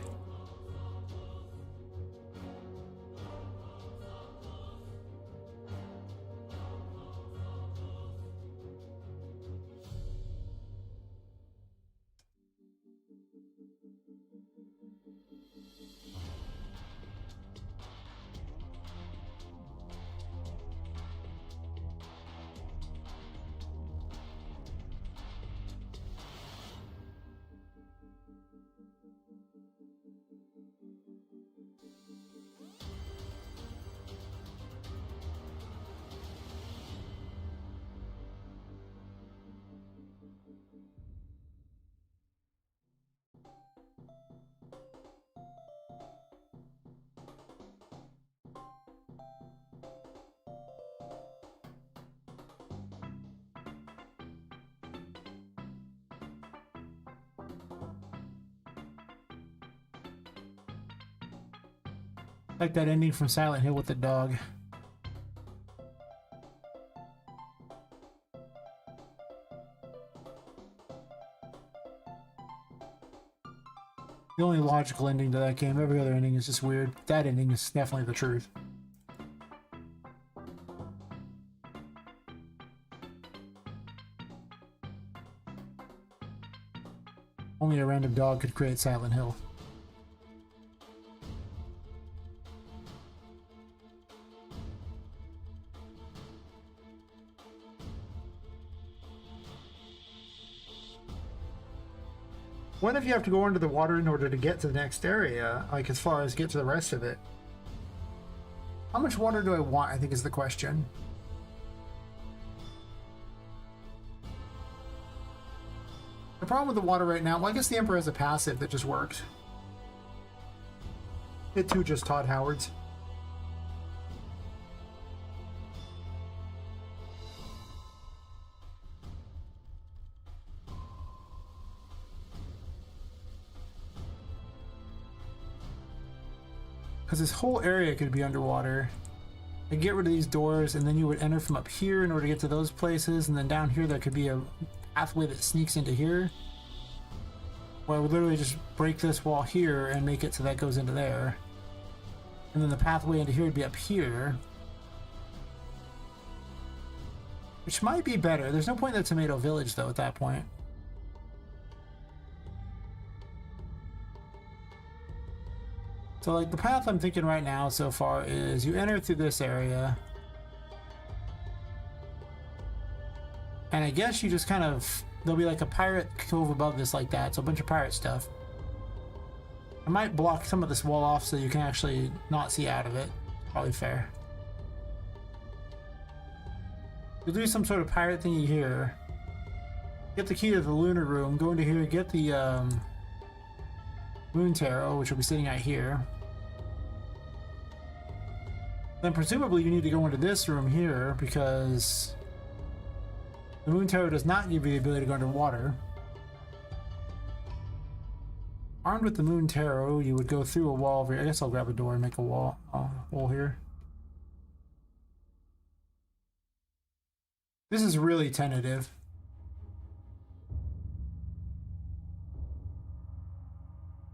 Like that ending from Silent Hill with the dog. The only logical ending to that game. Every other ending is just weird. That ending is definitely the truth. Only a random dog could create Silent Hill. What if you have to go under the water in order to get to the next area, like as far as get to the rest of it? How much water do I want, I think is the question. The problem with the water right now, well, I guess the Emperor has a passive that just works. It too just Todd Howard's. Because this whole area could be underwater. I get rid of these doors, and then you would enter from up here in order to get to those places, and then down here there could be a pathway that sneaks into here. Where I would literally just break this wall here and make it so that goes into there. And then the pathway into here would be up here. Which might be better. There's no point in the Tomato Village, though, at that point. So, like, the path I'm thinking right now so far is you enter through this area. And I guess you just kind of... There'll be like a pirate cove above this like that, so a bunch of pirate stuff. I might block some of this wall off so you can actually not see out of it. Probably fair. You'll do some sort of pirate thingy here. Get the key to the lunar room, go into here, get the moon tarot, which will be sitting out here. Then presumably you need to go into this room here because the moon tarot does not give you the ability to go underwater. Armed with the moon tarot, you would go through a wall over here. I guess I'll grab a door and make a wall here. This is really tentative.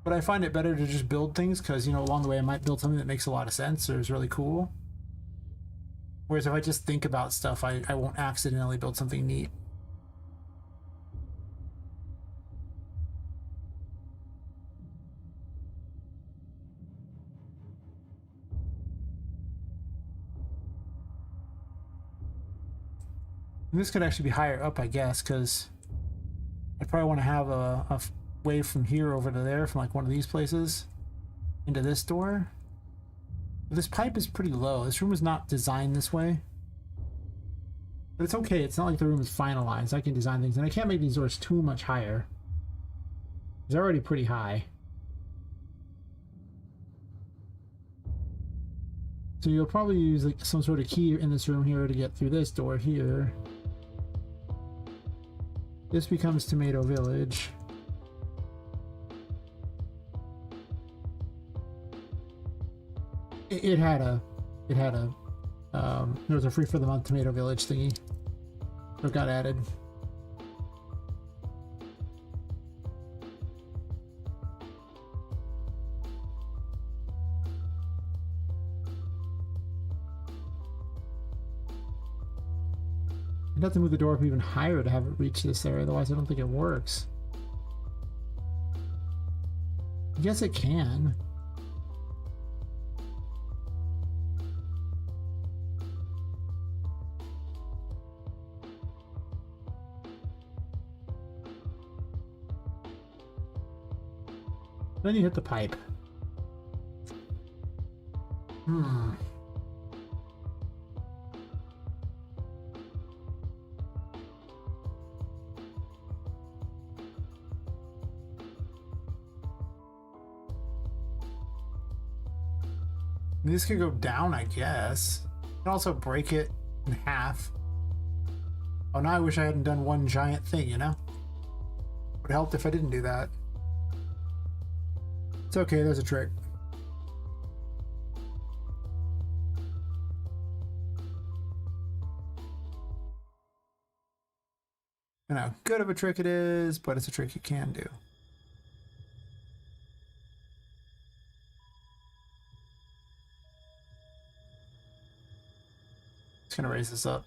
But I find it better to just build things because, you know, along the way I might build something that makes a lot of sense or is really cool. Whereas if I just think about stuff, I won't accidentally build something neat. And this could actually be higher up, I guess, because I probably want to have a way from here over to there, from like one of these places into this door. But this pipe is pretty low. This room is not designed this way. But it's okay. It's not like the room is finalized. I can design things. And I can't make these doors too much higher. They're already pretty high. So you'll probably use like some sort of key in this room here to get through this door here. This becomes Tomato Village. It had a there was a free for the month Tomato Village thingy that got added. I'd have to move the door up even higher to have it reach this area, otherwise I don't think it works. I guess it can. Then you hit the pipe. This could go down, I guess. You can also break it in half. Oh, now I wish I hadn't done one giant thing, you know? Would have helped if I didn't do that. It's okay, there's a trick. I know how good of a trick it is, but it's a trick you can do. Just gonna raise this up.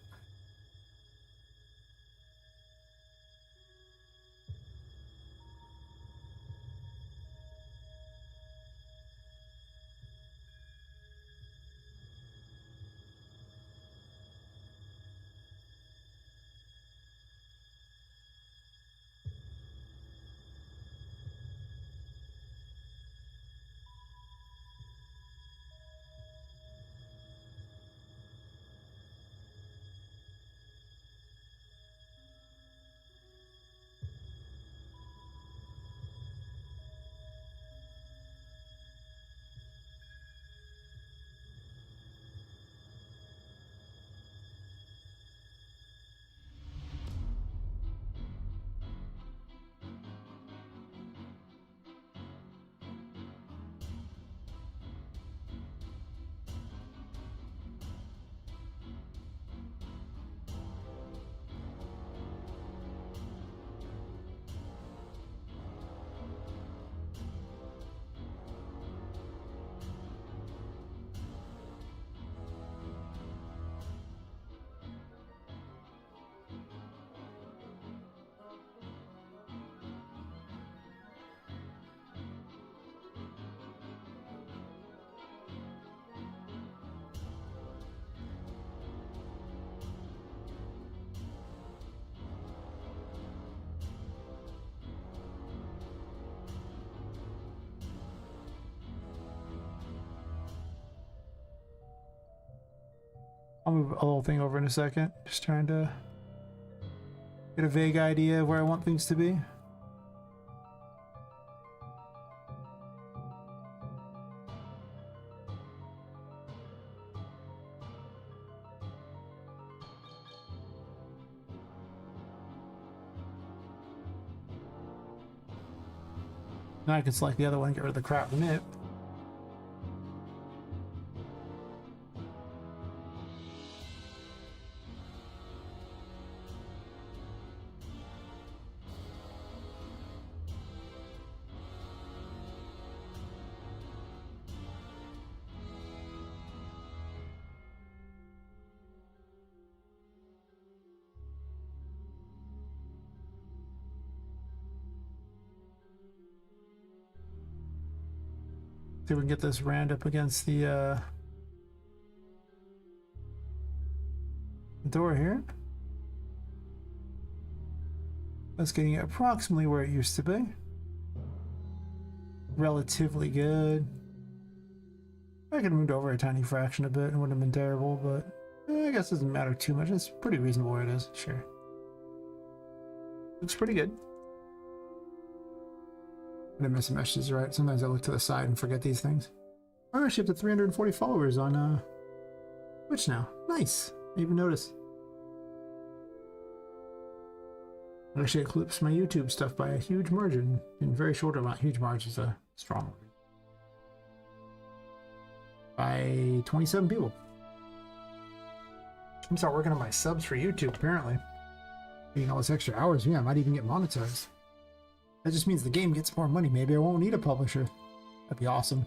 I'll move a whole thing over in a second. Just trying to get a vague idea of where I want things to be. Now I can select the other one and get rid of the crap in it. See if we can get this rammed up against the door here. That's getting it approximately where it used to be. Relatively good. I could have moved over a tiny fraction a bit and wouldn't have been terrible, but I guess it doesn't matter too much. It's pretty reasonable where it is, sure. Looks pretty good. I didn't miss the messages, right? Sometimes I look to the side and forget these things. I'm actually up to 340 followers on Twitch now. Nice. I didn't even notice. I actually eclipsed my YouTube stuff by a huge margin in very short amount. Huge margin is a strong word. By 27 people. I'm start working on my subs for YouTube, apparently. Getting all this extra hours, yeah, I might even get monetized. That just means the game gets more money. Maybe I won't need a publisher. That'd be awesome.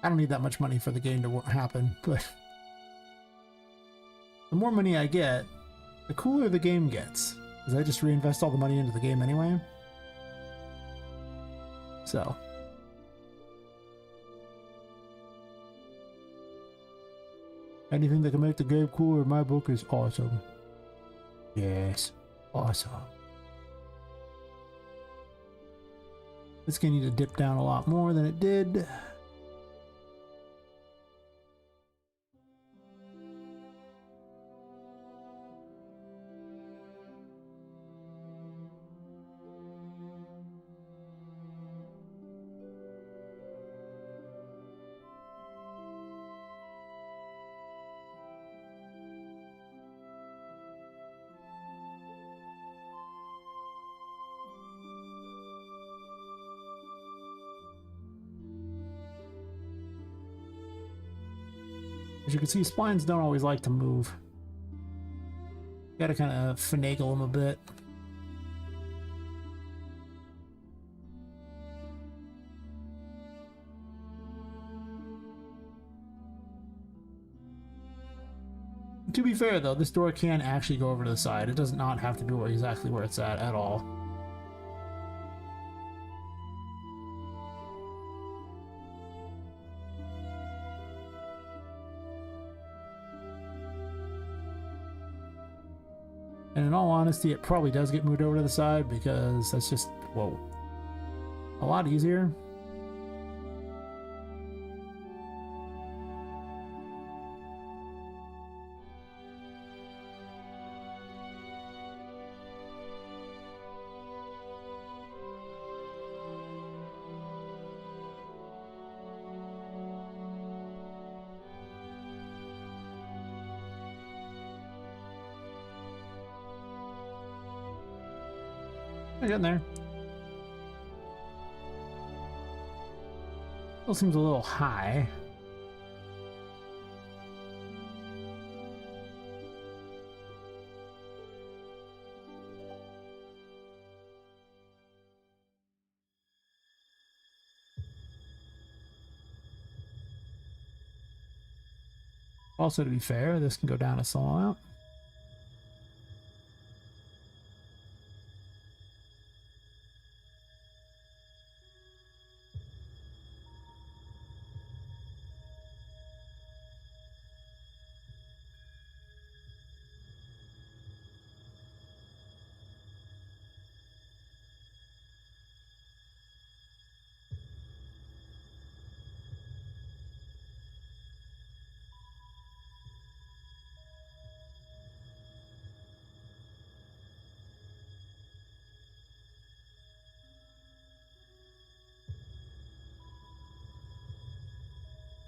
I don't need that much money for the game to happen, but the more money I get, the cooler the game gets. Because I just reinvest all the money into the game anyway. So. Anything that can make the game cooler in my book is awesome. Yes, awesome. It's gonna need to dip down a lot more than it did. As you can see, splines don't always like to move. Gotta kind of finagle them a bit. To be fair though, this door can actually go over to the side. It does not have to be exactly where it's at all. And in all honesty, it probably does get moved over to the side because that's just, whoa, a lot easier. We're getting there. Still seems a little high. Also, to be fair, this can go down a small amount.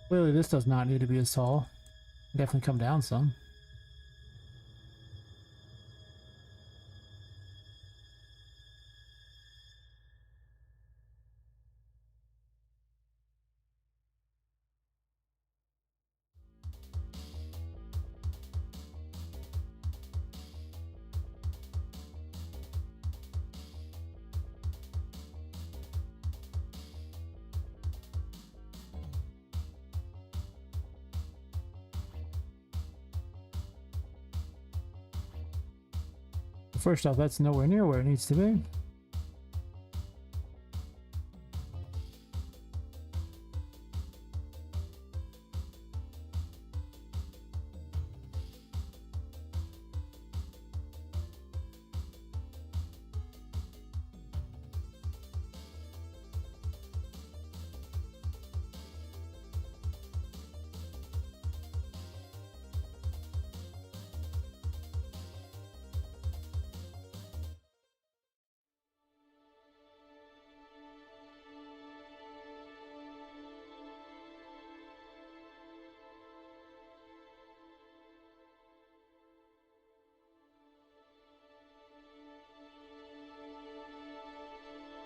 Clearly, this does not need to be as tall. Definitely come down some. First off, that's nowhere near where it needs to be.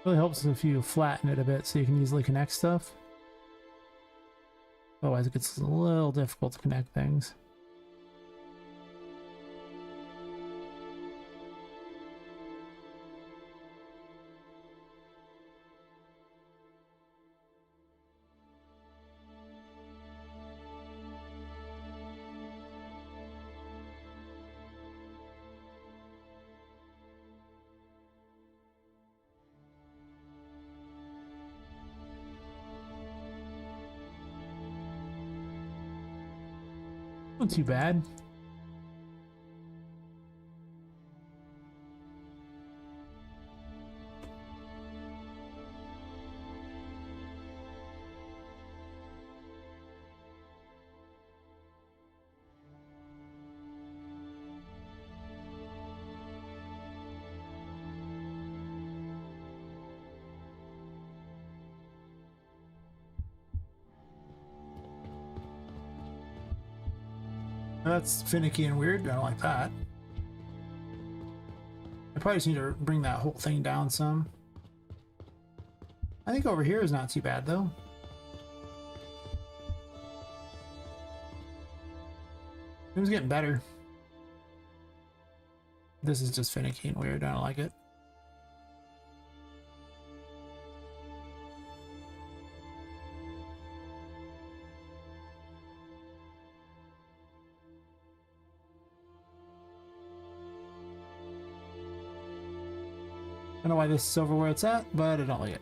Really helps if you flatten it a bit so you can easily connect stuff. Otherwise it gets a little difficult to connect things. Not too bad. That's finicky and weird. I don't like that. I probably just need to bring that whole thing down some. I think over here is not too bad though. It was getting better. This is just finicky and weird. I don't like it. I don't know why this is over where it's at, but I don't like it.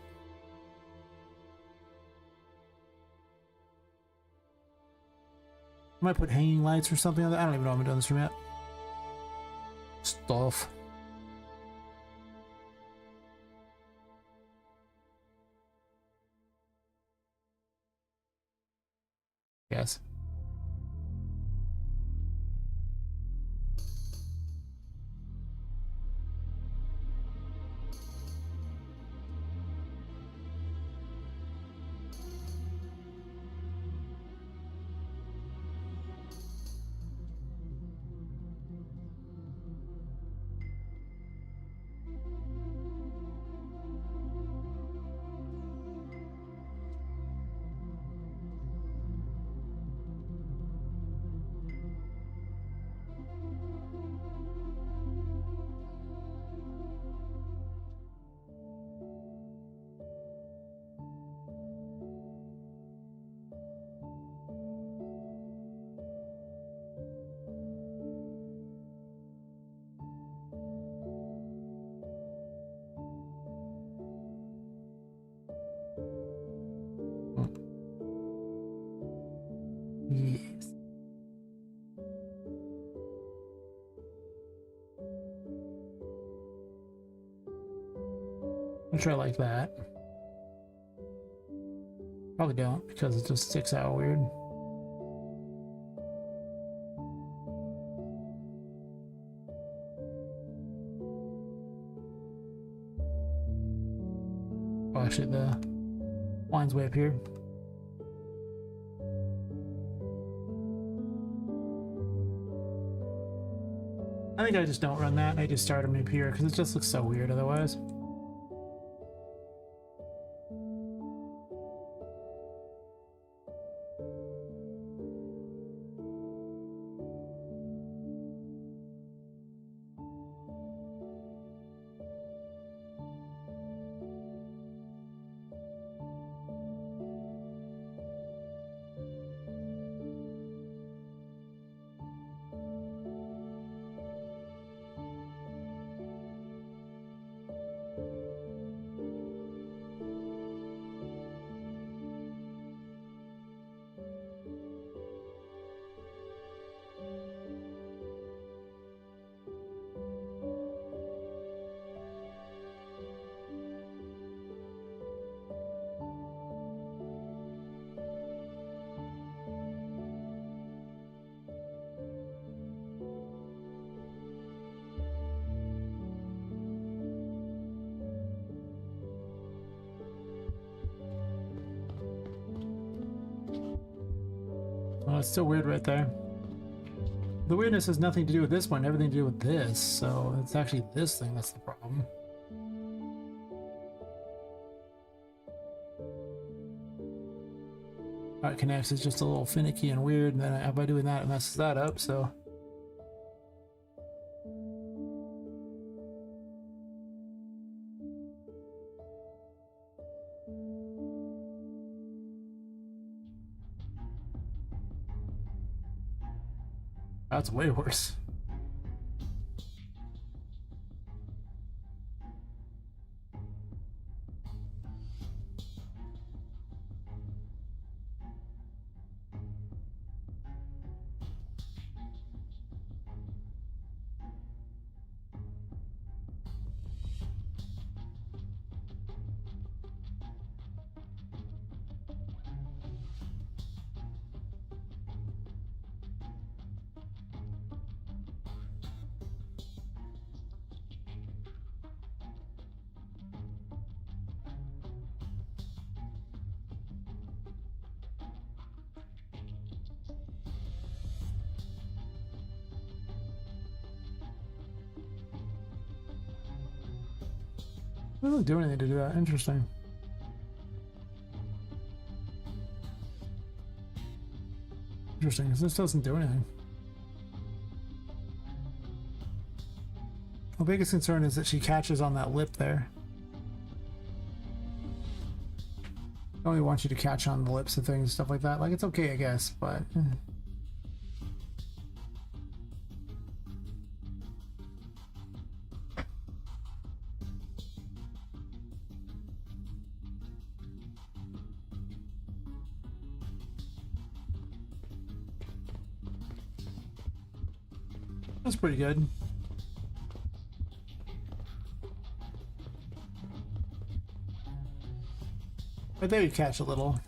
I might put hanging lights or something on that. I don't even know if I'm doing this from yet. Stuff. Yes. Yes. I'll try like that. Probably don't because it just sticks out weird. Oh, actually, the line's way up here. I think I just don't run that. I just start them up here because it just looks so weird otherwise. Oh, it's still weird right there. The weirdness has nothing to do with this one, everything to do with this, so it's actually this thing that's the problem. how it connects is just a little finicky and weird, and then by doing that, it messes that up, so. That's way worse. I don't really do anything to do that. Interesting. Interesting, because this doesn't do anything. My biggest concern is that she catches on that lip there. I only want you to catch on the lips of things and stuff like that. Like, it's okay, I guess, but... That's pretty good. But there you catch a little.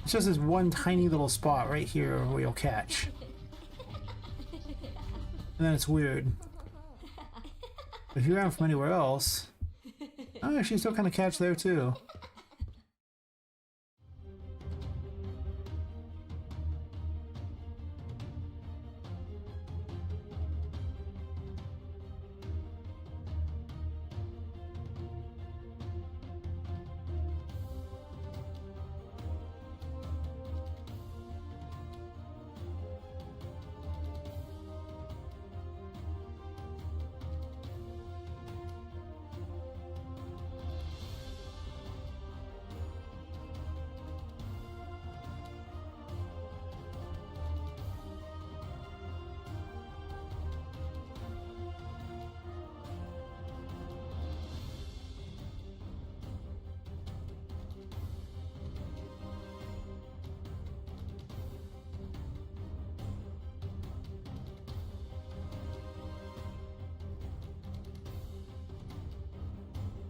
It's just this one tiny little spot right here where you'll catch. And then it's weird. If you're around from anywhere else... Oh, actually, still kind of catch there too.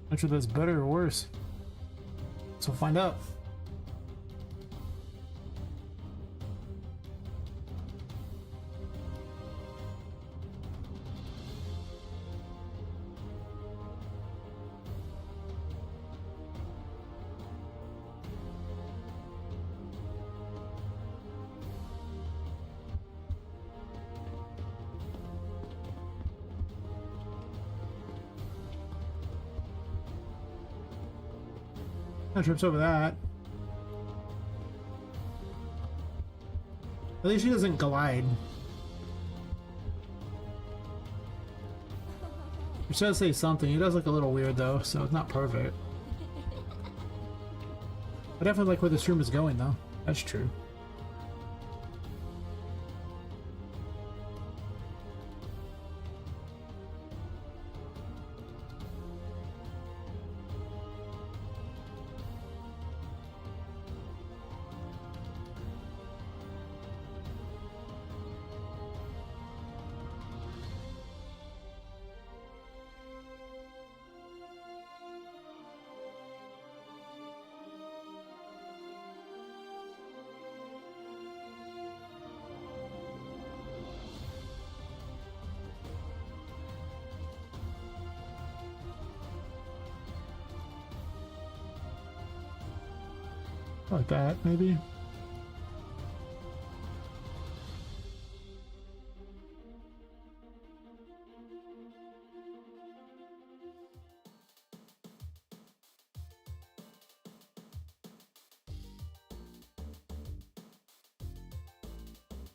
Which of that's better or worse? So we'll find out. That trips over that. At least she doesn't glide. Which does say something. It does look a little weird though, so it's not perfect. I definitely like where this room is going though. That's true. Like that, maybe.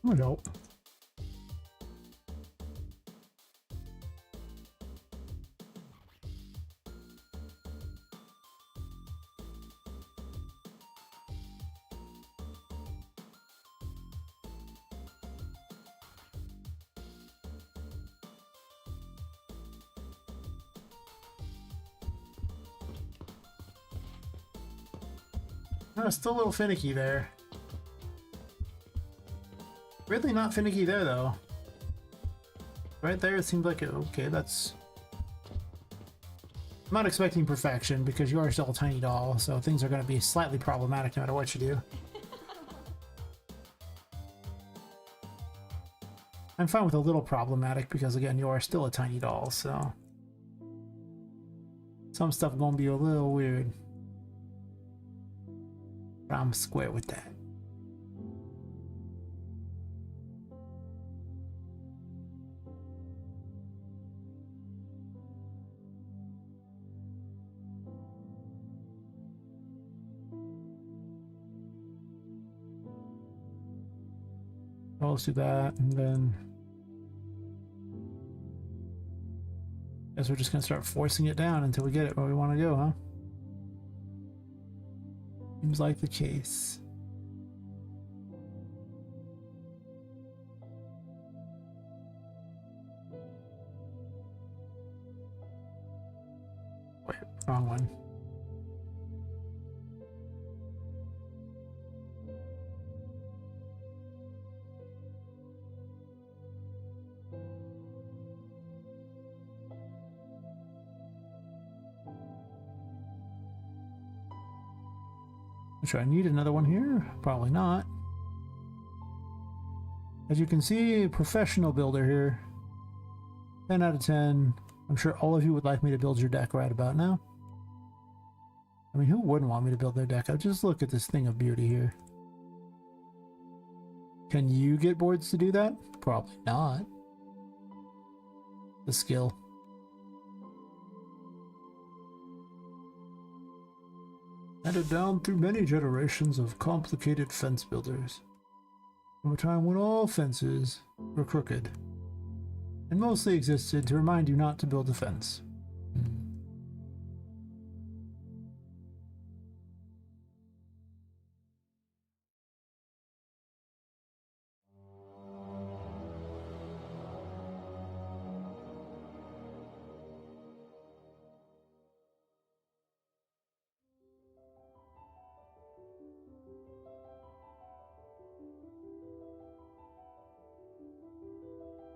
Would help. Oh, still a little finicky there. Really not finicky there, though. Right there, it seemed like, okay, that's... I'm not expecting perfection, because you are still a tiny doll, so things are going to be slightly problematic no matter what you do. I'm fine with a little problematic, because again, you are still a tiny doll, so... some stuff gonna be a little weird. But I'm square with that. Well, let's do that, and then... guess we're just gonna start forcing it down until we get it where we want to go, huh? Seems like the case. Wait, wrong one. Should I need another one here? Probably not. As you can see, professional builder here. 10 out of 10. I'm sure all of you would like me to build your deck right about now. I mean, who wouldn't want me to build their deck? Just look at this thing of beauty here. Can you get boards to do that? Probably not. The skill. Handed down through many generations of complicated fence builders, from a time when all fences were crooked, and mostly existed to remind you not to build a fence.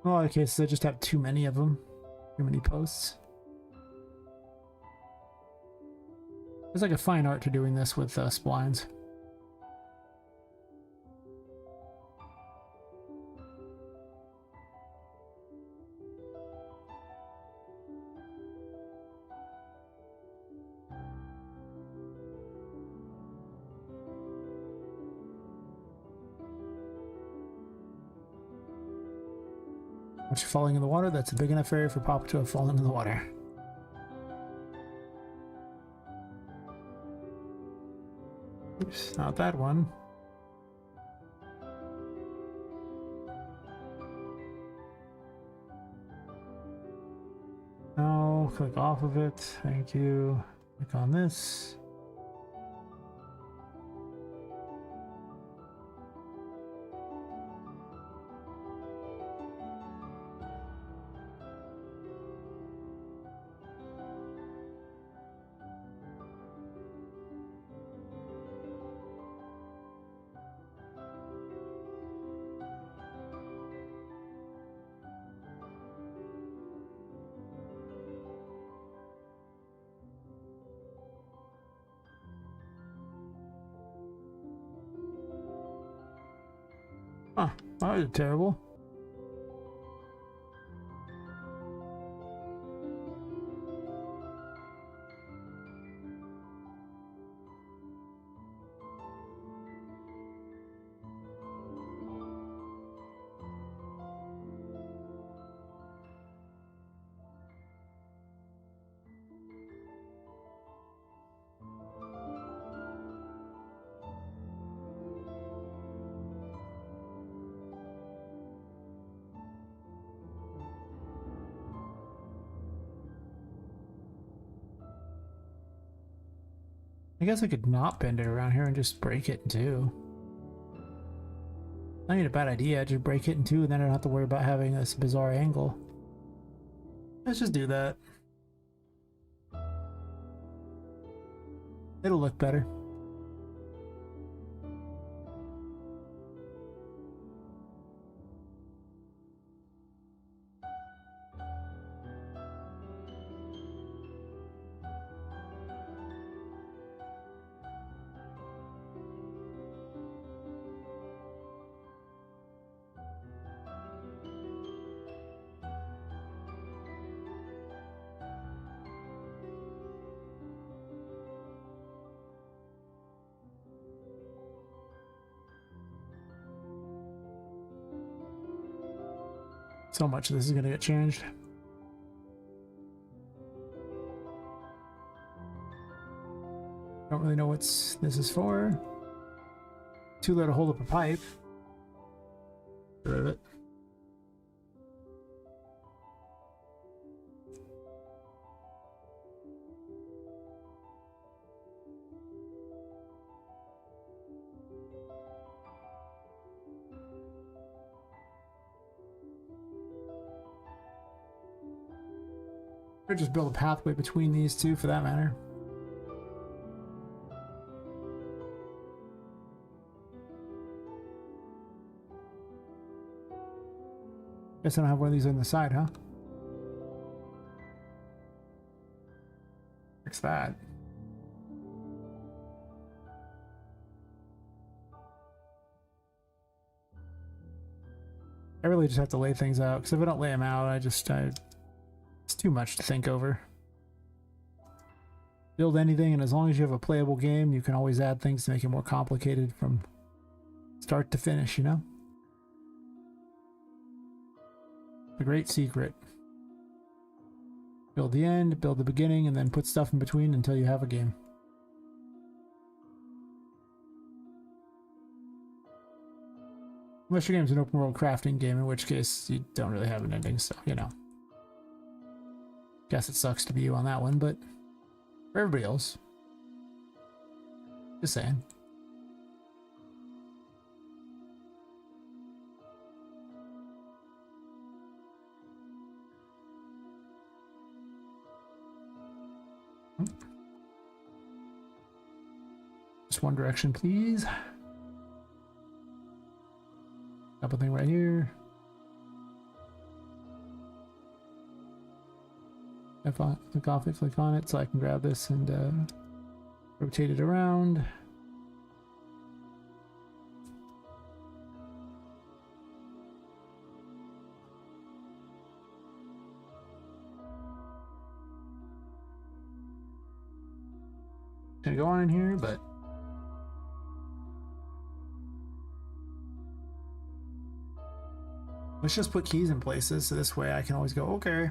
Well, in cases I just have too many of them. Too many posts. There's like a fine art to doing this with splines. Once you're falling in the water, that's a big enough area for Poppet to have fallen in the water. Oops, not that one. No, click off of it. Thank you. Click on this. Huh, that was terrible. I guess I could not bend it around here and just break it in two. Not even a bad idea, just break it in two and then I don't have to worry about having this bizarre angle. Let's just do that. It'll look better. So much of this is going to get changed. Don't really know what this is for. Too low to hold up a pipe. Get rid of it. Or just build a pathway between these two for that matter. Guess I don't have one of these on the side, huh? Fix that. I really just have to lay things out, because if I don't lay them out, it's too much to think over. Build anything, and as long as you have a playable game, you can always add things to make it more complicated from start to finish, you know? The great secret. Build the end, build the beginning, and then put stuff in between until you have a game. Unless your game's an open world crafting game, in which case you don't really have an ending, so, you know. Guess it sucks to be you on that one, but for everybody else, just saying. Just one direction, please. Couple thing right here. If I click off it, click on it, so I can grab this and rotate it around. Gonna go on in here, but let's just put keys in places so this way I can always go, okay.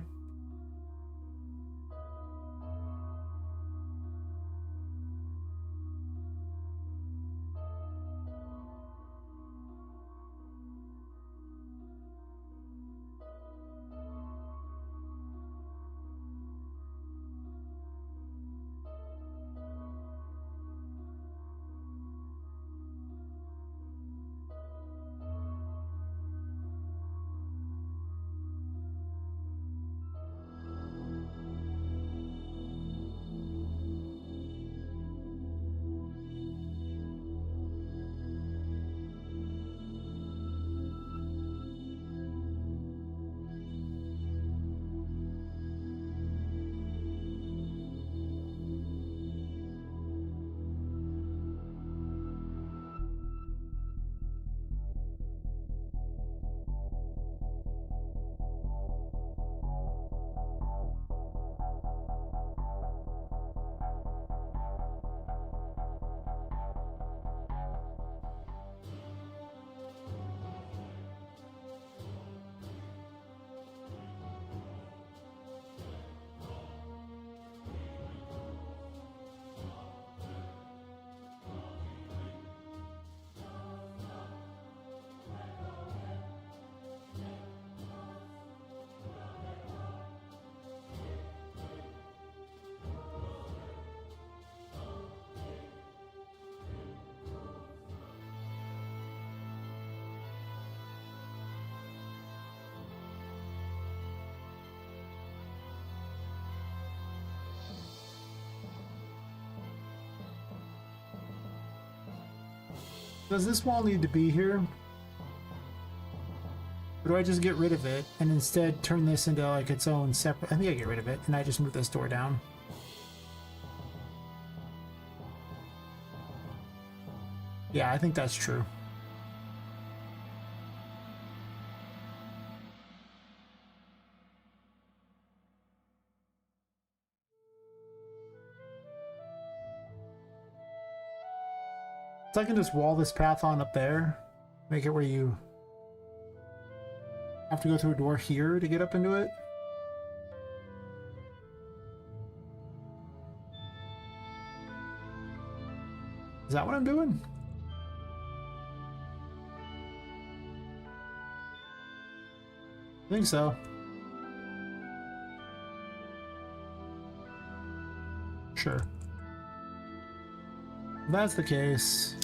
Does this wall need to be here? Or do I just get rid of it and instead turn this into like its own separate... I think I get rid of it and I just move this door down. Yeah, I think that's true. So I can just wall this path on up there, make it where you have to go through a door here to get up into it. Is that what I'm doing? I think so. Sure. If that's the case.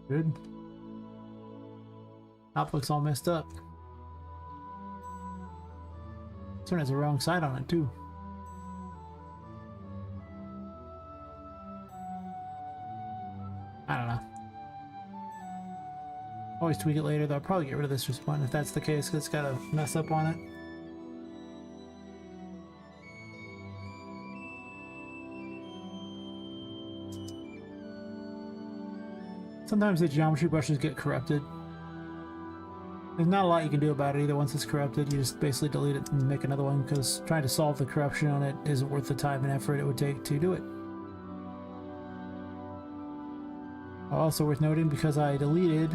Good. Top looks all messed up. This one has the wrong side on it too. I don't know. Always tweak it later though. I'll probably get rid of this just one if that's the case, because it's got a mess up on it. Sometimes the geometry brushes get corrupted. There's not a lot you can do about it either. Once it's corrupted, you just basically delete it and make another one, because trying to solve the corruption on it isn't worth the time and effort it would take to do it. Also worth noting, because I deleted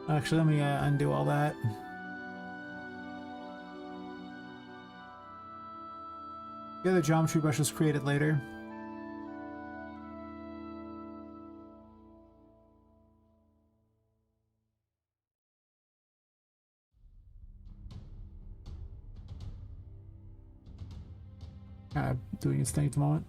actually, let me undo all that. The other geometry brush was created later. Kind of doing its thing at the moment.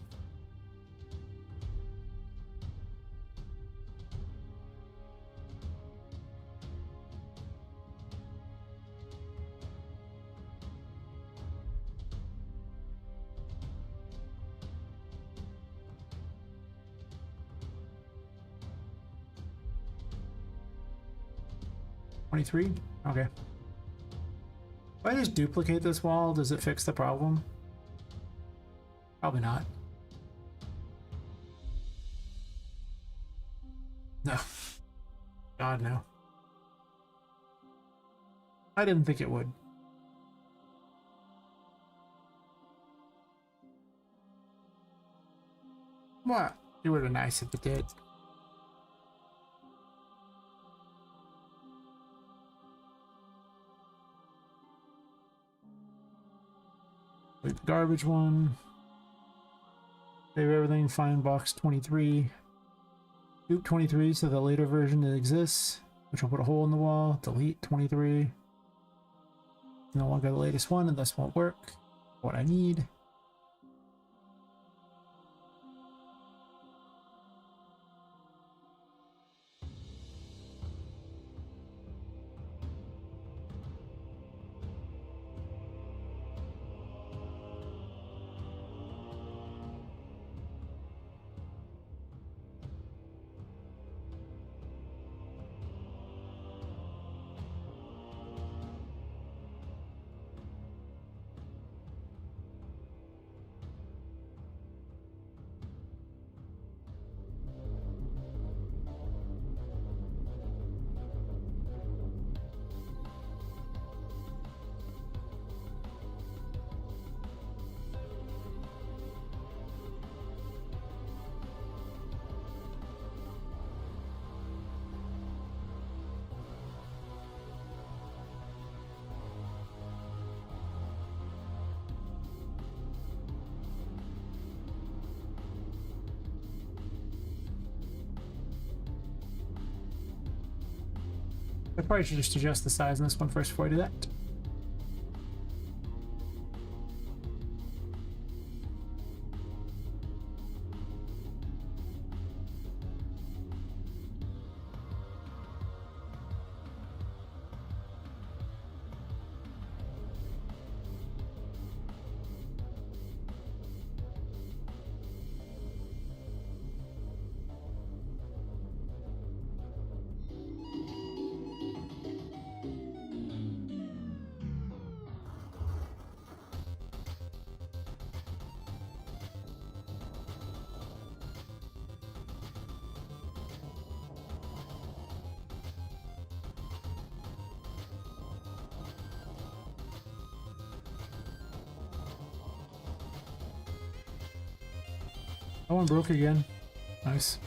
$23? Okay. If I just duplicate this wall, does it fix the problem? Probably not. No. God, no. I didn't think it would. What? It would have been nice if it did. Wait, the garbage one. Save everything, find box 23. Loop 23, so the later version that exists, which will put a hole in the wall. Delete 23. No longer the latest one, and this won't work. What I need. I probably should just adjust the size on this one first before I do that. That one broke again. Nice.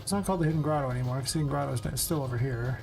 It's not called the Hidden Grotto anymore, because Hidden Grotto is still over here.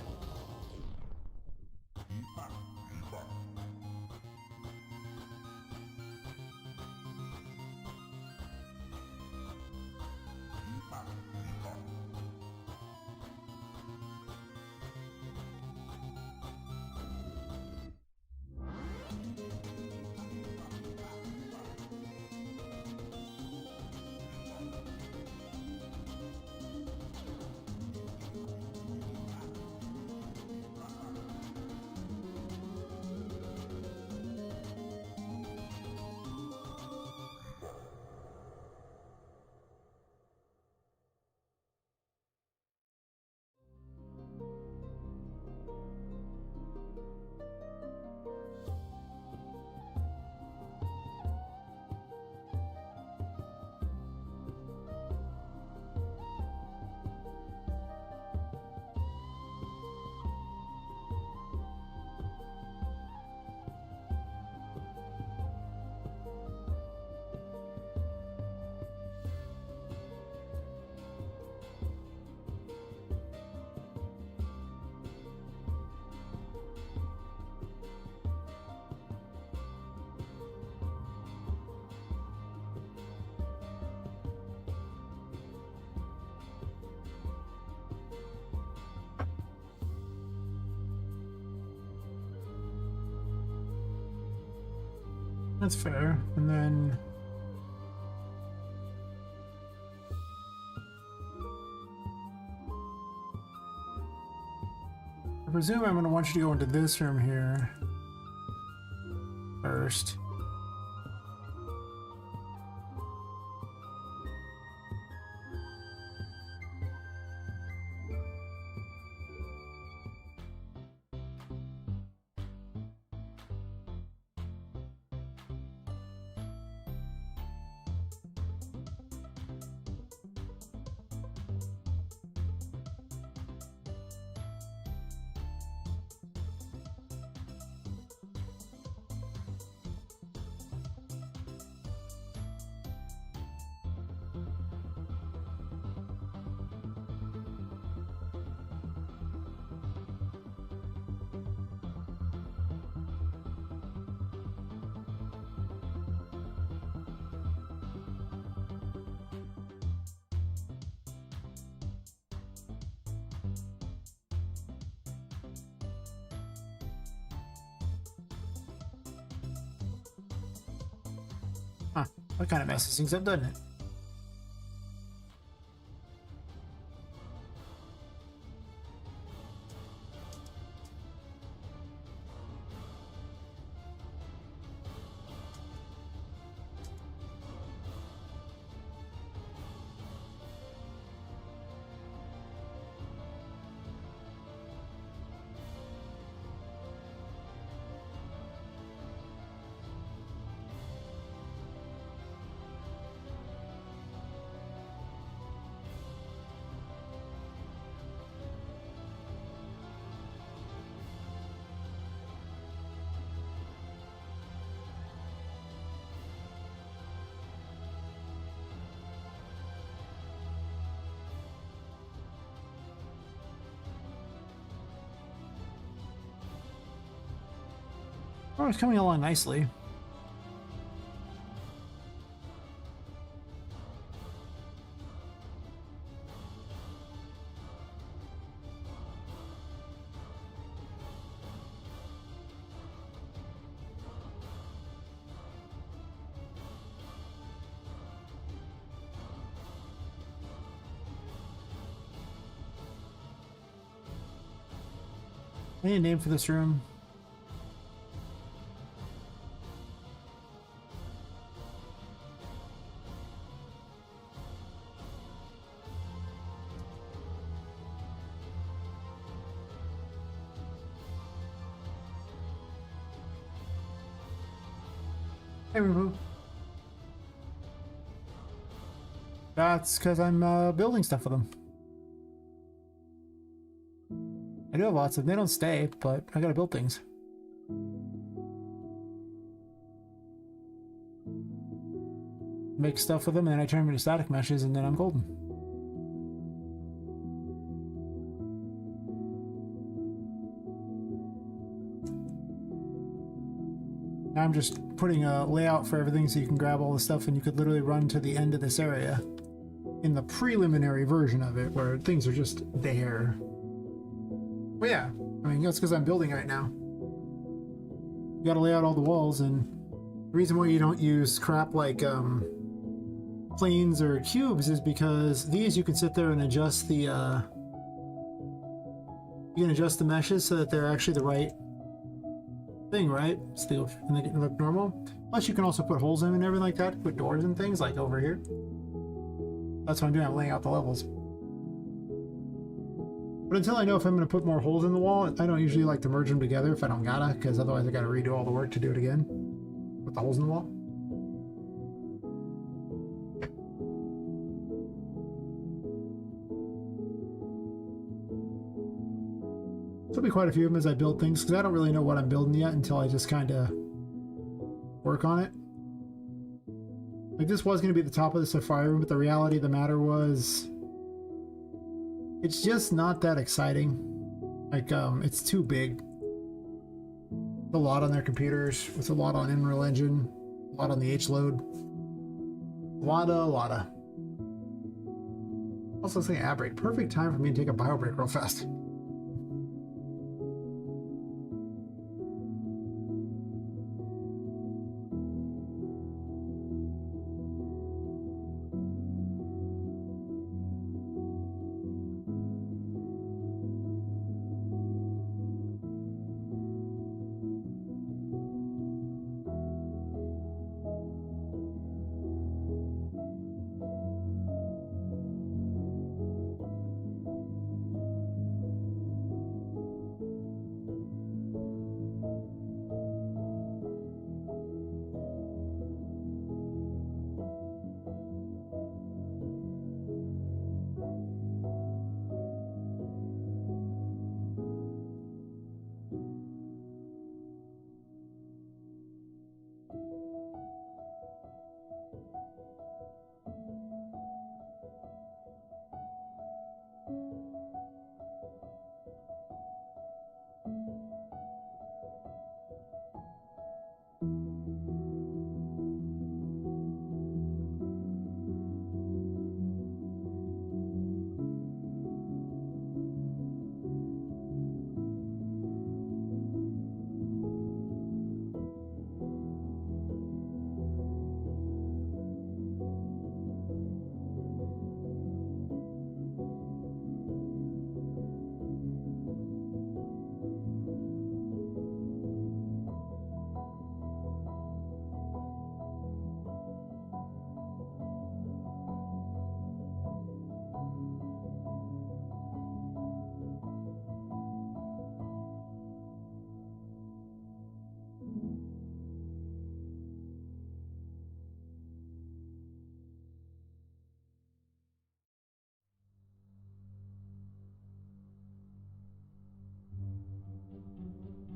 That's fair. And then I presume I'm going to want you to go into this room here first. Huh. That kind of messes things up, doesn't it? Oh, it's coming along nicely. I need a name for this room. Hey, Rubu. That's because I'm building stuff with them. I do have lots of them. They don't stay, but I gotta build things. Make stuff with them, and then I turn them into static meshes, and then I'm golden. Now I'm just putting a layout for everything so you can grab all the stuff, and you could literally run to the end of this area in the preliminary version of it, where things are just there. But yeah, I mean, that's because I'm building right now. You gotta lay out all the walls, and the reason why you don't use crap like planes or cubes is because these you can sit there and adjust the you can adjust the meshes so that they're actually the right thing, right? So they look normal. Plus you can also put holes in and everything like that, put doors and things like over here. That's what I'm doing. I'm laying out the levels. But until I know if I'm going to put more holes in the wall, I don't usually like to merge them together if I don't gotta, because otherwise I gotta redo all the work to do it again with the holes in the wall. There'll be quite a few of them as I build things, because I don't really know what I'm building yet until I just kind of work on it. Like, this was going to be the top of the safari room, but the reality of the matter was it's just not that exciting. Like, it's too big. A lot on their computers, with a lot on Unreal Engine, a lot on the H-load. Lotta. Also, saying ad break. Perfect time for me to take a bio break real fast.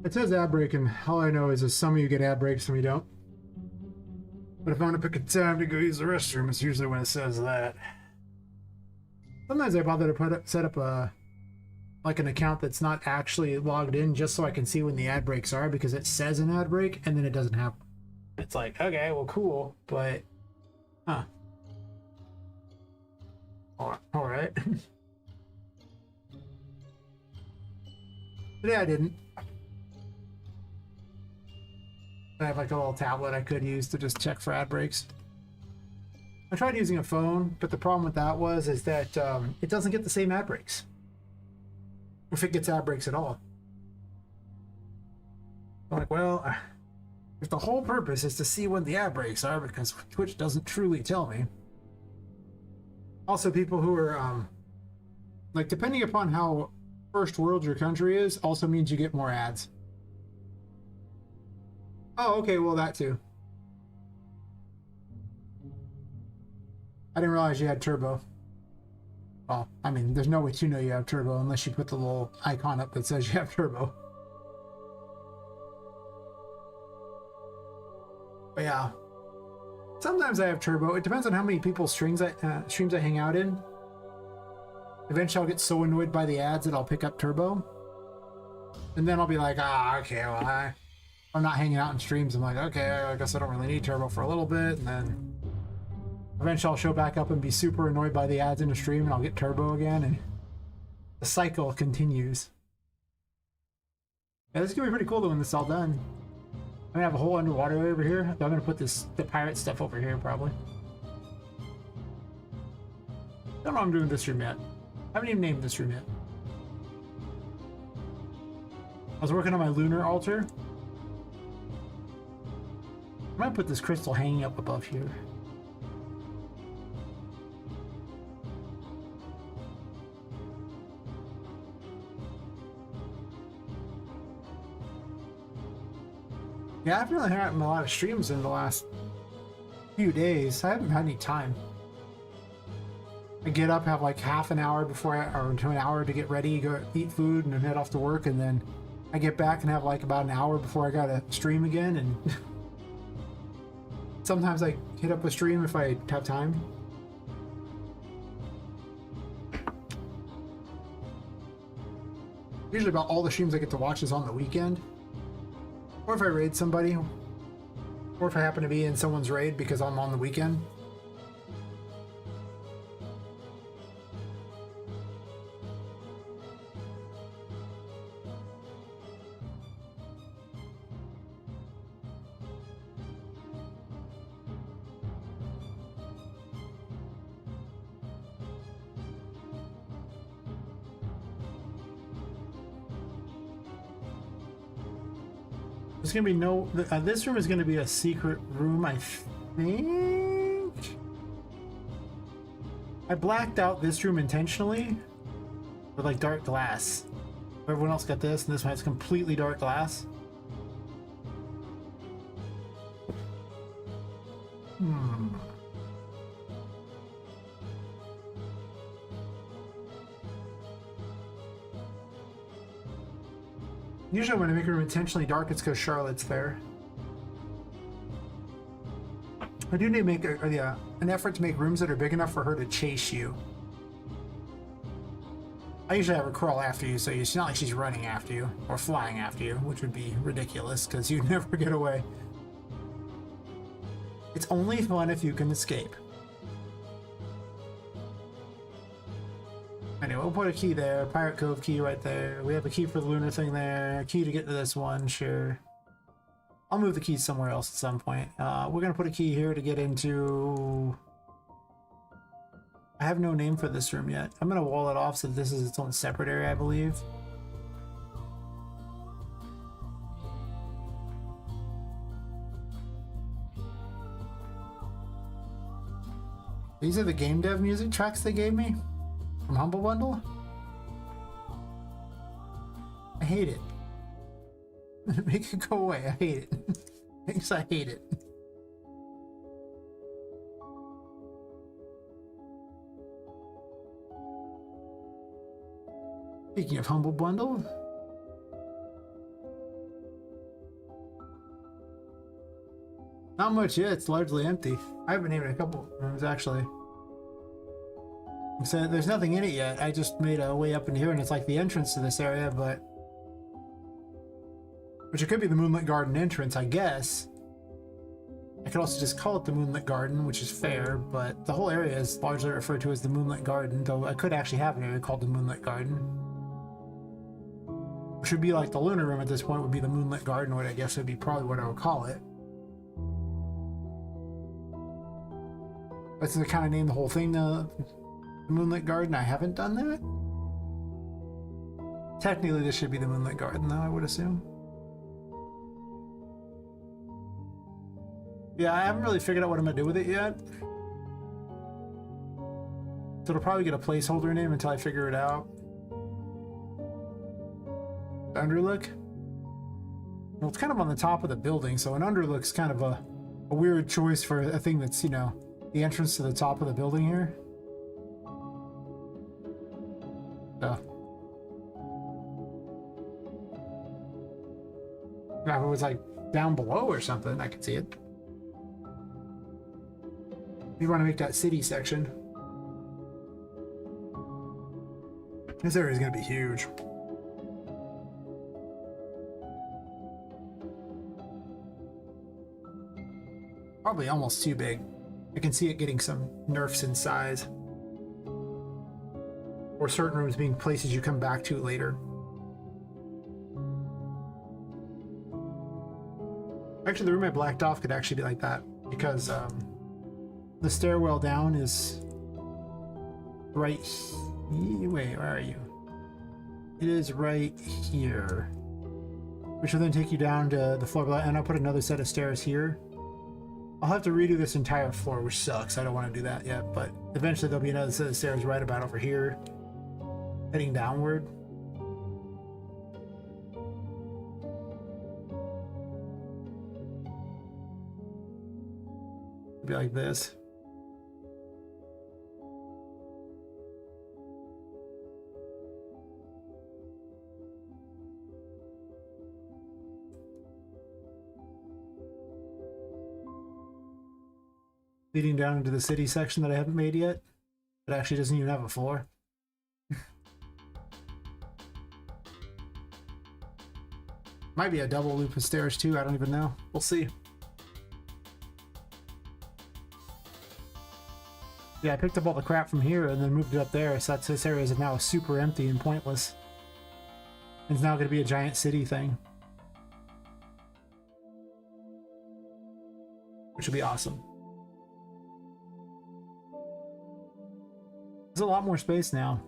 It says ad break, and all I know is that some of you get ad breaks, some of you don't. But if I want to pick a time to go use the restroom, it's usually when it says that. Sometimes I bother to set up a like an account that's not actually logged in just so I can see when the ad breaks are, because it says an ad break and then it doesn't happen. It's like, okay, well, cool, but huh. All right. Today I didn't. I have like a little tablet I could use to just check for ad breaks. I tried using a phone, but the problem with that is that it doesn't get the same ad breaks. If it gets ad breaks at all. I'm like, well, if the whole purpose is to see when the ad breaks are, because Twitch doesn't truly tell me. Also, people who are, like, depending upon how first world your country is, also means you get more ads. Oh, okay, well, that too. I didn't realize you had turbo. Well, I mean, there's no way to know you have turbo unless you put the little icon up that says you have turbo. But yeah, sometimes I have turbo. It depends on how many people's streams I hang out in. Eventually, I'll get so annoyed by the ads that I'll pick up turbo, and then I'll be like, okay, well, I'm not hanging out in streams. I'm like, okay, I guess I don't really need turbo for a little bit, and then eventually I'll show back up and be super annoyed by the ads in the stream, and I'll get turbo again, and the cycle continues. Yeah, this is gonna be pretty cool though when this is all done. I'm gonna have a whole underwater area over here. I'm gonna put the pirate stuff over here probably. Don't know what I'm doing this room yet. I haven't even named this room yet. I was working on my lunar altar. I might put this crystal hanging up above here. Yeah, I haven't really had a lot of streams in the last few days. I haven't had any time. I get up, have like half an hour before or to an hour to get ready, go eat food, and then head off to work, and then I get back and have like about an hour before I gotta stream again, and sometimes I hit up a stream if I have time. Usually about all the streams I get to watch is on the weekend. Or if I raid somebody, or if I happen to be in someone's raid because I'm on the weekend. There's gonna be no. This room is gonna be a secret room, I think. I blacked out this room intentionally with like dark glass. Everyone else got this, and this one has completely dark glass. Usually when I make a room intentionally dark, it's because Charlotte's there. I do need to make an effort to make rooms that are big enough for her to chase you. I usually have her crawl after you, so it's not like she's running after you or flying after you, which would be ridiculous because you'd never get away. It's only fun if you can escape. Anyway, we'll put a key there. Pirate Cove key right there. We have a key for the lunar thing there. A key to get to this one, sure. I'll move the keys somewhere else at some point. We're gonna put a key here to get into... I have no name for this room yet. I'm gonna wall it off so this is its own separate area, I believe. These are the game dev music tracks they gave me from Humble Bundle. I hate it. Make it go away. I hate it. Because I hate it. Speaking of Humble Bundle, Not much yet. It's largely empty. I haven't even a couple rooms actually. So there's nothing in it yet. I just made a way up in here, and it's like the entrance to this area, but which it could be the Moonlit Garden entrance, I guess. I could also just call it the Moonlit Garden, which is fair, but the whole area is largely referred to as the Moonlit Garden, though I could actually have an area called the Moonlit Garden. Which would be like the Lunar Room at this point would be the Moonlit Garden, what I guess would be probably what I would call it. That's the kind of name the whole thing, the Moonlit Garden. I haven't done that. Technically, this should be the Moonlit Garden, though, I would assume. Yeah, I haven't really figured out what I'm gonna do with it yet. So it'll probably get a placeholder name until I figure it out. Underlook? Well, it's kind of on the top of the building, so an underlook's kind of a weird choice for a thing that's, you know, the entrance to the top of the building here. So. If it was like down below or something, I could see it. You want to make that city section. This area is going to be huge. Probably almost too big. I can see it getting some nerfs in size. Or certain rooms being places you come back to later. Actually, the room I blacked off could actually be like that, because the stairwell down is right here. Wait, where are you? It is right here. Which will then take you down to the floor below, and I'll put another set of stairs here. I'll have to redo this entire floor, which sucks. I don't want to do that yet, but eventually there'll be another set of stairs right about over here, heading downward. It'll be like this. Leading down into the city section that I haven't made yet. It actually doesn't even have a floor. Might be a double loop of stairs too, I don't even know. We'll see. Yeah, I picked up all the crap from here and then moved it up there, so that's, this area is now super empty and pointless. It's now going to be a giant city thing. Which would be awesome. There's a lot more space now.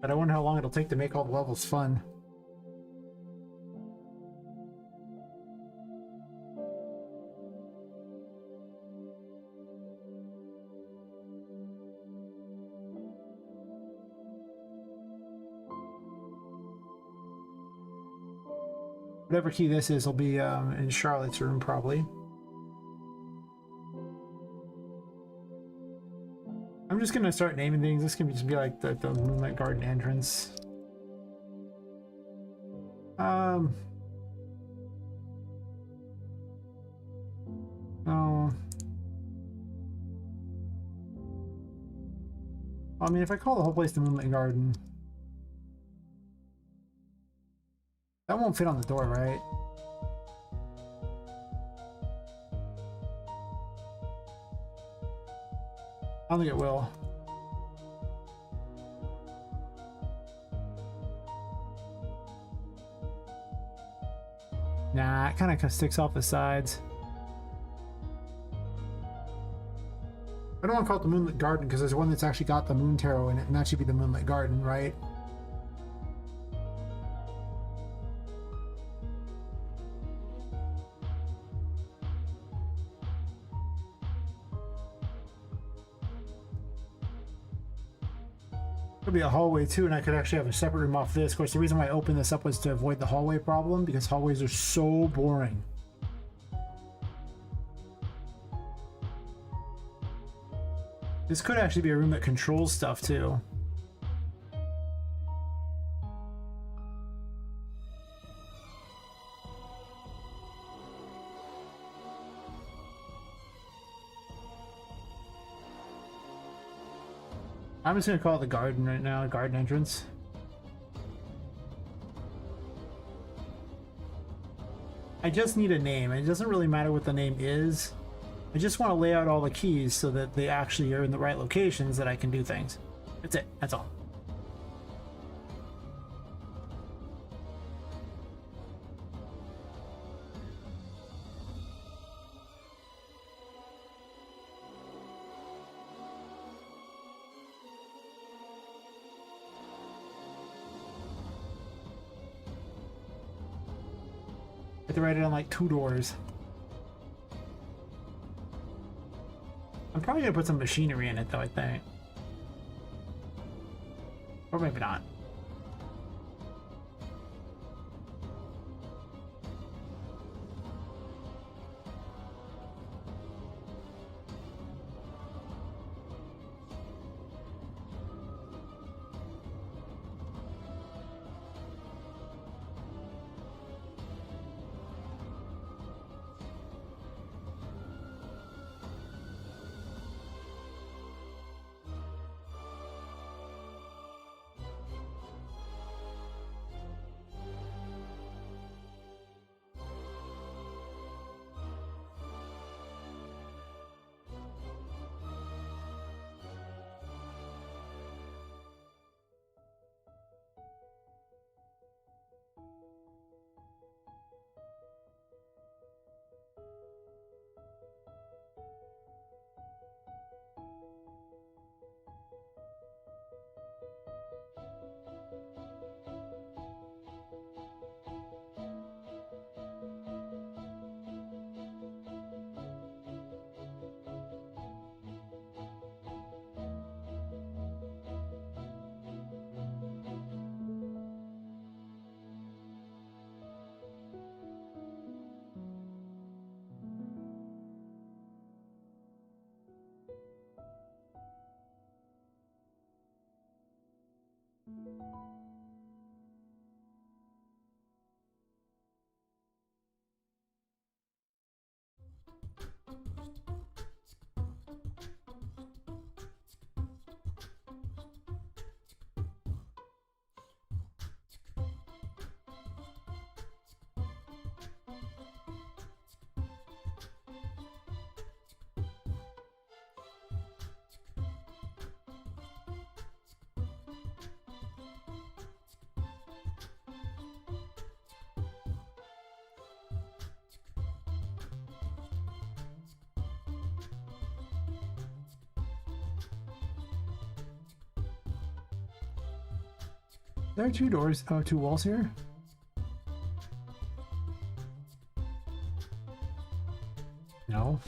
But I wonder how long it'll take to make all the levels fun. Whatever key this is will be in Charlotte's room, probably. I'm just gonna start naming things. This can just be like the Moonlight Garden entrance. Oh. I mean, if I call the whole place the Moonlight Garden, that won't fit on the door, right? I don't think it will. Nah, it kind of sticks off the sides. I don't want to call it the Moonlit Garden because there's one that's actually got the Moon Tarot in it, and that should be the Moonlit Garden, right? Could be a hallway too, and I could actually have a separate room off this. Of course, the reason why I opened this up was to avoid the hallway problem, because hallways are so boring. This could actually be a room that controls stuff too. I'm just gonna call it the garden right now, garden entrance. I just need a name. It doesn't really matter what the name is. I just want to lay out all the keys so that they actually are in the right locations that I can do things. That's it. That's all. I have to write it on like 2 doors. I'm probably gonna put some machinery in it though, I think. Or maybe not. There are 2 doors, 2 walls here. No.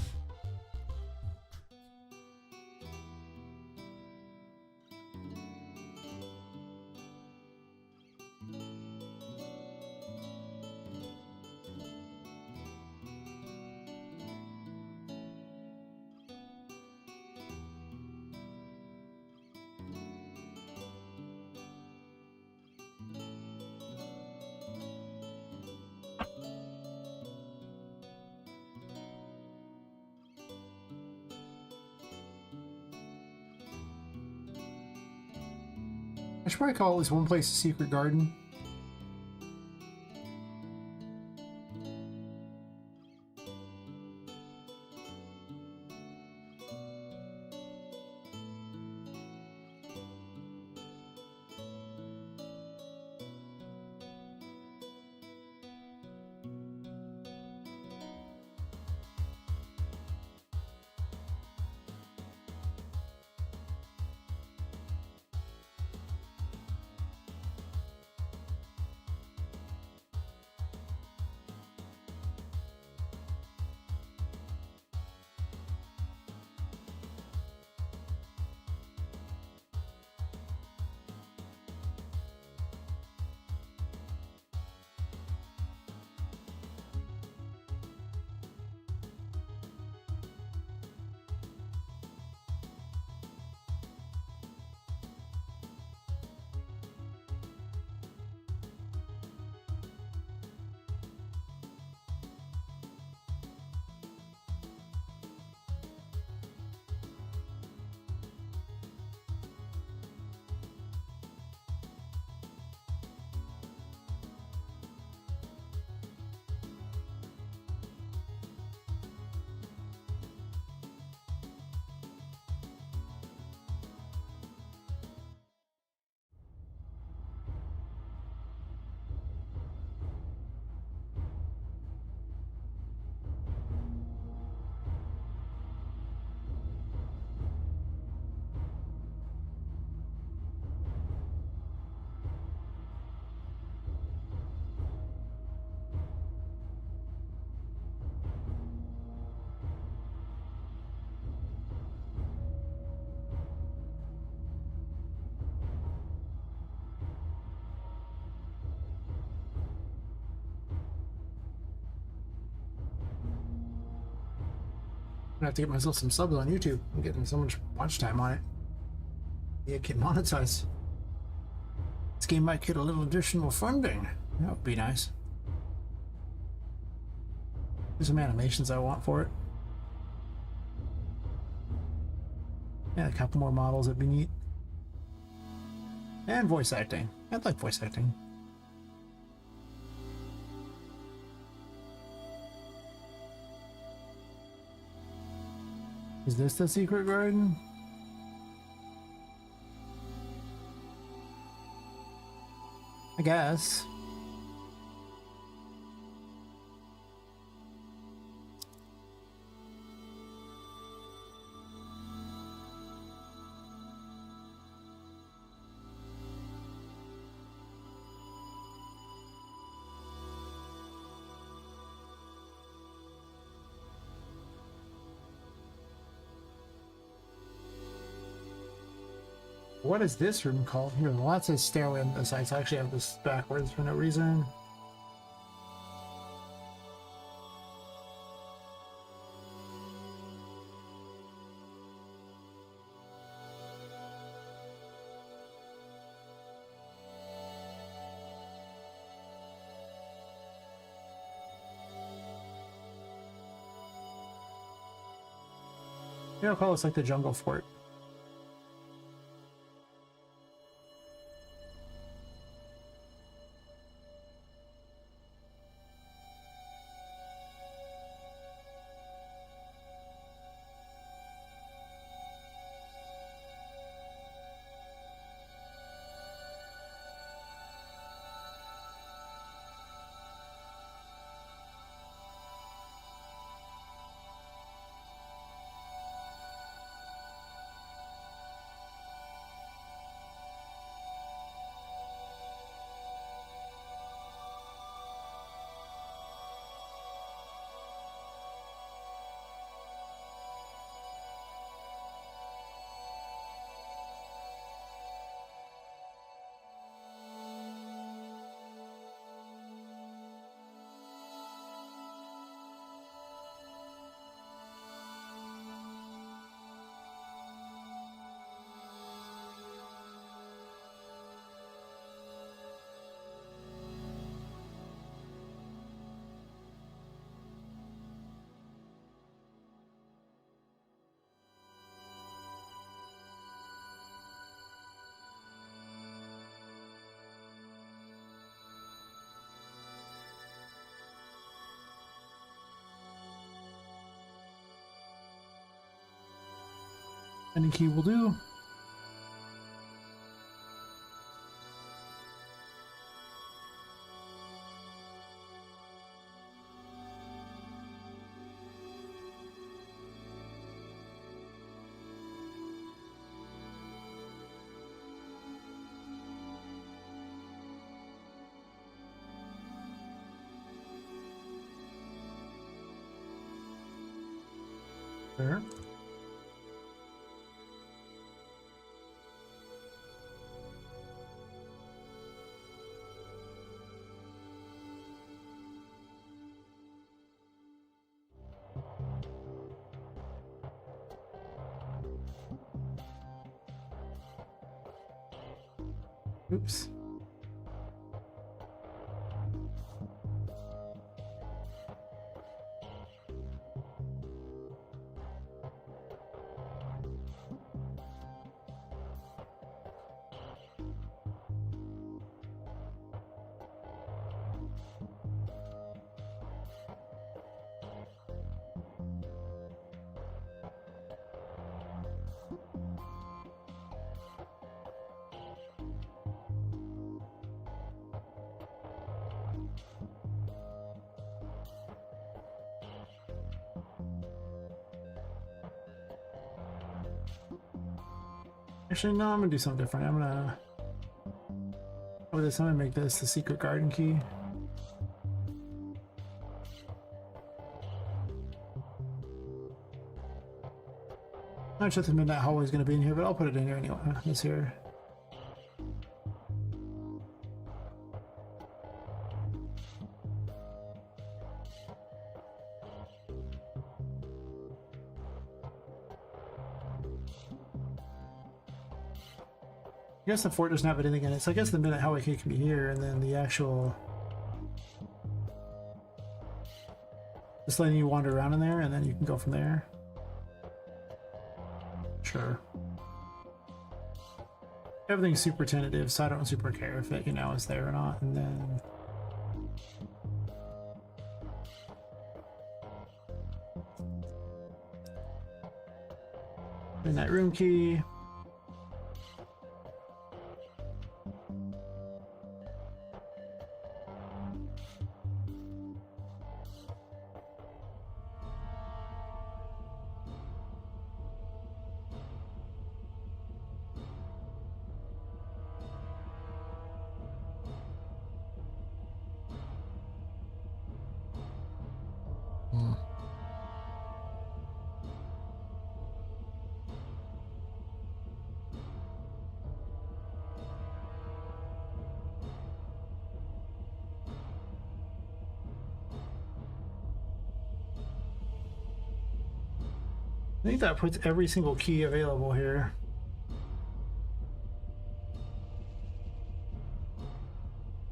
I should probably call at least one place a secret garden. I have to get myself some subs on YouTube. I'm getting so much watch time on it. Yeah, get monetized. This game might get a little additional funding. That would be nice. There's some animations I want for it. Yeah, a couple more models would be neat. And voice acting. I'd like voice acting. Is this the secret garden? I guess. What is this room called? Here, well, that says stairway on the side, so I actually have this backwards for no reason. Yeah, I'll call this like the jungle fort. Any key will do. There. Oops. Actually, no, I'm gonna do something different. I'm gonna make this the secret garden key. Not sure if the midnight hallway is gonna be in here, but I'll put it in here anyway. It's here. I guess the fort doesn't have anything in it, so I guess the minute highway can be here, and then the actual... Just letting you wander around in there, and then you can go from there. Sure. Everything's super tentative, so I don't super care if it, you know, is there or not, and then... Midnight room key. I think that puts every single key available here.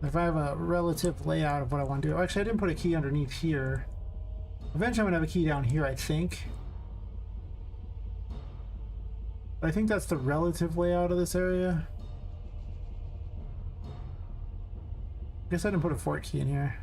If I have a relative layout of what I want to do. Actually, I didn't put a key underneath here. Eventually, I'm going to have a key down here, I think. But I think that's the relative layout of this area. I guess I didn't put a fort key in here.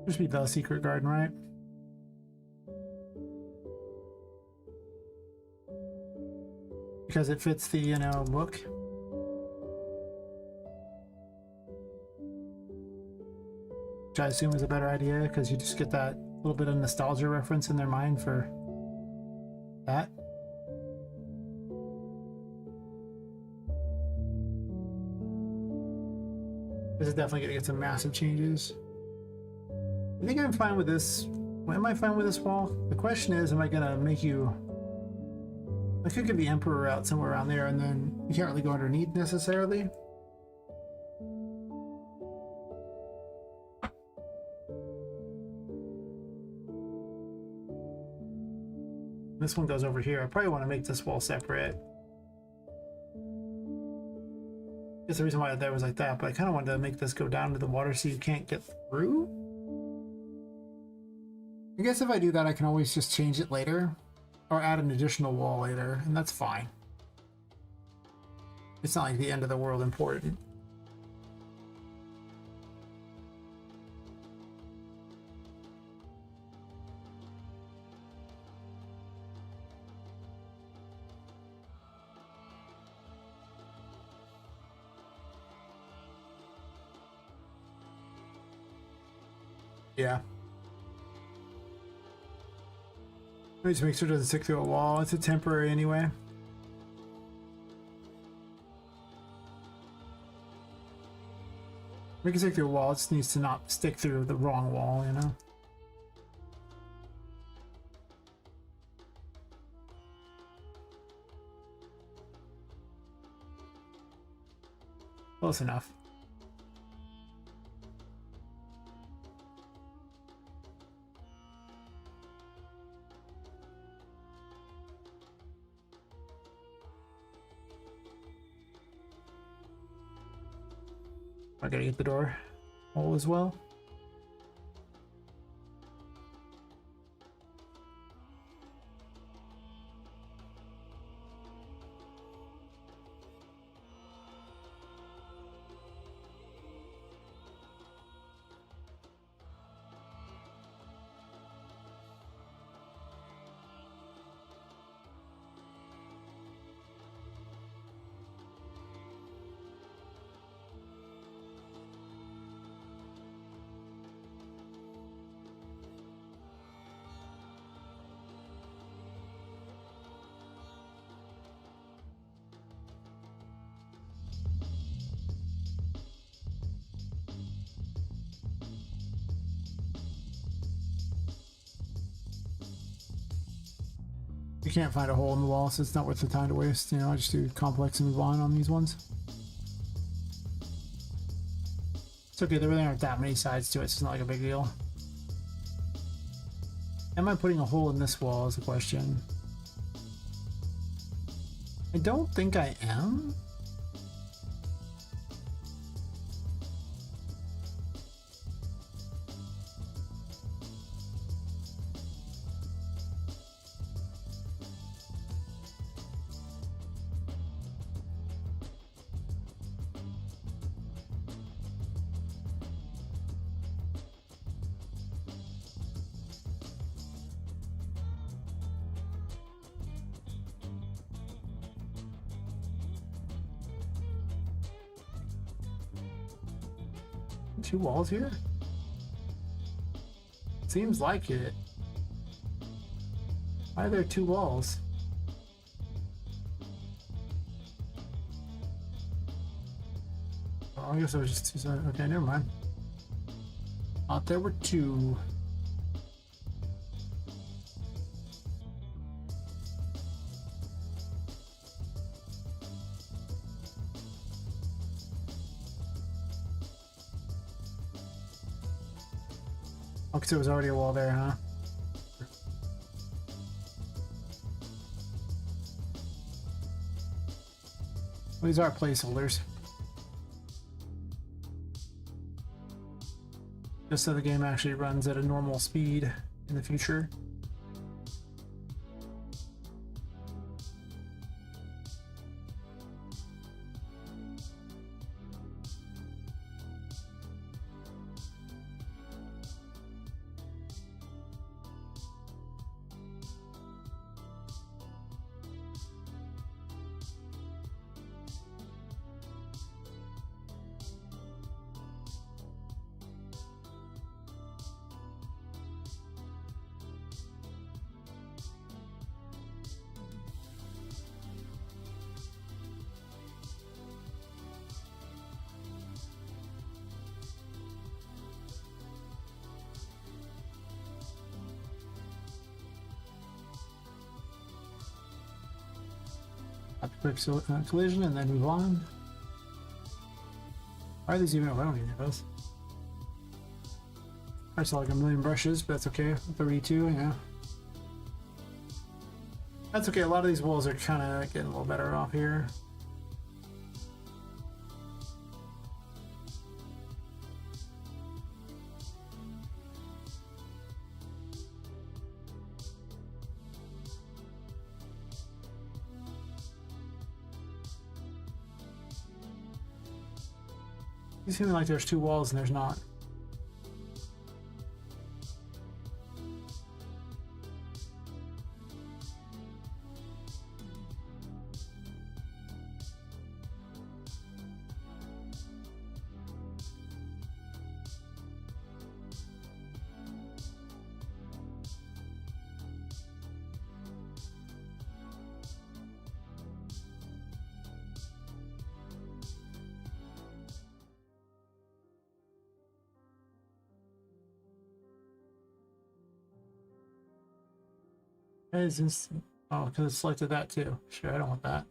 Just be the secret garden, right? Because it fits the, you know, book. Which I assume is a better idea, because you just get that little bit of nostalgia reference in their mind for that. This is definitely gonna get some massive changes. I think I'm fine with this. Am I fine with this wall? The question is, am I gonna make you... I could get the Emperor out somewhere around there, and then you can't really go underneath necessarily. This one goes over here. I probably want to make this wall separate. That's the reason why that was like that, but I kind of wanted to make this go down to the water so you can't get through. I guess if I do that, I can always just change it later, or add an additional wall later, and that's fine. It's not like the end of the world important. Yeah. Let me just make sure it doesn't stick through a wall. It's a temporary anyway. We can stick through a wall. It just needs to not stick through the wrong wall, you know? Close enough. I gotta get the door all as well. You can't find a hole in the wall, so it's not worth the time to waste. You know, I just do complex and move on these ones. It's okay, there really aren't that many sides to it, so it's not like a big deal. Am I putting a hole in this wall is the question. I don't think I am. Two walls here? Seems like it. Why are there two walls? Oh, I guess it was just two sides. Okay, never mind. Thought there were two. Oh, because there was already a wall there, huh? Well, these are placeholders. Just so the game actually runs at a normal speed in the future. Quick collision and then move on. Why are these even? I don't need those. I saw like a million brushes, but that's okay. 32, yeah. That's okay. A lot of these walls are kind of getting a little better off here. You seem like there's two walls and there's not. Is this? Oh, because it's selected that too. Sure, I don't want that.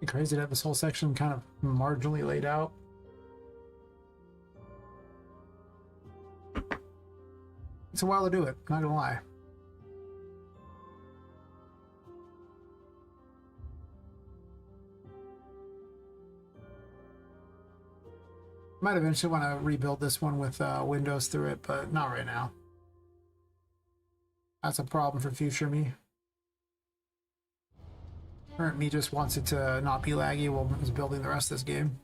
Crazy to have this whole section kind of marginally laid out. It's a while to do it, not gonna lie. Might eventually want to rebuild this one with windows through it, but not right now. That's a problem for future me. Current me just wants it to not be laggy while he's building the rest of this game.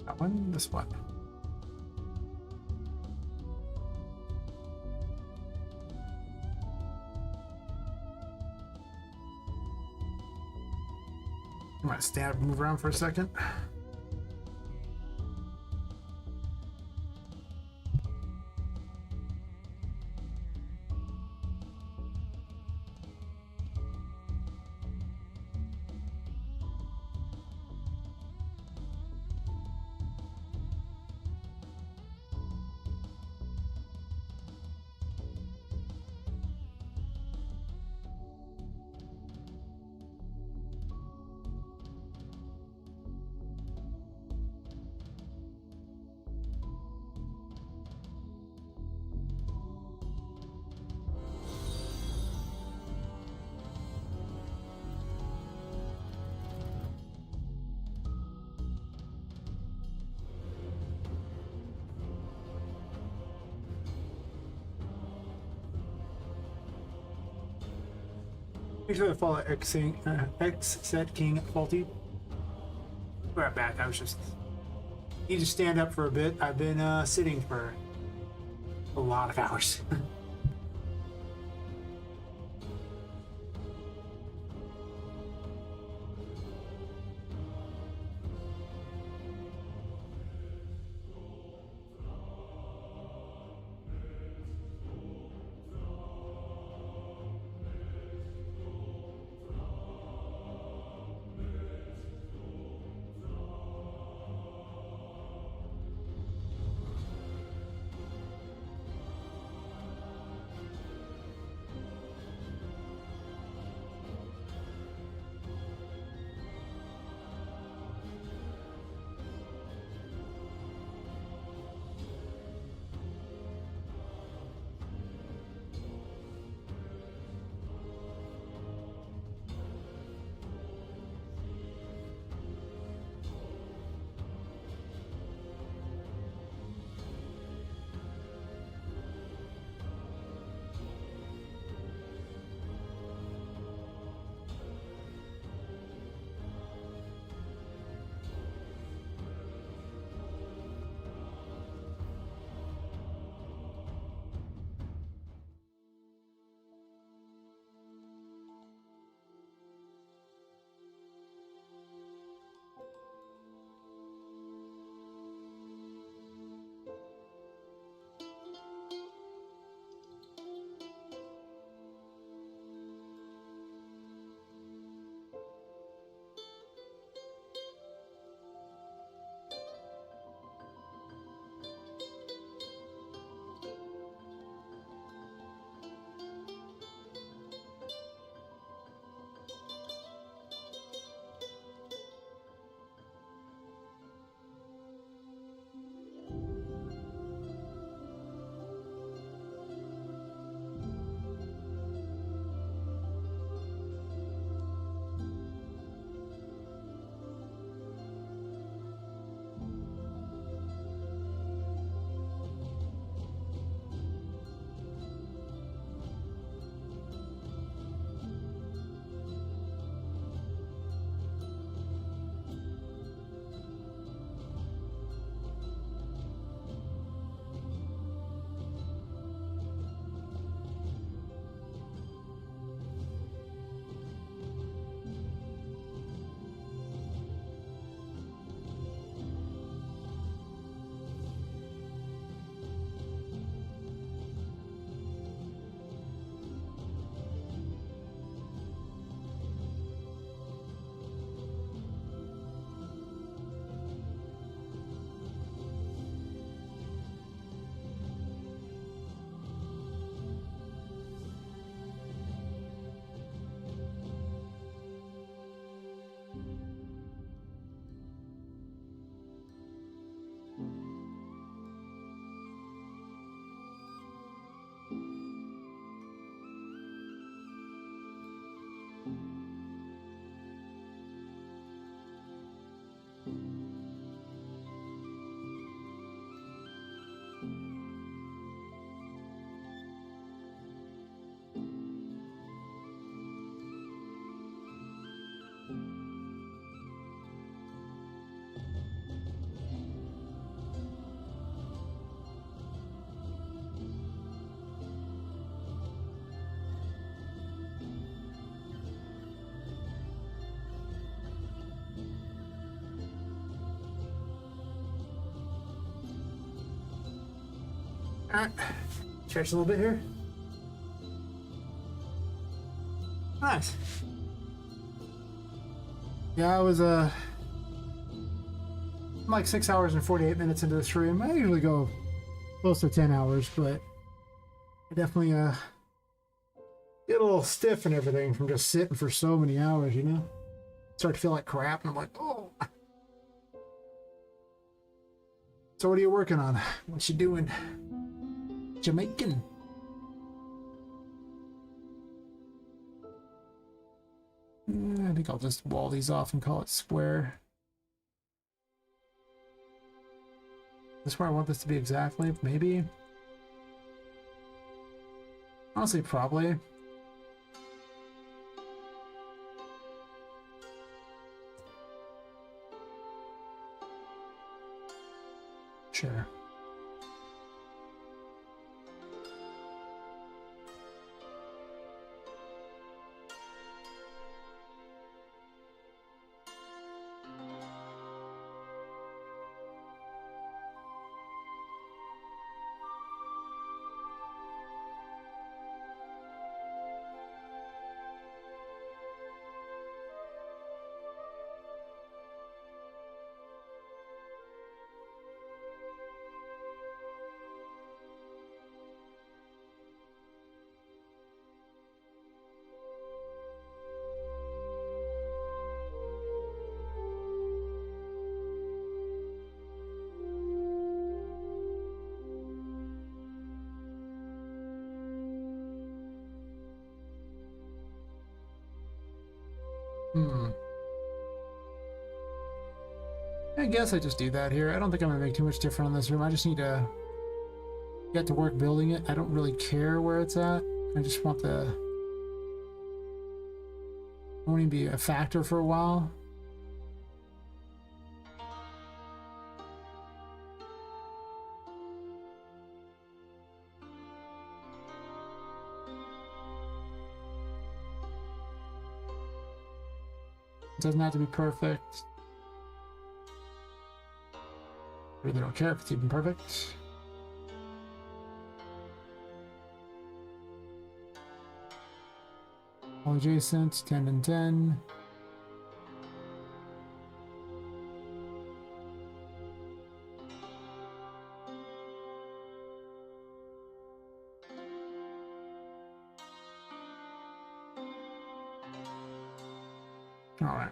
That one, this one. I might stand up and move around for a second. Make sure to follow X said King Faulty. Right back. I was just need to stand up for a bit. I've been sitting for a lot of hours. Alright. Stretch a little bit here. Nice. Yeah, I was I'm like 6 hours and 48 minutes into the stream. I usually go close to 10 hours, but I definitely get a little stiff and everything from just sitting for so many hours, you know? Start to feel like crap, and I'm like, oh. So what are you working on? What you doing? Jamaican. I think I'll just wall these off and call it square. Is this where I want this to be exactly? Maybe? Honestly, probably. Sure. I guess I just do that here. I don't think I'm gonna make too much different on this room. I just need to get to work building it. I don't really care where it's at. I just want the... I won't even be a factor for a while. It doesn't have to be perfect. I really don't care if it's even perfect. All adjacent, 10 and 10. All right.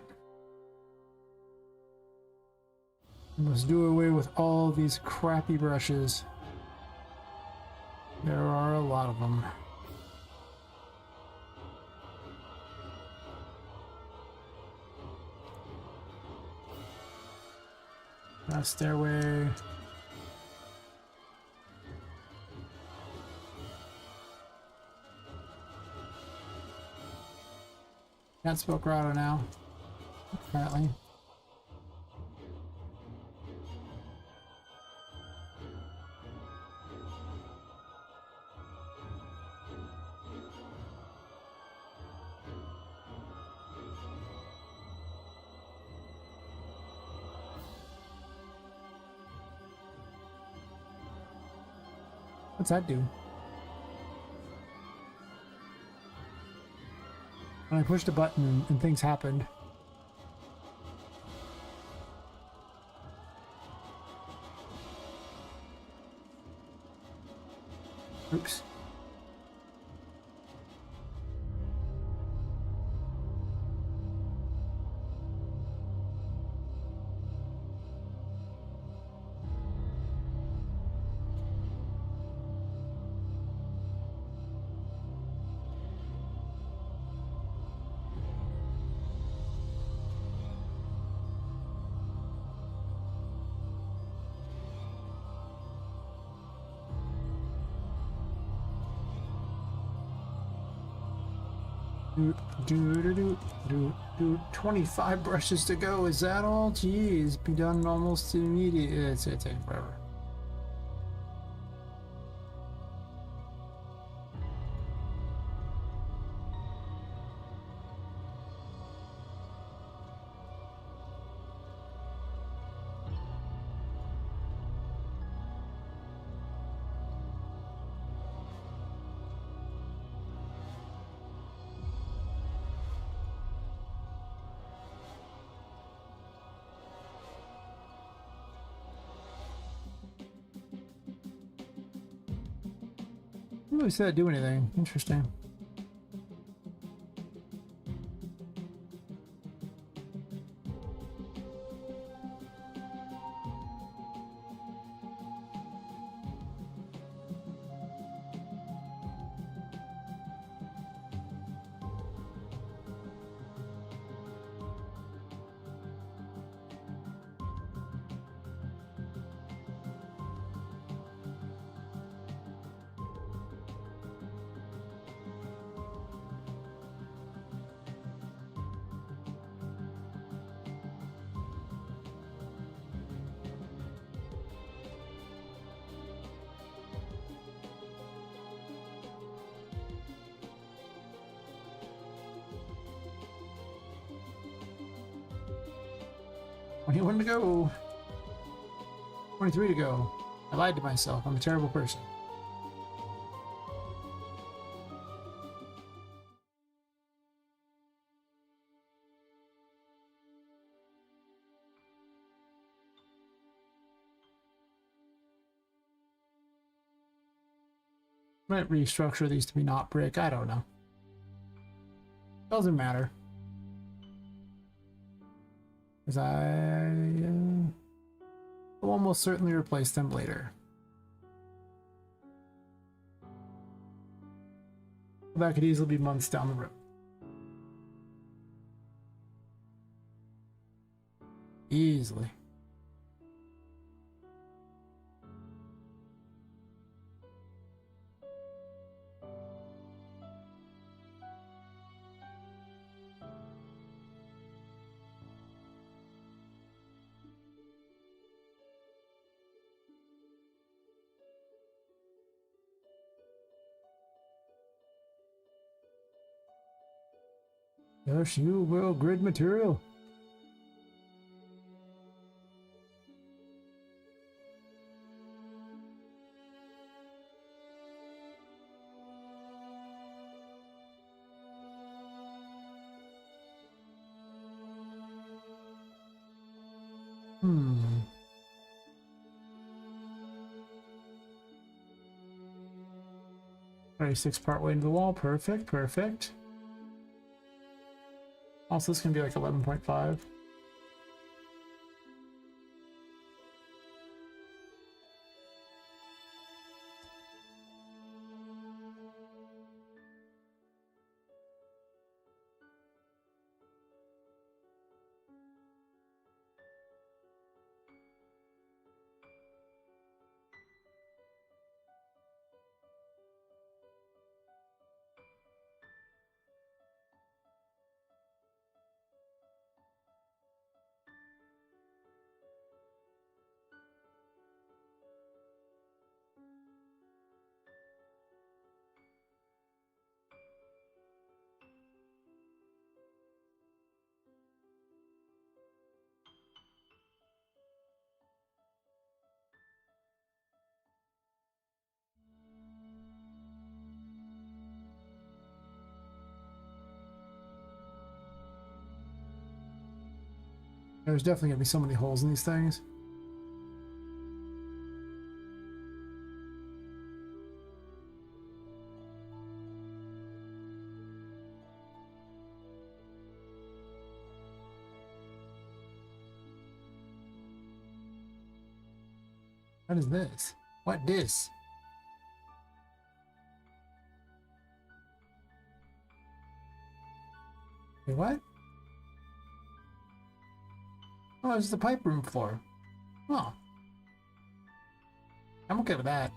Let's do away with all these crappy brushes. There are a lot of them. Stairway. Can't spell grotto now, apparently. What's that do? When I pushed a button and things happened. Oops. Do 25 brushes to go. Is that all? Jeez, be done almost immediately. It's gonna take forever. didn't really see that do anything. Interesting. One to go. 23 to go. I lied to myself. I'm a terrible person. Might restructure these to be not brick. I don't know. Doesn't matter. Because I will almost certainly replace them later. That could easily be months down the road. Easily. Yes, you will. Grid material. Hmm. Alright, 6 part way into the wall. Perfect, perfect. Also, this can be like 11.5. There's definitely gonna be so many holes in these things. What is this? What this? Wait, what? Oh, it's the pipe room floor. Oh. I'm okay with that.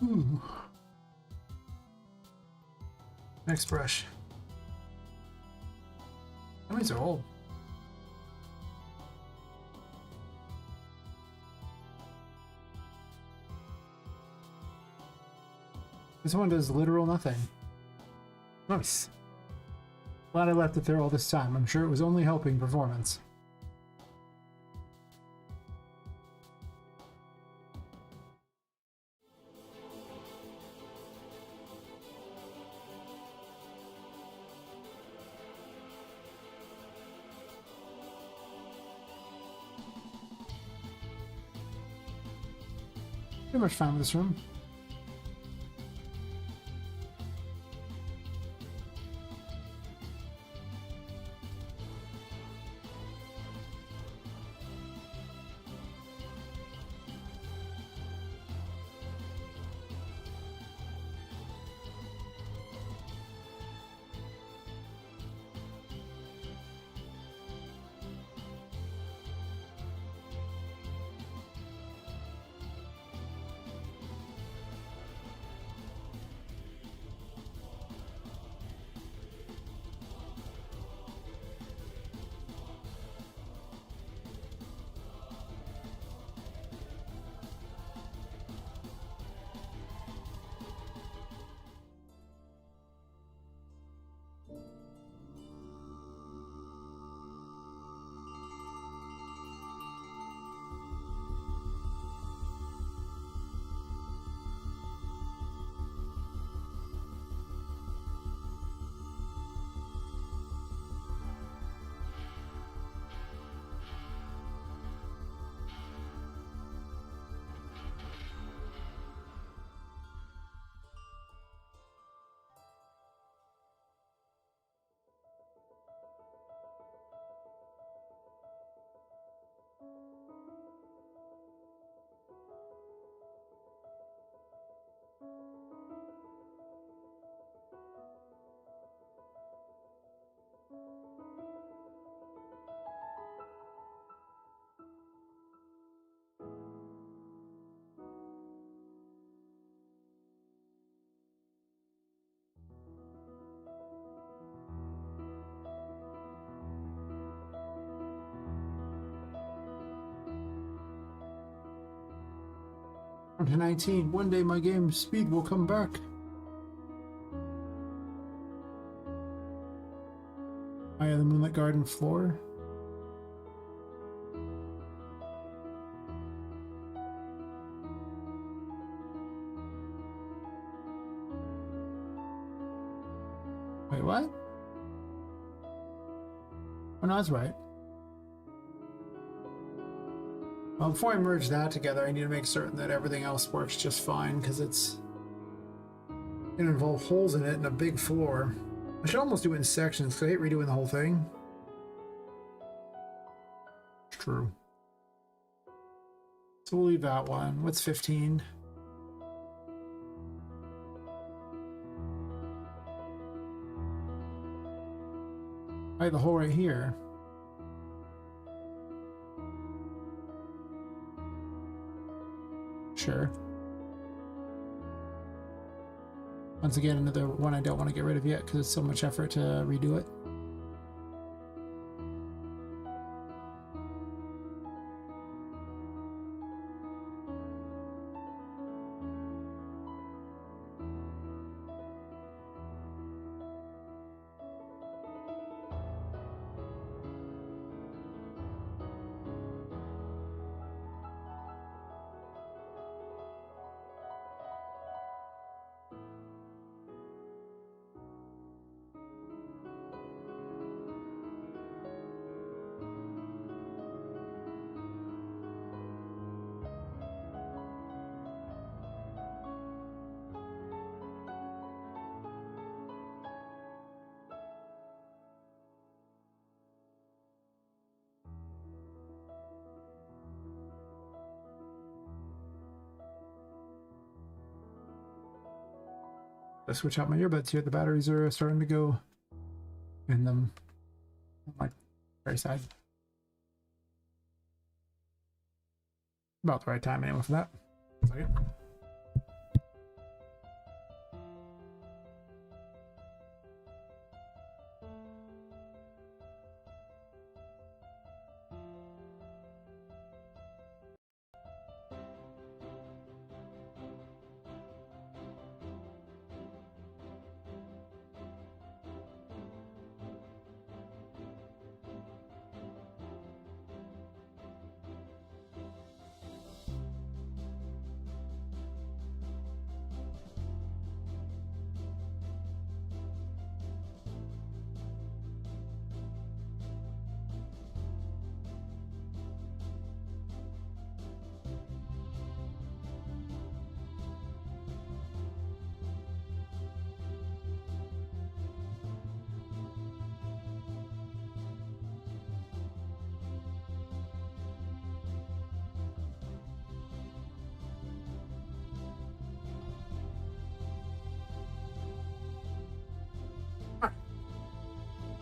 Ooh. Next brush. How many are old? This one does literal nothing. Nice. Glad I left it there all this time. I'm sure it was only helping performance. Pretty much fine with this room. On to 19. One day my game speed will come back. Eye of the Moonlit Garden floor. Wait, what? Oh, no, that's right. Well, before I merge that together, I need to make certain that everything else works just fine, because it's going to involve holes in it and a big floor. I should almost do it in sections, because I hate redoing the whole thing. True. So we'll leave that one. What's 15? Right, the hole right here. Sure. Once again, another one I don't want to get rid of yet because it's so much effort to redo it. I switch out my earbuds here. The batteries are starting to go in them on my right side. About the right time anyway for that. Second.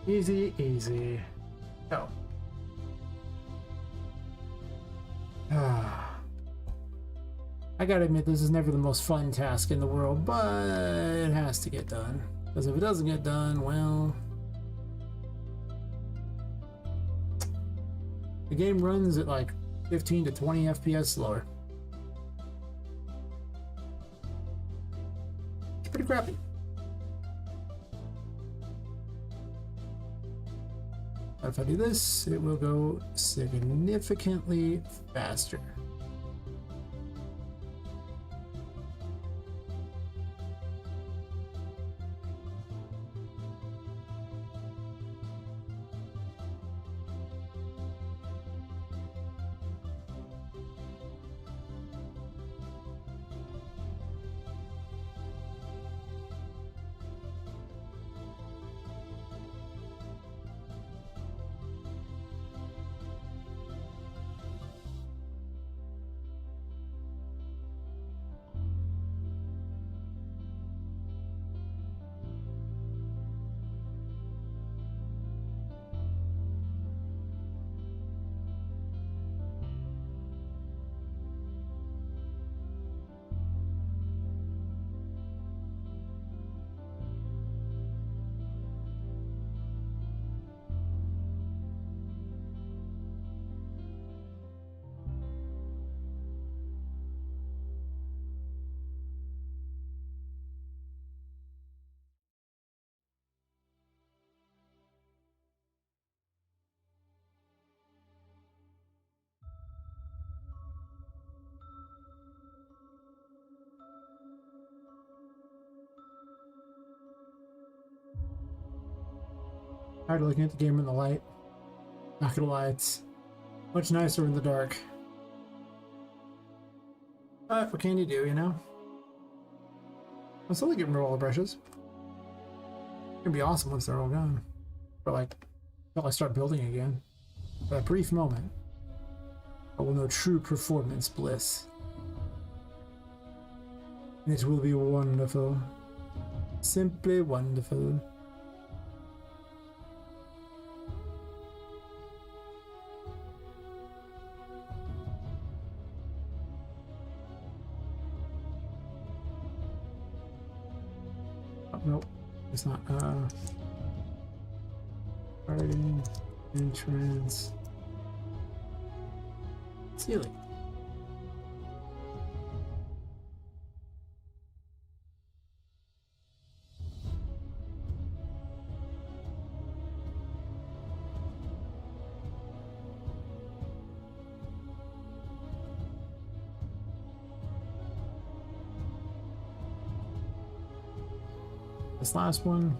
Easy, easy. Oh. I gotta admit, this is never the most fun task in the world, but it has to get done. Because if it doesn't get done, well... the game runs at like 15 to 20 FPS slower. It's pretty crappy. If I do this, it will go significantly faster. Tired of looking at the game in the light. Not gonna lie, it's much nicer in the dark. But what can you do, you know? I'm slowly getting rid of all the brushes. It's gonna be awesome once they're all gone. But like, until I start building again. For a brief moment, I will know true performance bliss. And it will be wonderful. Simply wonderful. Nope, it's not. Garden, entrance, ceiling. This last one.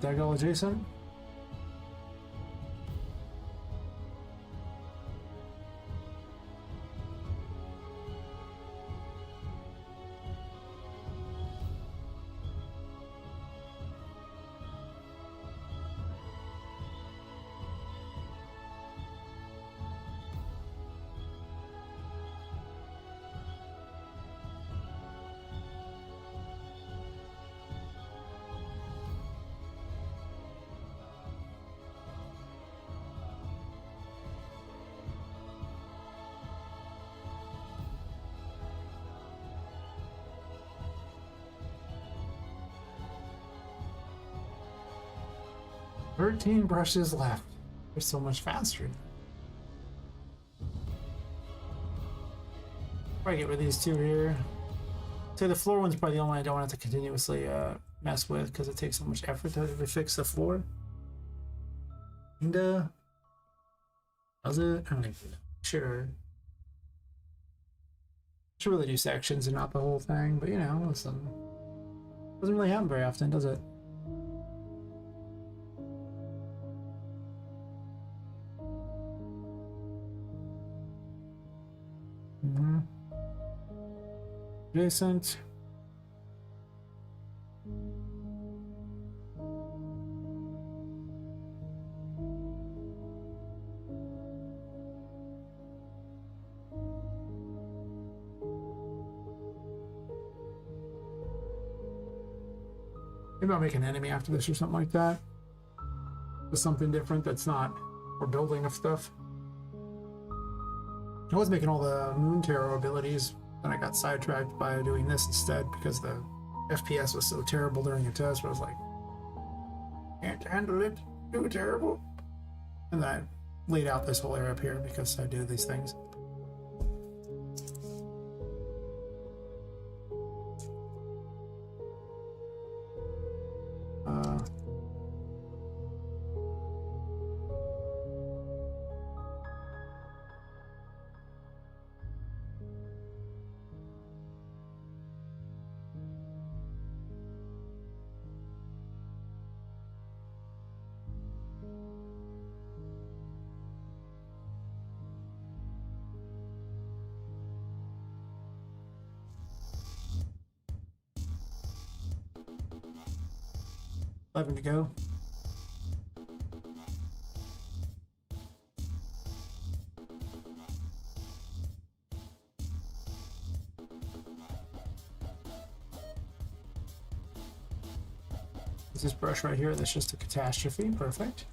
Did I go adjacent? Thirteen brushes left. They're so much faster. Probably get rid of these two here. So the floor one's probably the only one I don't want to continuously mess with because it takes so much effort to fix the floor. Kinda. Does it? I don't even know. Sure. Should really do sections and not the whole thing, but you know, listen. Doesn't really happen very often, does it? Adjacent. Maybe I'll make an enemy after this or something like that. With something different that's not we're building of stuff. I was making all the Moon Tarot abilities, and I got sidetracked by doing this instead because the FPS was so terrible during the test. Where I was like, can't handle it, too terrible. And then I laid out this whole area up here because I do these things. To go. This brush right here, that's just a catastrophe. Perfect.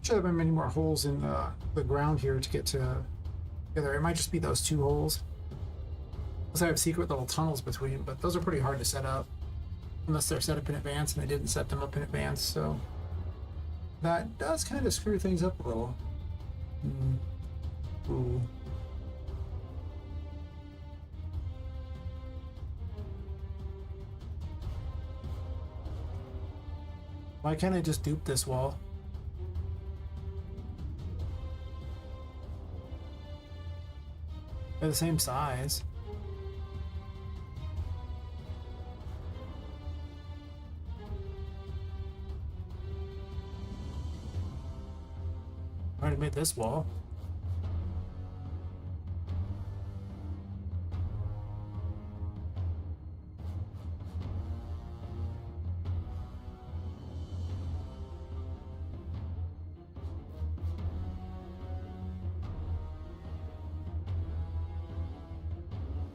Should have been many more holes in the ground here to get to together. It might just be those two holes. Unless I have secret little tunnels between, but those are pretty hard to set up. Unless they're set up in advance, and I didn't set them up in advance, so that does kind of screw things up a little. Ooh. Why can't I just dupe this wall? They're the same size. I already made this wall.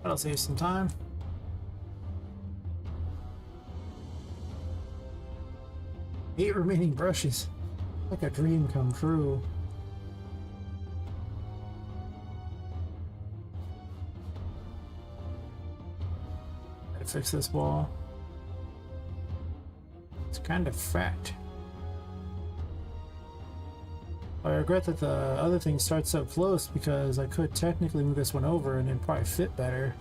That'll save some time. Eight remaining brushes. Like a dream come true. Gotta fix this wall. It's kind of fat. I regret that the other thing starts so close because I could technically move this one over and it'd probably fit better.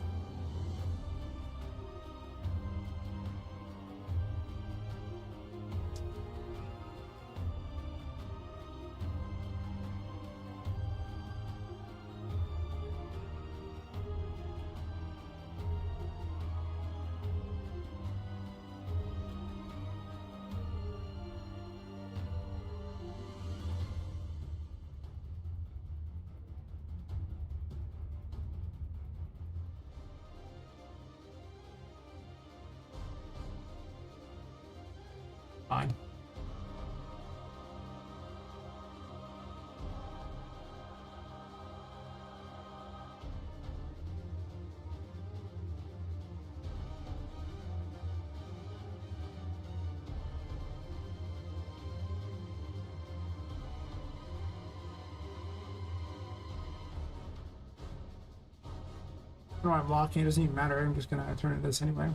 No, I'm locking. It doesn't even matter. I'm just gonna turn it this anyway.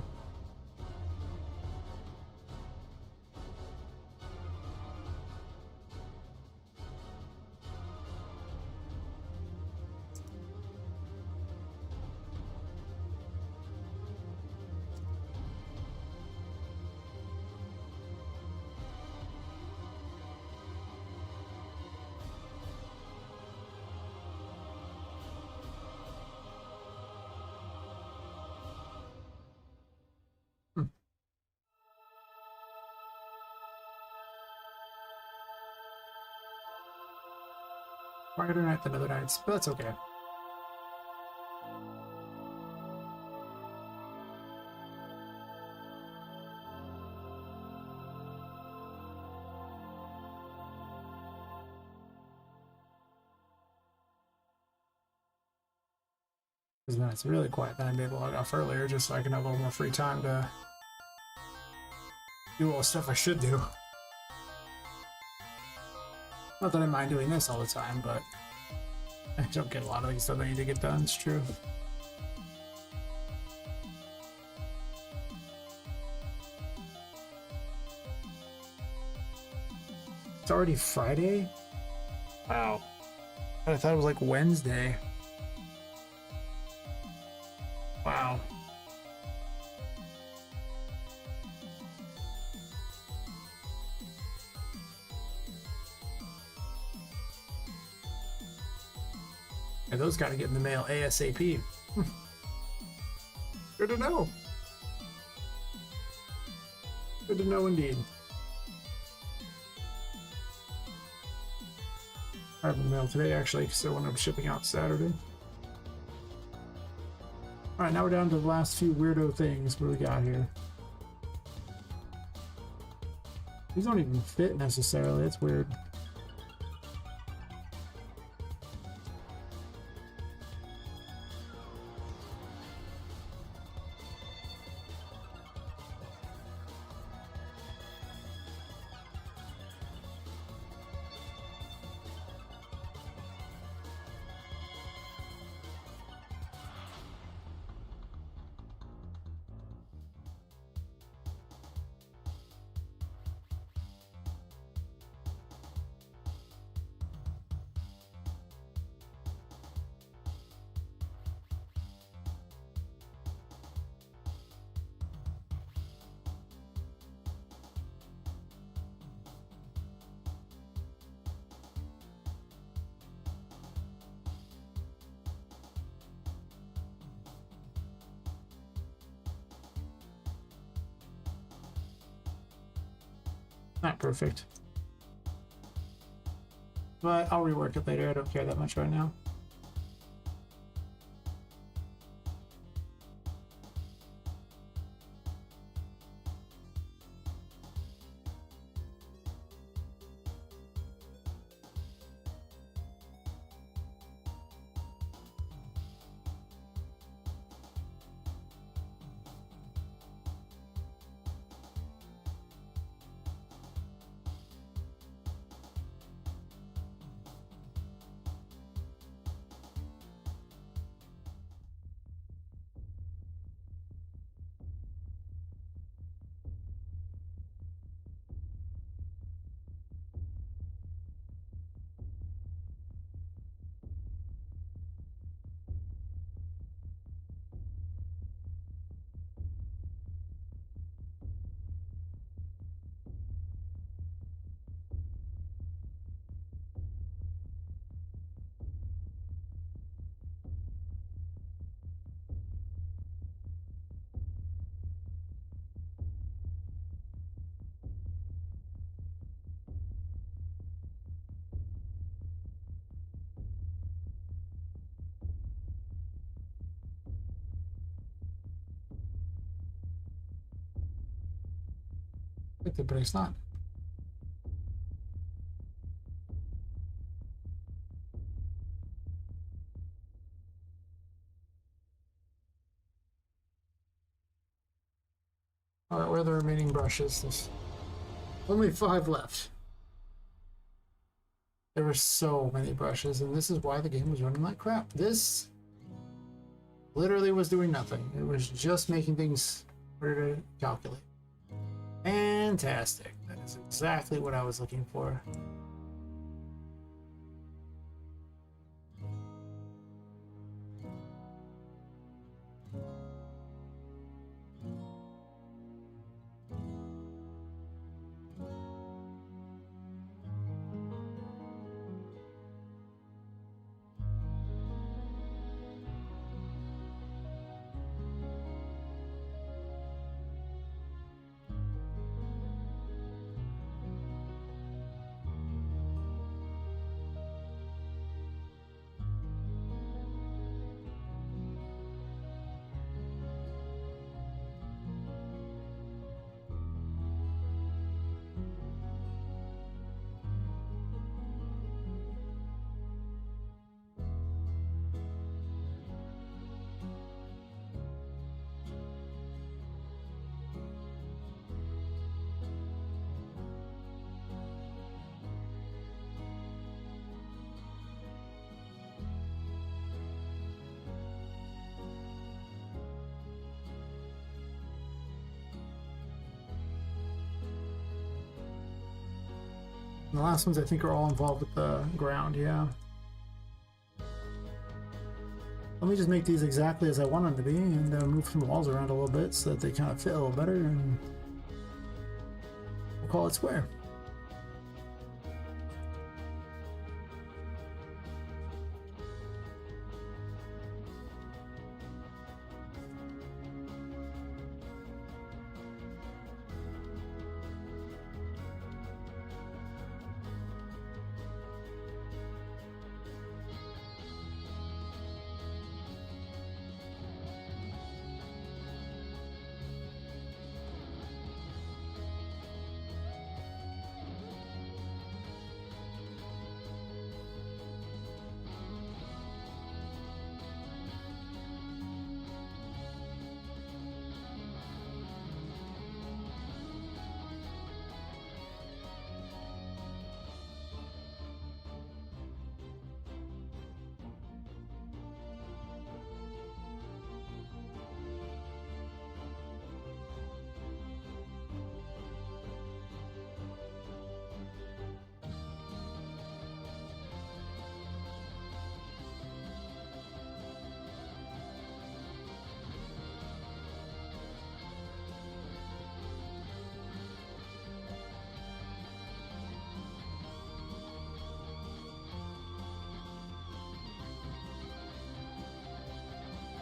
Quieter night than other nights, but that's okay. Because then it's really quiet. Then I'm able to log off earlier just so I can have a little more free time to do all the stuff I should do. Not that I mind doing this all the time, but I don't get a lot of things that I need to get done, it's true. It's already Friday? Wow. I thought it was like Wednesday. Wow. And those gotta get in the mail ASAP. Good to know. Good to know indeed. I have the mail today actually, so when I'm shipping out Saturday. Alright, now we're down to the last few weirdo things. What do we got here? These don't even fit necessarily, it's weird. Not perfect. But I'll rework it later, I don't care that much right now. But it's not. Alright, where are the remaining brushes? There's only 5 left. There were so many brushes, and this is why the game was running like crap. This Literally was doing nothing. It was just making things harder to calculate. Fantastic. That is exactly what I was looking for. And the last ones I think are all involved with the ground, yeah. Let me just make these exactly as I want them to be and move some walls around a little bit so that they kind of fit a little better, and we'll call it square.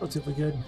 Relatively good.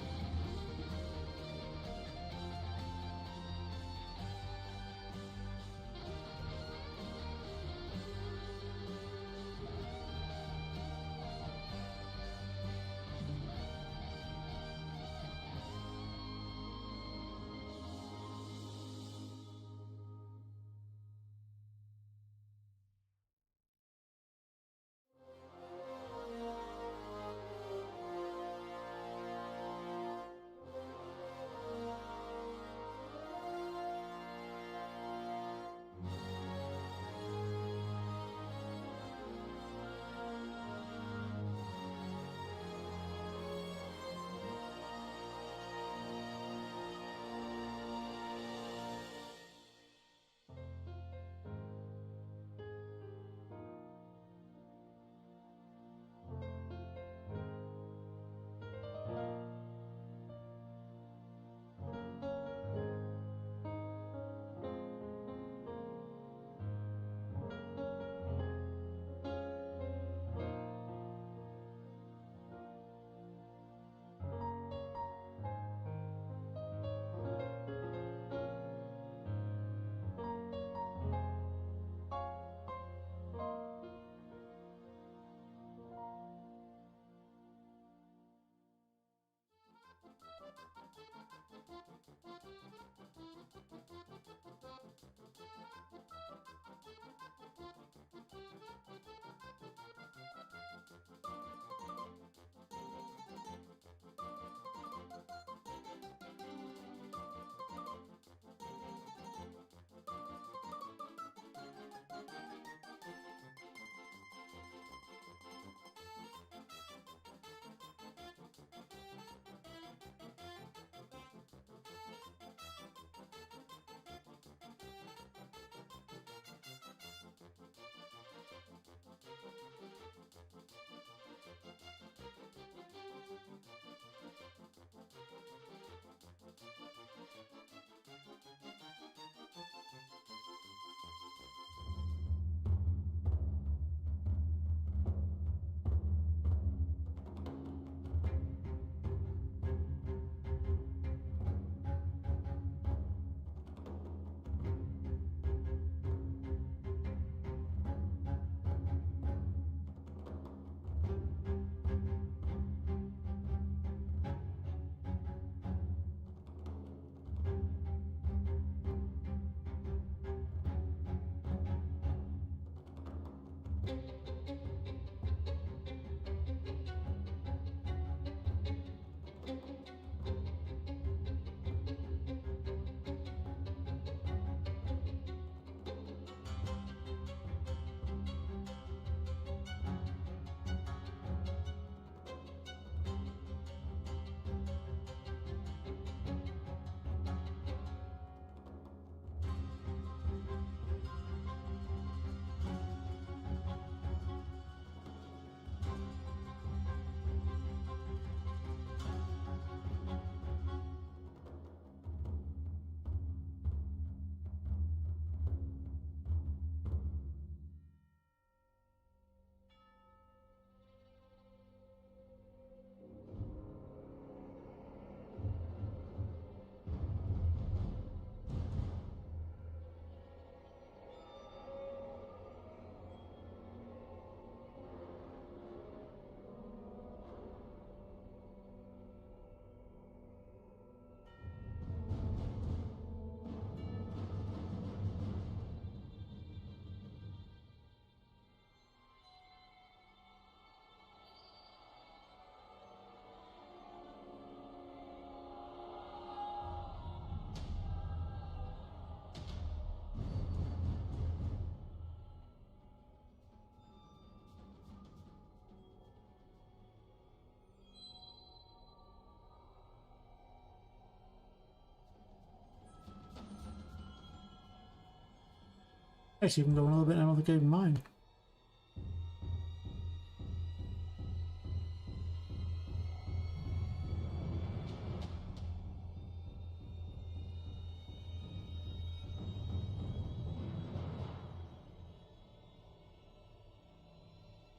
Actually, even going a little bit, I don't think I even mind.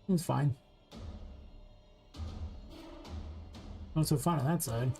It's fine. Not so fun on that side.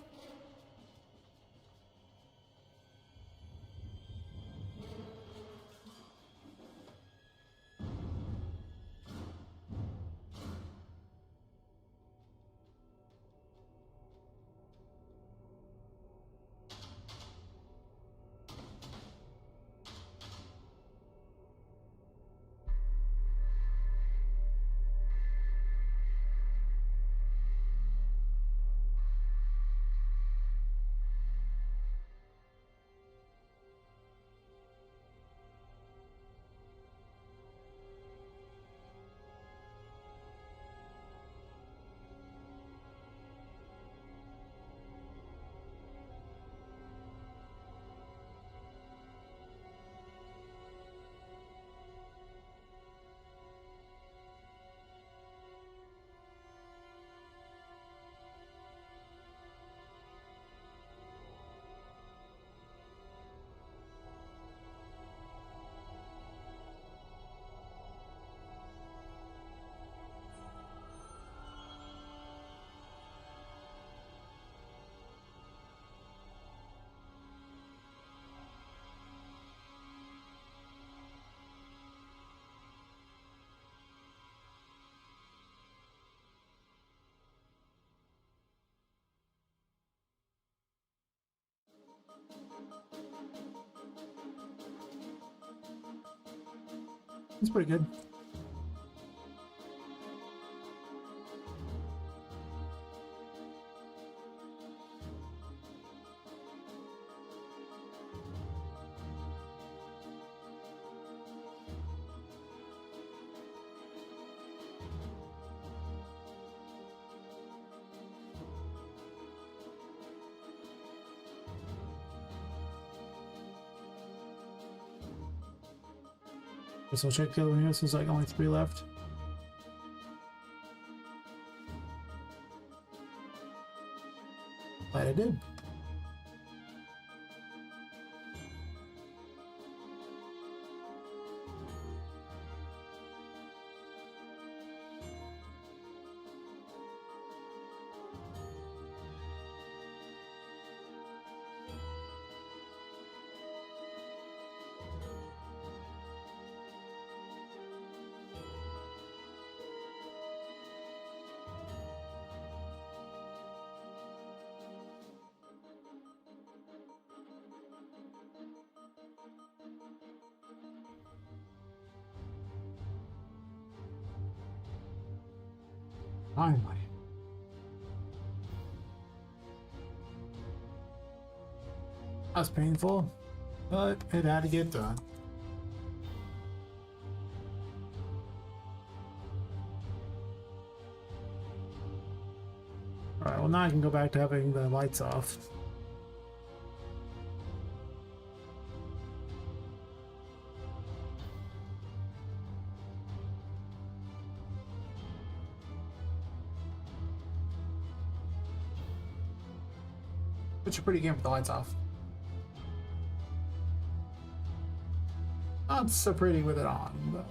It's pretty good. Guess I'll check the other one here since like only 3 left. Glad I did. Finally. That was painful, but it had to get done. Alright, well now I can go back to having the lights off. It's a pretty game with the lights off. Not so pretty with it on, but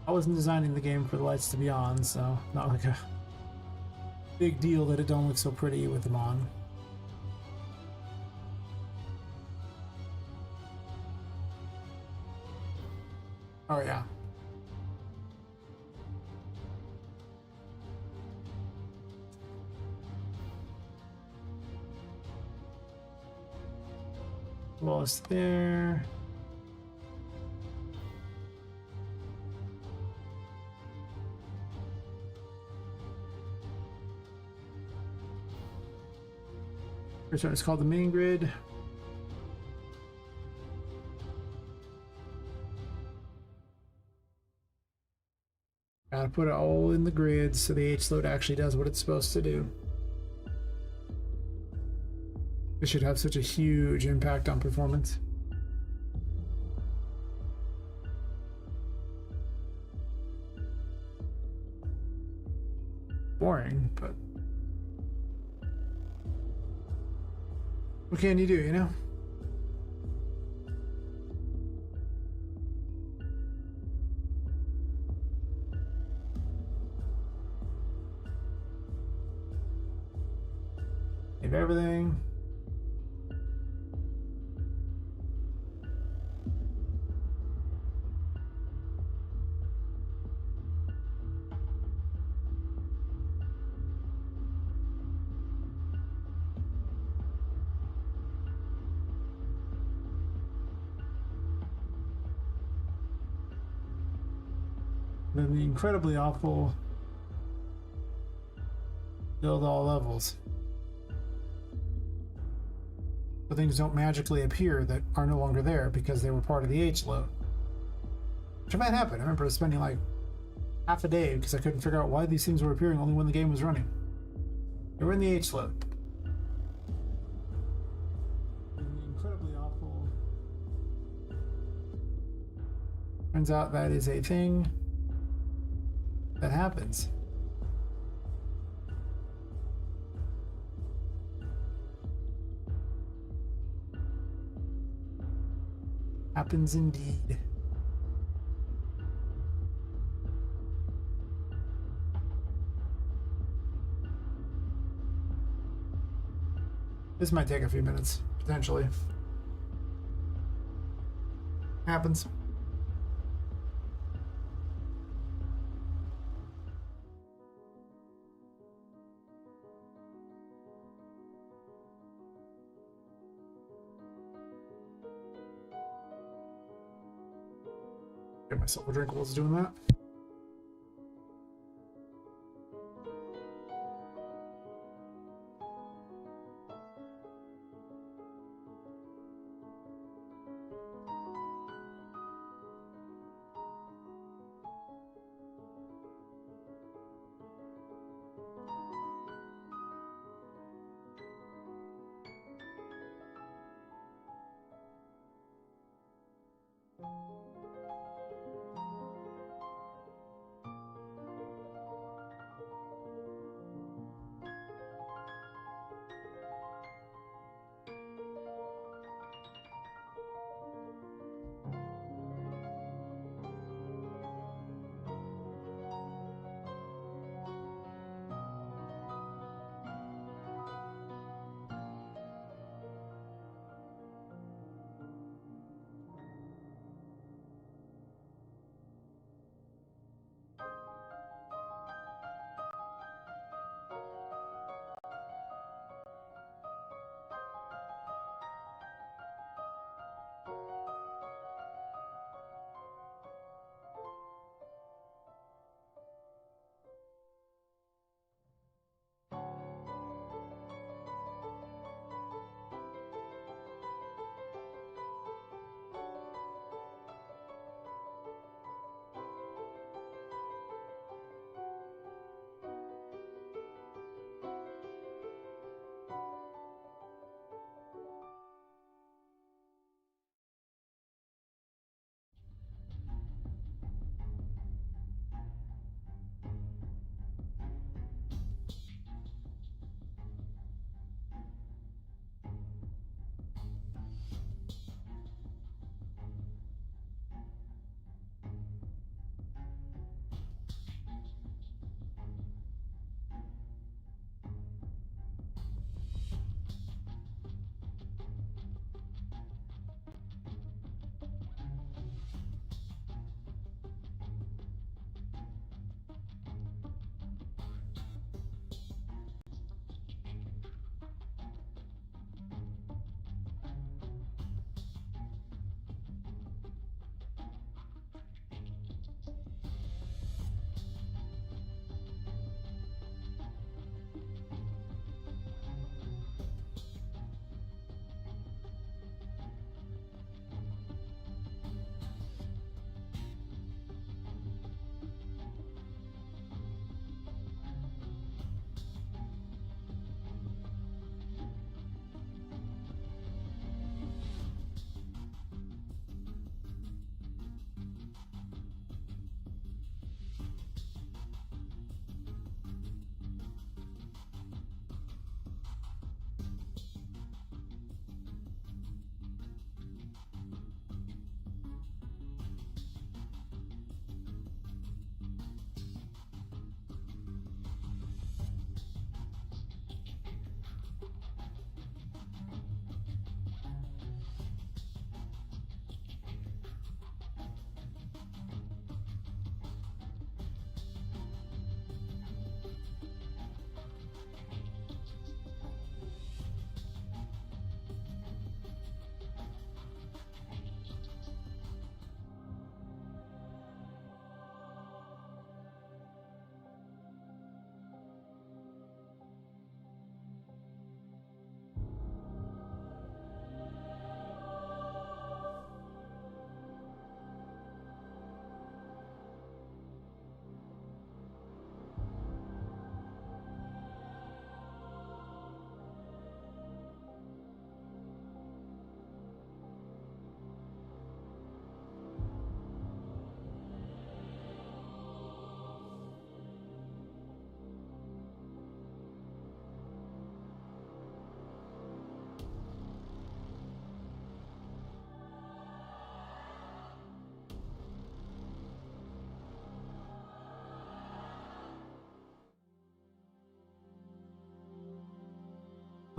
I wasn't designing the game for the lights to be on, so not like a big deal that it don't look so pretty with them on. Oh yeah. Well, it's there. First one is called the main grid. Gotta put it all in the grid so the H-load actually does what it's supposed to do. It should have such a huge impact on performance. boring, but what can you do, you know? Save everything. Then the incredibly awful build all levels. So things don't magically appear that are no longer there because they were part of the H load. Which might happen. I remember spending like half a day because I couldn't figure out why these things were appearing only when the game was running. They were in the H load. Incredibly awful. Turns out that is a thing that happens. Happens indeed. This might take a few minutes, potentially. Happens. Get myself a drink while I was doing that.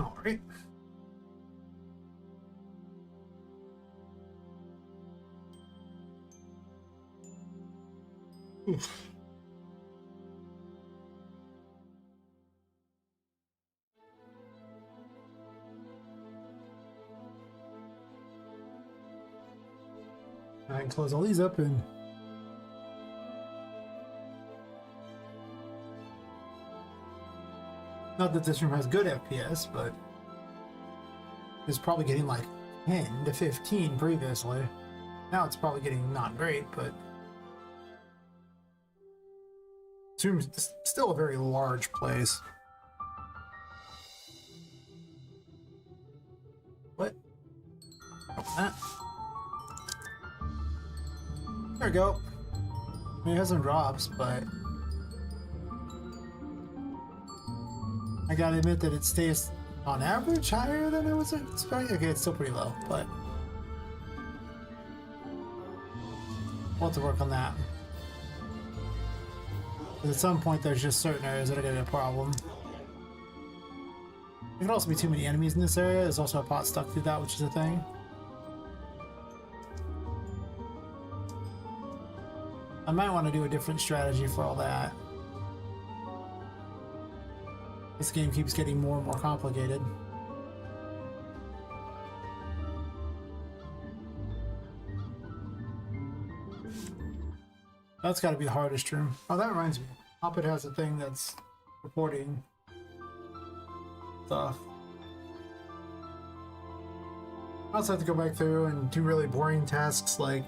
All right. Oof. I can close all these up and not that this room has good FPS, but it's probably getting like 10 to 15 previously. Now it's probably getting not great, but this room's still a very large place. What? Open that. There we go. I mean, it has some drops, but I gotta admit that it stays on average higher than I was expecting. Okay, it's still pretty low, but we'll have to work on that. Because at some point, there's just certain areas that are gonna be a problem. There could also be too many enemies in this area. There's also a pot stuck through that, which is a thing. I might want to do a different strategy for all that. This game keeps getting more and more complicated. That's got to be the hardest room. Oh, that reminds me. Poppet has a thing that's reporting stuff. I also have to go back through and do really boring tasks like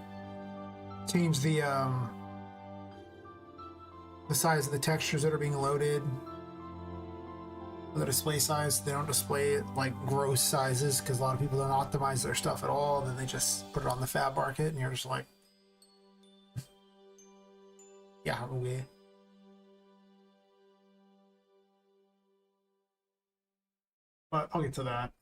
change the size of the textures that are being loaded. The display size, they don't display it like gross sizes because a lot of people don't optimize their stuff at all, and then they just put it on the fab market and you're just like, yeah, okay. But I'll get to that.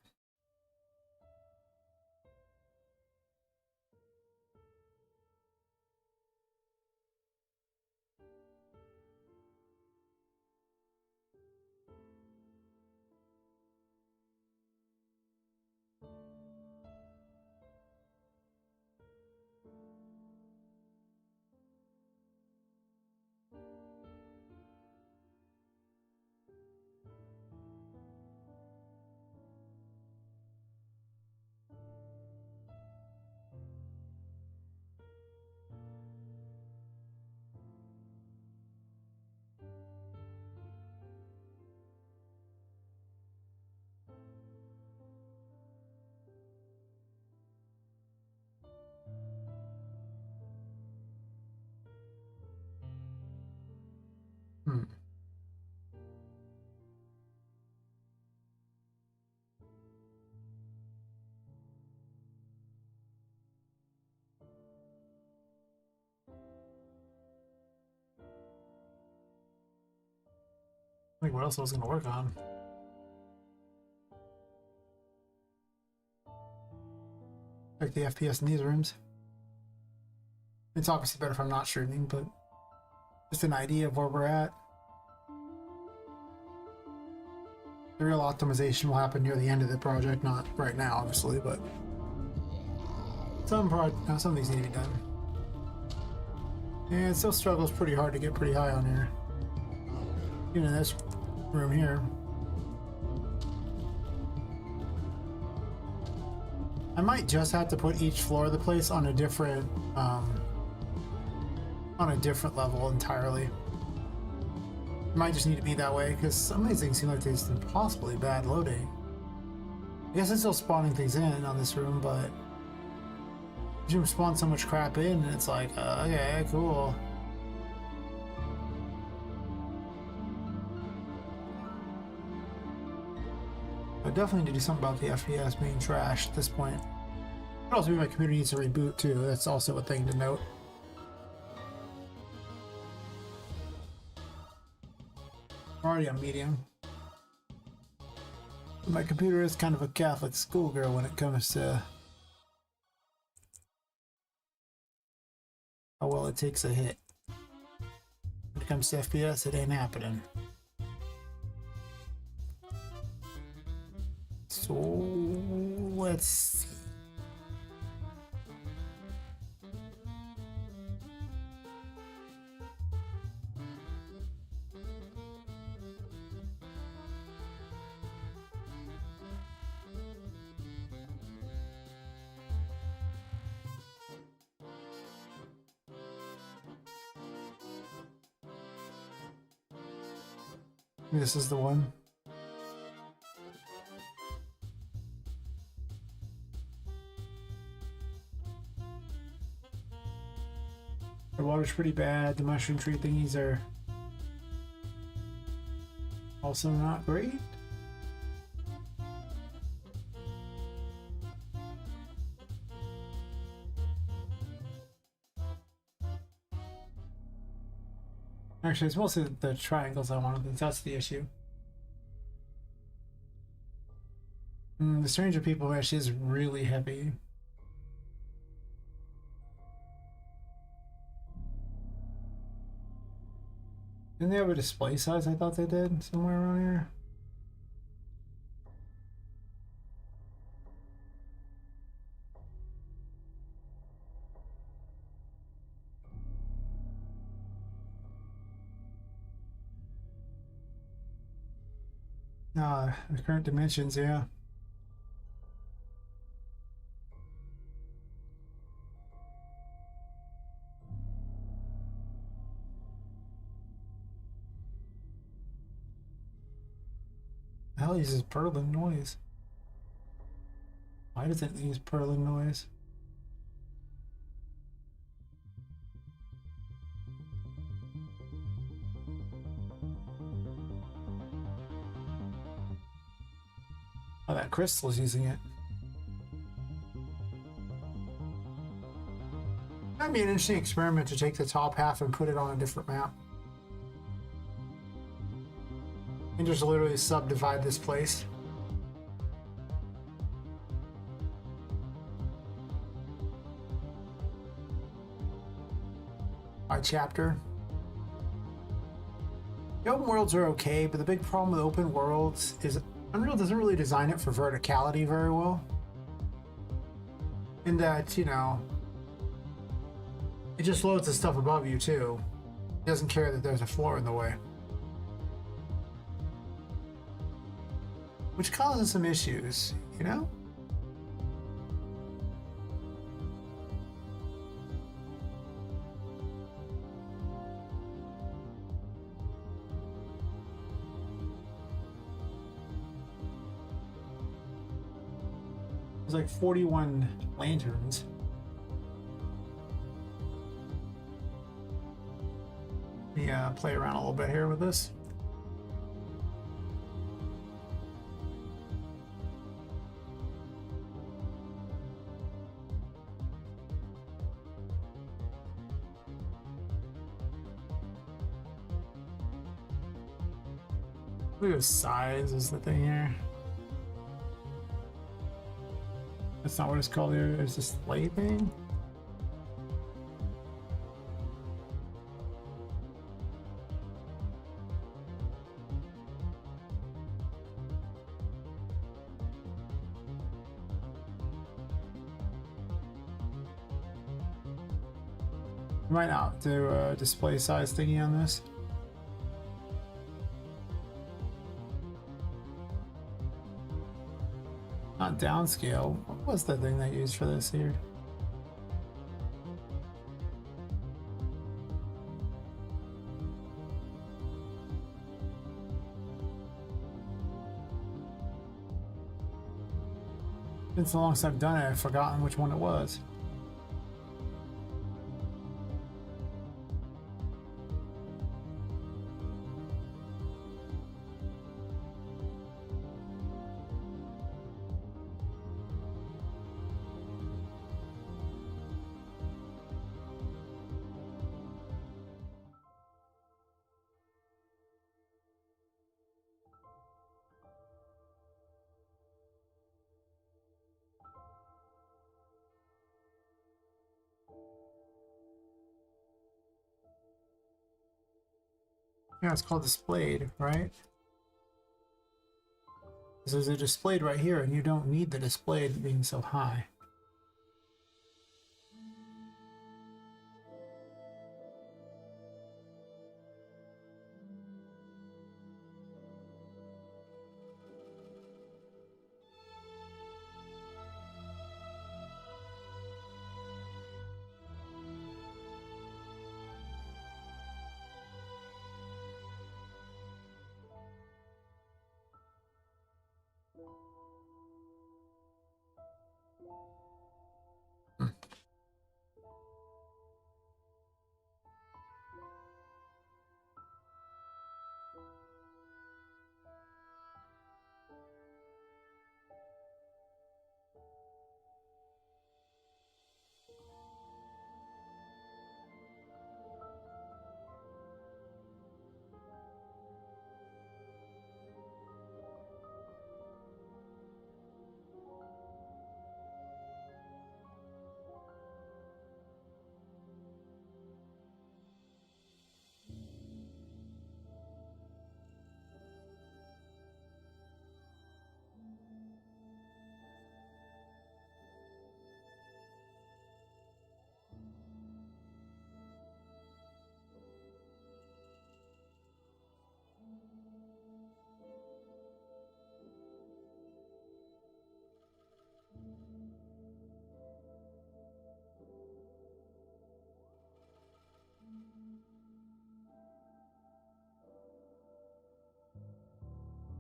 Hmm. I think what else I was going to work on. Like the FPS in these rooms. It's obviously better if I'm not streaming, but just an idea of where we're at. The real optimization will happen near the end of the project, not right now, obviously, but some of these need to be done. And it still struggles pretty hard to get pretty high on here. Even in this room here. I might just have to put each floor of the place on a different level entirely. It might just need to be that way because some of these things seem like they're impossibly bad loading. I guess it's still spawning things in on this room, but you spawn so much crap in and it's like, okay, cool. I definitely need to do something about the FPS being trash at this point. Could also be my computer needs to reboot too. That's also a thing to note. I'm already on medium. My computer is kind of a Catholic schoolgirl when it comes to how well it takes a hit. When it comes to FPS, it ain't happening. Let's see. This is the one. The water's pretty bad. The mushroom tree thingies are also not great. Actually, it's mostly the triangles I wanted. That's the issue. The Stranger People actually is really heavy. Didn't they have a display size? I thought they did somewhere around here. The current dimensions, yeah. The hell uses purling noise? Why does it use purling noise? Oh, that crystal's using it. That'd be an interesting experiment to take the top half and put it on a different map. And just literally subdivide this place. By chapter. The open worlds are okay, but the big problem with open worlds is Unreal doesn't really design it for verticality very well. In that, you know, it just loads the stuff above you too. It doesn't care that there's a floor in the way. Which causes some issues, you know? There's like 41 lanterns. Let me play around a little bit here with this. Look at size is the thing here. That's not what it's called here. There's this light thing. Might not do a display size thingy on this. Not downscale. What was the thing they used for this here? Been so long since I've done it, I've forgotten which one it was. Yeah, it's called displayed, right? There's a displayed right here, and you don't need the display being so high.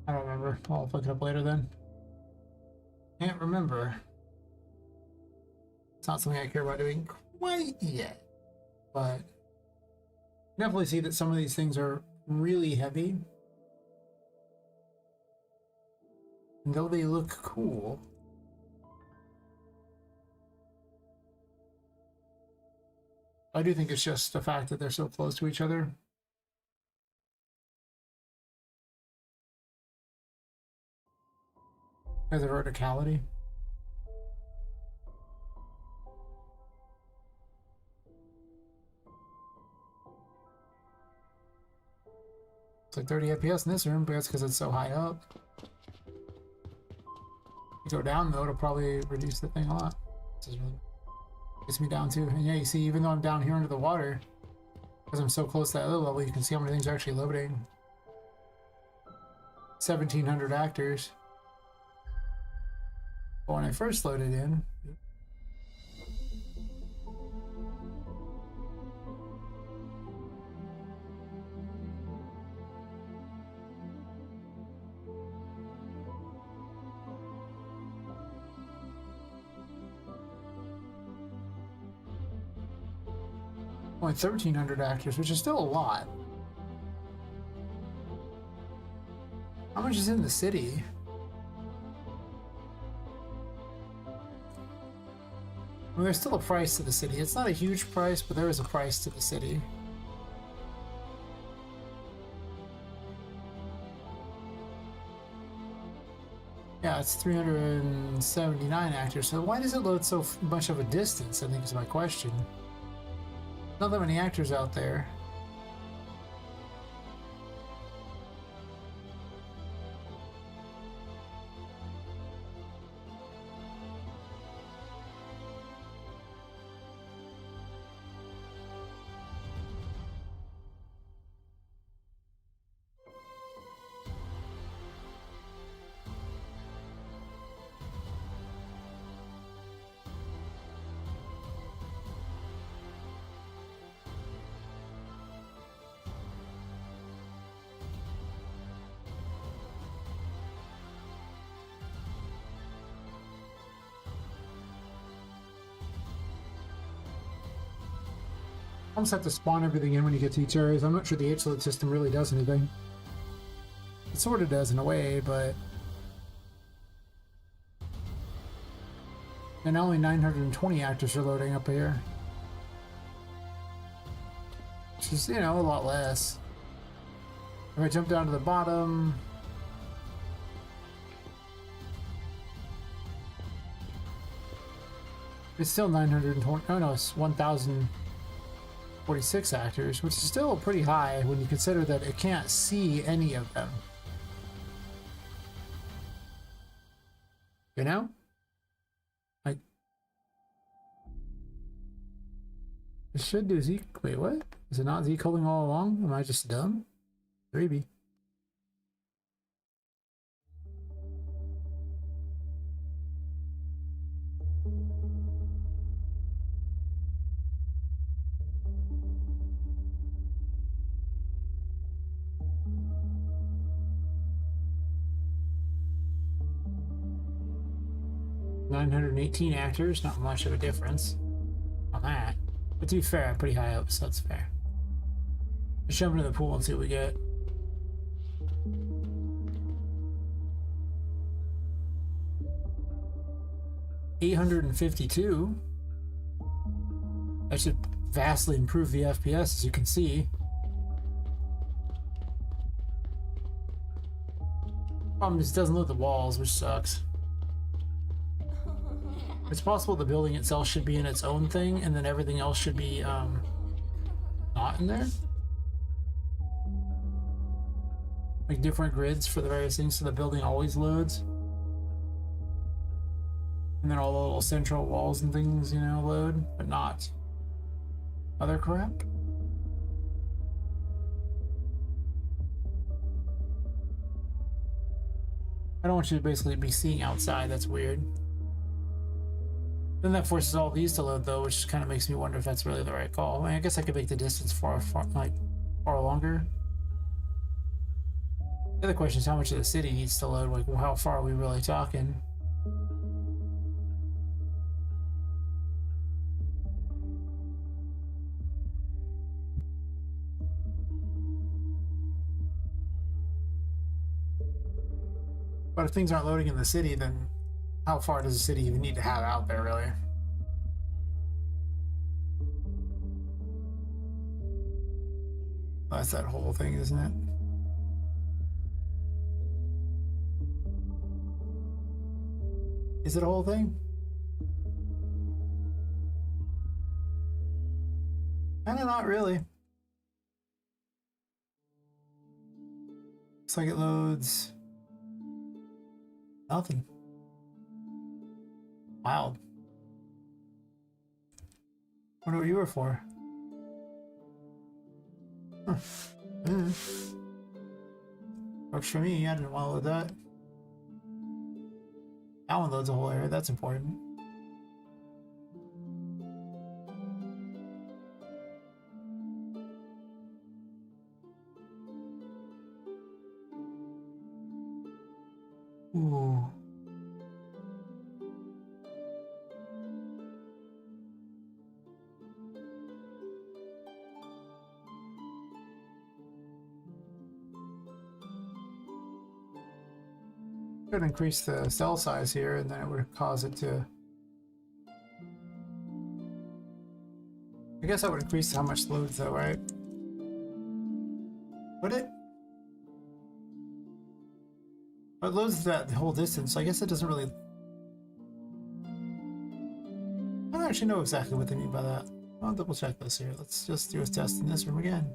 I don't remember. I'll look it up later then. Can't remember. It's not something I care about doing quite yet, but definitely see that some of these things are really heavy. And though they look cool, I do think it's just the fact that they're so close to each other. As a verticality. It's like 30 FPS in this room, but that's because it's so high up. You go down though, it'll probably reduce the thing a lot. This is really gets me down too. And yeah, you see, even though I'm down here under the water, because I'm so close to that other level, you can see how many things are actually loading. 1,700 actors. But when I first loaded in, only 1,300 actors, which is still a lot. How much is in the city? Well, there's still a price to the city. It's not a huge price, but there is a price to the city. Yeah, it's 379 actors. So why does it load so much of a distance, I think is my question. Not that many actors out there. Almost have to spawn everything in when you get to each area. I'm not sure the H-load system really does anything. It sort of does in a way, but... And only 920 actors are loading up here. Which is, you know, a lot less. If I jump down to the bottom... It's still 920... Oh no, it's 1,046 actors, which is still pretty high when you consider that it can't see any of them. You know? Like, it should do Z. Wait, what? Is it not Z coding all along? Am I just dumb? Maybe. $918 actors, not much of a difference on that. But to be fair, I'm pretty high up, so that's fair. Let's jump into the pool and see what we get. $852. That should vastly improve the FPS, as you can see. Problem is, it doesn't load the walls, which sucks. It's possible the building itself should be in its own thing, and then everything else should be not in there. Like different grids for the various things, so the building always loads. And then all the little central walls and things, you know, load, but not other crap. I don't want you to basically be seeing outside, that's weird. Then that forces all these to load though, which kind of makes me wonder if that's really the right call. I mean, I guess I could make the distance far longer. The other question is how much of the city needs to load, like, well, how far are we really talking? But if things aren't loading in the city, then how far does the city even need to have out there, really? That's that whole thing, isn't it? Is it a whole thing? Kinda not really. Looks like it loads nothing. Wild. Wonder what you were for. Huh. Works for me. I didn't want to load that. That one loads a whole area. That's important. Ooh. Could increase the cell size here, and then it would cause it to. I guess that would increase how much loads, though, right? Would it? But it loads that whole distance, so I guess it doesn't really. I don't actually know exactly what they mean by that. I'll double check this here. Let's just do a test in this room again.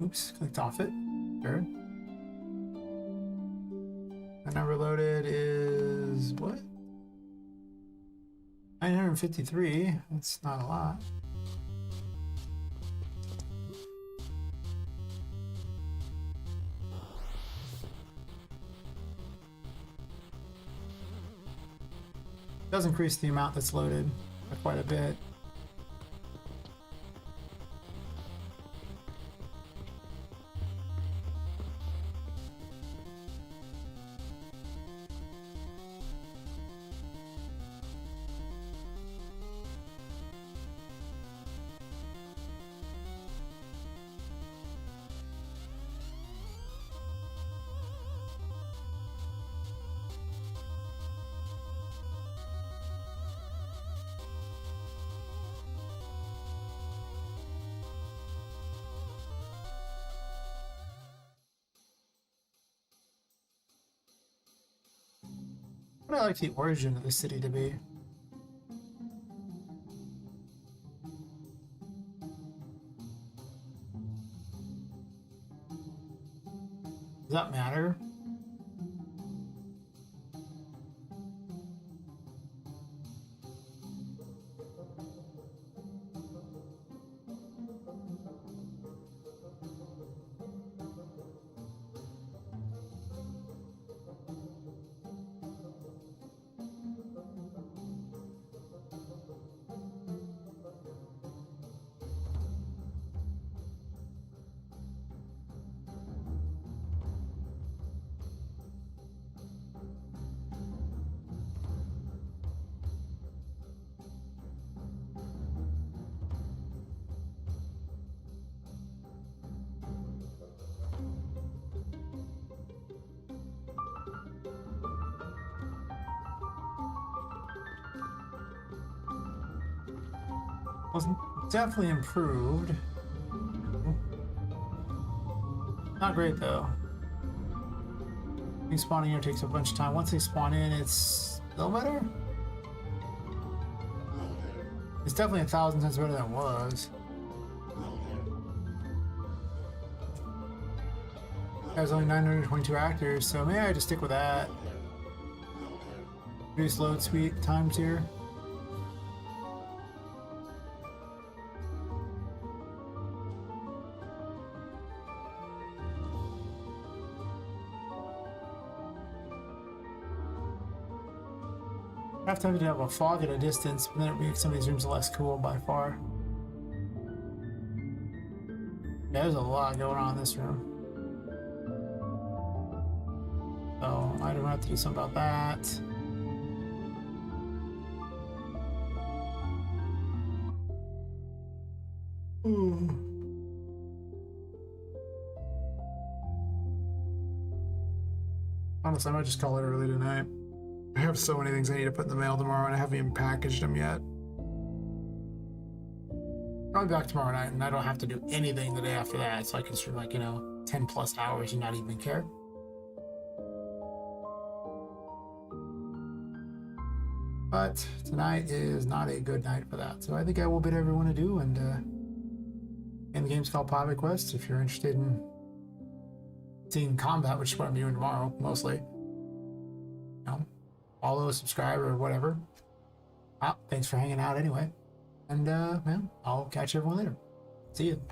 Oops, clicked off it. Sure. The number loaded is what? 953. That's not a lot. It does increase the amount that's loaded by quite a bit. What would I like the origin of the city to be? Does that matter? Well, definitely improved. Not great though. Spawning here takes a bunch of time. Once they spawn in, it's still better. It's definitely 1,000 times better than it was. There's only 922 actors, so maybe I just stick with that. Reduce load speed times here. I have time to have a fog at a distance, but then it makes some of these rooms less cool by far. Yeah, there's a lot going on in this room. So I don't have to do something about that. Honestly, I might just call it early tonight. I have so many things I need to put in the mail tomorrow, and I haven't even packaged them yet. I'll be back tomorrow night, and I don't have to do anything the day after that, so I can stream like, 10 plus hours and not even care. But tonight is not a good night for that, so I think I will bid everyone adieu, and the game's called Poppet Quest. If you're interested in seeing combat, which is what I'm doing tomorrow, mostly, follow, subscribe, or whatever. Thanks for hanging out anyway. And, man, I'll catch everyone later. See you.